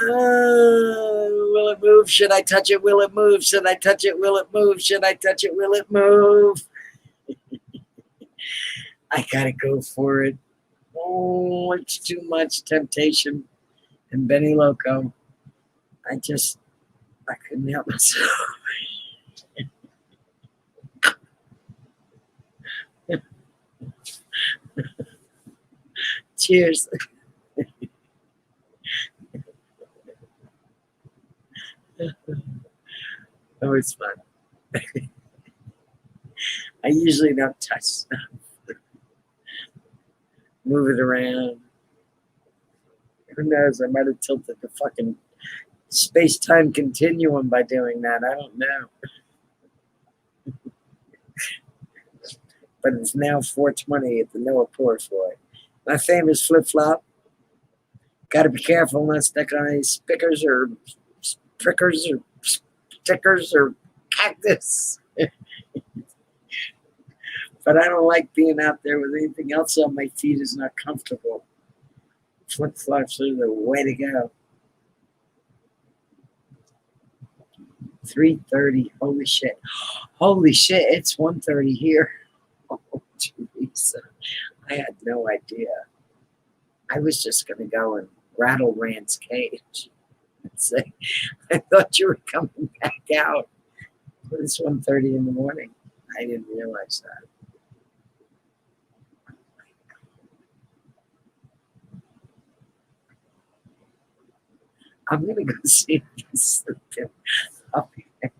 Will it move? Should I touch it? Will it move? Should I touch it? Will it move? Should I touch it? Will it move? I gotta go for it. Oh, it's too much temptation. And Benniloco, I couldn't help myself. Cheers. Always fun. I usually don't touch stuff. Move it around. Who knows? I might have tilted the fucking space-time continuum by doing that. I don't know. But it's now 4:20 at the Noah Portfoy. My famous flip-flop. Got to be careful not stuck on any spickers or prickers or stickers or cactus. But I don't like being out there with anything else on my feet is not comfortable. Flip-flops are the way to go. 3:30. Holy shit. Holy shit, it's 1:30 here. Oh, Teresa. I had no idea. I was just going to go and rattle Rand's cage and say, I thought you were coming back out. But it's 1:30 in the morning. I didn't realize that. I'm going to go see this. I'll be there.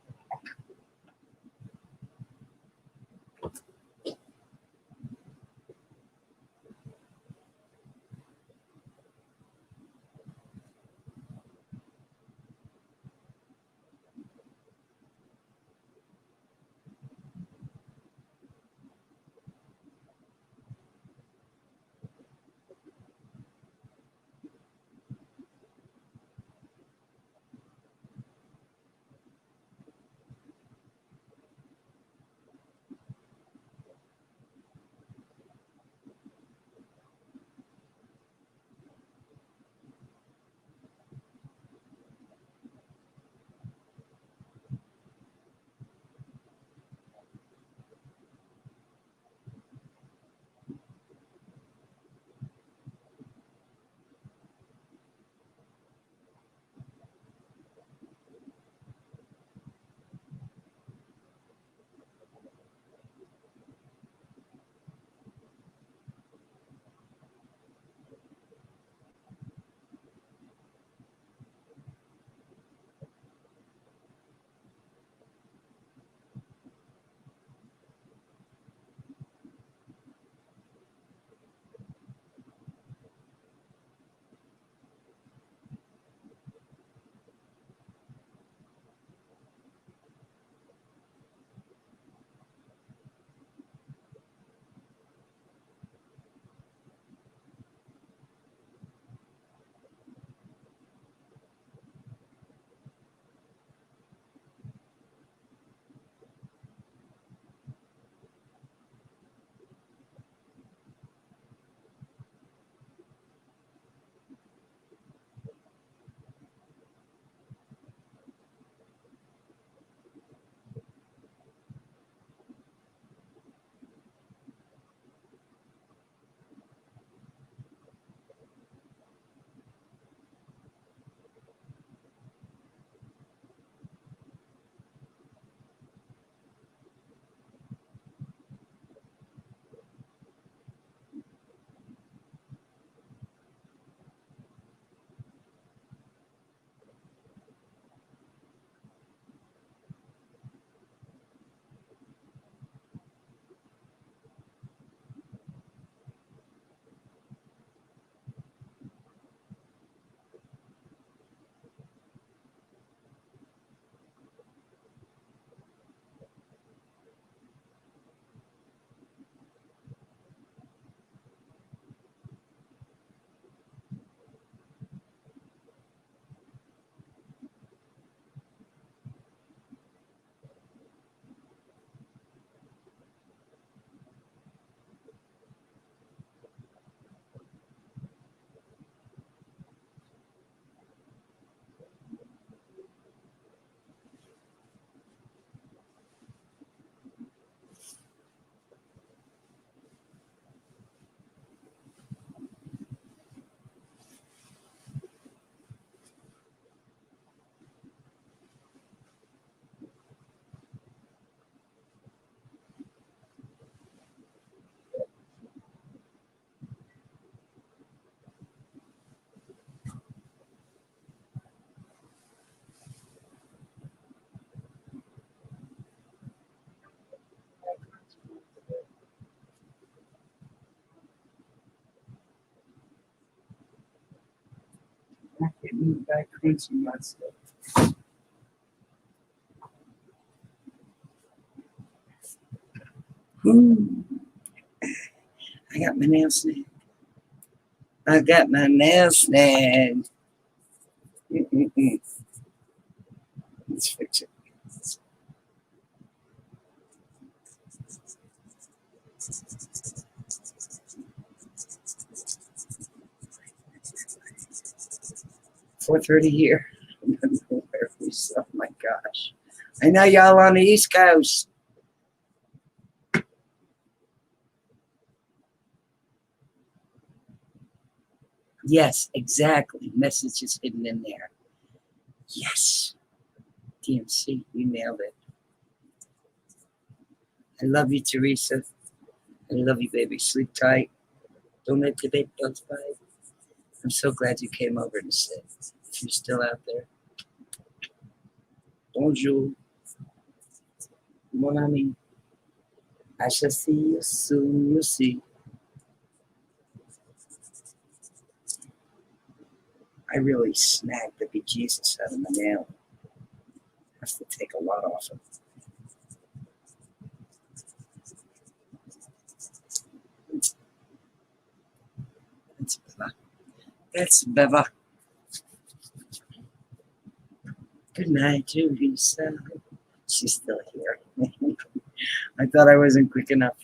Getting back crunching myself. Ooh. I got my nail snag. I got my nail snag. Let's fix it. 4:30 here. Where we? Oh my gosh! I know y'all on the East Coast. Yes, exactly. Message is hidden in there. Yes, DMC, you nailed it. I love you, Teresa. I love you, baby. Sleep tight. Don't let the bed bugs bite. I'm so glad you came over to sit. If you're still out there. Bonjour. Mon ami. I shall see you soon. You'll see. I really snagged the bejesus out of my nail. I have to take a lot off of it. That's Beva. That's Beva. Good night, Teresa. She's still here. I thought I wasn't quick enough.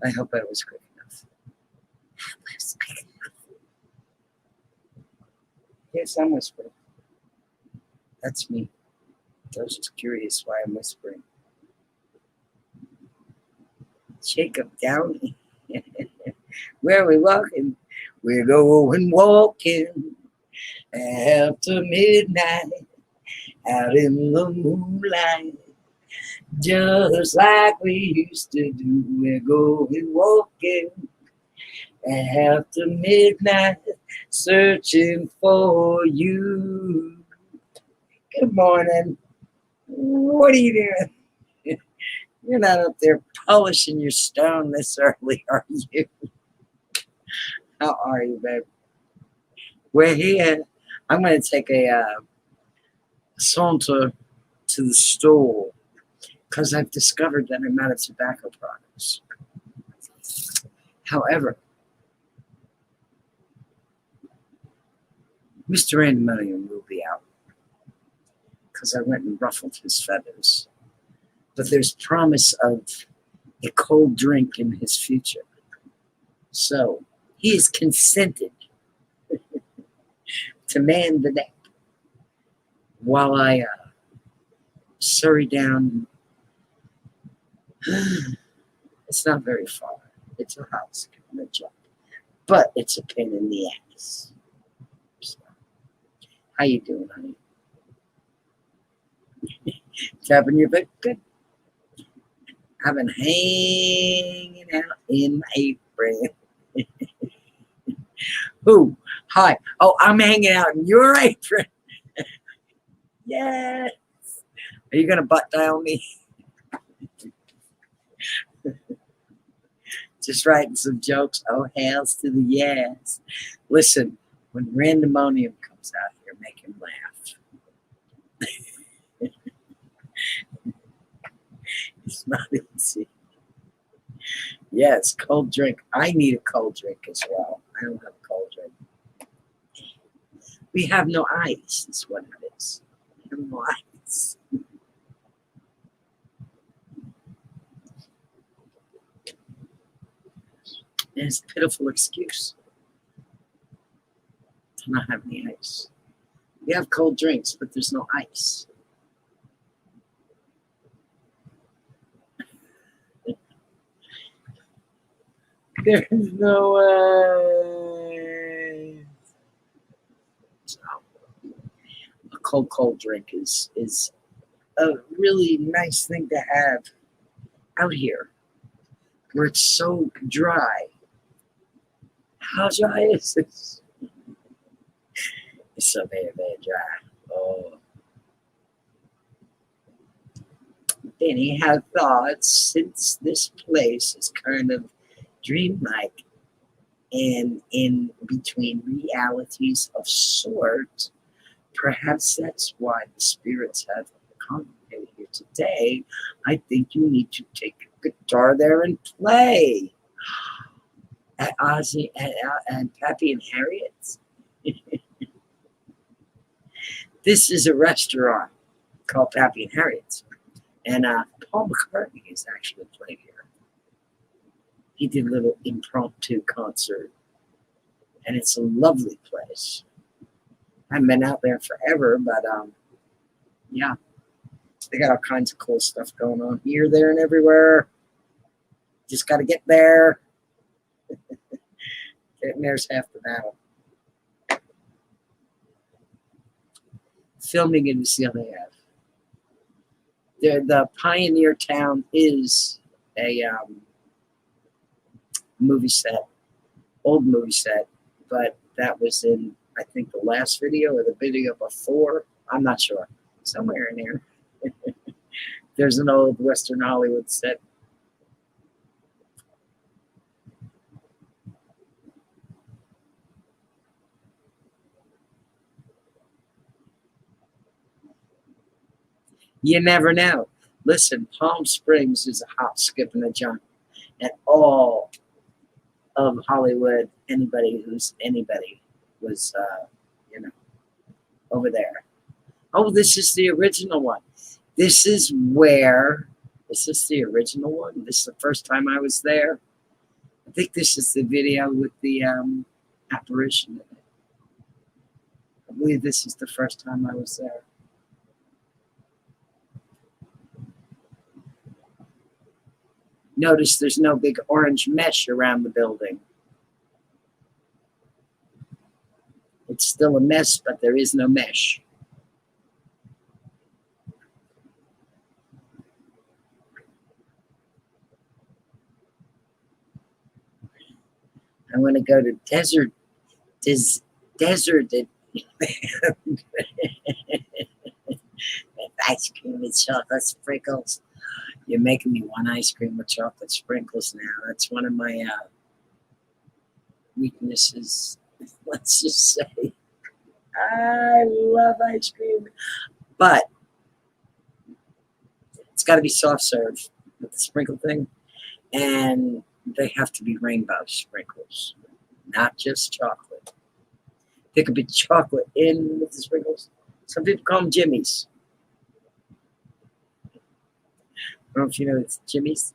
I hope I was quick enough. I was quick enough. Yes, I'm whispering. That's me. I was just curious why I'm whispering. Jacob Downey. Where are we walking? We're going walking after midnight out in the moonlight. Just like we used to do. We're going walking after midnight, searching for you. Good morning. What are you doing? You're not up there polishing your stone this early, are you? How are you, babe? We're here. I'm going to take a saunter to the store because I've discovered that I'm out of tobacco products. However, Mr. Antimonium will be out because I went and ruffled his feathers. But there's promise of a cold drink in his future. So he has consented to man the deck while I surrey down. It's not very far. It's a house. I'm gonna jump. But it's a pain in the ass. So, how you doing, honey? Tapping your foot? Good. I've been hanging out in my apron. Who? Hi. Oh, I'm hanging out in your apron. Yes. Are you going to butt dial me? Just writing some jokes. Oh, hails to the yes. Listen, when Randomonium comes out here, make him laugh. It's not easy. Yes, cold drink. I need a cold drink as well. I don't have a cold drink. We have no ice, is what it is. We have no ice. And it's a pitiful excuse to not have any ice. We have cold drinks, but there's no ice. There's no way. So, a cold drink is a really nice thing to have out here, where it's so dry. How dry is this? It's so very, very dry. Oh. Benny had thoughts since this place is kind of dreamlike and in between realities of sort. Perhaps that's why the spirits have congregated here today. I think you need to take your guitar there and play. At Ozzy and Pappy and Harriet's. This is a restaurant called Pappy and Harriet's. And Paul McCartney has actually played here. He did a little impromptu concert. And it's a lovely place. I haven't been out there forever, but yeah. They got all kinds of cool stuff going on here, there, and everywhere. Just got to get there. Getting there's half the battle. Filming in the CLAF. The Pioneer Town is a movie set, old movie set, but that was in, I think, the last video or the video before. I'm not sure. Somewhere in here. There's an old Western Hollywood set. You never know. Listen, Palm Springs is a hop, skip, and a jump. And all of Hollywood, anybody who's anybody was, over there. Oh, this is the original one. This is the original one? This is the first time I was there. I think this is the video with the apparition in it. I believe this is the first time I was there. Notice there's no big orange mesh around the building. It's still a mess, but there is no mesh. I'm going to go to desert ice cream with chocolate sprinkles. You're making me want ice cream with chocolate sprinkles now. That's one of my weaknesses. Let's just say I love ice cream, but it's got to be soft serve with the sprinkle thing, and they have to be rainbow sprinkles, not just chocolate. There could be chocolate in with the sprinkles. Some people call them Jimmy's. I don't know if you know it's Jimmy's.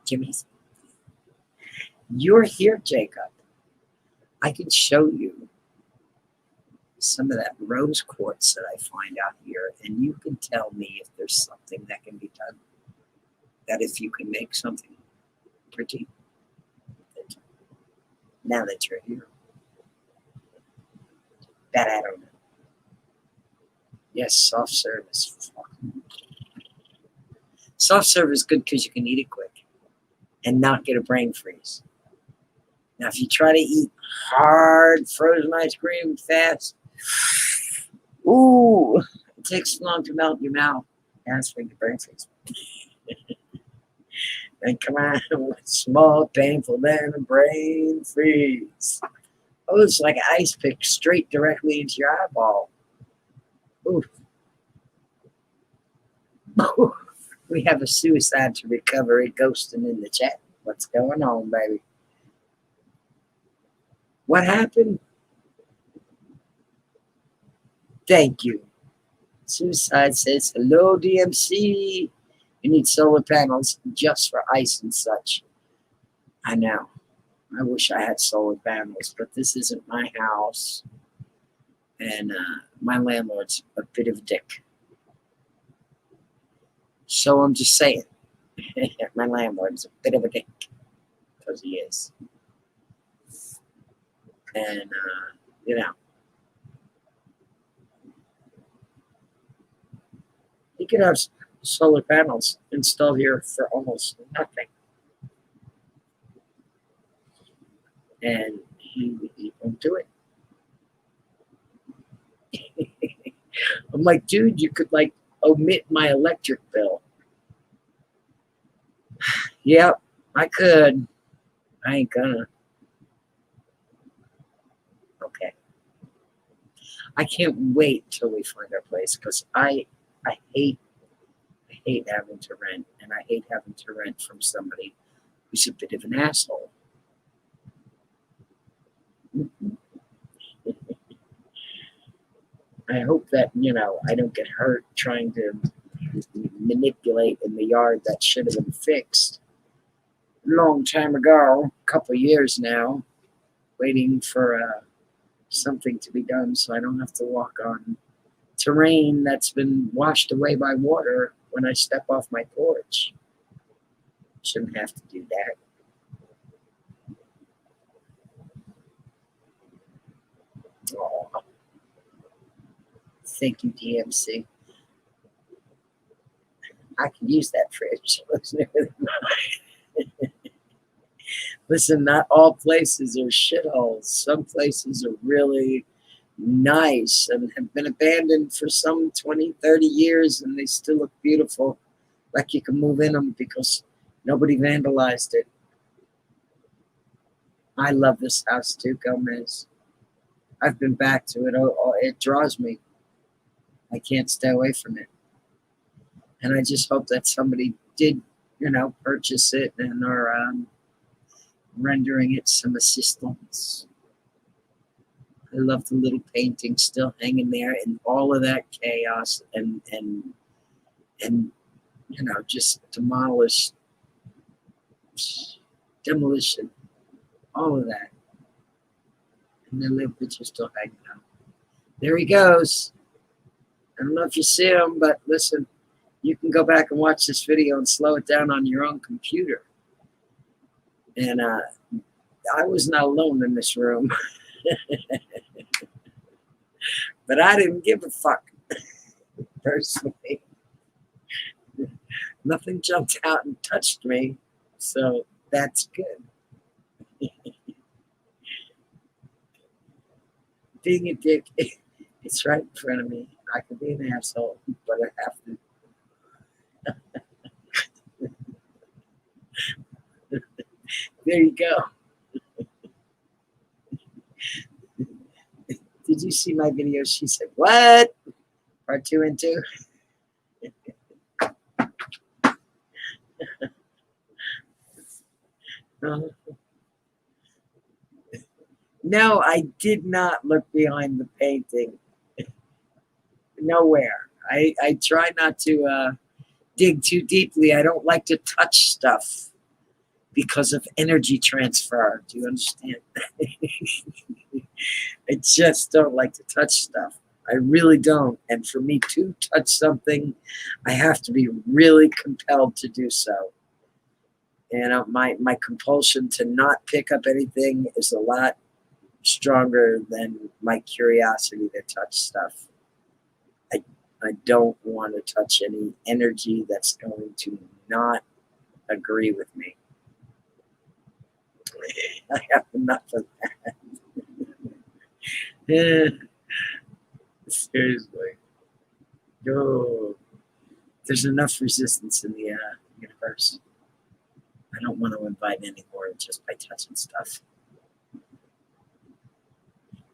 Jimmy's. You're here, Jacob. I can show you some of that rose quartz that I find out here, and you can tell me if there's something that can be done. That if you can make something pretty. Now that you're here. That I don't know. Yes, soft serve is fucking. Soft serve is good because you can eat it quick and not get a brain freeze. Now, if you try to eat hard frozen ice cream fast, ooh, it takes so long to melt in your mouth. That's when you brain freeze. And come on, small, painful, then a brain freeze. Oh, it's like ice pick straight directly into your eyeball. Oof. We have a suicide to recovery ghosting in the chat. What's going on, baby? What happened? Thank you. Suicide says, hello, DMC. You need solar panels just for ice and such. I know. I wish I had solar panels, but this isn't my house. And my landlord's a bit of a dick. So I'm just saying. My landlord's a bit of a dick. Because he is. And, you know. He could have solar panels installed here for almost nothing. And he won't do it. I'm like, dude, you could like omit my electric bill. Yep, I could. I ain't gonna. Okay. I can't wait till we find our place because I hate having to rent, and I hate having to rent from somebody who's a bit of an asshole. I hope that, I don't get hurt trying to manipulate in the yard that should have been fixed a long time ago, a couple of years now, waiting for something to be done so I don't have to walk on terrain that's been washed away by water when I step off my porch. Shouldn't have to do that. Oh, thank you, DMC. I could use that fridge. Listen, not all places are shitholes. Some places are really nice and have been abandoned for some 20, 30 years, and they still look beautiful. Like you can move in them because nobody vandalized it. I love this house too, Gomez. I've been back to it. Oh, it draws me. I can't stay away from it. And I just hope that somebody did, purchase it and are rendering it some assistance. I love the little painting still hanging there and all of that chaos and just demolition, all of that. And the little picture still hanging out. There he goes. I don't know if you see him, but listen, you can go back and watch this video and slow it down on your own computer. And I was not alone in this room. But I didn't give a fuck, personally. Nothing jumped out and touched me, so that's good. Being a dick, it's right in front of me. I could be an asshole, but I have to. There you go. Did you see my video? She said, what? Part 2 and 2? No, I did not look behind the painting. Nowhere. I try not to dig too deeply. I don't like to touch stuff because of energy transfer. Do you understand? I just don't like to touch stuff. I really don't. And for me to touch something, I have to be really compelled to do so. And my compulsion to not pick up anything is a lot stronger than my curiosity to touch stuff. I don't want to touch any energy that's going to not agree with me. I have enough of that. Seriously. Oh, there's enough resistance in the universe. I don't want to invite any more just by touching stuff.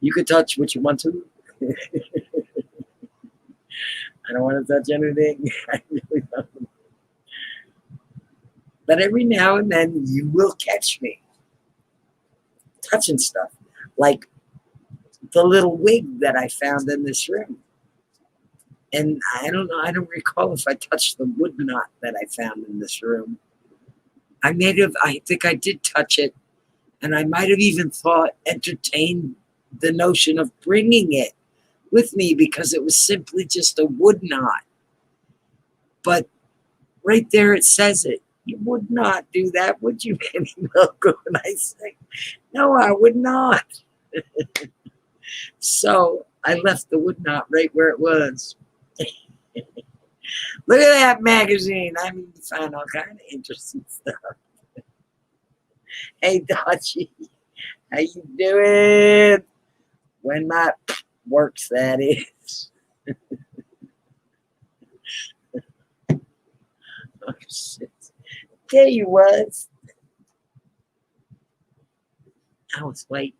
You could touch what you want to. I don't want to touch anything. I really don't. But every now and then you will catch me touching stuff. Like the little wig that I found in this room. And I don't know, I don't recall if I touched the wood knot that I found in this room. I think I did touch it. And I might have even entertained the notion of bringing it with me because it was simply just a wood knot. But right there it says it. You would not do that, would you, Benniloco? And I say, no, I would not. So I left the wood knot right where it was. Look at that magazine. I mean, you find all kind of interesting stuff. Hey, Dodgy, how you doing? When my works, that is. Oh, shit. There you was. I was waiting.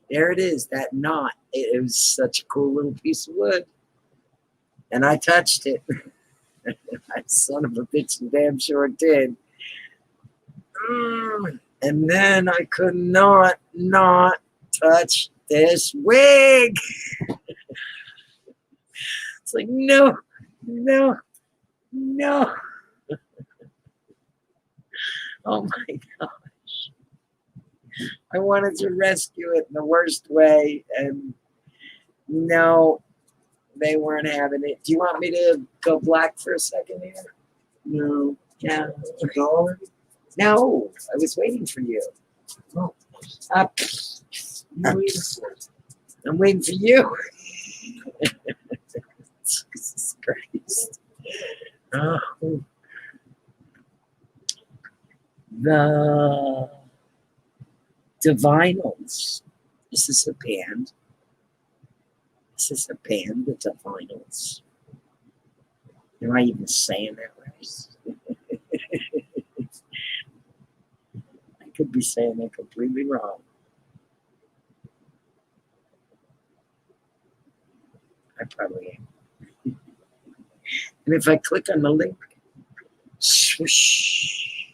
There it is, that knot. It was such a cool little piece of wood. And I touched it. I son of a bitch, damn sure did. And then I could not touch this wig. It's like, no. Oh my gosh. I wanted to rescue it in the worst way. And no, they weren't having it. Do you want me to go black for a second here? No. Yeah. No, I was waiting for you. Oh. I'm waiting for you. Jesus Christ. Oh. The Divinals. This is a band. The Divinals. Am I even saying that right? I could be saying that completely wrong. I probably am. And if I click on the link, swoosh,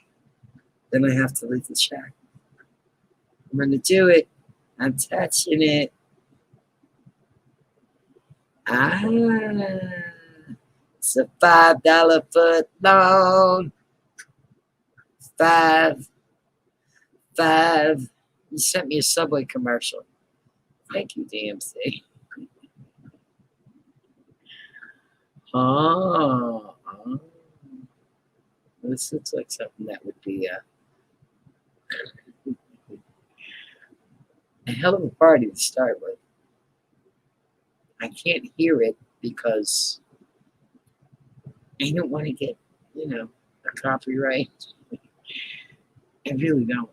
then I have to leave the chat. I'm going to do it. I'm touching it. It's a $5 foot long. Five. You sent me a Subway commercial. Thank you, DMC. Oh. This looks like something that would be a hell of a party to start with. I can't hear it because I don't want to get, a copyright. I really don't.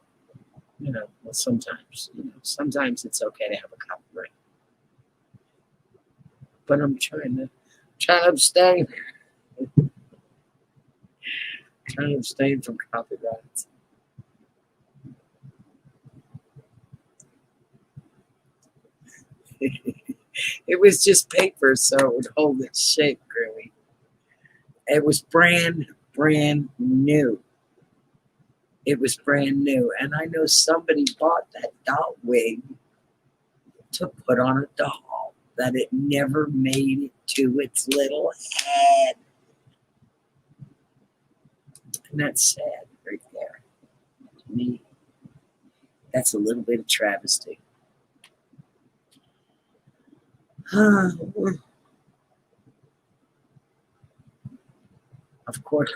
Well, sometimes, sometimes it's okay to have a copyright. But I'm trying to abstain. Trying to abstain from copyrights. It was just paper, so it would hold its shape, really. It was brand new. It was brand new. And I know somebody bought that doll wig to put on a doll, that it never made it to its little head. And that's sad right there. To me, that's a little bit of travesty. Of course.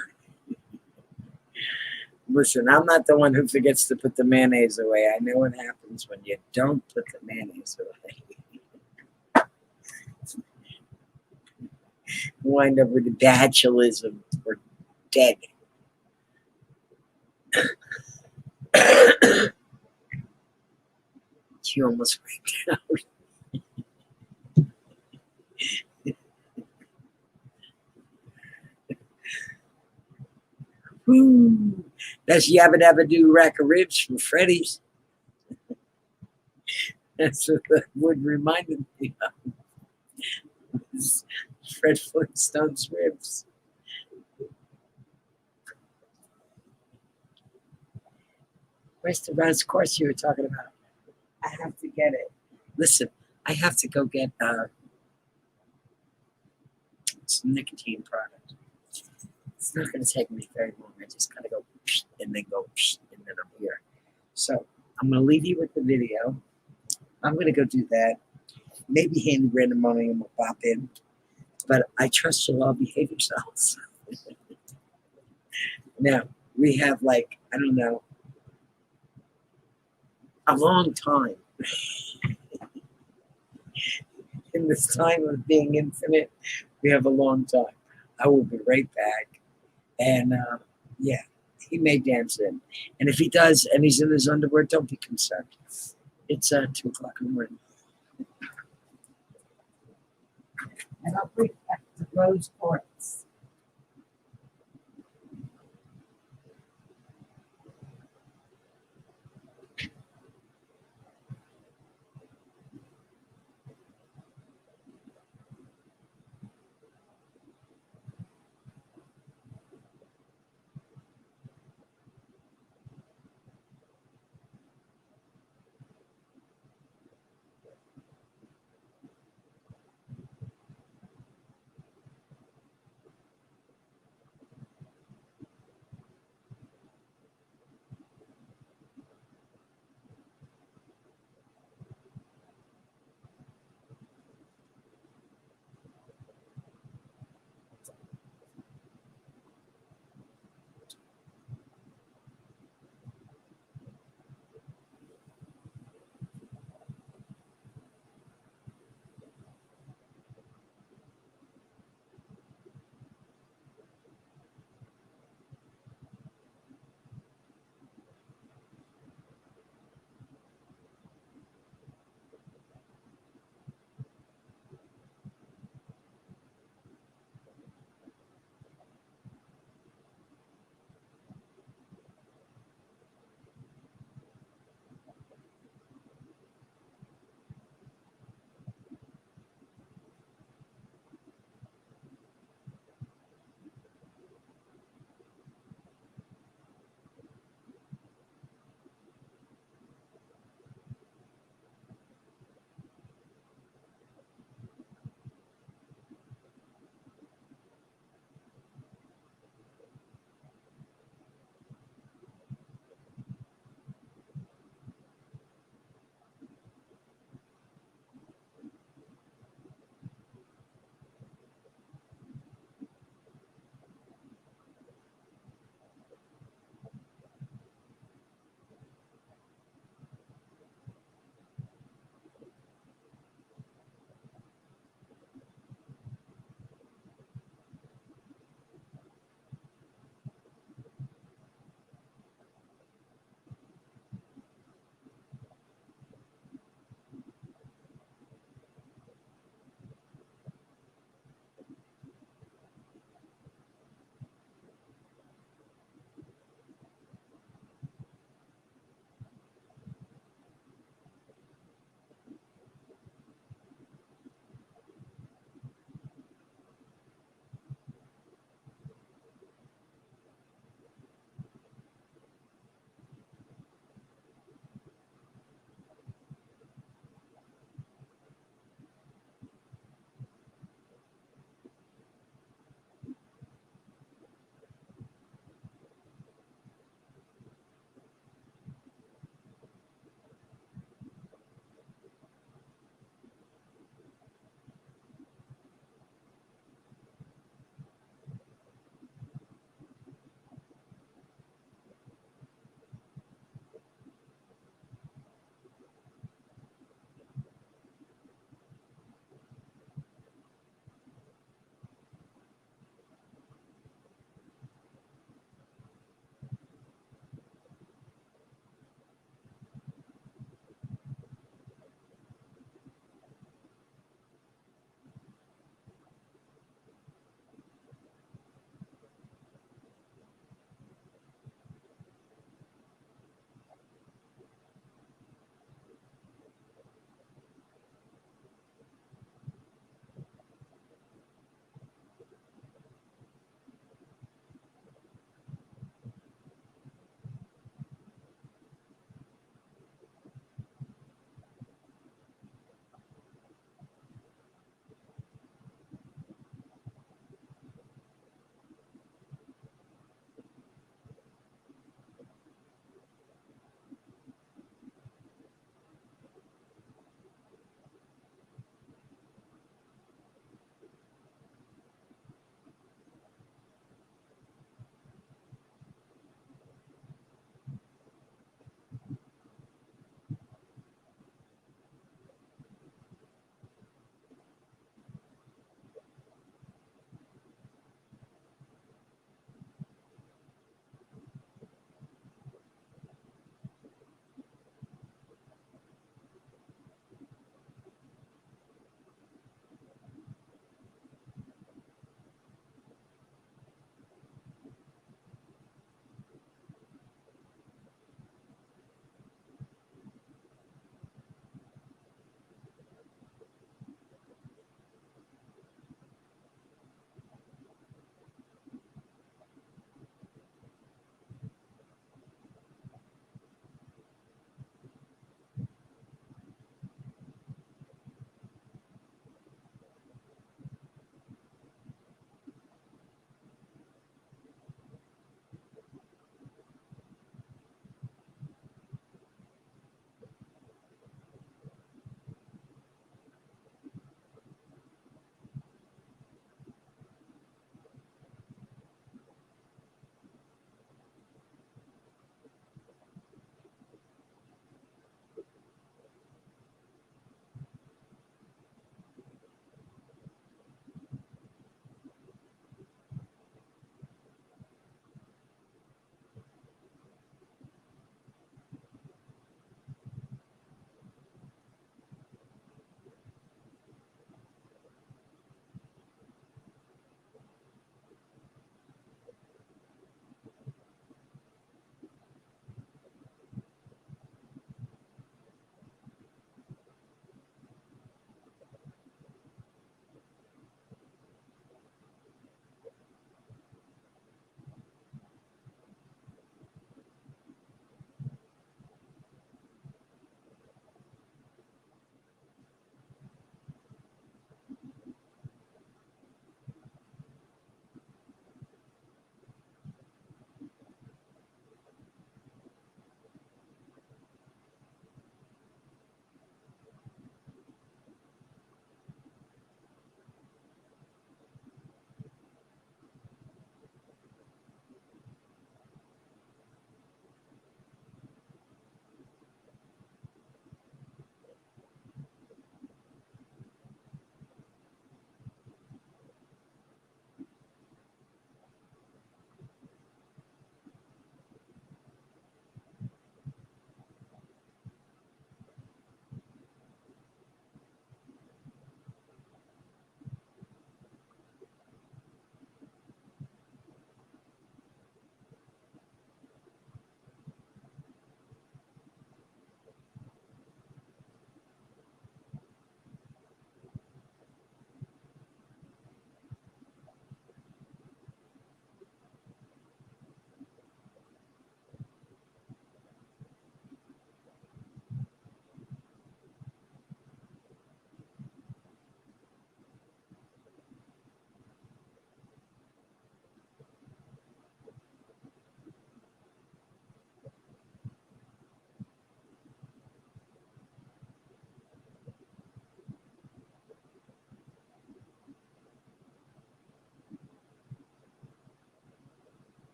Listen, I'm not the one who forgets to put the mayonnaise away. I know what happens when you don't put the mayonnaise away. Wind up with botulism or dead. You almost freaked out. Woo. That's Yabba Dabba Doo rack of ribs from Freddy's. That's what that would reminded me of. Fred Flintstone's ribs. Where's the Rose course you were talking about? I have to get it. Listen, I have to go get some nicotine product. It's not going to take me very long. I just got to go and then go and then I'm here. So I'm going to leave you with the video. I'm going to go do that. Maybe Handy Random Money will pop in. But I trust you'll all behave yourselves. Now, we have I don't know, a long time. In this time of being infinite, we have a long time. I will be right back. And yeah, he may dance in. And if he does and he's in his underwear, don't be concerned. It's 2 o'clock in the morning. And I'll bring back the rose quartz.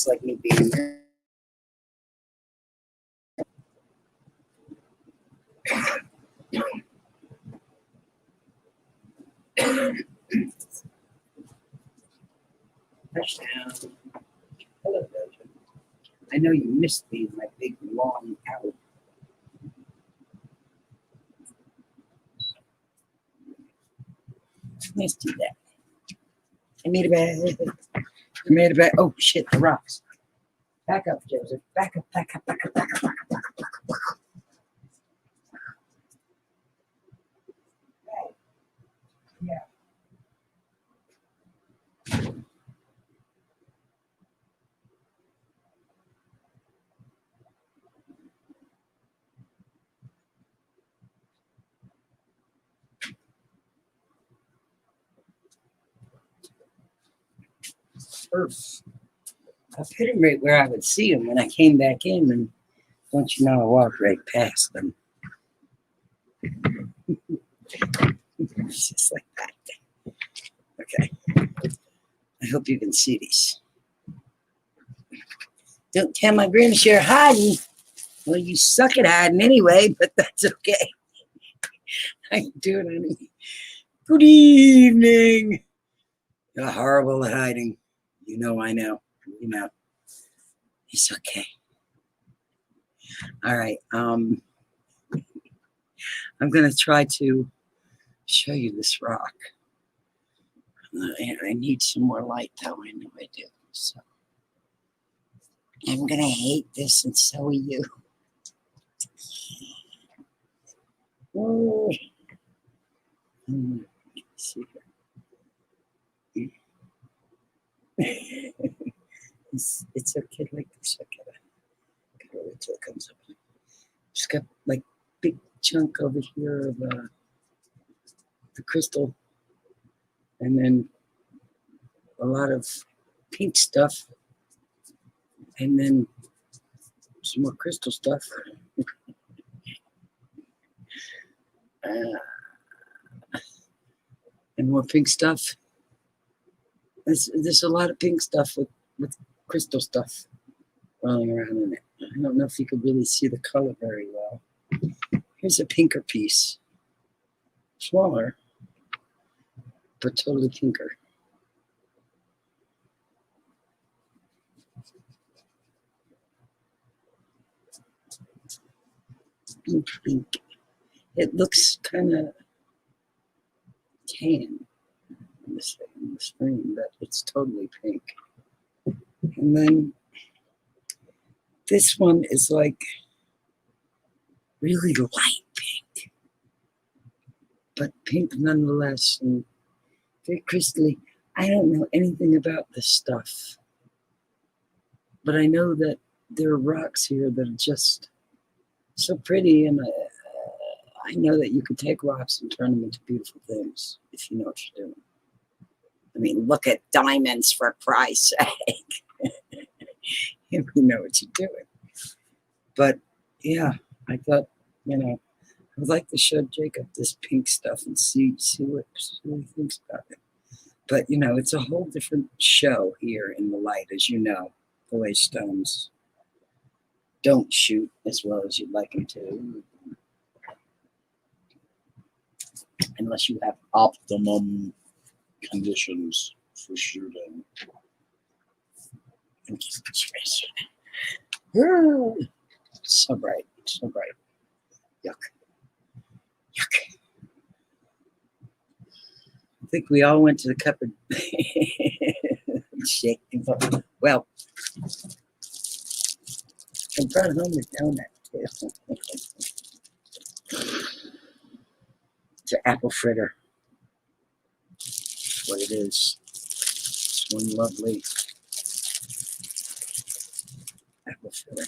just like me being there. Touchdown. Hello, Belgium. I know you missed me in my big long out. Let's do that. I made a bed. I made a bed. Oh shit, the rocks. Back up, Joseph. Back up, back up, back up, back up, back up, back up, back up, back up. Yeah. Earth. I put him right where I would see him when I came back in, and don't you know, I walked right past them. It's just like that. Okay. I hope you can see these. Don't tell my granny you're hiding. Well, you suck at hiding anyway, but that's okay. I can do it, honey. Good evening. You're horrible at hiding. You know, I know. You know. It's okay. All right. I'm going to try to show you this rock. I need some more light, though. I know I do. So I'm going to hate this, and so are you. Oh. Let's see here. It's okay like this. I gotta wait till it comes up. Just got like big chunk over here of the crystal, and then a lot of pink stuff, and then some more crystal stuff. And more pink stuff. There's a lot of pink stuff with crystal stuff rolling around in it. I don't know if you could really see the color very well. Here's a pinker piece. Smaller, but totally pinker. Pink, pink. It looks kind of tan on the screen, but it's totally pink. And then this one is like really light pink, but pink nonetheless, and very crystally. I don't know anything about this stuff, but I know that there are rocks here that are just so pretty, and I know that you could take rocks and turn them into beautiful things if you know what you're doing. I mean, look at diamonds, for Christ's sake. If you know what you're doing. But yeah, I thought, you know, I would like to show Jacob this pink stuff and see what he thinks about it. But you know, it's a whole different show here in the light, as you know, the way stones don't shoot as well as you'd like them to. Unless you have optimum conditions for shooting. So bright, so bright. Yuck. Yuck. I think we all went to the cupboard. Shake. Well, I brought home the donut too. It's an apple fritter. That's what it is. It's one lovely apple fritter.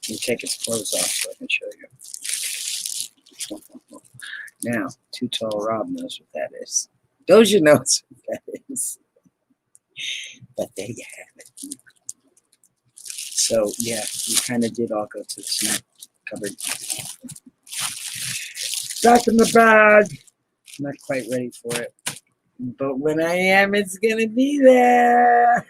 Let me take its clothes off so I can show you. Now, Too Tall Rob knows what that is. Doja knows what that is. But there you have it. So, yeah, we kind of did all go to the snack cupboard. Back in the bag. Not quite ready for it. But when I am, it's going to be there.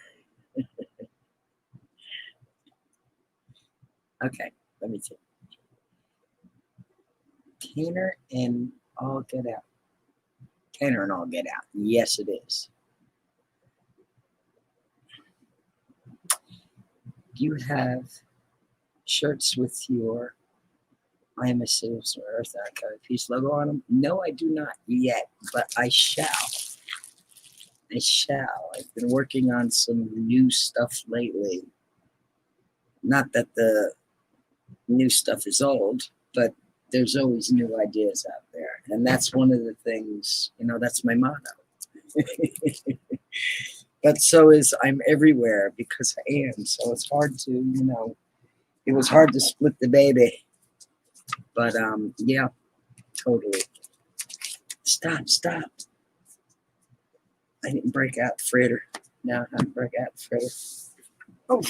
Okay, let me see. Tanner and All Get Out. Tanner and All Get Out. Yes, it is. Do you have shirts with your I Am a Citizen of Earth Archive Peace logo on them? No, I do not yet, but I shall. I shall. I've been working on some new stuff lately. Not that the new stuff is old, but there's always new ideas out there. And that's one of the things, that's my motto. But so is I'm everywhere because I am. So it's hard to, it was hard to split the baby. But yeah, totally. Stop. I didn't break out the fritter. No, I didn't break out the fritter. Oh,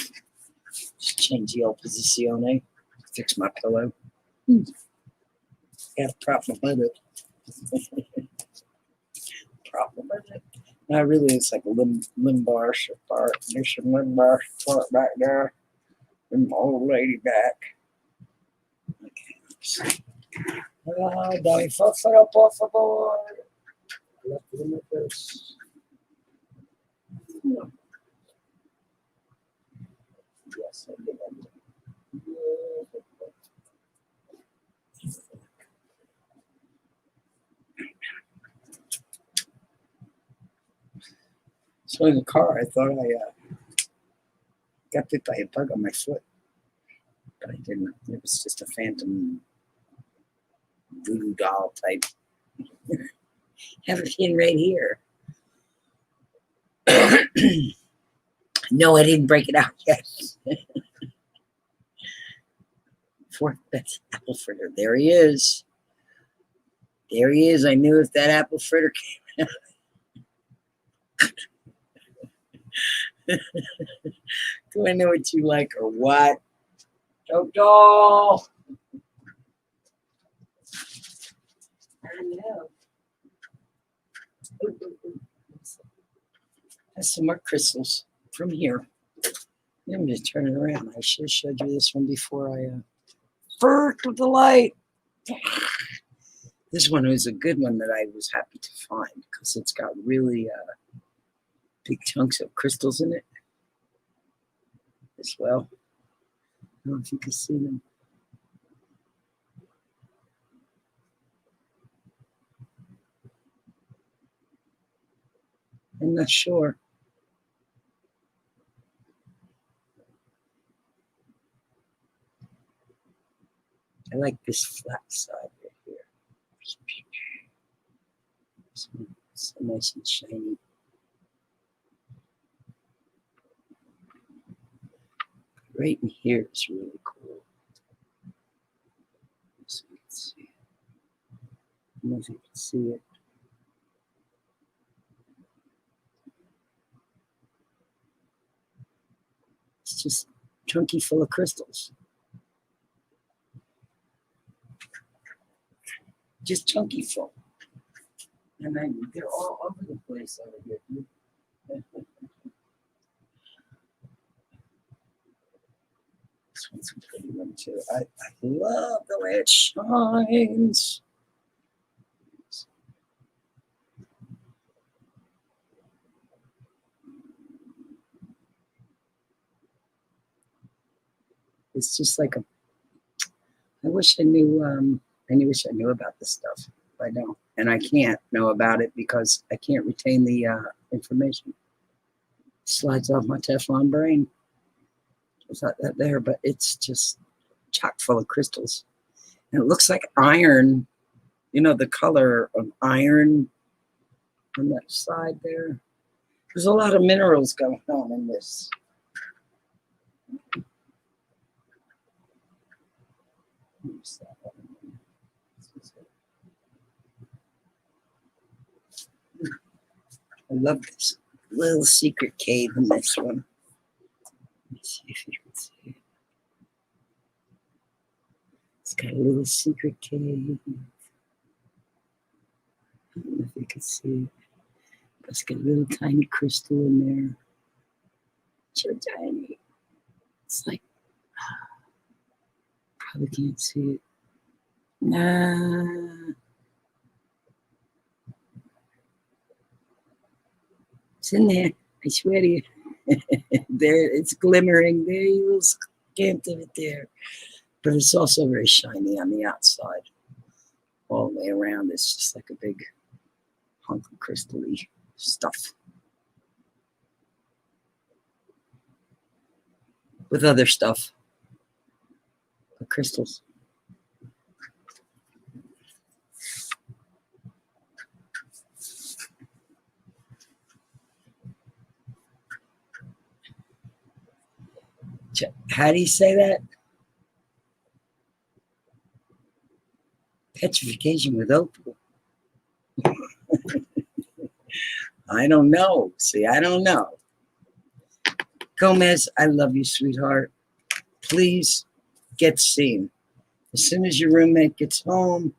just change the old posizione. Fix my pillow. Got a problem with it. Problem with it. No, really, it's like a lumbar support. There's some lumbar support back there. And my old lady back. Okay. Dai farò por favore. Left it in my purse. No. Yes, I did. So in the car, I thought I got bit by a bug on my foot, but I didn't. It was just a phantom voodoo doll type. Have a pin right here. No, I didn't break it out yet. Fourth best apple fritter. There he is. There he is. I knew if that apple fritter came out. Do I know what you like or what? Doll. I know. That's some more crystals from here. I'm just turning around. I should have showed you this one before I burst with the light. This one was a good one that I was happy to find because it's got really big chunks of crystals in it as well. I don't know if you can see them. I'm not sure. I like this flat side right here. So nice and shiny. Right in here is really cool. So you can see it. I don't know if you can see it. It's just chunky full of crystals. Just chunky full. And they're all over the place over here. This one's a pretty one too. I love the way it shines. It's just like I wish I knew. I wish I knew about this stuff. I don't, and I can't know about it because I can't retain the information. It slides off my Teflon brain. It's not that there, but it's just chock full of crystals, and it looks like iron. The color of iron on that side there. There's a lot of minerals going on in this. I love this little secret cave in this one. Let's see if you can see it. It's got a little secret cave. I don't know if you can see it. But it's got a little tiny crystal in there. So tiny. It's like Probably can't see it. Nah. It's in there. I swear to you. There, it's glimmering. There, you will squint of it there. But it's also very shiny on the outside. All the way around, it's just like a big hunk of crystal-y stuff. With other stuff. The crystals. How do you say that? Petrification with opal. I don't know. See, I don't know. Gomez, I love you, sweetheart. Please get seen. As soon as your roommate gets home,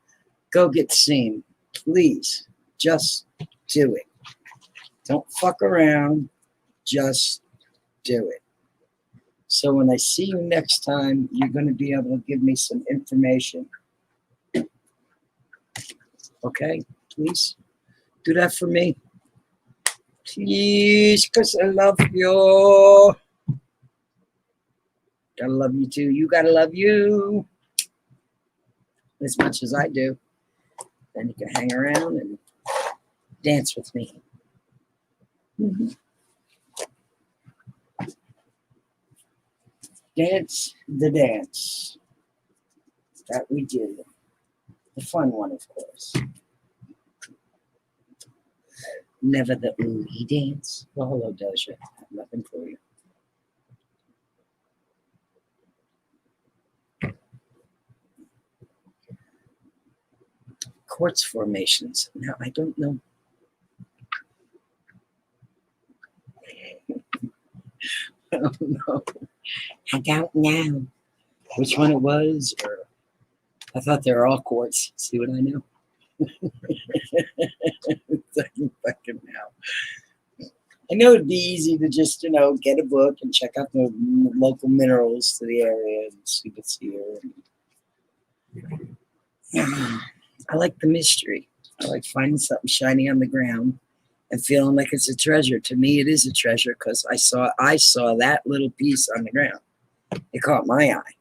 go get seen. Please, just do it. Don't fuck around. Just do it. So when I see you next time, you're going to be able to give me some information. Okay? Please do that for me. Please, because I love you. Gotta love you too. You gotta love you as much as I do. Then you can hang around and dance with me. Mm-hmm. Dance the dance that we did. The fun one, of course. Never the ooey dance. Well, hello, Doja. I have nothing for you. Quartz formations. Now, I don't know. I don't know. I don't know which one it was, or I thought they were all quartz. See what I know? Fucking now. I know it'd be easy to just, get a book and check out the local minerals to the area and see what's here. I like the mystery. I like finding something shiny on the ground and feeling like it's a treasure. To me, it is a treasure because I saw that little piece on the ground. It caught my eye.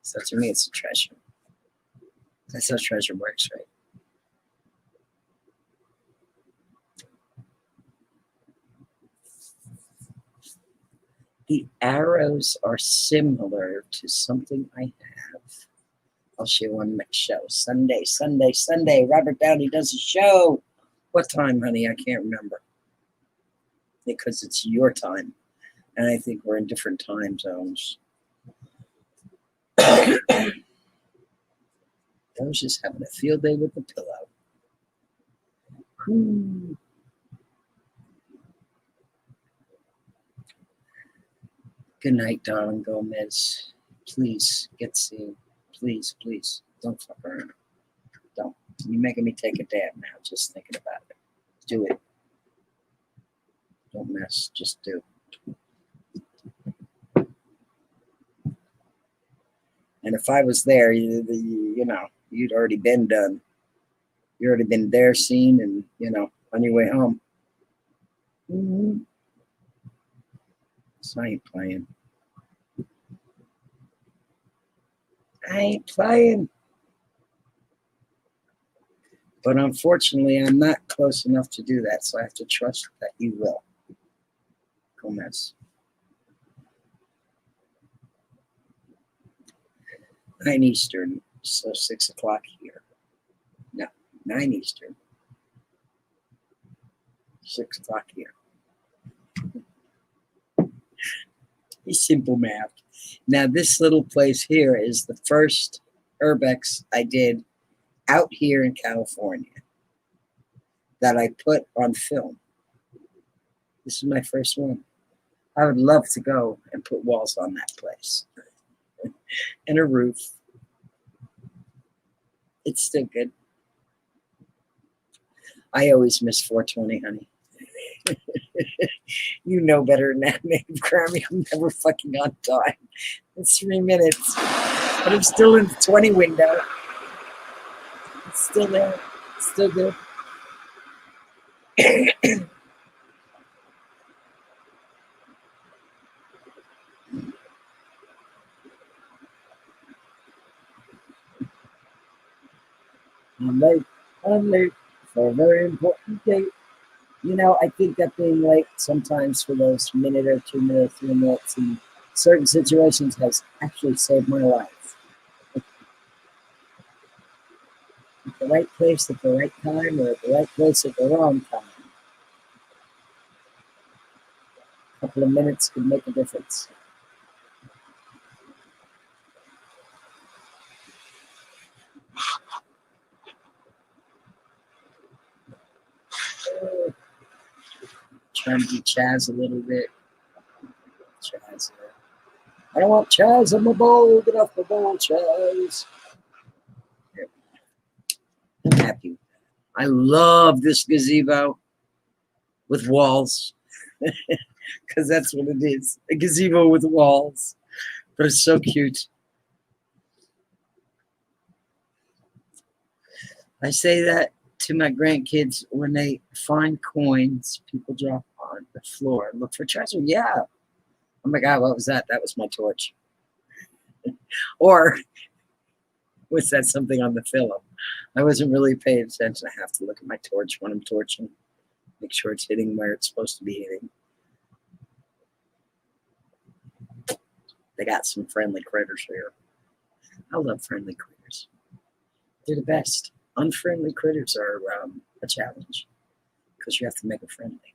So to me, it's a treasure. That's how treasure works, right? The arrows are similar to something I have. I'll show you on next show. Sunday. Robert Downey does a show. What time, honey? I can't remember. Because it's your time. And I think we're in different time zones. I was just having a field day with the pillow. Whew. Good night, darling Gomez. Please get seen. Please, please. Don't fuck around. Don't. You're making me take a dab now, just thinking about it. Do it. Don't mess. Just do. And if I was there, you'd already been done. You'd already been there, seen, and, on your way home. Mm-hmm. So I ain't playing. But unfortunately, I'm not close enough to do that, so I have to trust that you will. Gomez. 9 Eastern, so 6 o'clock here. No, 9 Eastern. 6 o'clock here. It's simple math. Now, this little place here is the first Urbex I did out here in California that I put on film. This is my first one. I would love to go and put walls on that place and a roof. It's still good. I always miss 420, honey. You know better than that, Native Grammy. I'm never fucking on time. It's 3 minutes. But I'm still in the 20 window. It's still there. It's still good. I'm late. I'm late for a very important date. You know, I think that being late sometimes for those minute or 2 minutes, 3 minutes in certain situations has actually saved my life. At the right place at the right time, or at the right place at the wrong time. A couple of minutes could make a difference. Trying to be Chaz a little bit. Chaz. I don't want Chaz on my bowl. Get off the bowl, Chaz. I'm happy. I love this gazebo with walls. Because that's what it is. A gazebo with walls. But it's so cute. I say that to my grandkids when they find coins people drop on the floor. Look for treasure. Yeah. Oh my God, what was that? That was my torch. Or was that something on the film? I wasn't really paying attention. I have to look at my torch when I'm torching. Make sure it's hitting where it's supposed to be hitting. They got some friendly critters here. I love friendly critters. They're the best. Unfriendly critters are a challenge because you have to make it friendly.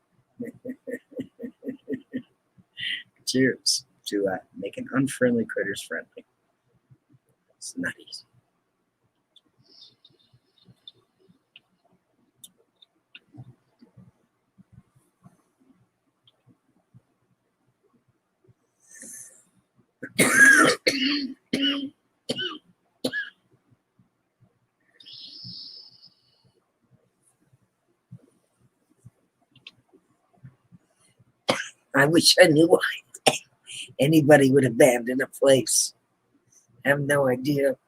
Cheers to making unfriendly critters friendly. It's not easy. I wish I knew why anybody would abandon a place. I have no idea.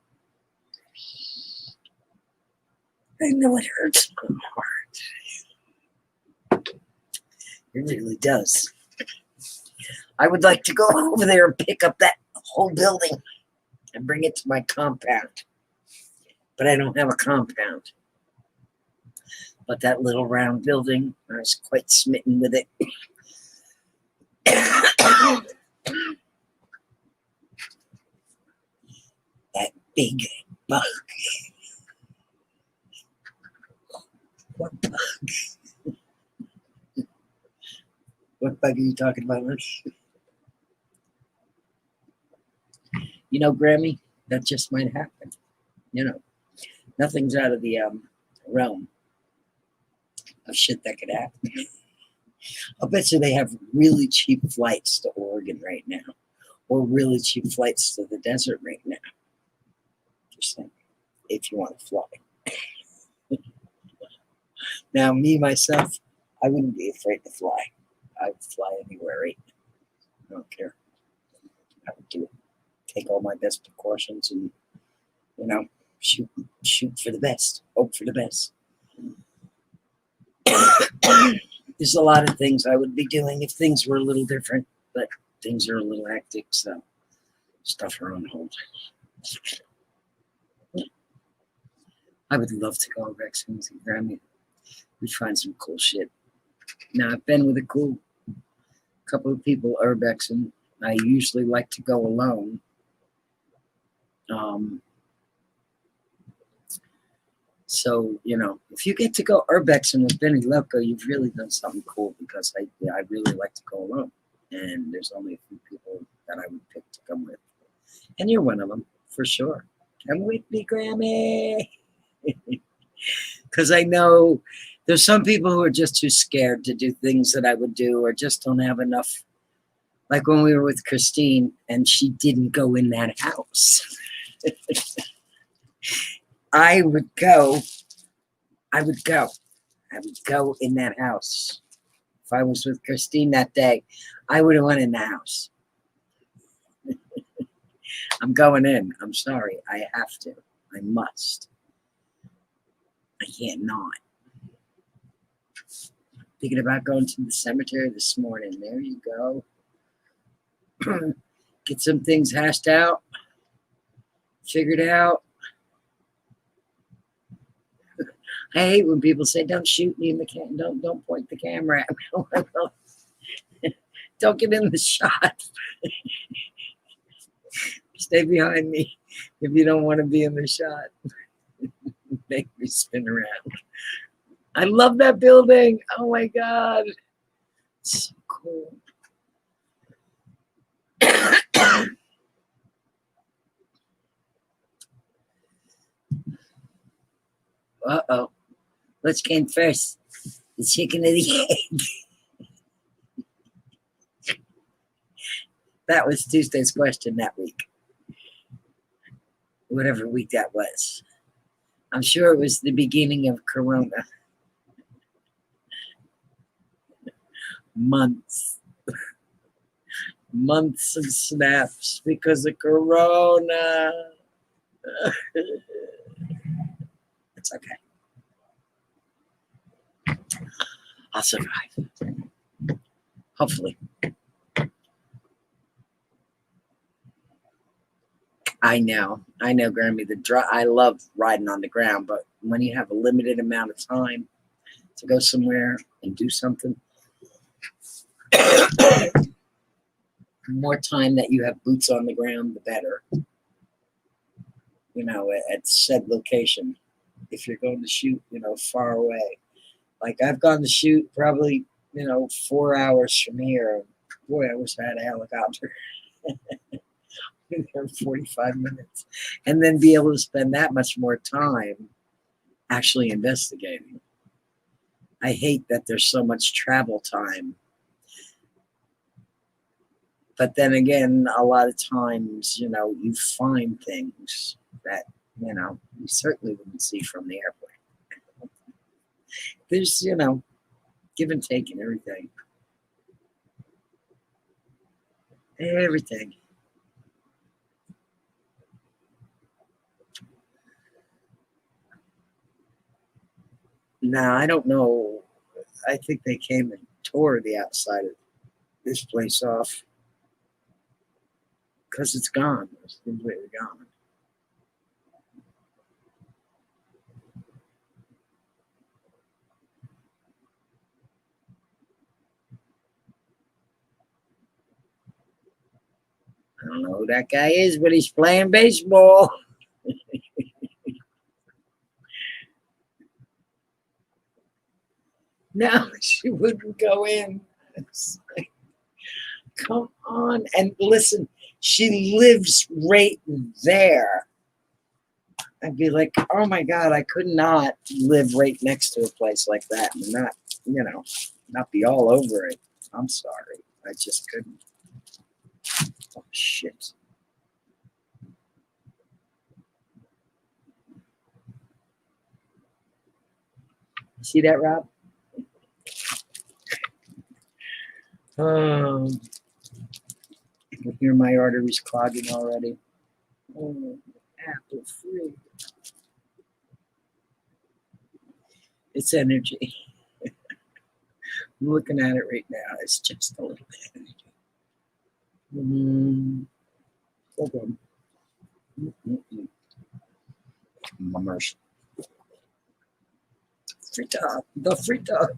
I know it hurts my heart. It really does. I would like to go over there and pick up that whole building and bring it to my compound. But I don't have a compound. But that little round building, I was quite smitten with it. That big bug. What bug? What bug are you talking about? You know, Grammy, that just might happen. You know, nothing's out of the realm of shit that could happen. I'll bet you they have really cheap flights to Oregon right now, or really cheap flights to the desert right now. Just saying, if you want to fly. Now, me, myself, I wouldn't be afraid to fly. I would fly anywhere, right? I don't care. I would do it. Take all my best precautions and, you know, shoot for the best. Hope for the best. There's a lot of things I would be doing if things were a little different, but things are a little hectic, so stuff are on hold. I would love to go Urbexing with you, Grammy. We'd find some cool shit. Now, I've been with a couple of people Urbexing. I usually like to go alone. So, you know, if you get to go Urbexing with Benniloco, you've really done something cool because I really like to go alone. And there's only a few people that I would pick to come with. And you're one of them, for sure. Come with me, Grammy. Because I know there's some people who are just too scared to do things that I would do or just don't have enough. Like when we were with Christine and she didn't go in that house. I would go in that house. If I was with Christine that day, I would have went in the house. I'm going in. I'm sorry. I have to. I must. I can't not. Thinking about going to the cemetery this morning. There you go. Get some things hashed out, figured out. I hate when people say, "Don't shoot me in the don't point the camera at me." Don't get in the shot. Stay behind me if you don't want to be in the shot. Make me spin around. I love that building. Oh my God. It's so cool. Uh-oh. Which came first? The chicken or the egg? That was Tuesday's question that week. Whatever week that was. I'm sure it was the beginning of Corona. Months of snaps because of Corona. It's okay. I'll survive. Hopefully. I know, Grammy. I love riding on the ground, but when you have a limited amount of time to go somewhere and do something, the more time that you have boots on the ground, the better. You know, at said location. If you're going to shoot, far away. Like I've gone to shoot probably, 4 hours from here. Boy, I wish I had a helicopter. In there 45 minutes. And then be able to spend that much more time actually investigating. I hate that there's so much travel time. But then again, a lot of times, you find things that, you certainly wouldn't see from the airplane. There's, give and take and everything. Everything. No, I don't know. I think they came and tore the outside of this place off because it's gone. It's completely gone. I don't know who that guy is, but he's playing baseball. No, she wouldn't go in. It's like, come on. And listen, she lives right there. I'd be like, oh my God, I could not live right next to a place like that and not, not be all over it. I'm sorry. I just couldn't. Oh, shit. See that, Rob? I hear my arteries clogging already. Oh, apple free. It's energy. I'm looking at it right now. It's just a little bit of energy. Hold on. Mummers. Frita. The frita.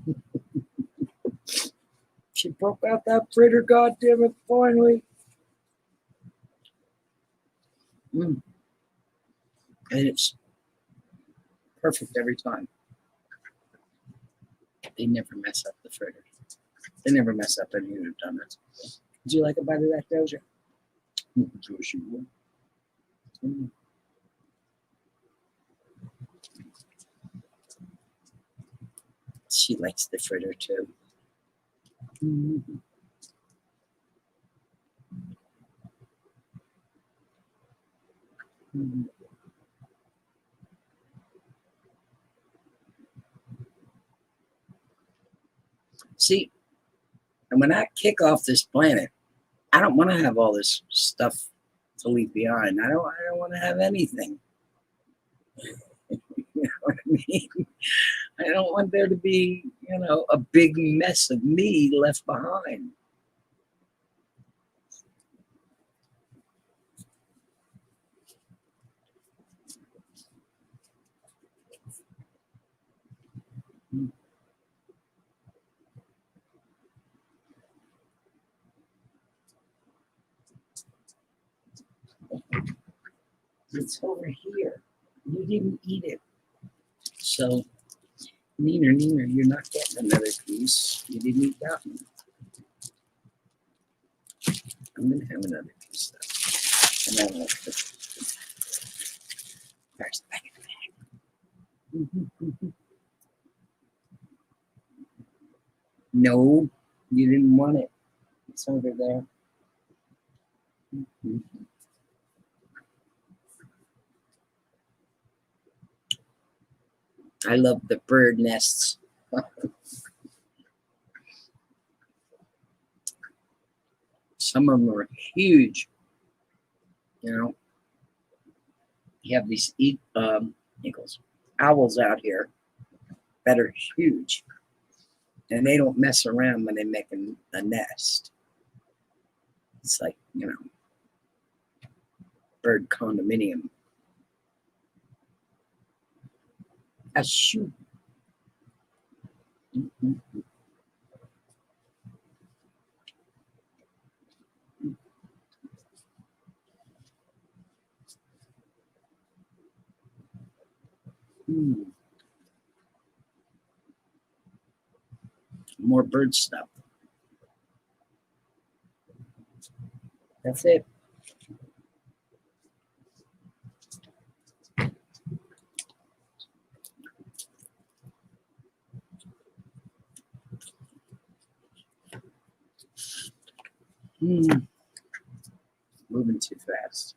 She broke out that fritter, goddammit, finally. And it's perfect every time. They never mess up the fritter. They never mess up any of the donuts. Would you like a bite of that, Doja? She likes the fritter too. See, and when I kick off this planet, I don't want to have all this stuff to leave behind. I don't want to have anything. You know what I mean? I don't want there to be, a big mess of me left behind. It's over here. You didn't eat it. So, Neener, you're not getting another piece. You didn't eat that one. I'm going to have another piece, though. And I will put first back in the bag. No, you didn't want it. It's over there. I love the bird nests. Some of them are huge. You have these owls out here that are huge, and they don't mess around when they make a nest. It's like, bird condominium. A shoe. More bird stuff. That's it. Moving too fast.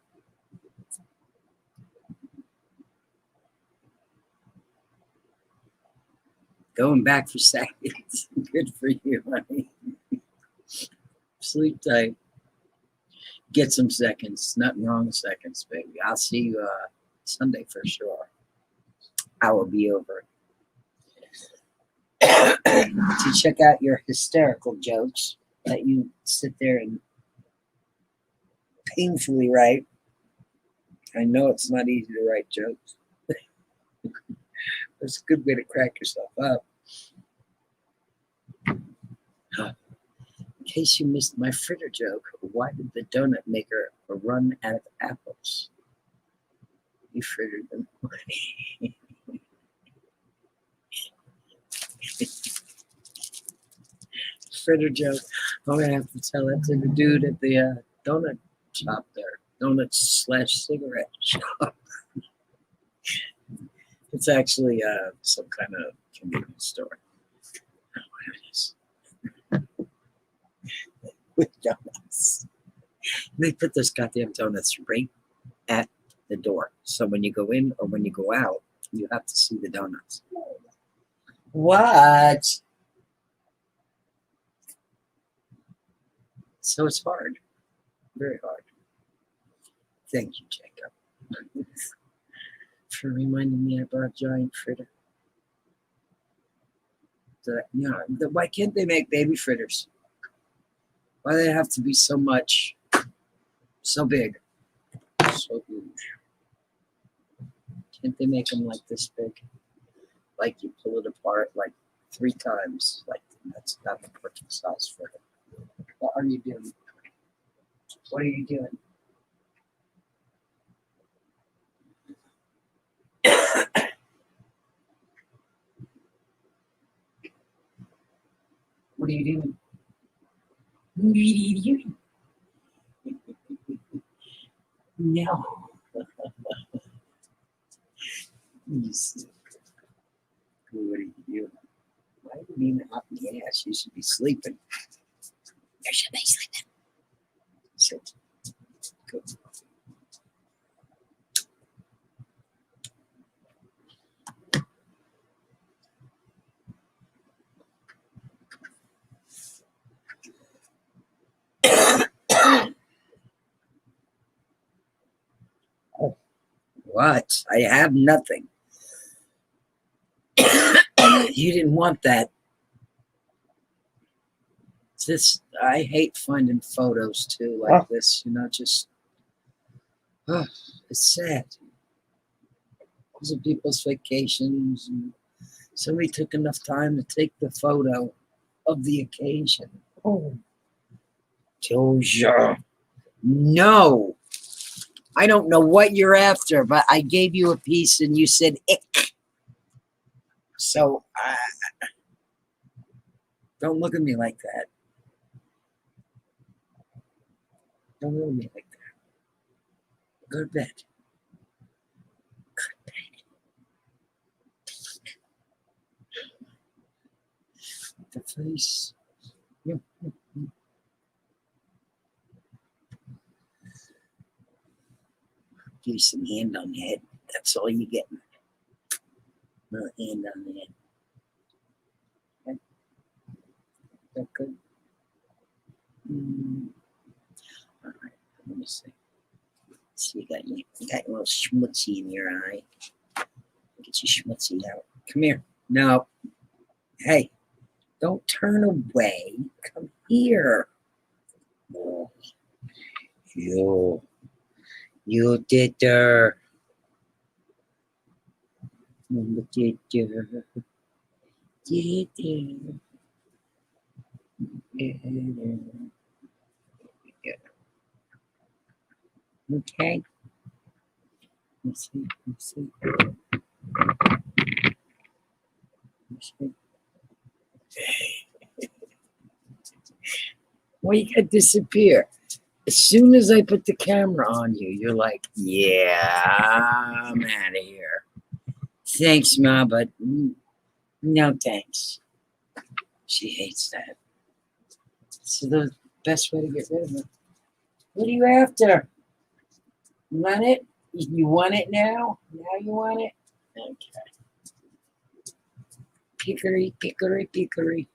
Going back for seconds. Good for you, honey. Sleep tight. Get some seconds. Nothing wrong with seconds, baby. I'll see you Sunday for sure. I will be over. To check out your hysterical jokes that you sit there and painfully write. I know it's not easy to write jokes. It's a good way to crack yourself up. In case you missed my fritter joke, why did the donut maker run out of apples? He frittered them away. Fritter joke. I'm going to have to tell it to the dude at the donut shop there. Donut/cigarette shop. It's actually some kind of convenience store. I don't know what it is. With donuts. They put those goddamn donuts right at the door. So when you go in or when you go out, you have to see the donuts. What? So it's hard. Very hard. Thank you, Jacob, for reminding me I brought a giant fritter. Why can't they make baby fritters? Why do they have to be so much, so big, so huge? Can't they make them like this big? Like you pull it apart like 3 times. Like that's not the perfect size fritter. What are you doing? What are you doing? What are you doing? What are you doing? No. What are you doing? Why are you being up in the ass? You should be sleeping. You should be sleeping. Sit. Good. What? I have nothing. You didn't want that. This, I hate finding photos too like this, you know, just, oh, it's sad. These are people's vacations, and somebody took enough time to take the photo of the occasion. Oh, Doja. No, I don't know what you're after, but I gave you a piece and you said ick. So, don't look at me like that. Don't look at me like that. Go to bed. Go to bed. The face. Yeah. Give you some hand on the head. That's all you get. A little hand on the head. Okay. That good? All right. Let me see. See, you got a little schmutzy in your eye. Get your schmutzy out. Come here. No. Hey, don't turn away. Come here. Oh, you did her. You did her. Did her. Yeah. Okay. Let's see. Let's see. Let's see. Why you gotta disappear? As soon as I put the camera on you, you're like, yeah, I'm out of here. Thanks, Ma, but no thanks. She hates that. It's the best way to get rid of it. What are you after? You want it? You want it now? Now you want it? Okay. Pickery, pickery, pickery.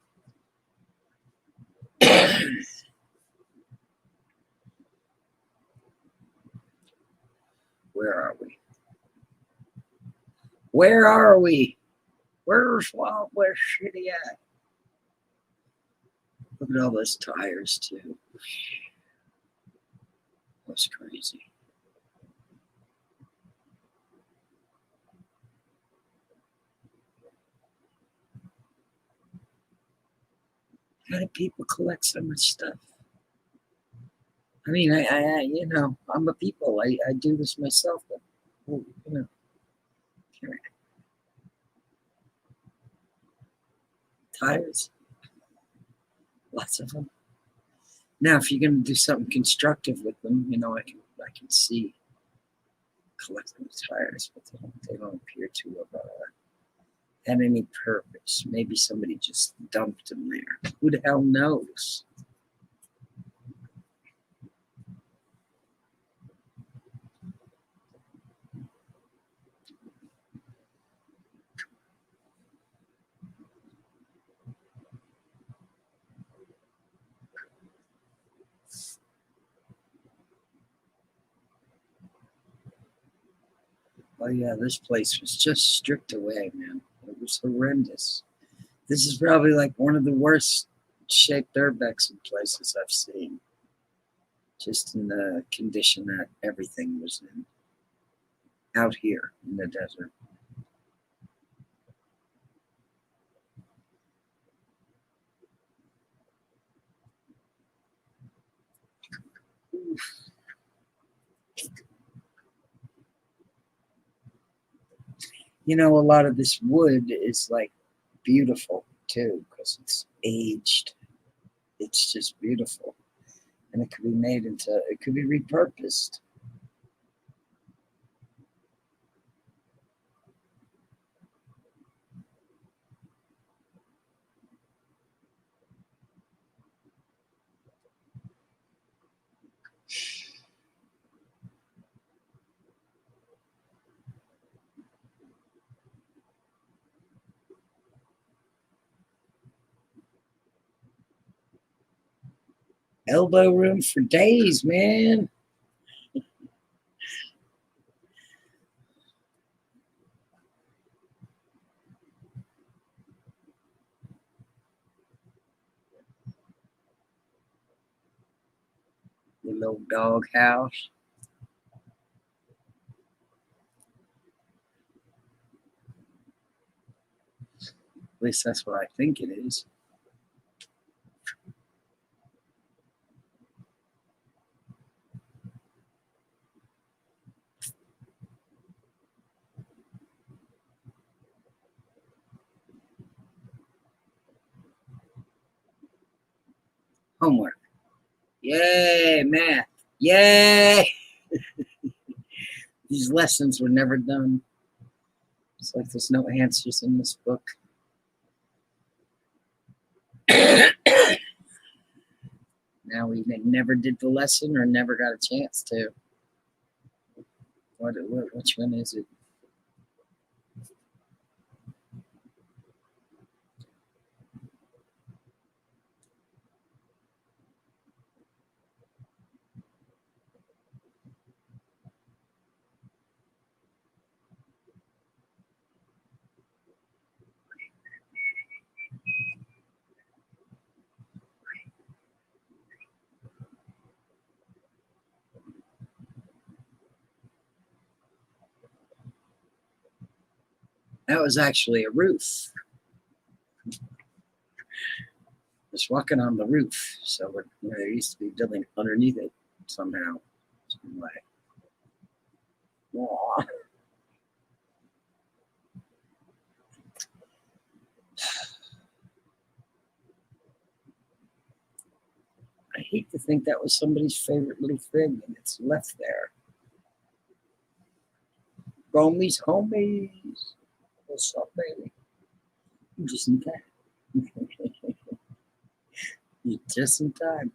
Where are we? Where are we? Where's Wild West City at? Look at all those tires, too. That's crazy. How do people collect so much stuff? I mean, I you know, I'm a people. I do this myself, but, you know, tires, lots of them. Now, if you're going to do something constructive with them, you know, I can see collecting tires, but they don't appear to have had any purpose. Maybe somebody just dumped them there. Who the hell knows? Oh yeah, this place was just stripped away, man. It was horrendous. This is probably like one of the worst shaped Urbexing places I've seen. Just in the condition that everything was in. Out here in the desert. Oof. You know, a lot of this wood is like beautiful too because it's aged. It's just beautiful. And it could be made into, it could be repurposed. Elbow room for days, man. Your little dog house. At least that's what I think it is. Homework. Yay, math. Yay! These lessons were never done. It's like there's no answers in this book. Now we never did the lesson or never got a chance to. Which one is it? That was actually a roof. Just walking on the roof. So there used to be a building underneath it somehow. Some way. Aw. I hate to think that was somebody's favorite little thing and it's left there. Homies. What's up, baby? You're just in time. You're just in time.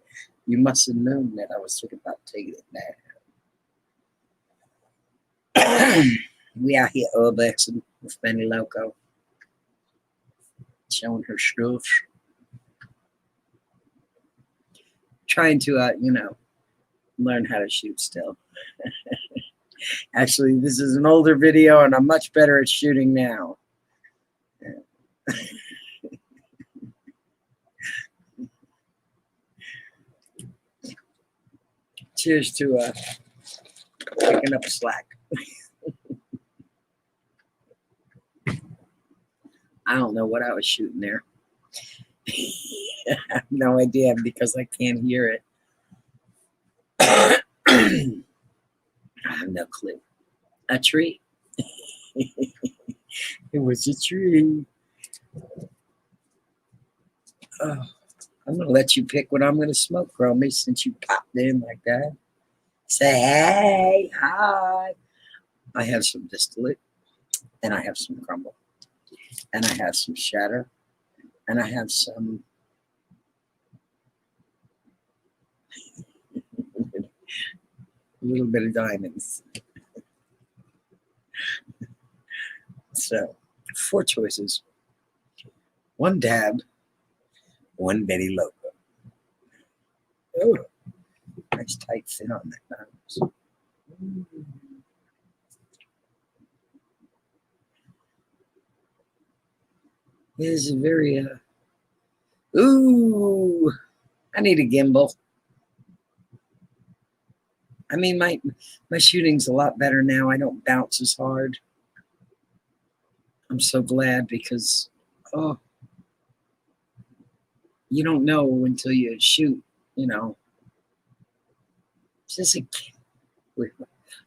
You must have known that I was thinking about taking it now. We out here Urbexing with Benniloco. Showing her stuff. Trying to, learn how to shoot still. Actually, this is an older video and I'm much better at shooting now. Cheers to picking up slack. I don't know what I was shooting there. I have no idea because I can't hear it. I have no clue. A tree? It was a tree. Oh, I'm going to let you pick what I'm going to smoke, Chromie, since you popped in like that. Say, hey, hi. I have some distillate, and I have some crumble, and I have some shatter, and I have some a little bit of diamonds. So, 4 choices. 1 dab, 1 Benniloco. Oh, nice tight fit on that nose. It is a very, ooh, I need a gimbal. I mean, my shooting's a lot better now. I don't bounce as hard. I'm so glad because, oh, you don't know until you shoot, Is this a,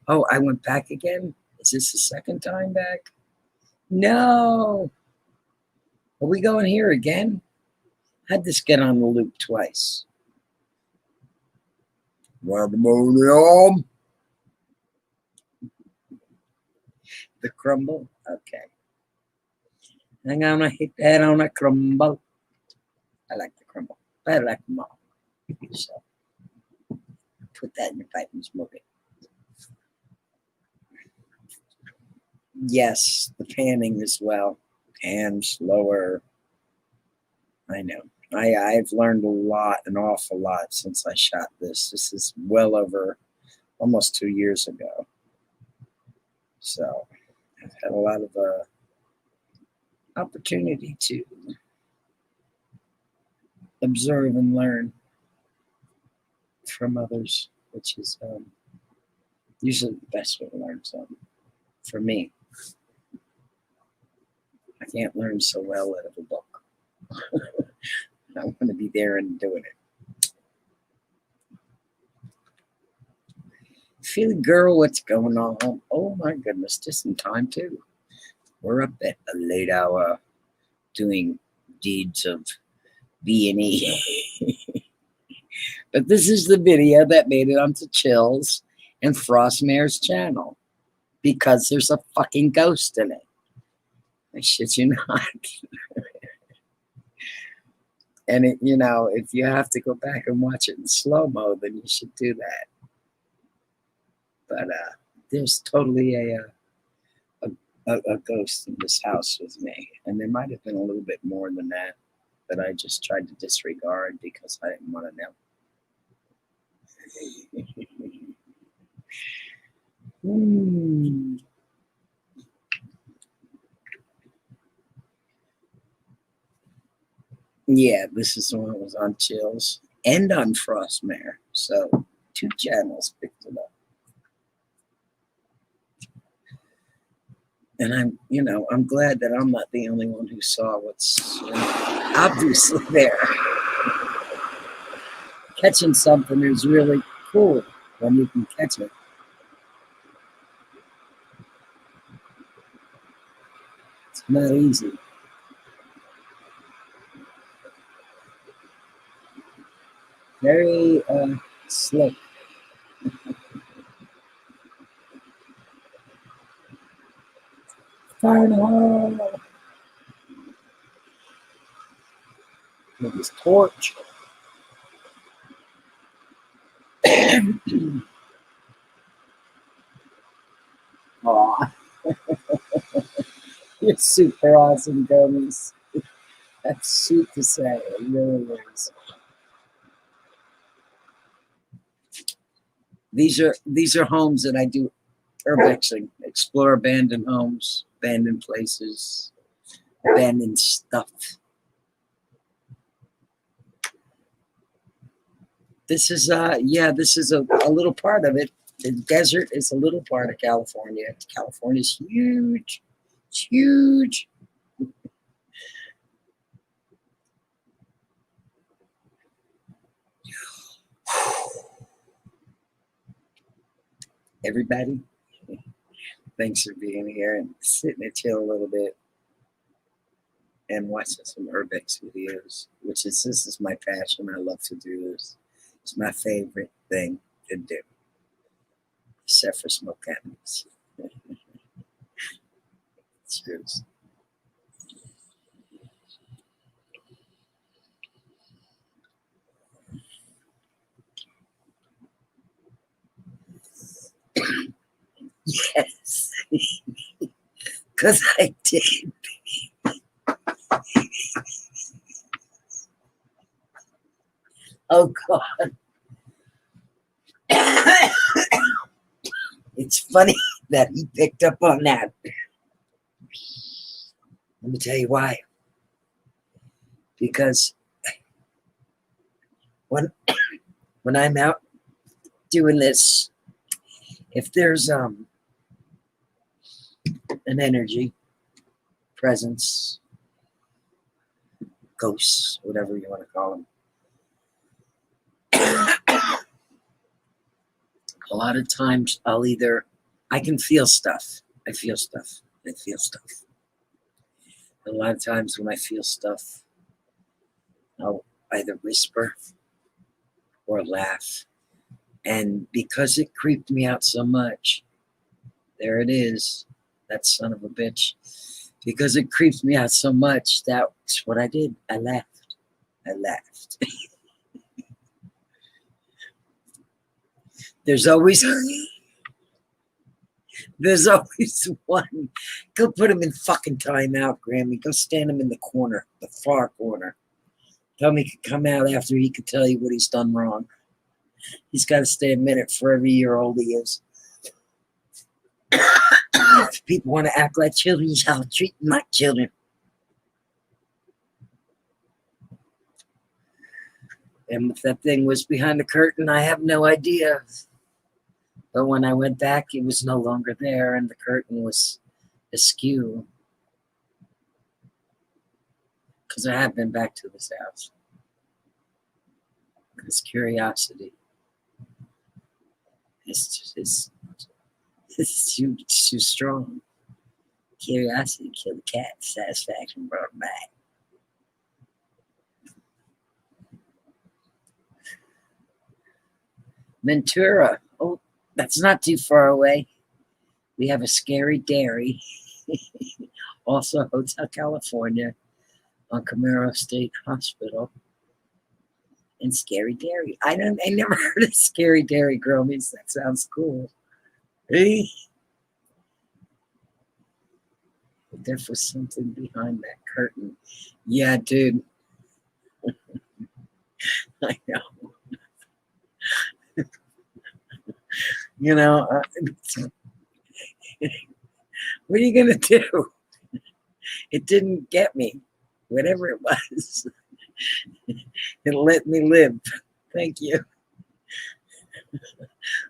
oh, I went back again? Is this the 2nd time back? No. Are we going here again? How'd this get on the loop twice? Randemonium. The crumble? Okay. I'm gonna hit that on a crumble. I like the crumble. I like them all. So put that in your pipe and smoke it. Yes, the panning as well. Pan slower. I know. I've learned a lot, an awful lot since I shot this. This is well over almost 2 years ago. So I've had a lot of opportunity to observe and learn from others. which is usually the best way to learn something. For me, I can't learn so well out of a book. I want to be there and doing it. Philly girl, what's going on? Oh my goodness, just in time too. We're up at a late hour doing deeds of B&E. But this is the video that made it onto Chill's and Frostmare's channel because there's a fucking ghost in it. I shit you not. And it, you know, if you have to go back and watch it in slow-mo, then you should do that. But there's totally a ghost in this house with me. And there might have been a little bit more than that I just tried to disregard because I didn't want to know. Yeah, this is the one that was on Chills and on Frostmare. So 2 channels picked it up. And I'm glad that I'm not the only one who saw what's obviously there. Catching something is really cool when you can catch it. It's not easy. Very slick. Fire in the hole. With his torch. Aw. You're super awesome, gummies. That's sweet to say. It really is. These are homes that I do urbexing, explore abandoned homes, abandoned places, abandoned stuff. This is this is a little part of it. The desert is a little part of California. California's huge. It's huge. Everybody, thanks for being here and sitting and chill a little bit and watching some Urbex videos, this is my passion. I love to do this. It's my favorite thing to do, except for smoke cabinets. Cheers. Yes, because I did. Oh God. It's funny that he picked up on that. Let me tell you why. Because when I'm out doing this, if there's an energy, presence, ghosts, whatever you want to call them, a lot of times I can feel stuff. I feel stuff. A lot of times when I feel stuff, I'll either whisper or laugh. And because it creeped me out so much, there it is, that son of a bitch. Because it creeped me out so much, that's what I did. I laughed. There's always one. Go put him in fucking timeout, Grammy. Go stand him in the corner, the far corner. Tell me he could come out after he could tell you what he's done wrong. He's got to stay a minute for every year old he is. If people want to act like children, you shall treat them like children. And if that thing was behind the curtain, I have no idea. But when I went back, it was no longer there, and the curtain was askew. Because I have been back to this house. Because curiosity is too strong. Curiosity killed the cat. Satisfaction brought it back. Ventura. Oh, that's not too far away. We have a Scary Dairy. Also Hotel California on Camaro State Hospital. And Scary Dairy. I never heard of Scary Dairy, Gromies. That sounds cool. Hey. But there was something behind that curtain. Yeah, dude. I know. You know, what are you going to do? It didn't get me. Whatever it was. It let me live. Thank you.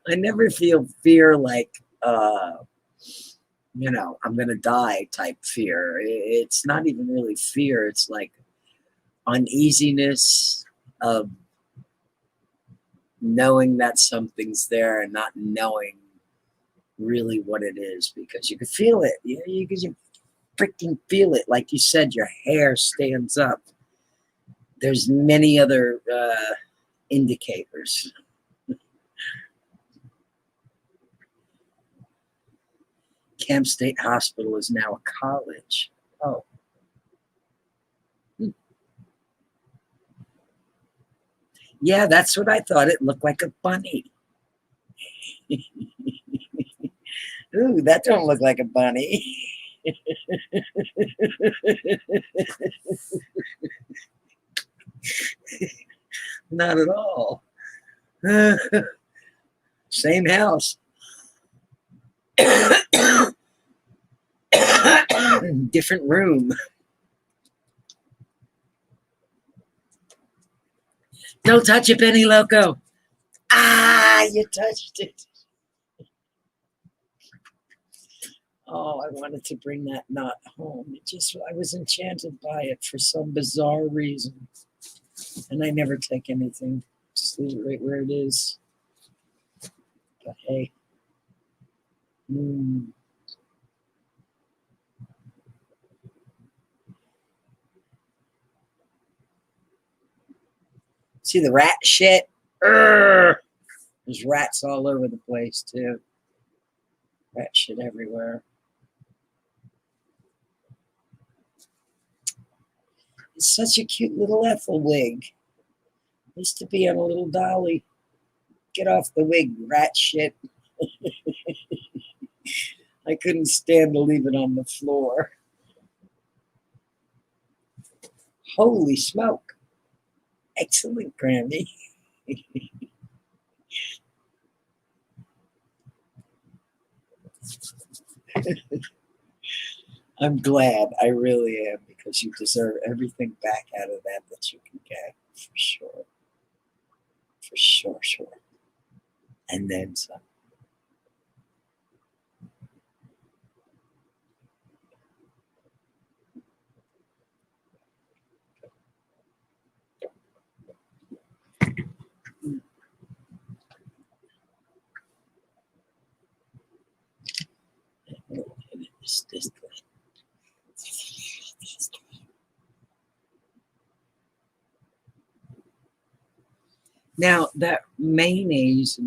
I never feel fear like, you know, I'm going to die type fear. It's not even really fear. It's like uneasiness of knowing that something's there and not knowing really what it is, because you can feel it. You freaking feel it. Like you said, your hair stands up. There's many other indicators. Camp State Hospital is now a college. Oh. Yeah, that's what I thought. It looked like a bunny. Ooh, that don't look like a bunny. Not at all. Same house. Different room. Don't touch it, Benniloco. Ah, you touched it. Oh, I wanted to bring that knot home. I was enchanted by it for some bizarre reason. And I never take anything. Just leave it right where it is. But hey. See the rat shit? Urgh. There's rats all over the place, too. Rat shit everywhere. It's such a cute little Ethel wig. Used to be on a little dolly. Get off the wig, rat shit. I couldn't stand to leave it on the floor. Holy smoke. Excellent, Granny. I'm glad. I really am, because you deserve everything back out of that you can get. For sure. For sure. And then some. Now that mayonnaise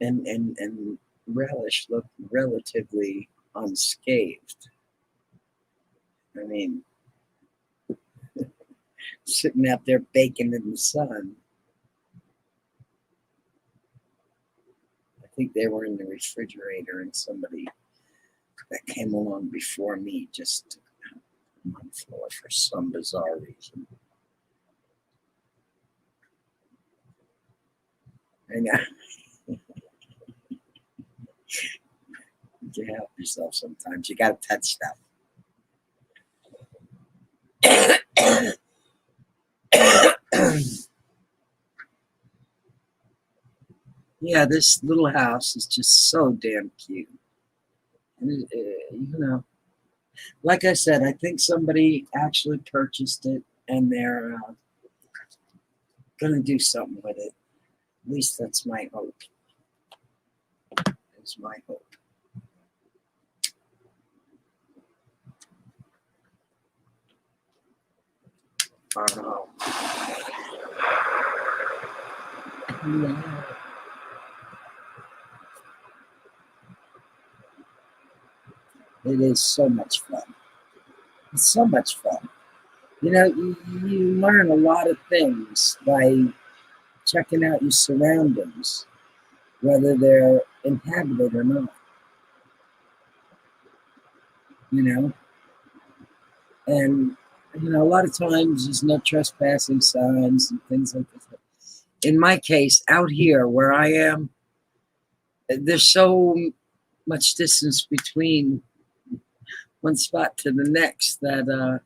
and relish look relatively unscathed. I mean, sitting out there baking in the sun. I think they were in the refrigerator, and somebody that came along before me just took them on the floor for some bizarre reason. I know. You help yourself sometimes. You got to touch stuff. Yeah, this little house is just so damn cute. And you know, like I said, I think somebody actually purchased it and they're gonna do something with it. At least that's my hope. It's my hope. I don't know. Yeah. It is so much fun. It's so much fun. You know, you learn a lot of things by checking out your surroundings, whether they're inhabited or not, you know? And, you know, a lot of times there's no trespassing signs and things like that. In my case, out here where I am, there's so much distance between one spot to the next that,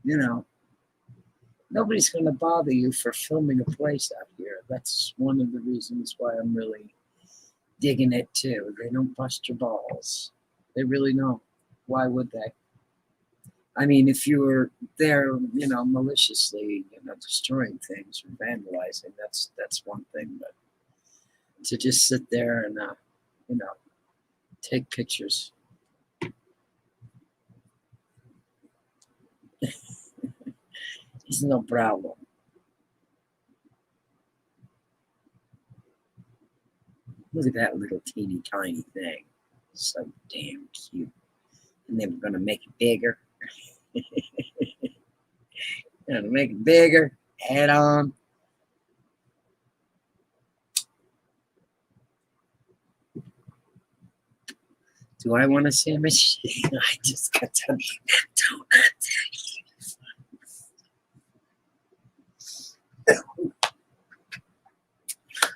you know, nobody's going to bother you for filming a place out here. That's one of the reasons why I'm really digging it too. They don't bust your balls. They really don't. Why would they? I mean, if you were there, you know, maliciously, you know, destroying things or vandalizing, that's one thing. But to just sit there and, you know, take pictures. It's no problem. Look at that little teeny tiny thing. So damn cute. And they were going to make it bigger. Going to make it bigger. Add on. Do I want a sandwich? I just got to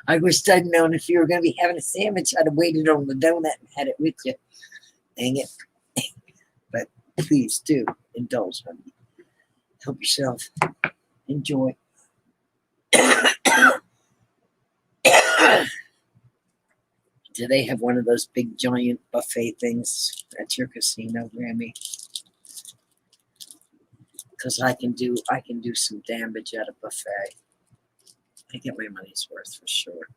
I wish I'd known if you were going to be having a sandwich, I'd have waited on the donut and had it with you. Dang it. But please do indulge, honey. Help yourself. Enjoy. Do they have one of those big giant buffet things at your casino, Grammy? Because I can do some damage at a buffet. I get my money's worth for sure.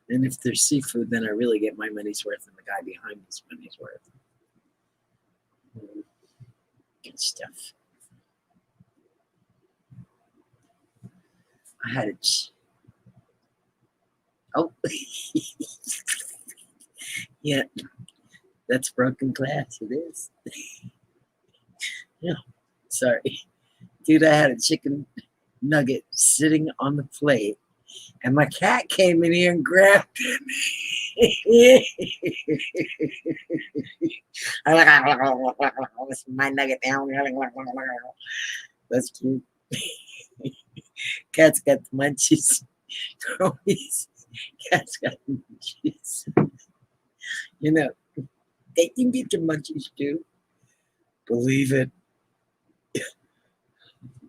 And if there's seafood, then I really get my money's worth, and the guy behind me's money's worth. Good stuff. I had a oh, yeah, that's broken glass. It is. Yeah, sorry, dude. I had a chicken nugget sitting on the plate, and my cat came in here and grabbed it. My nugget down. That's cute. Cat's got the munchies. Cat's got the munchies. You know, they can get the munchies too. Believe it.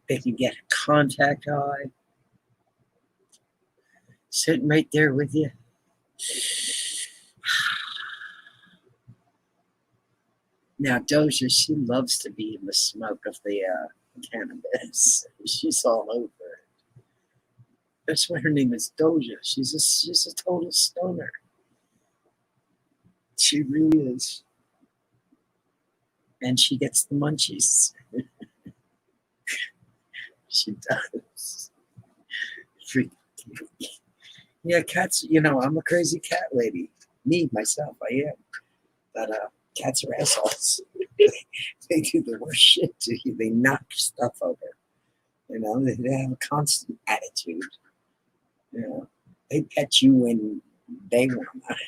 They can get a contact high. Sitting right there with you. Now, Doja, she loves to be in the smoke of the cannabis. She's all over it. That's why her name is Doja. She's a total stoner. She really is. And she gets the munchies. She does. Yeah, cats, you know, I'm a crazy cat lady. Me, myself, I am. But cats are assholes. They do the worst shit to you. They knock stuff over. You know, they have a constant attitude. You know, they pet you when they want.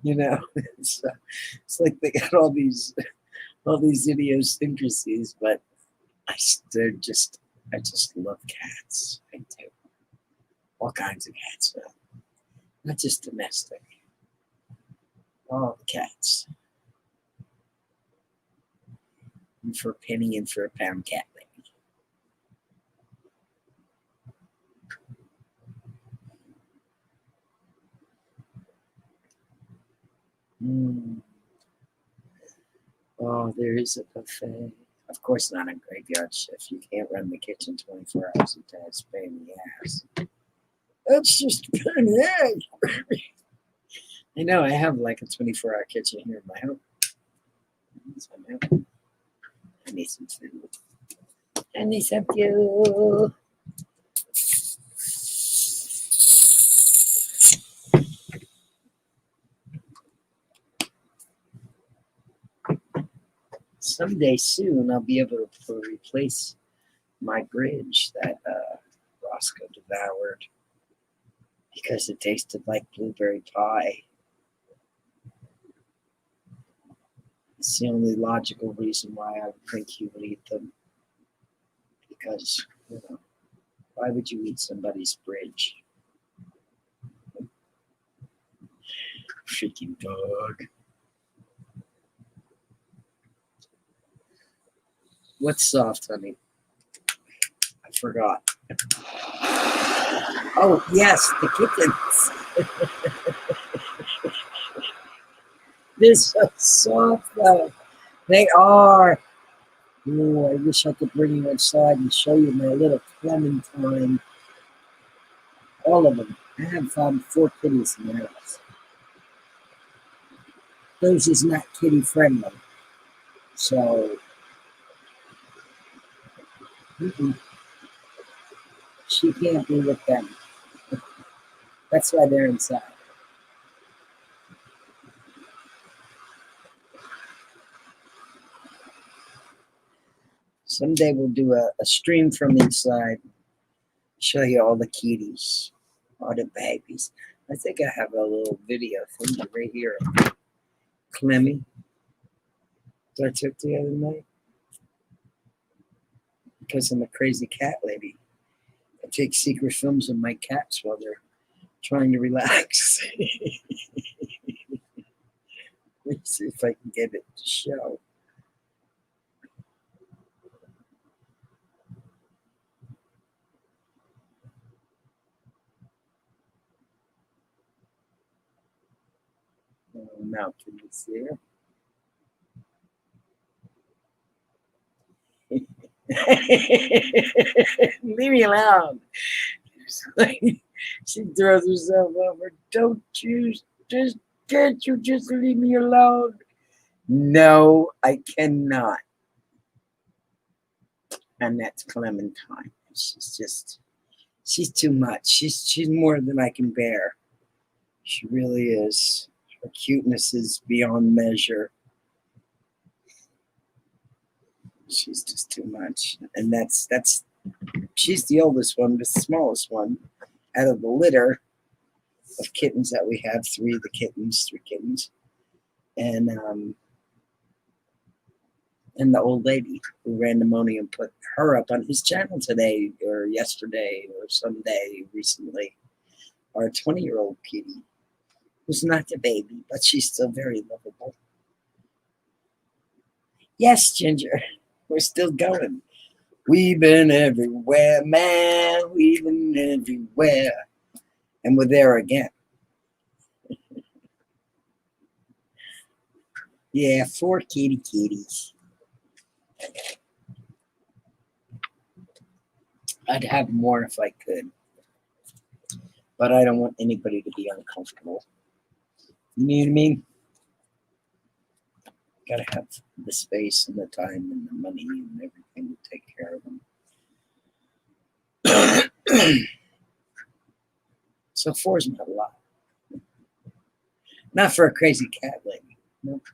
You know, it's like they got all these idiosyncrasies, but I just love cats. I do. All kinds of cats, though. Not just domestic. All the cats. And for a penny and for a pound, cat lady. Mm. Oh, there is a buffet. Of course, not a graveyard shift. You can't run the kitchen 24 hours a day. It's a pain in the ass. That's just a pain in the ass. I know. I have like a 24-hour kitchen here in my home. I need some food. I need some food. Someday soon, I'll be able to replace my bridge that Roscoe devoured because it tasted like blueberry pie. It's the only logical reason why I would think he would eat them. Because, you know, why would you eat somebody's bridge? Freaking dog. What's soft, honey? I forgot. Oh, yes, the kittens. They're so soft, though. They are. Oh, I wish I could bring you inside and show you my little Clementine. All of them. I have found 4 kitties in the house. Those is not kitty friendly. So, she can't be with them. That's why they're inside. Someday we'll do a stream from inside. Show you all the kitties, all the babies. I think I have a little video thing right here. Clemmy, that I took the other night. Because I'm a crazy cat lady. I take secret films of my cats while they're trying to relax. Let's see if I can get it to show. Now, can you see her? Leave me alone. She throws herself over. Don't you just, can't you just leave me alone? No, I cannot. And that's Clementine. She's too much. She's more than I can bear. She really is. Her cuteness is beyond measure. She's just too much. And she's the oldest one, the smallest one out of the litter of kittens that we have. 3 kittens. And the old lady who randomly put her up on his channel today or yesterday or someday recently. Our 20-year-old kitty, who's not the baby, but she's still very lovable. Yes, Ginger, we're still going. We've been everywhere, man. We've been everywhere. And we're there again. Yeah, 4 kitties. I'd have more if I could. But I don't want anybody to be uncomfortable. You know what I mean? Gotta have the space and the time and the money and everything to take care of them. So 4 is not a lot. Not for a crazy cat lady. Nope.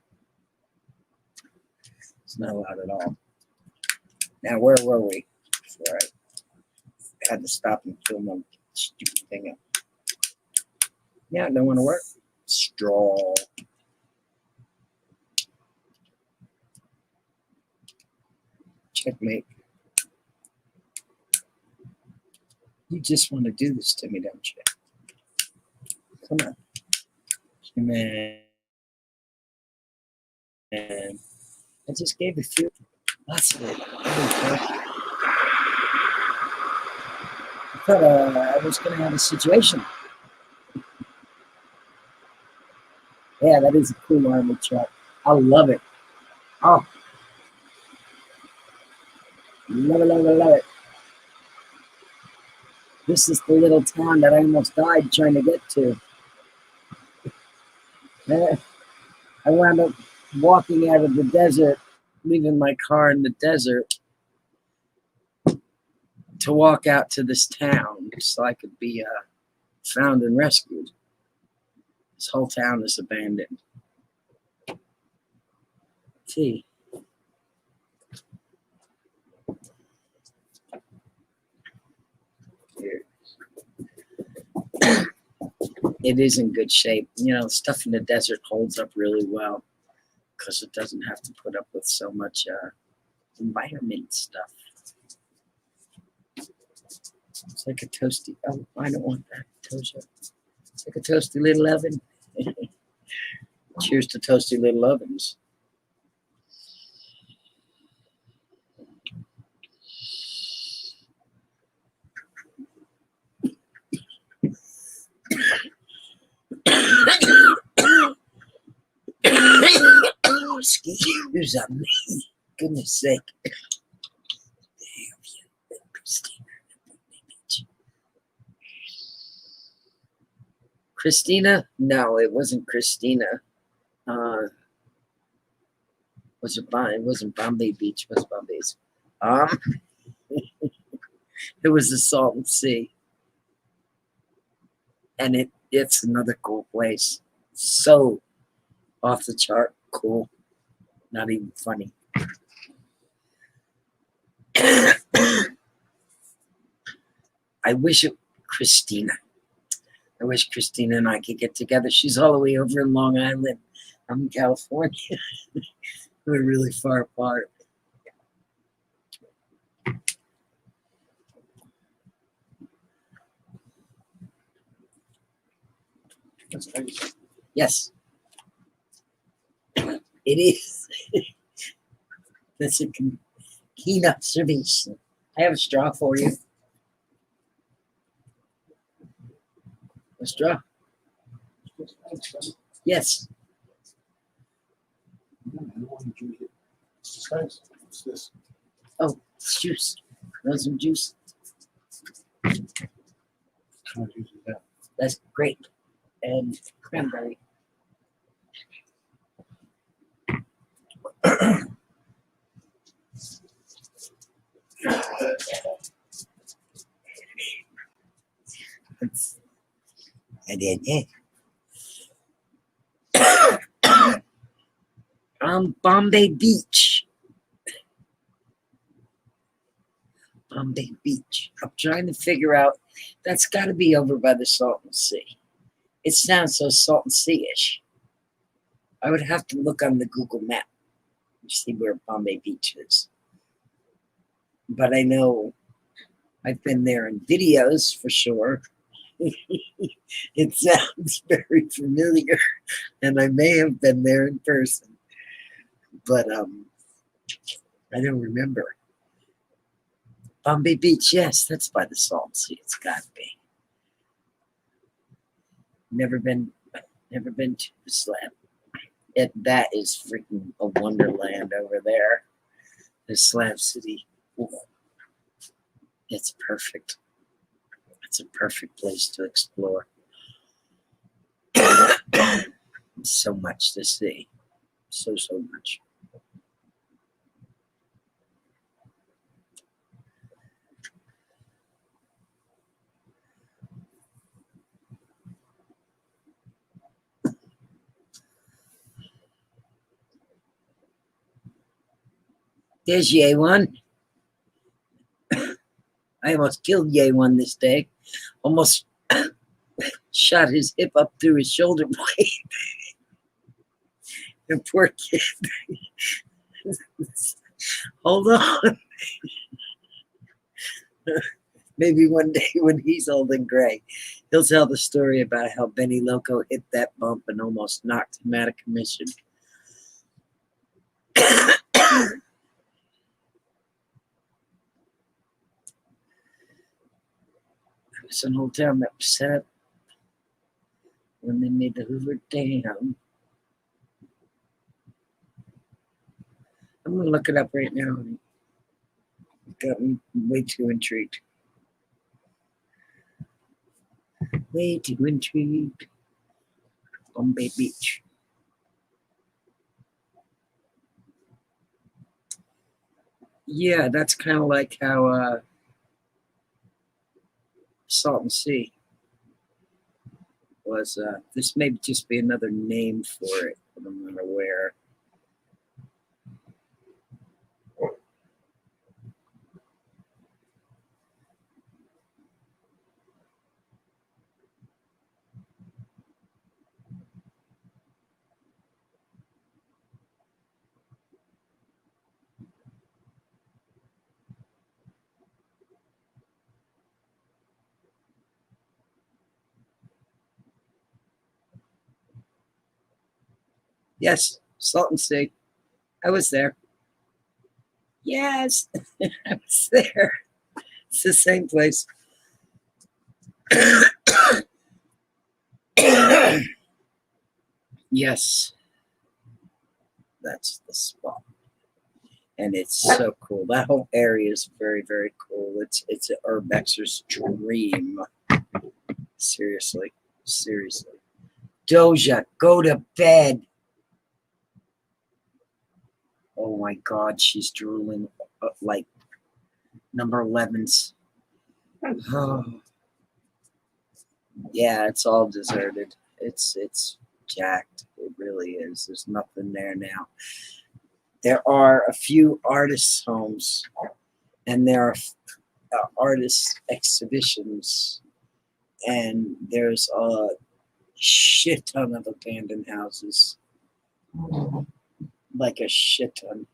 It's not a lot at all. Now, where were we? Before I had to stop and fill my stupid thing up. Yeah, it don't want to work. Straw. Checkmate. You just want to do this to me, don't you? Come on. Man. And I just gave a few. Lots of it. I thought I was going to have a situation. Yeah, that is a cool army truck. I love it. Oh, love it, love it, love it. This is the little town that I almost died trying to get to. I wound up walking out of the desert, leaving my car in the desert to walk out to this town so I could be found and rescued. This whole town is abandoned. See. Here. It is in good shape. You know, stuff in the desert holds up really well because it doesn't have to put up with so much environment stuff. It's like a toasty. Oh, I don't want that, Tosha. It's like a toasty little oven. Cheers to toasty little ovens. Excuse me. Goodness sake. Christina? No, it wasn't Christina. Was it Bombay? It wasn't Bombay Beach. It was Bombay's. It was the Salton Sea, and it's another cool place. So off the chart, cool. Not even funny. I wish Christina. I wish Christina and I could get together. She's all the way over in Long Island. I'm in California. We're really far apart. That's nice. Yes. It is. That's a keen observation. I have a straw for you. A straw? Yes. I don't want to drink it. It's just nice. It's this. Oh, it's juice. Want some juice? How much juice is that? That's grape and cranberry. I did, yeah. Bombay Beach. Bombay Beach. I'm trying to figure out. That's got to be over by the Salton Sea. It sounds so Salton Sea-ish. I would have to look on the Google map to see where Bombay Beach is. But I know I've been there in videos for sure. It sounds very familiar, and I may have been there in person, but I don't remember. Bombay Beach, yes, that's by the Salt Sea. It's got to be. Never been to the slab. That is freaking a wonderland over there. The Slab City. Ooh. It's perfect. It's a perfect place to explore. So much to see. So much. There's Ye1. I almost killed Ye1 this day. Almost shot his hip up through his shoulder blade. The poor kid. Hold on. Maybe one day when he's old and gray, he'll tell the story about how Benniloco hit that bump and almost knocked him out of commission. It's an old town that was set up when they made the Hoover Dam. I'm gonna look it up right now. Got me way too intrigued. Way too intrigued. Bombay Beach. Yeah, that's kind of like how Salton Sea was. This may just be another name for it, but I'm not aware. Yes, Salton Sea. I was there. Yes, I was there. It's the same place. Yes, that's the spot. And it's so cool. That whole area is very, very cool. It's an Urbexer's dream. Seriously. Doja, go to bed. Oh my God, she's drooling like number 11s. Oh. Yeah, it's all deserted. It's jacked. It really is. There's nothing there now. There are a few artists' homes, and there are artist exhibitions, and there's a shit ton of abandoned houses. Like a shit ton.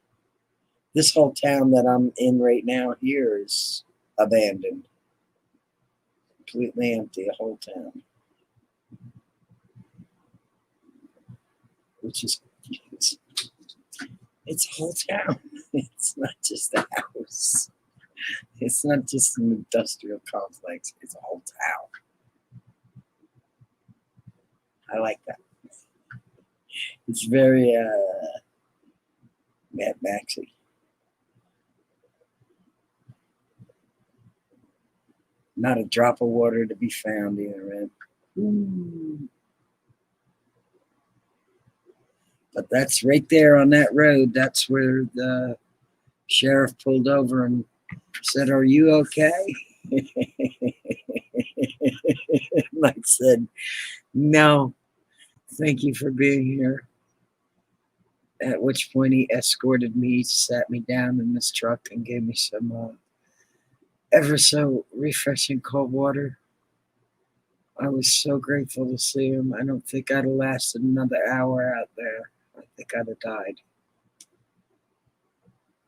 This whole town that I'm in right now here is abandoned. Completely empty, a whole town. Which is, it's a whole town. It's not just a house. It's not just an industrial complex. It's a whole town. I like that. It's very Mad Maxy. Not a drop of water to be found either, man. Ooh. But that's right there on that road. That's where the sheriff pulled over and said, "Are you okay?" I said, "No, thank you for being here." At which point he escorted me, sat me down in this truck, and gave me some ever so refreshing cold water. I was so grateful to see him. I don't think I'd have lasted another hour out there. I think I'd have died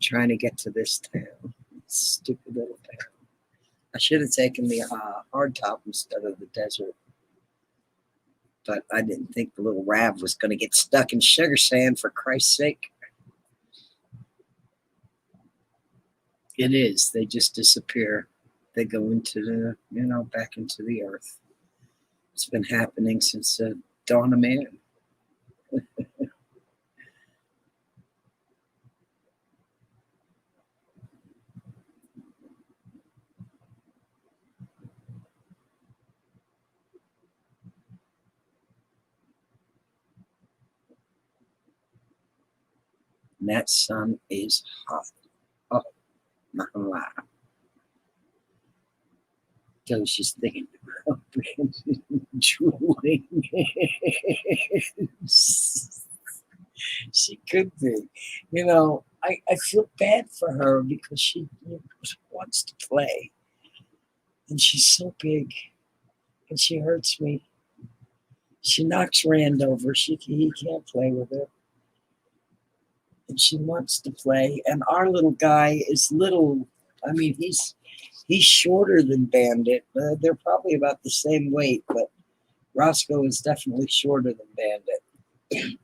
trying to get to this town. Stupid little town. I should have taken the hard top instead of the desert. But I didn't think the little Rav was going to get stuck in sugar sand, for Christ's sake. It is. They just disappear. They go into the, back into the earth. It's been happening since the dawn of man. And that sun is hot. Oh, not gonna lie. So she's thinking about drooling. She could be. I feel bad for her because she wants to play. And she's so big. And she hurts me. She knocks Rand over. He can't play with her. And she wants to play. And our little guy is little. I mean, he's shorter than Bandit. They're probably about the same weight, but Roscoe is definitely shorter than Bandit.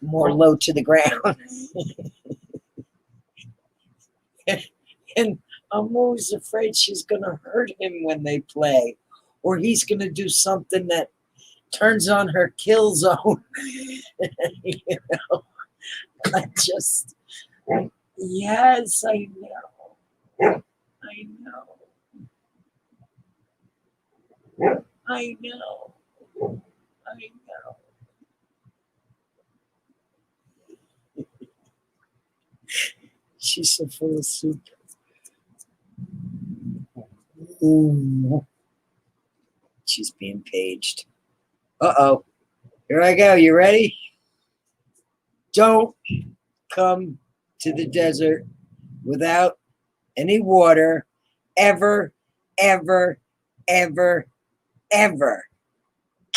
More low to the ground. And I'm always afraid she's going to hurt him when they play, or he's going to do something that turns on her kill zone. Yes, I know. I know. I know. I know. She's so full of soup. Ooh. She's being paged. Uh-oh. Here I go. You ready? Don't come to the desert without any water ever, ever, ever, ever,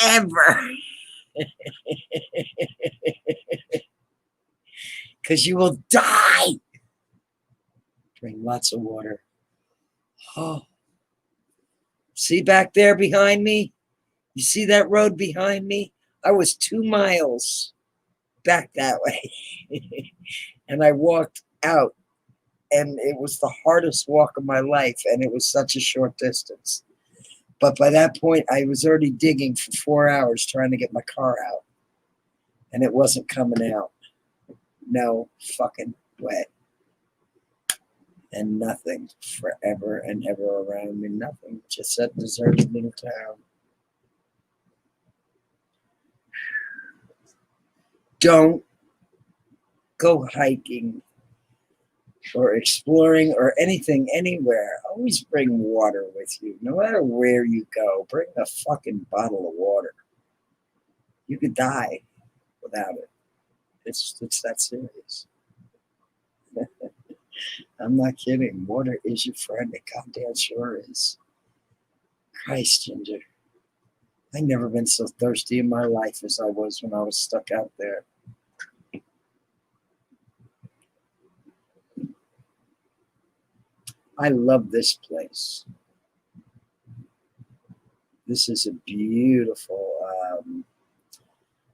ever. Because you will die. Drink lots of water. Oh. See back there behind me? You see that road behind me? I was 2 miles back that way. And I walked out, and it was the hardest walk of my life, and it was such a short distance. But by that point, I was already digging for 4 hours trying to get my car out, and it wasn't coming out. No fucking way. And nothing forever and ever around me. Nothing. Just that deserted little town. Don't go hiking or exploring or anything anywhere. Always bring water with you. No matter where you go, bring a fucking bottle of water. You could die without it. It's that serious. I'm not kidding. Water is your friend. It goddamn sure is. Christ, Ginger. I've never been so thirsty in my life as I was when I was stuck out there. I love this place. This is a beautiful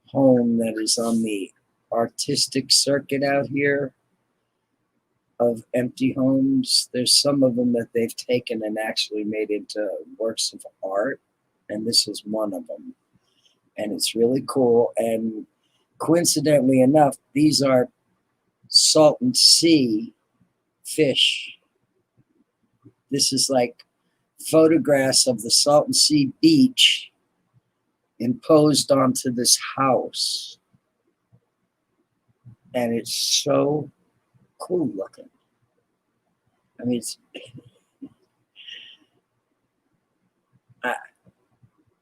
home that is on the artistic circuit out here of empty homes. There's some of them that they've taken and actually made into works of art, and this is one of them. And it's really cool. And coincidentally enough, these are salton sea fish. This is like photographs of the Salton Sea beach imposed onto this house. And it's so cool looking. I mean,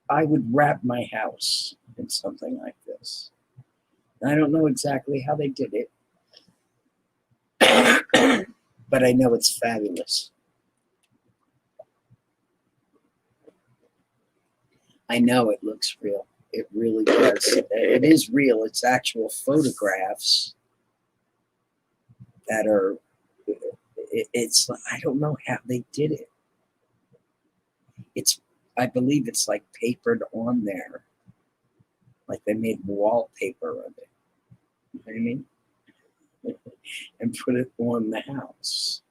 I would wrap my house in something like this. I don't know exactly how they did it, but I know it's fabulous. I know it looks real. It really does. It is real. It's actual photographs that are, it's, I don't know how they did it. I believe it's like papered on there. Like they made wallpaper of it. You know what I mean? And put it on the house.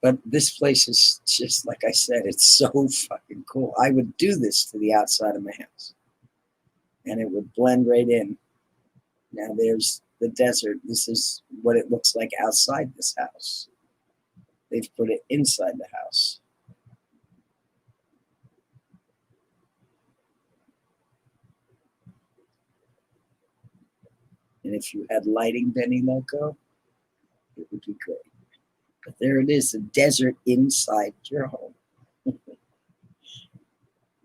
But this place is just, like I said, it's so fucking cool. I would do this to the outside of my house. And it would blend right in. Now there's the desert. This is what it looks like outside this house. They've put it inside the house. And if you had lighting, Benniloco, it would be great. But there it is, the desert inside your home.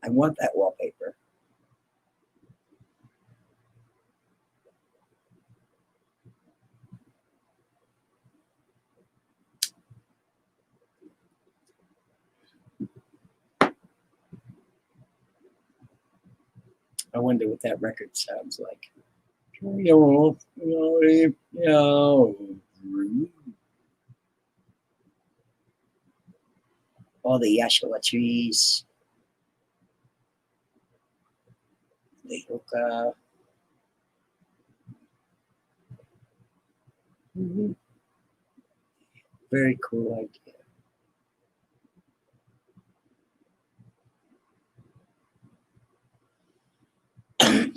I want that wallpaper. I wonder what that record sounds like. All the yashua trees. The hookah. Very cool idea.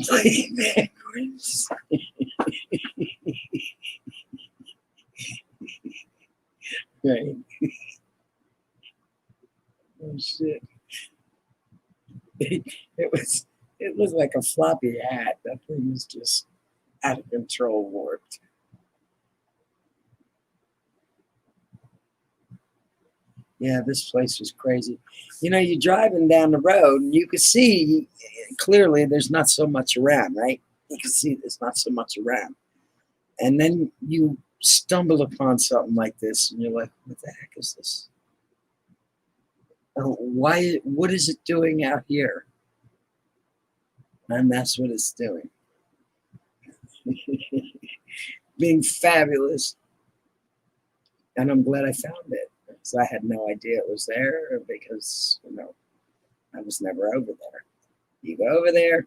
Play backwards. Right. Oh shit. It was like a floppy hat. That thing was just out of control, warped. Yeah, this place was crazy. You know, you're driving down the road and you could see clearly there's not so much around, right? You can see there's not so much around. And then you stumble upon something like this and you're like, what the heck is this? What is it doing out here? And that's what it's doing. Being fabulous. And I'm glad I found it. Because I had no idea it was there because, you know, I was never over there. You go over there,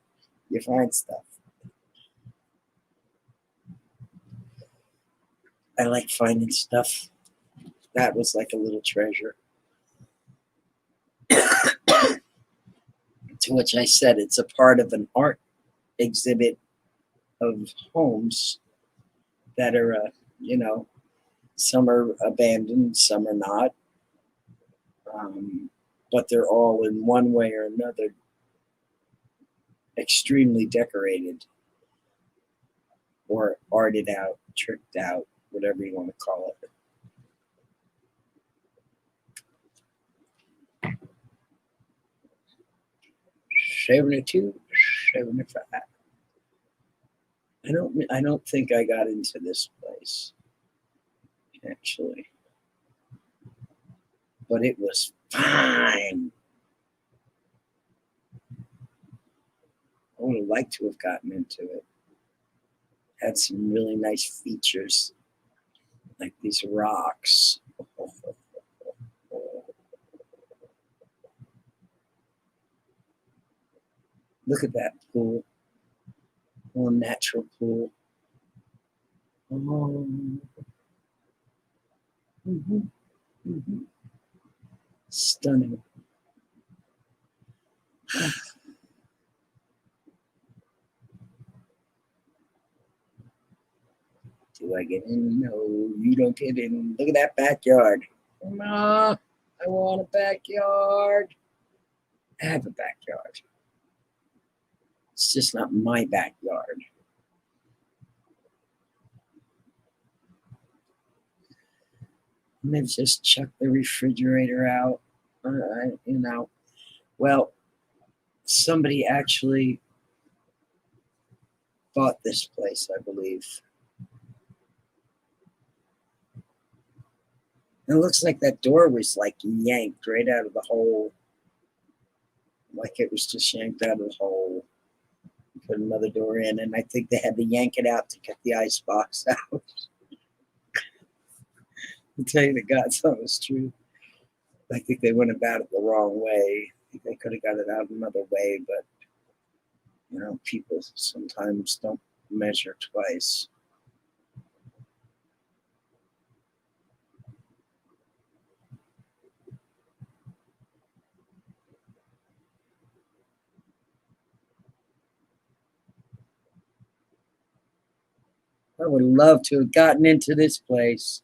you find stuff. I like finding stuff. That was like a little treasure. To which I said it's a part of an art exhibit of homes that are, you know, some are abandoned, some are not. But they're all in one way or another extremely decorated or arted out, tricked out, whatever you want to call it. $72, $75. I don't think I got into this place, actually. But it was fine. I would have liked to have gotten into it. Had some really nice features, like these rocks. Look at that pool. All natural pool. Oh. Stunning. Do I get in? No, you don't get in. Look at that backyard. Ma, I want a backyard. I have a backyard. It's just not my backyard. And they've just chucked the refrigerator out. You know, well, somebody actually bought this place, I believe. It looks like that door was like yanked right out of the hole. Like it was just yanked out of the hole. Put another door in, and I think they had to yank it out to get the ice box out. To tell you the God's honest truth, I think they went about it the wrong way. I think they could have got it out another way, but you know, people sometimes don't measure twice. I would love to have gotten into this place.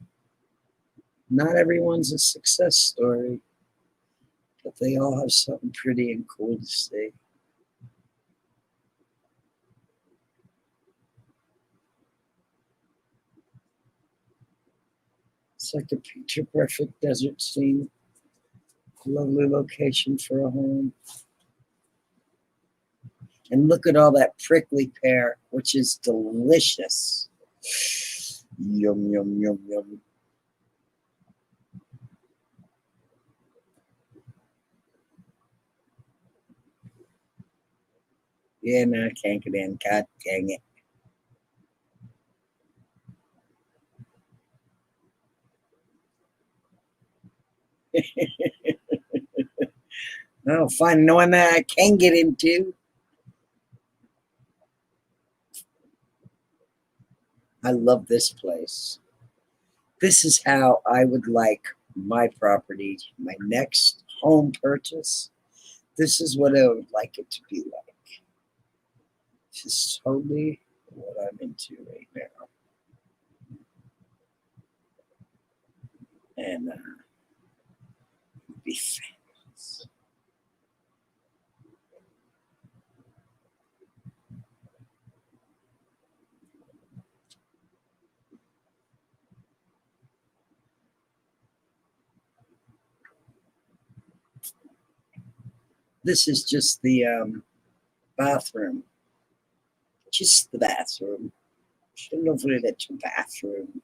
Not everyone's a success story, but they all have something pretty and cool to see. It's like a picture perfect desert scene. Lovely location for a home. And look at all that prickly pear, which is delicious. Yum, yum, yum, yum. Yeah, no, I can't get in. God dang it. I'll find one that I can get into. I love this place. This is how I would like my property, my next home purchase. This is what I would like it to be like. which is totally what I'm into right now. And be famous. This is just the bathroom. Just the bathroom. Lovely little bathroom.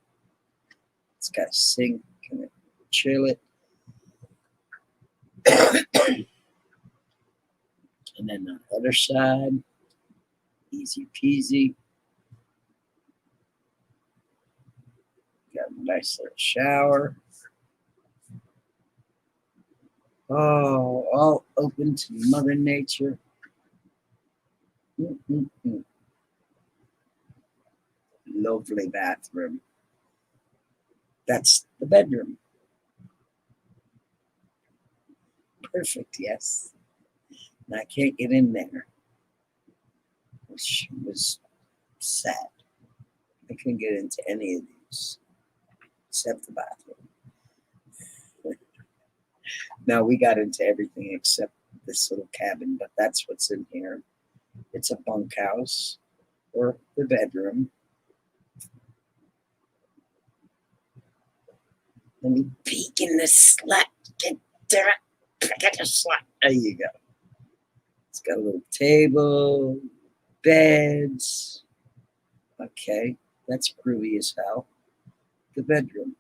It's got a sink and a toilet. And then on the other side, easy peasy. Got a nice little shower. Oh, all open to Mother Nature. Mm-mm-mm. Lovely bathroom. That's the bedroom. Perfect, yes. And I can't get in there, which was sad. I couldn't get into any of these except the bathroom. No, we got into everything except this little cabin, but that's what's in here. It's a bunkhouse or the bedroom. Let me peek in the slut. Get the slut. There you go. It's got a little table, beds. Okay, that's groovy as hell. The bedroom.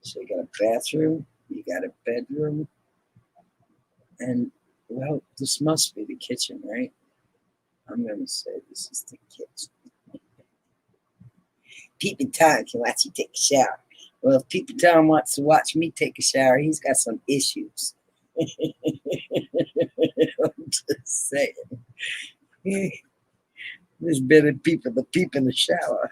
So you got a bathroom, you got a bedroom, and well, this must be the kitchen, right? I'm gonna say this is the kitchen. Peeping Tom can watch you take a shower. Well, if Peeping Tom wants to watch me take a shower, he's got some issues. I'm just saying. There's better people to peep in the shower.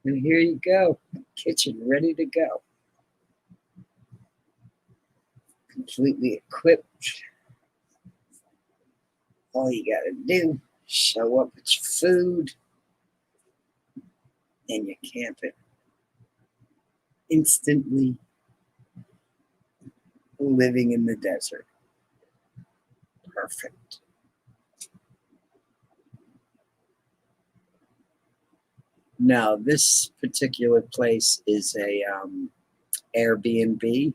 And here you go, kitchen ready to go. Completely equipped. All you gotta do, show up with your food, and you're camping. Instantly living in the desert. Perfect. Now, this particular place is a Airbnb,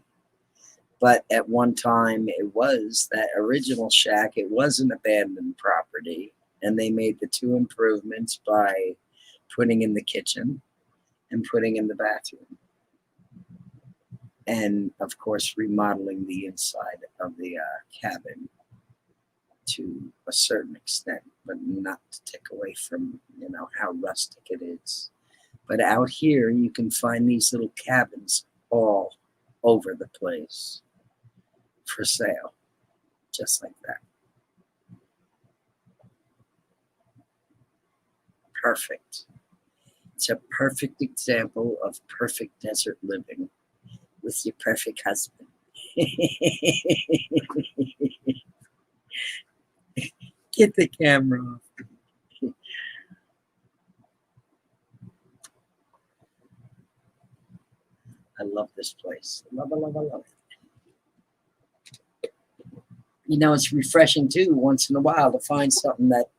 but at one time it was that original shack. It was an abandoned property, and they made the two improvements by putting in the kitchen and putting in the bathroom. And of course, remodeling the inside of the cabin to a certain extent, but not to take away from, how rustic it is. But out here, you can find these little cabins all over the place for sale, just like that. Perfect. It's a perfect example of perfect desert living with your perfect husband. Get the camera off. I love this place. Love it, love it, love it. It's refreshing too, once in a while, to find something that,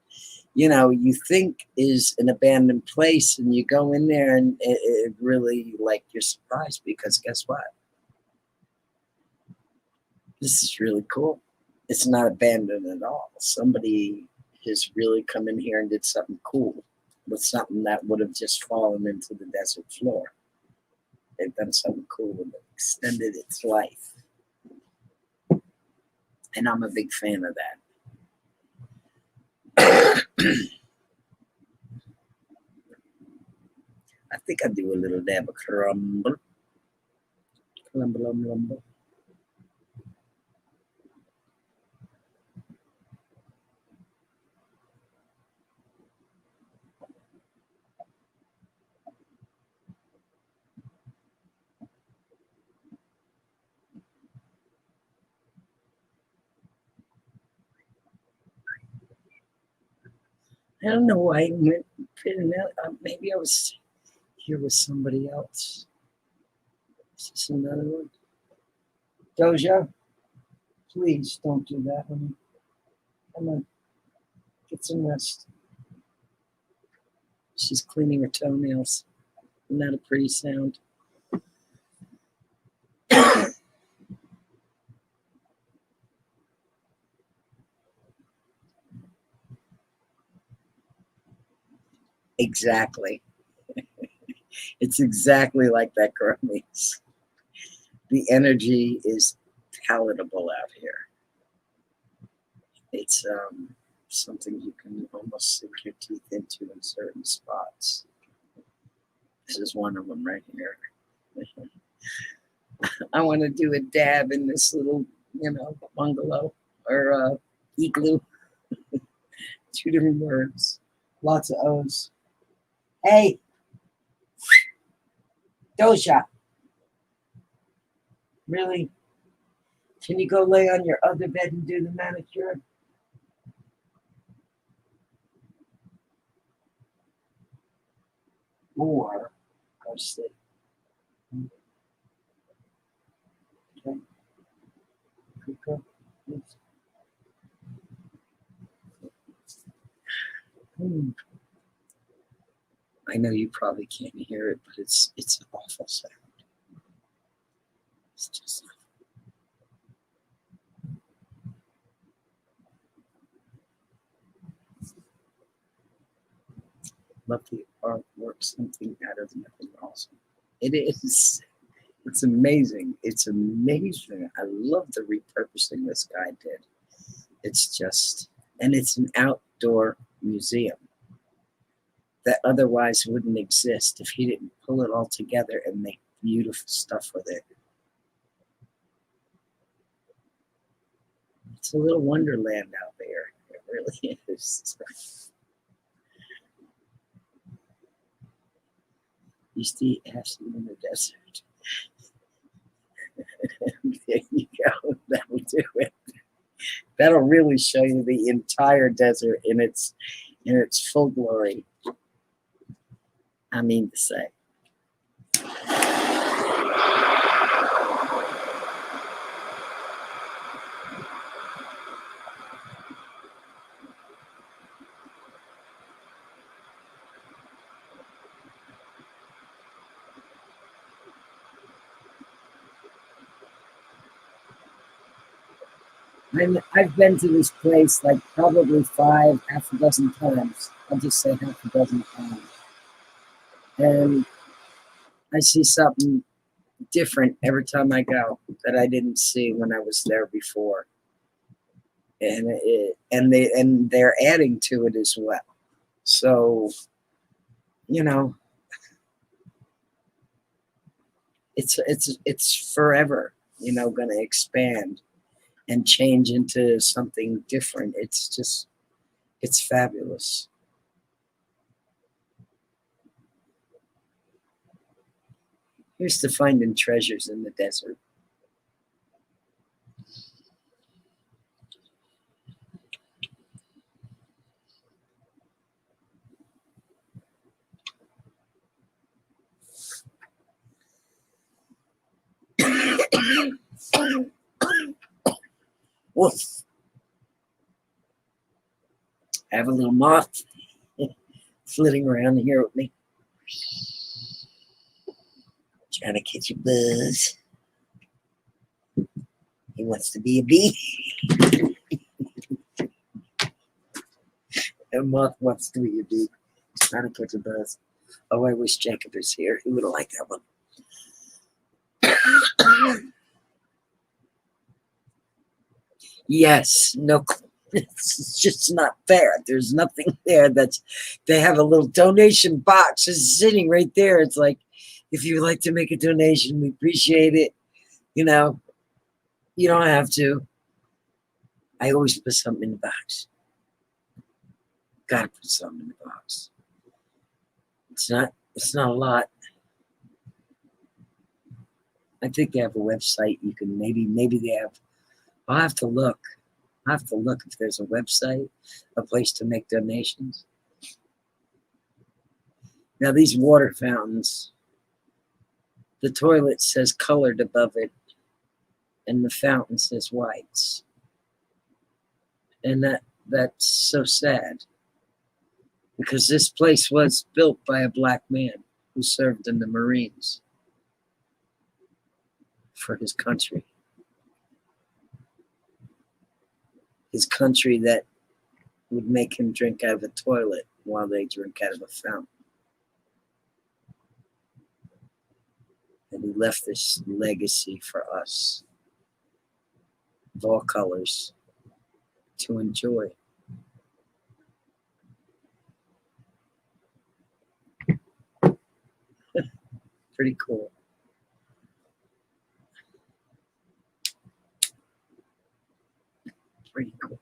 you think is an abandoned place, and you go in there and it really, you're surprised, because guess what? This is really cool. It's not abandoned at all. Somebody has really come in here and did something cool with something that would have just fallen into the desert floor. They've done something cool and extended its life. And I'm a big fan of that. I think I'll do a little dab of crumble. Crumble. I don't know why I went. Maybe I was here with somebody else. Is this another one? Doja, please don't do that, honey. Come on, get some rest. She's cleaning her toenails. Isn't that a pretty sound? Exactly. It's exactly like that girl means. The energy is palatable out here. It's something you can almost sink your teeth into in certain spots. This is one of them right here. I want to do a dab in this little, bungalow or igloo. Two different words. Lots of O's. Hey, Dosha. Really? Can you go lay on your other bed and do the manicure? Or go sleep. Okay. Good girl. Yes. I know you probably can't hear it, but it's an awful sound. It's just love the artwork, something out of nothing awesome. It is. It's amazing. It's amazing. I love the repurposing this guy did. It's just, and it's an outdoor museum that otherwise wouldn't exist if he didn't pull it all together and make beautiful stuff with it. It's a little wonderland out there. It really is. Used to eat acid in the desert. There you go. That'll do it. That'll really show you the entire desert in its full glory. I mean to say. I've been to this place like probably half a dozen times. I'll just say half a dozen times. And I see something different every time I go that I didn't see when I was there before. And they're adding to it as well. So, it's forever, going to expand and change into something different. It's fabulous. Here's to finding treasures in the desert. Woof. I have a little moth flitting around here with me. Trying to catch a buzz. He wants to be a bee. A moth wants to be a bee. Trying to catch a buzz. Oh, I wish Jacob was here. He would have liked that one. Yes, no, it's just not fair. There's nothing there. They have a little donation box just sitting right there. It's like, if you would like to make a donation, we appreciate it. You don't have to. I always put something in the box. Gotta put something in the box. It's not a lot. I think they have a website. You can maybe they have. I'll have to look. I'll have to look if there's a website, a place to make donations. Now these water fountains, the toilet says colored above it, and the fountain says whites. And that's so sad, because this place was built by a black man who served in the Marines for his country. His country that would make him drink out of a toilet while they drink out of a fountain. And he left this legacy for us of all colors to enjoy. Pretty cool. Pretty cool.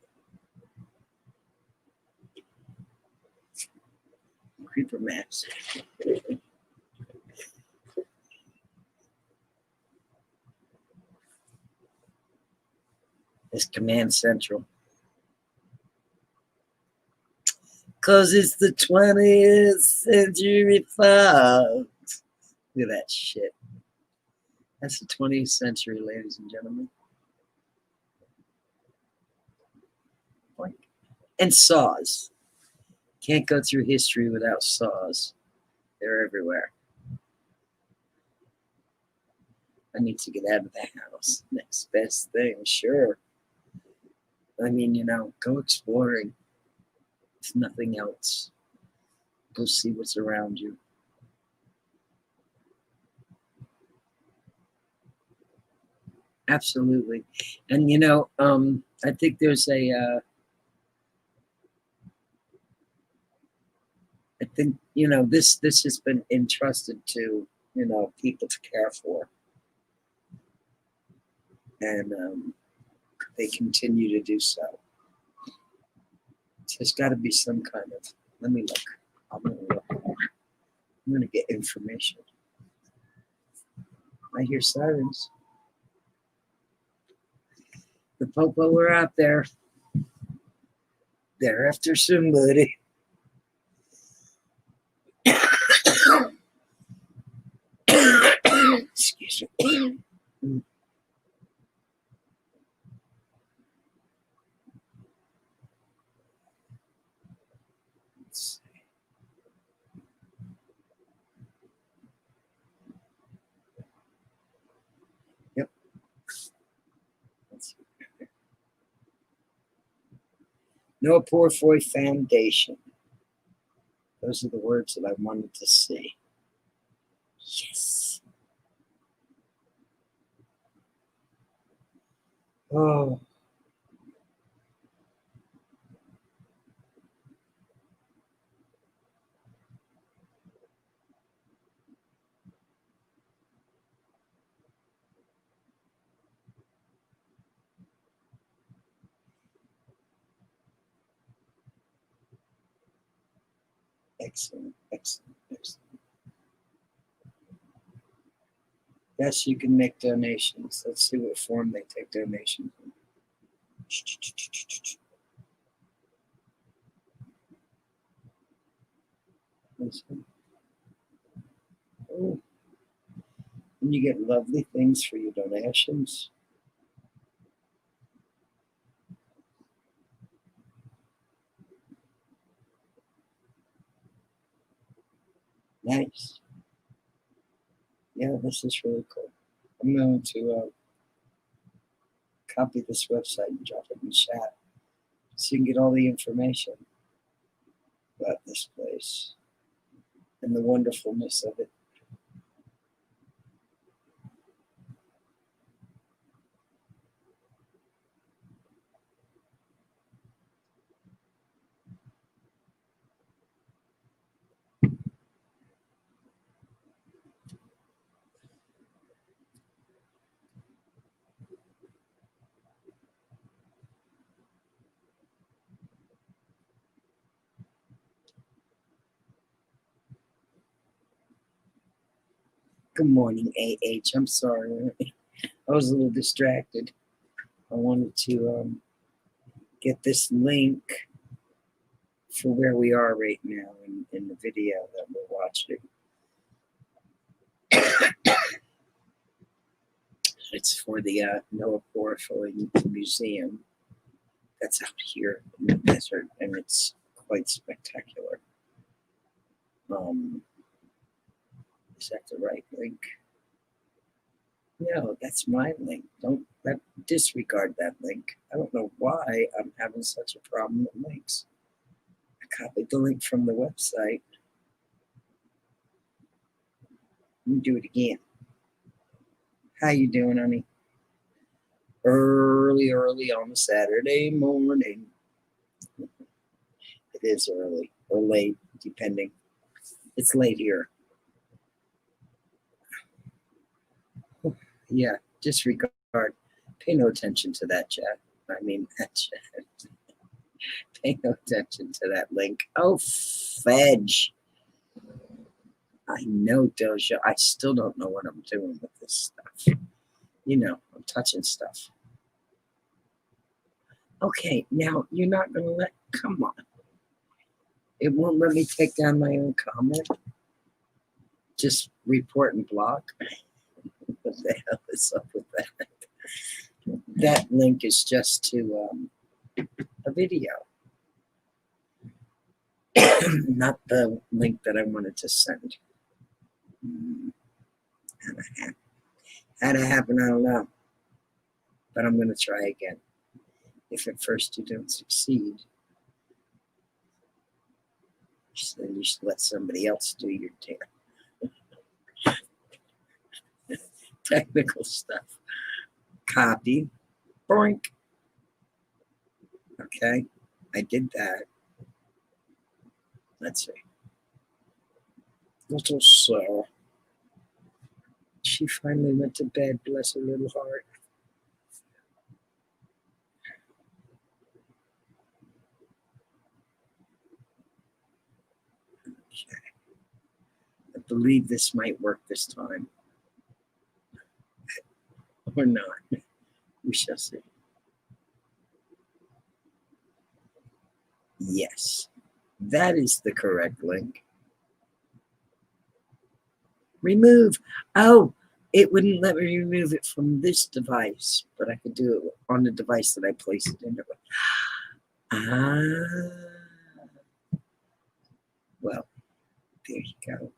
Creeper maps. It's Command Central. 'Cause it's the 20th century fox. Look at that shit. That's the 20th century, ladies and gentlemen. And saws. Can't go through history without saws. They're everywhere. I need to get out of the house. Next best thing, sure. I mean, you know, go exploring. If nothing else, go see what's around you. Absolutely. And, you know, I think there's a, I think, you know, this has been entrusted to, you know, people to care for. And they continue to do so. There's got to be some kind of, let me look. I'm going to get information. I hear sirens. The popo are out there. They're after somebody. Excuse me. Let's see. Yep. Let's see. No Porfoy Foundation. Those are the words that I wanted to see. Yes. Oh. Excellent, excellent, excellent. Yes, you can make donations. Let's see what form they take donations in. Oh. And you get lovely things for your donations. Nice. Yeah, this is really cool. I'm going to copy this website and drop it in the chat so you can get all the information about this place and the wonderfulness of it. Good morning, AH. I'm sorry. I was a little distracted. I wanted to get this link for where we are right now in the video that we're watching. It's for the Noah Porphyry Museum that's out here in the desert, and it's quite spectacular. Is that the right link? No, that's my link. Don't disregard that link. I don't know why I'm having such a problem with links. I copied the link from the website. Let me do it again. How you doing, honey? Early on a Saturday morning. It is early or late, depending. It's late here. Yeah, disregard. Pay no attention to that chat. I mean, that chat. Pay no attention to that link. Oh, fudge. I know, Doja. I still don't know what I'm doing with this stuff. You know, I'm touching stuff. Okay, now you're not going to let, come on. It won't let me take down my own comment. Just report and block. What the hell is up with that? That link is just to a video. Not the link that I wanted to send. How to happen, I don't know. But I'm going to try again. If at first you don't succeed, then you should let somebody else do your technical stuff. Copy. Boink. Okay, I did that. Let's see. Little Sarah. She finally went to bed, bless her little heart. Okay. I believe this might work this time. Or not. We shall see. Yes, that is the correct link. Remove. Oh, it wouldn't let me remove it from this device, but I could do it on the device that I placed it into. Well, there you go.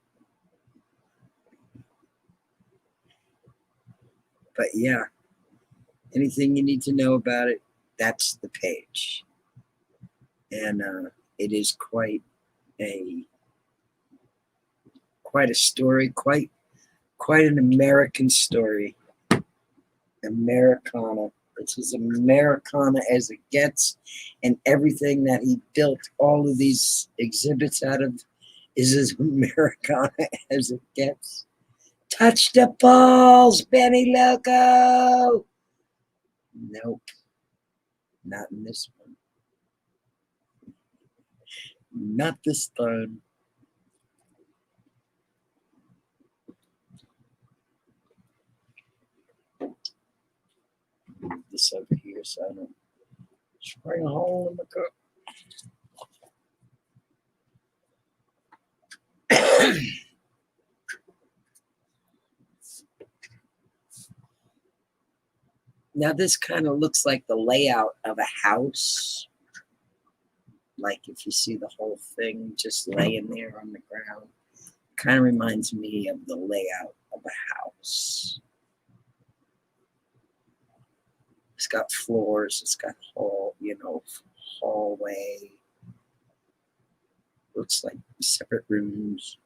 But yeah, anything you need to know about it, that's the page. And it is quite a story, quite an American story. Americana. It's as Americana as it gets, and everything that he built all of these exhibits out of is as Americana as it gets. Touch the balls, Benniloco! Nope. Not in this one. Not this time. Move this over here so I don't spring a hole in the cup. Now this kind of looks like the layout of a house. Like if you see the whole thing just laying there on the ground. Kind of reminds me of the layout of a house. It's got floors, it's got hallway. Looks like separate rooms.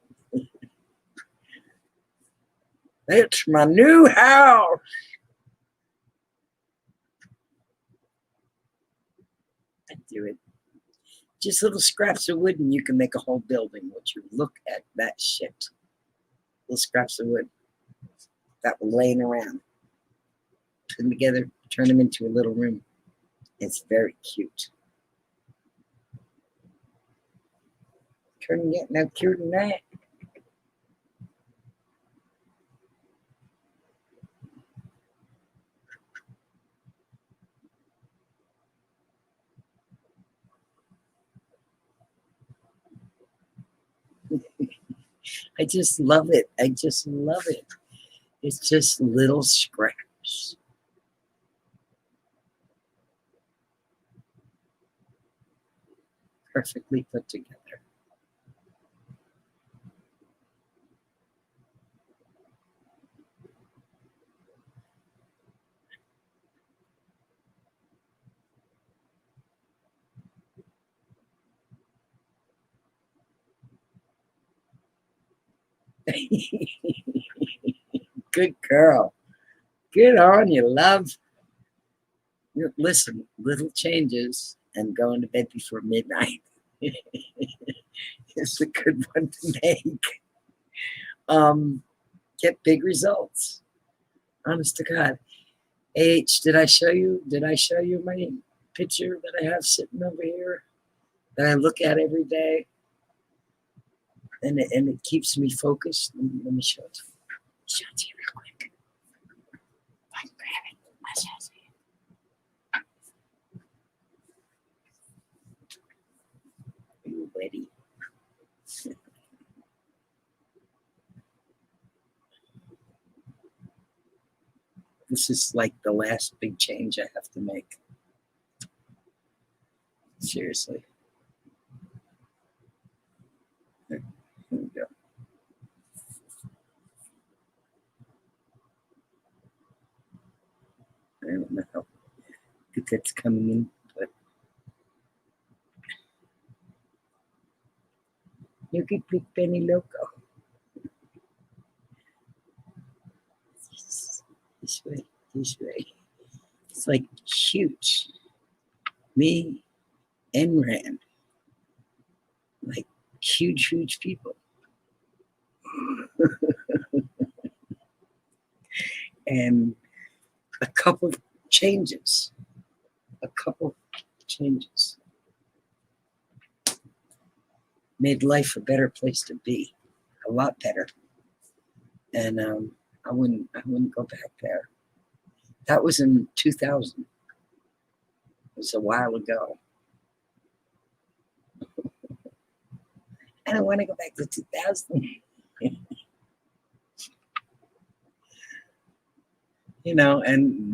It's my new house. I do it. Just little scraps of wood and you can make a whole building. Would you look at that shit? Little scraps of wood that were laying around. Put them together, turn them into a little room. It's very cute. Couldn't get no cuter than that. I just love it. I just love it. It's just little scraps. Perfectly put together. Good girl. Good on you, love. Listen, little changes and going to bed before midnight is a good one to make. Get big results. Honest to God. H, did I show you? Did I show you my picture that I have sitting over here that I look at every day? And it keeps me focused. Let me show it. Show it to you real quick. I can grab it. I'll show it to you. Are you ready? This is like the last big change I have to make. Seriously. Here we go. I don't know how good that's coming in, but you could pick Benniloco. This way, this way. It's like huge. Me and Rand. Like huge, huge people. And a couple changes. A couple changes. Made life a better place to be. A lot better. And I wouldn't go back there. That was in 2000. It was a while ago. I don't want to go back to 2000. You know, and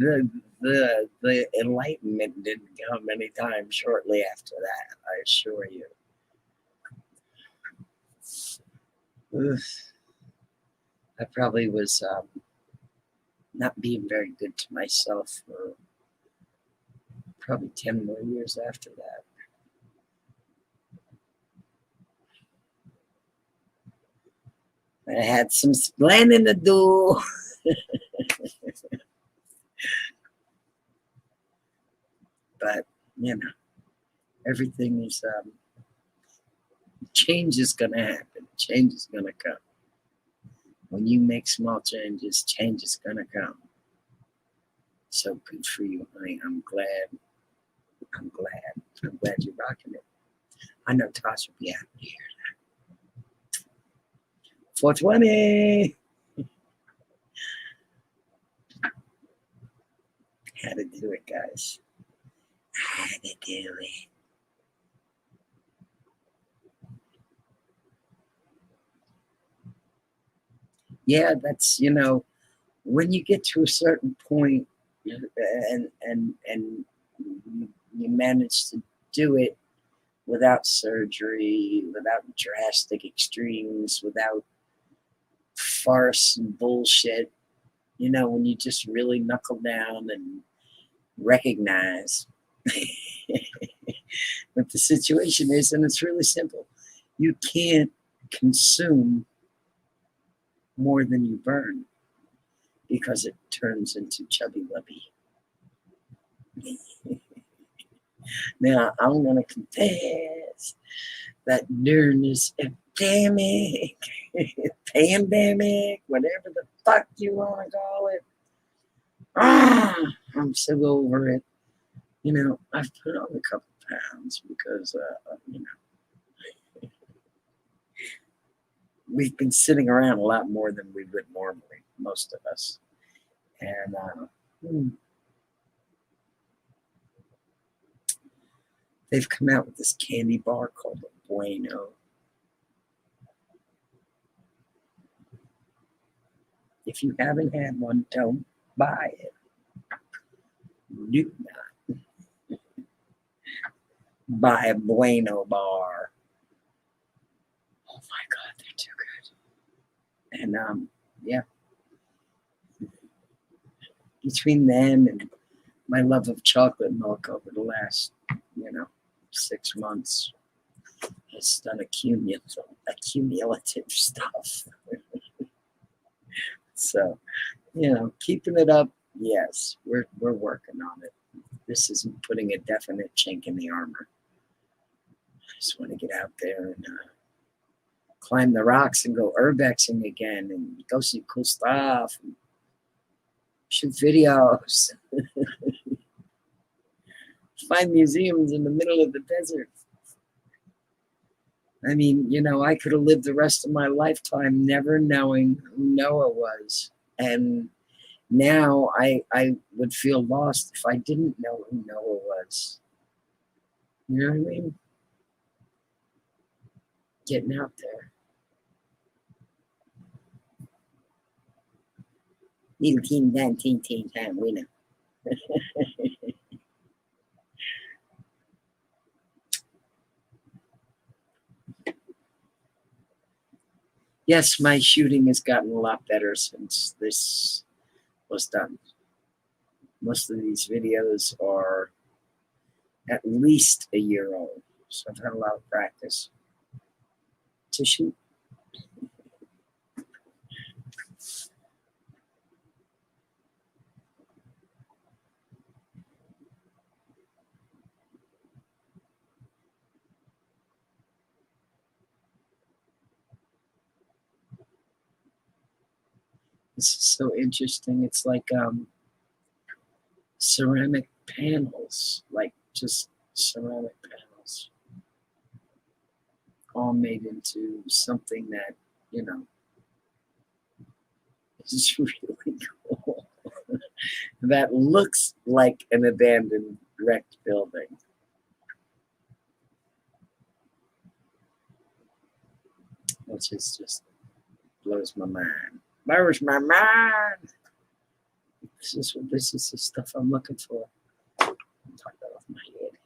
the enlightenment didn't come anytime shortly after that, I assure you. Ugh. I probably was not being very good to myself for probably 10 more years after that. I had some explaining to do. But, you know, everything is, change is going to happen. Change is going to come. When you make small changes, change is going to come. So good for you, honey. I'm glad. I'm glad. I'm glad you're rocking it. I know Tosh will be happy to hear that. 420. Had to do it, guys. Had to do it. Yeah, that's, you know, when you get to a certain point and you manage to do it without surgery, without drastic extremes, without farce and bullshit, you know, when you just really knuckle down and recognize what the situation is, and it's really simple. You can't consume more than you burn because it turns into chubby lubby. Now, I'm going to confess that during this epidemic, pandemic, whatever the fuck you want to call it, I'm so over it. You know, I've put on a couple pounds because, you know, we've been sitting around a lot more than we would normally, most of us. And they've come out with this candy bar called the Bueno. If you haven't had one, don't buy it. Do not buy a Bueno bar. Oh my God, they're too good. And yeah, between them and my love of chocolate milk over the last, 6 months has done accumulative stuff. So, keeping it up, yes, we're working on it. This isn't putting a definite chink in the armor. I just want to get out there and climb the rocks and go urbexing again and go see cool stuff and shoot videos. Find museums in the middle of the desert. I mean, I could have lived the rest of my lifetime never knowing who Noah was. And now I would feel lost if I didn't know who Noah was. You know what I mean? Getting out there. Little team, time, we know. Yes, my shooting has gotten a lot better since this was done. Most of these videos are at least a year old, so I've had a lot of practice to shoot. This is so interesting. It's like ceramic panels, like just ceramic panels, all made into something that, is really cool. That looks like an abandoned, wrecked building. Which is just blows my mind. Blows my mind. This is the stuff I'm looking for. I'll talk that off my head.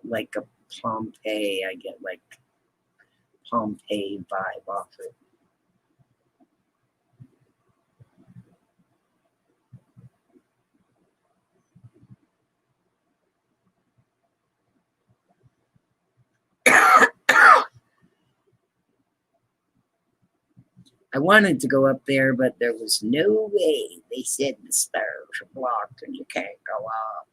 Like a Pompeii, I get like Pompeii vibe off it. I wanted to go up there, but there was no way. They said the stairs are blocked and you can't go up.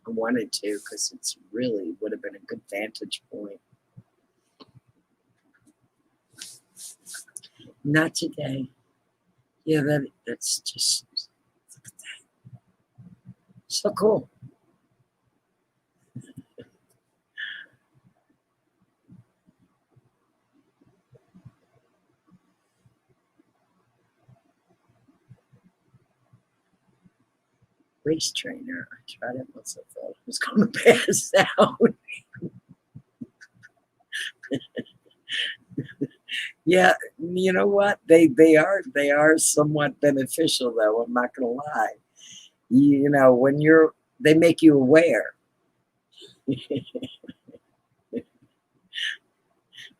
I wanted to because it's really would have been a good vantage point. Not today. Yeah, that's just look at that. So cool. Race trainer. I tried it once. I thought I was going to pass out. Yeah, you know what? They are somewhat beneficial though. I'm not gonna lie. When they make you aware.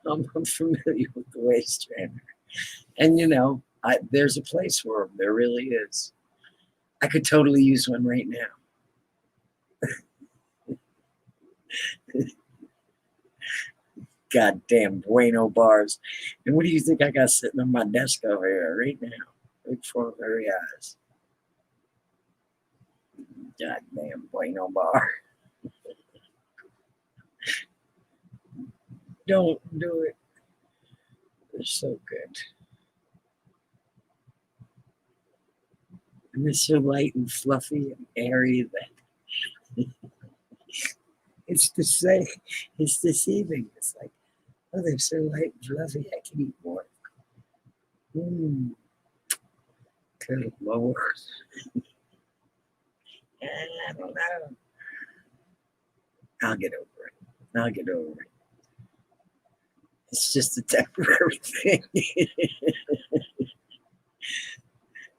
I'm familiar with the waist trainer, and there's a place for them. There really is. I could totally use one right now. Goddamn Bueno bars. And what do you think I got sitting on my desk over here right now? Right before my very eyes. Goddamn Bueno bar. Don't do it. They're so good. And they're so light and fluffy and airy that it's deceiving. It's like, oh, they're so light and fluffy, I can eat more. Good Lord. I don't know. I'll get over it. I'll get over it. It's just a temporary thing.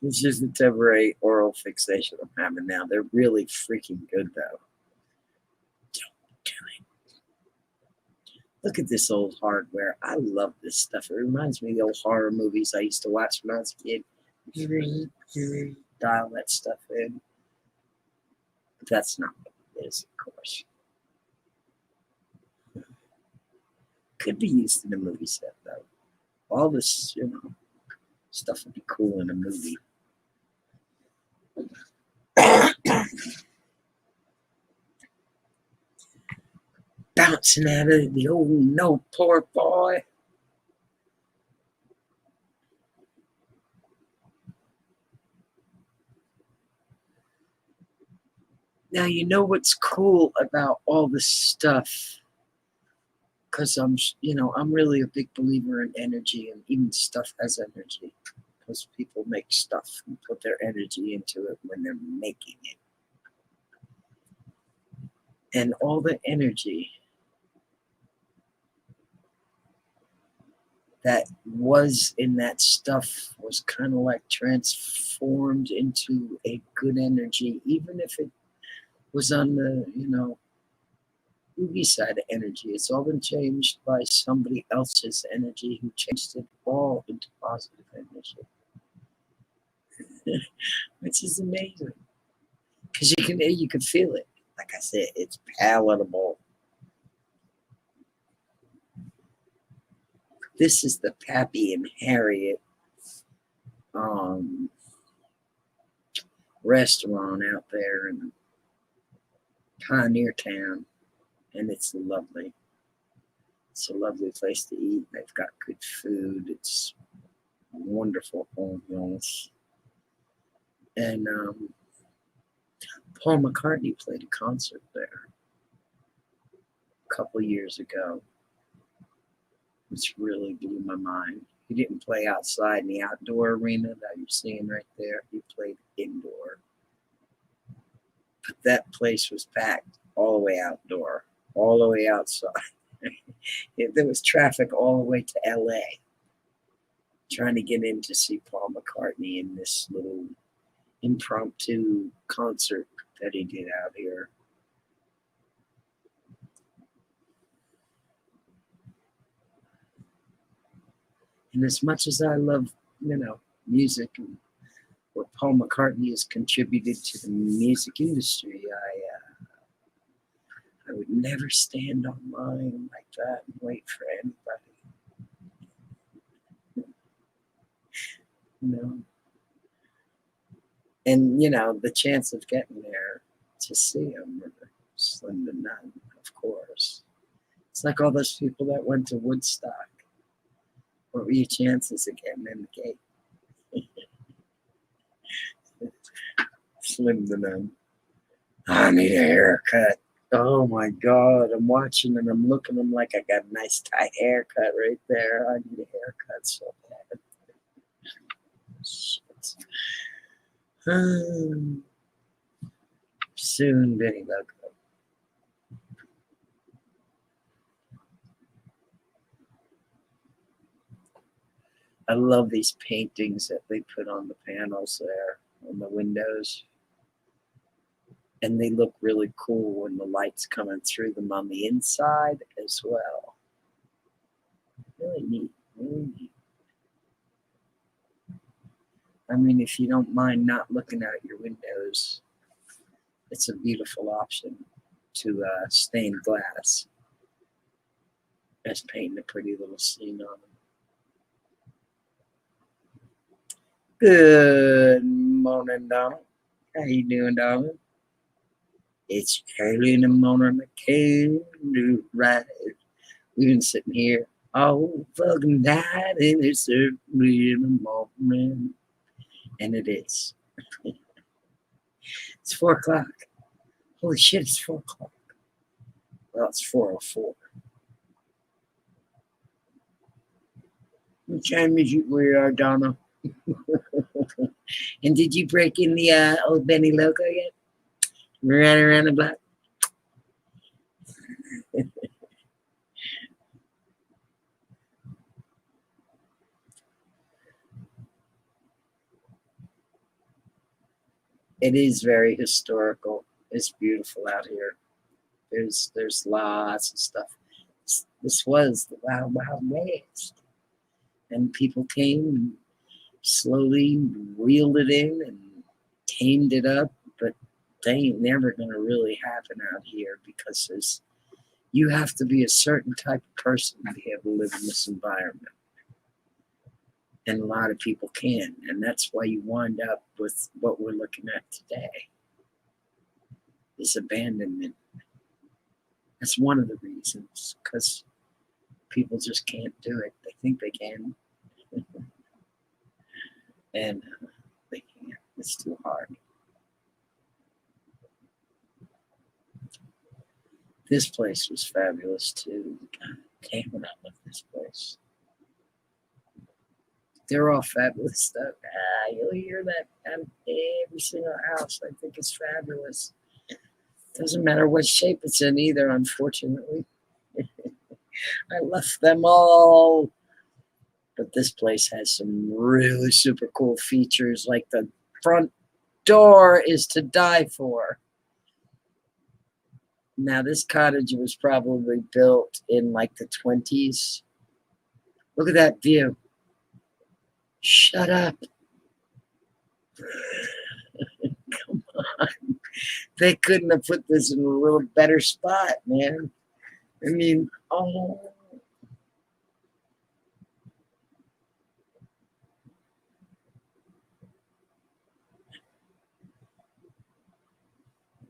It's just a temporary oral fixation I'm having now. They're really freaking good, though. Don't do it. Look at this old hardware. I love this stuff. It reminds me of the old horror movies I used to watch when I was a kid. Dial that stuff in. But that's not what it is, of course. Could be used in a movie set, though. All this, stuff would be cool in a movie. Bouncing out of the old no poor boy. Now, you know what's cool about all this stuff? Because I'm really a big believer in energy, and even stuff has energy. Because people make stuff and put their energy into it when they're making it. And all the energy that was in that stuff was kind of like transformed into a good energy, even if it was on the, movie side of energy. It's all been changed by somebody else's energy who changed it all into positive energy. Which is amazing. Because you can feel it. Like I said, it's palatable. This is the Pappy and Harriet restaurant out there in Pioneer Town, and it's lovely. It's a lovely place to eat. They've got good food. It's wonderful ambiance. And Paul McCartney played a concert there a couple years ago, which really blew my mind. He didn't play outside in the outdoor arena that you're seeing right there. He played indoor. But that place was packed all the way outdoor, all the way outside. There was traffic all the way to LA trying to get in to see Paul McCartney in this little impromptu concert that he did out here. And as much as I love, music and what Paul McCartney has contributed to the music industry, I would never stand online like that and wait for anybody. And, the chance of getting there to see him are slim to none, of course. It's like all those people that went to Woodstock. What were your chances of getting in the gate? Slim to none. I need a haircut. Oh my God, I'm watching and I'm looking. I'm like, I got a nice tight haircut right there. I need a haircut so bad. Shit. Soon, Benniloco. I love these paintings that they put on the panels there, on the windows. And they look really cool when the light's coming through them on the inside as well. Really neat, really neat. I mean, if you don't mind not looking out your windows, it's a beautiful option to stained glass. Just painting a pretty little scene on them. Good morning, Donald. How you doing, darling? It's early in the morning. I can't do right. We've been sitting here all fucking night, and it's early in the morning. And it is. It's 4 o'clock. Holy shit, it's 4 o'clock. Well, it's 4:04. What time is it where you are, Donna? And did you break in the old Benniloco yet? Right around the block? It is very historical. It's beautiful out here. There's lots of stuff. This was the Wild Wild West, and people came and slowly reeled it in and tamed it up. But they ain't never gonna really happen out here because you have to be a certain type of person to be able to live in this environment. And a lot of people can, and that's why you wind up with what we're looking at today, is abandonment. That's one of the reasons, because people just can't do it. They think they can, and they can't. It's too hard. This place was fabulous too. God damn it, I love this place. They're all fabulous stuff. You'll hear that at every single house. I think it's fabulous. Doesn't matter what shape it's in either, unfortunately. I left them all. But this place has some really super cool features, like the front door is to die for. Now, this cottage was probably built in like the 20s. Look at that view. Shut up. Come on. They couldn't have put this in a little better spot, man. I mean, oh.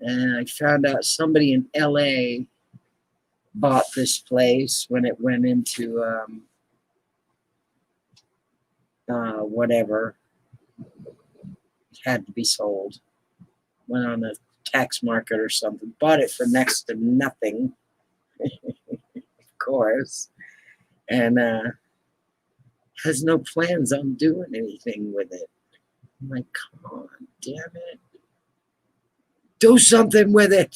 And I found out somebody in LA bought this place when it went into whatever. It had to be sold. Went on a tax market or something. Bought it for next to nothing, of course. And has no plans on doing anything with it. I'm like, come on, damn it. Do something with it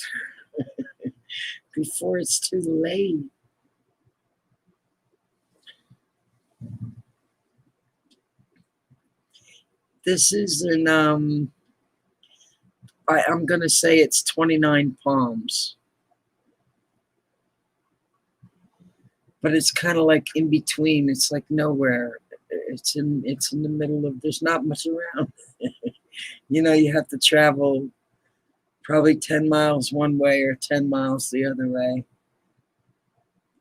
before it's too late. This is in, I'm going to say it's 29 Palms. But it's kind of like in between. It's like nowhere. It's in the middle of, there's not much around. You know, you have to travel probably 10 miles one way or 10 miles the other way.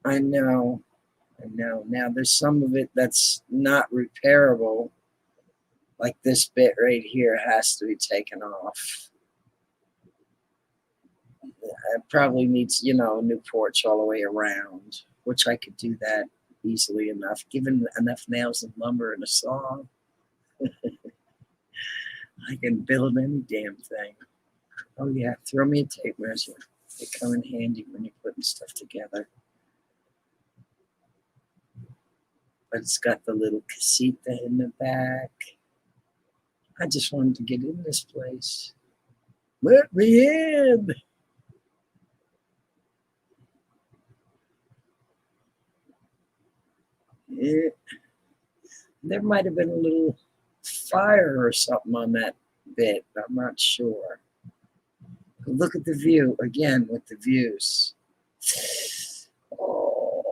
I know. Now, there's some of it that's not repairable. Like this bit right here has to be taken off. It probably needs, you know, a new porch all the way around, which I could do that easily enough, given enough nails and lumber and a saw. I can build any damn thing. Oh yeah, throw me a tape measure. They come in handy when you're putting stuff together. But it's got the little casita in the back. I just wanted to get in this place. Let me in. Yeah. There might have been a little fire or something on that bit. I'm not sure. Look at the view again with the views. Oh.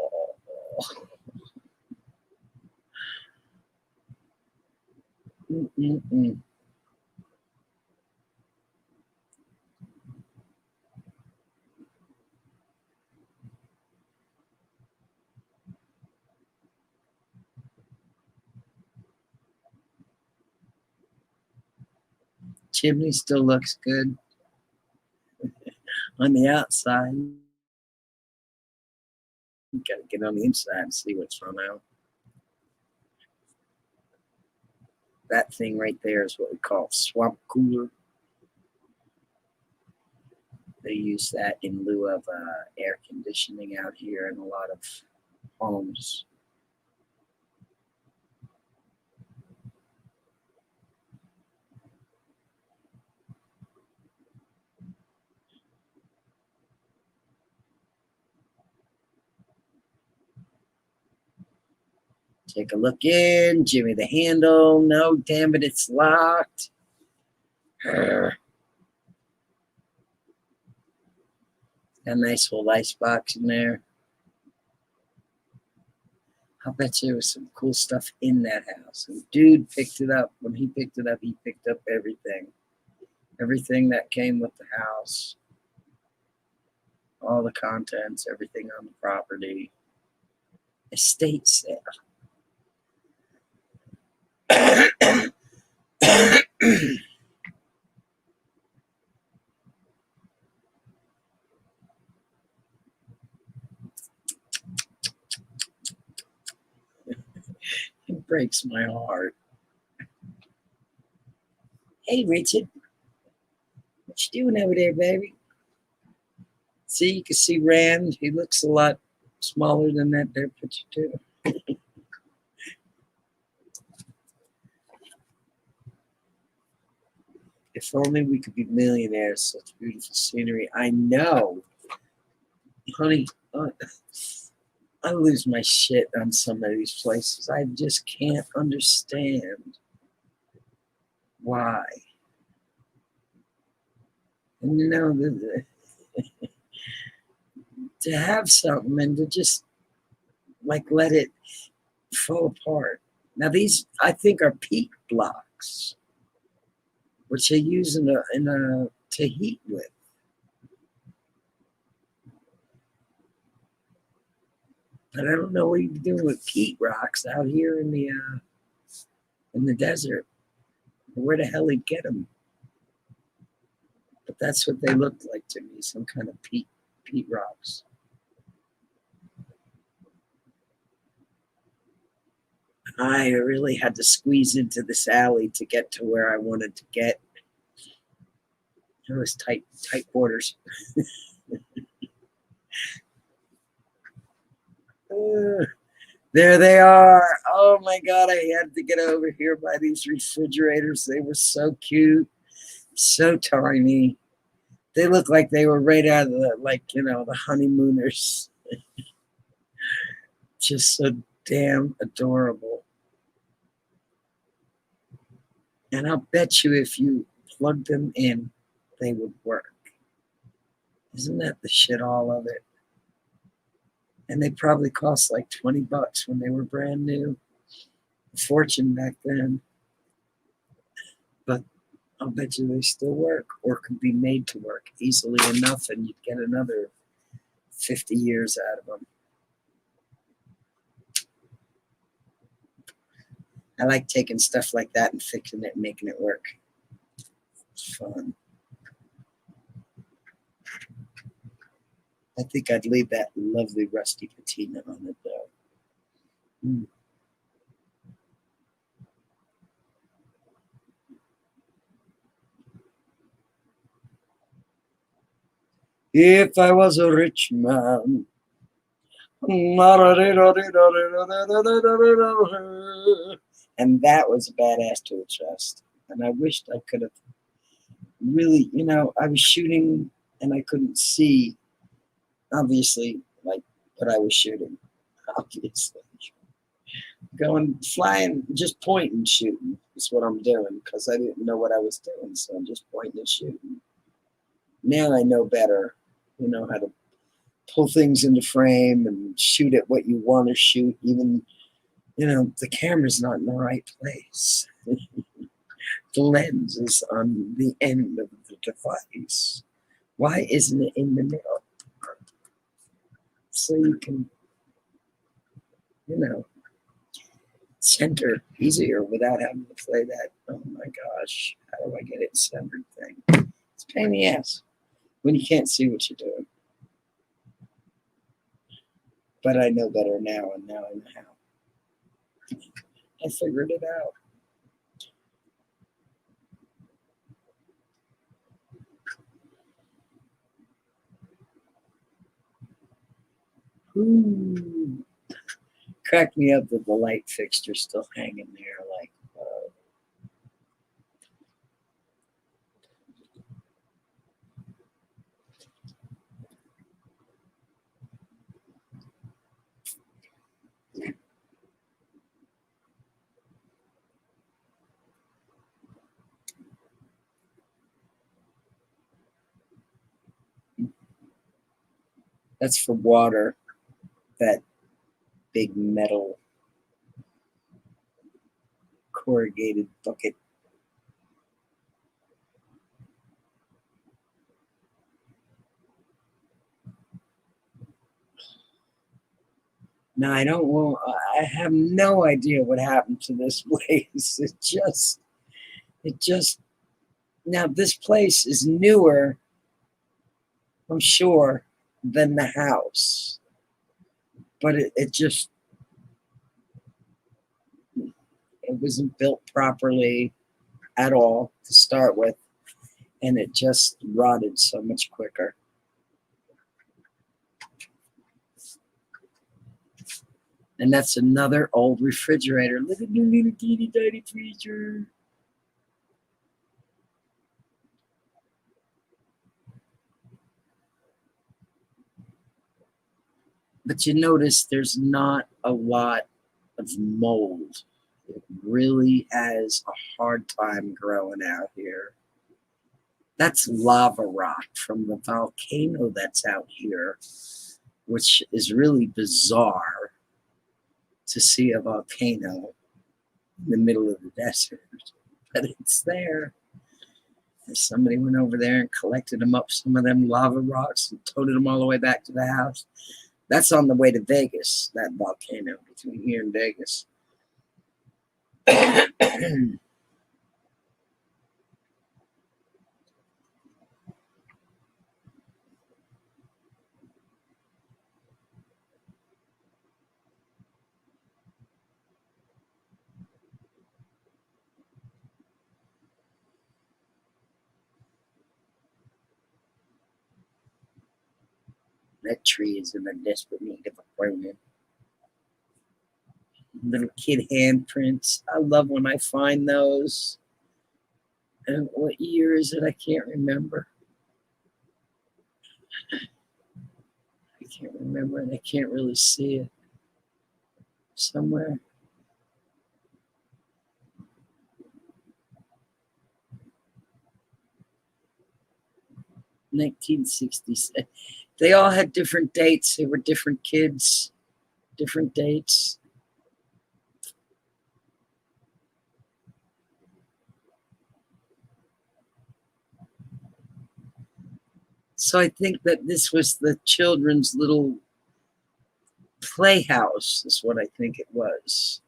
Mm-mm-mm. Chimney still looks good on the outside. You gotta get on the inside and see what's run out. That thing right there is what we call swamp cooler. They use that in lieu of air conditioning out here in a lot of homes. Take a look in. Jimmy the handle. No, damn it, it's locked. Urgh. A nice little ice box in there. I bet you there was some cool stuff in that house. And dude picked it up. When he picked it up, he picked up everything. Everything that came with the house. All the contents, everything on the property. Estate sale. It breaks my heart. Hey, Richard. What you doing over there, baby? See, you can see Rand. He looks a lot smaller than that there picture, too. If only we could be millionaires. Such beautiful scenery. I know. Honey, I lose my shit on some of these places. I just can't understand why. And you know, to have something and to just like let it fall apart. Now these, I think, are peat blocks, which they use to heat with. But I don't know what you're doing with peat rocks out here in the desert. Where the hell he get them? But that's what they looked like to me, some kind of peat rocks. I really had to squeeze into this alley to get to where I wanted to get. It was tight quarters. There they are. Oh my God, I had to get over here by these refrigerators. They were so cute, so tiny. They look like they were right out of the honeymooners. Just so damn adorable. And I'll bet you if you plugged them in, they would work. Isn't that the shit all of it? And they probably cost like $20 when they were brand new. A fortune back then. But I'll bet you they still work or could be made to work easily enough and you'd get another 50 years out of them. I like taking stuff like that and fixing it and making it work. It's fun. I think I'd leave that lovely rusty patina on it though. If I was a rich man. And that was a badass to adjust. And I wished I could have really, I was shooting and I couldn't see, obviously, like what I was shooting. Obviously. Going, flying, just pointing, shooting is what I'm doing because I didn't know what I was doing. So I'm just pointing and shooting. Now I know better, how to pull things into frame and shoot at what you want to shoot. Even, the camera's not in the right place. The lens is on the end of the device. Why isn't it in the middle? So you can, center easier without having to play that, oh my gosh, how do I get it centered thing? It's a pain in the ass when you can't see what you're doing. But I know better now, and now I know how. I figured it out. Ooh. Cracked me up that the light fixture still hanging there like, That's for water. That big metal corrugated bucket. Now I don't want. I have no idea what happened to this place. It just. Now this place is newer, I'm sure, than the house, but it just it wasn't built properly at all to start with, and it just rotted so much quicker. And that's another old refrigerator. Look at the little teeny tiny freezer. But you notice there's not a lot of mold. It really has a hard time growing out here. That's lava rock from the volcano that's out here, which is really bizarre to see a volcano in the middle of the desert. But it's there. Somebody went over there and collected them up, some of them lava rocks, and toted them all the way back to the house. That's on the way to Vegas, that volcano between here and Vegas. That tree is in a desperate need of a pruning. Little kid handprints. I love when I find those. And what year is it? I can't remember. I can't remember, and I can't really see it somewhere. (1960s). They all had different dates. They were different kids, different dates. So I think that this was the children's little playhouse, is what I think it was.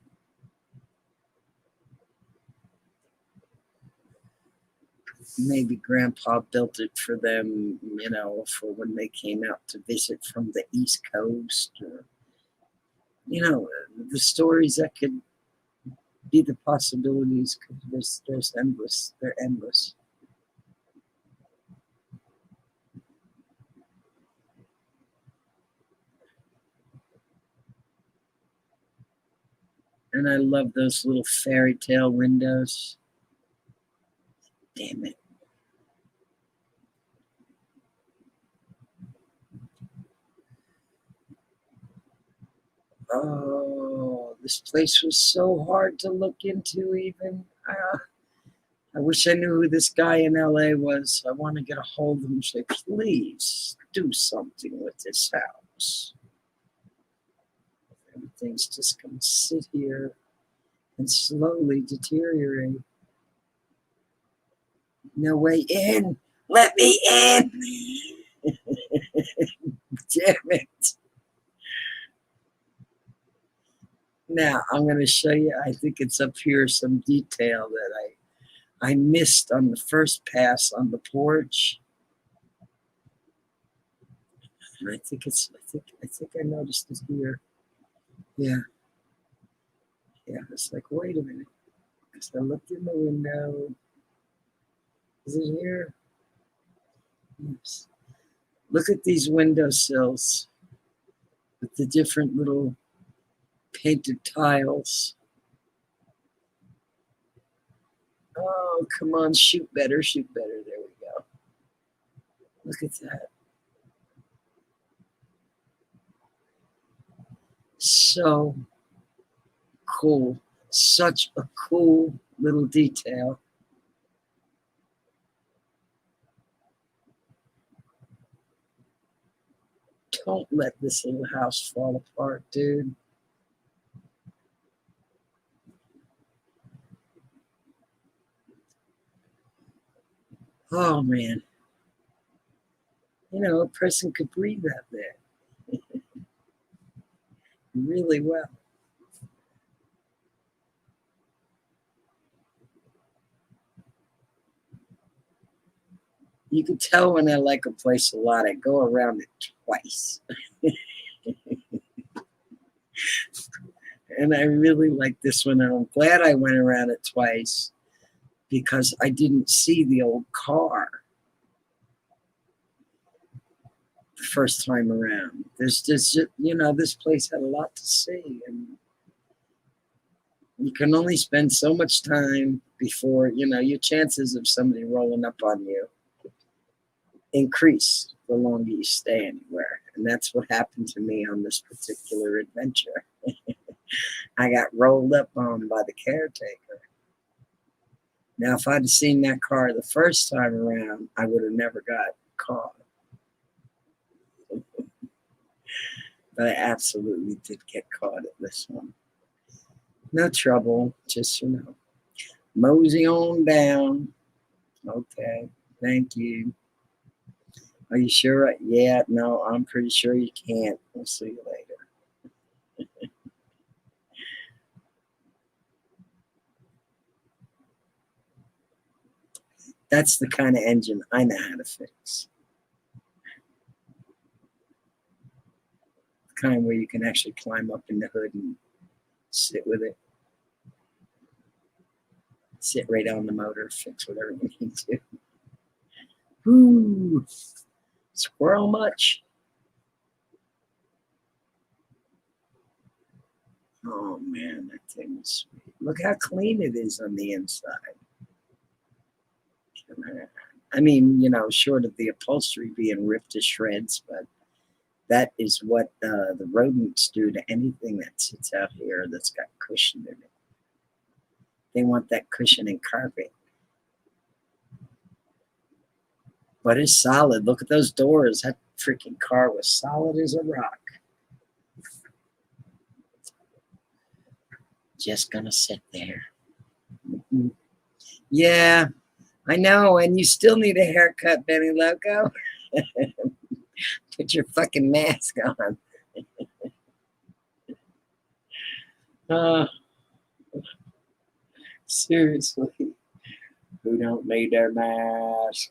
Maybe Grandpa built it for them, you know, for when they came out to visit from the East Coast, or, you know, the stories that could be the possibilities. Because there's endless. They're endless. And I love those little fairy tale windows. Damn it. Oh, this place was so hard to look into even. I wish I knew who this guy in LA was. I want to get a hold of him and say, please do something with this house. Everything's just going to sit here and slowly deteriorate. No way in. Let me in. Damn it. Now, I'm going to show you, I think it's up here, some detail that I missed on the first pass on the porch. And I think I noticed it here. Yeah. Yeah, it's like, wait a minute. Because I looked in the window. Is it here? Yes. Look at these windowsills with the different little painted tiles. Oh, come on, shoot better, shoot better. There we go. Look at that. So cool. Such a cool little detail. Don't let this little house fall apart, dude. Oh, man. You know, a person could breathe out there really well. You could tell when I like a place a lot. I go around it twice. And I really like this one. And I'm glad I went around it twice because I didn't see the old car the first time around. There's just, you know, this place had a lot to see. And you can only spend so much time before, you know, your chances of somebody rolling up on you increase the longer you stay anywhere. And that's what happened to me on this particular adventure. I got rolled up on by the caretaker. Now, if I'd seen that car the first time around, I would have never got caught. But I absolutely did get caught at this one. No trouble, just, you know, mosey on down. Okay, thank you. Are you sure? Yeah, no, I'm pretty sure you can't. We'll see you later. That's the kind of engine I know how to fix. The kind where you can actually climb up in the hood and sit with it. Sit right on the motor, fix whatever you need to. Ooh, squirrel much? Oh man, that thing is sweet. Look how clean it is on the inside. I mean, you know, short of the upholstery being ripped to shreds, but that is what the rodents do to anything that sits out here that's got cushion in it. They want that cushion and carpet. But it's solid. Look at those doors. That freaking car was solid as a rock. Just gonna sit there. Mm-hmm. Yeah, I know. And you still need a haircut, Benniloco. Put your fucking mask on. Seriously. Who don't need their mask?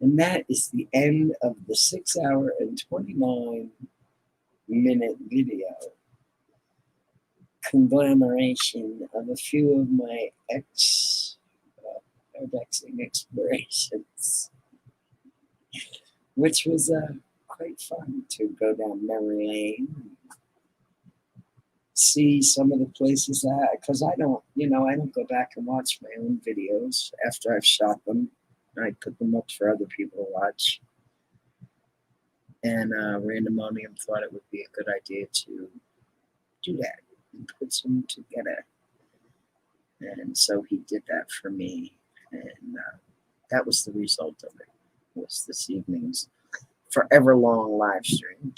And that is the end of the 6 hour and 29-minute video conglomeration of a few of my Urbexing explorations, which was quite fun to go down memory lane, see some of the places that, because I don't go back and watch my own videos after I've shot them. I put them up for other people to watch. And Randomonium thought it would be a good idea to do that and put some together. And so he did that for me. And that was the result of it, was this evening's forever long live stream.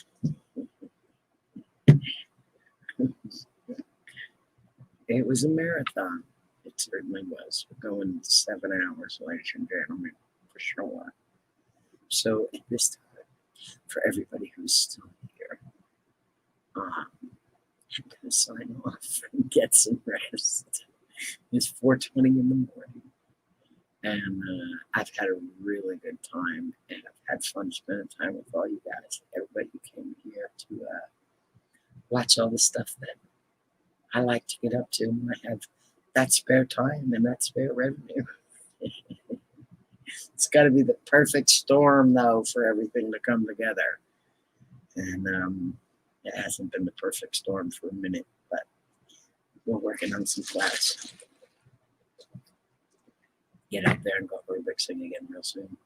It was a marathon. It certainly was. We're going 7 hours, ladies and gentlemen, for sure. So at this time, for everybody who's still here, I'm going to sign off and get some rest. It's 4:20 in the morning, and I've had a really good time, and I've had fun spending time with all you guys, everybody who came here to watch all the stuff that I like to get up to when I have that spare time and that spare revenue. It's got to be the perfect storm, though, for everything to come together. And it hasn't been the perfect storm for a minute, but we're working on some flats. Get out there and go Urbexing again real soon,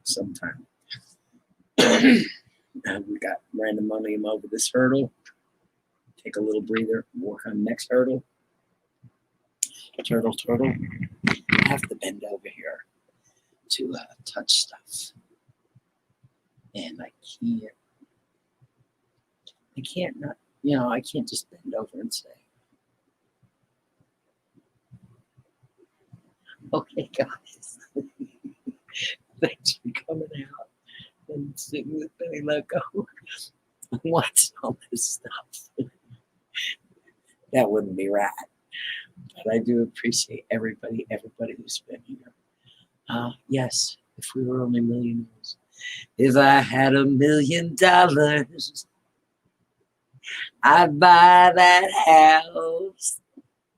sometime. We got Randomonium over this hurdle. Take a little breather, work on the next hurdle. Turtle. I have to bend over here to touch stuff. And I can't I can't not, you know, I can't just bend over and say, okay, guys, thanks for coming out and sitting with Benniloco. What's all this stuff? That wouldn't be right. But I do appreciate everybody who's been here. Yes, if we were only millionaires. If I had $1 million, I'd buy that house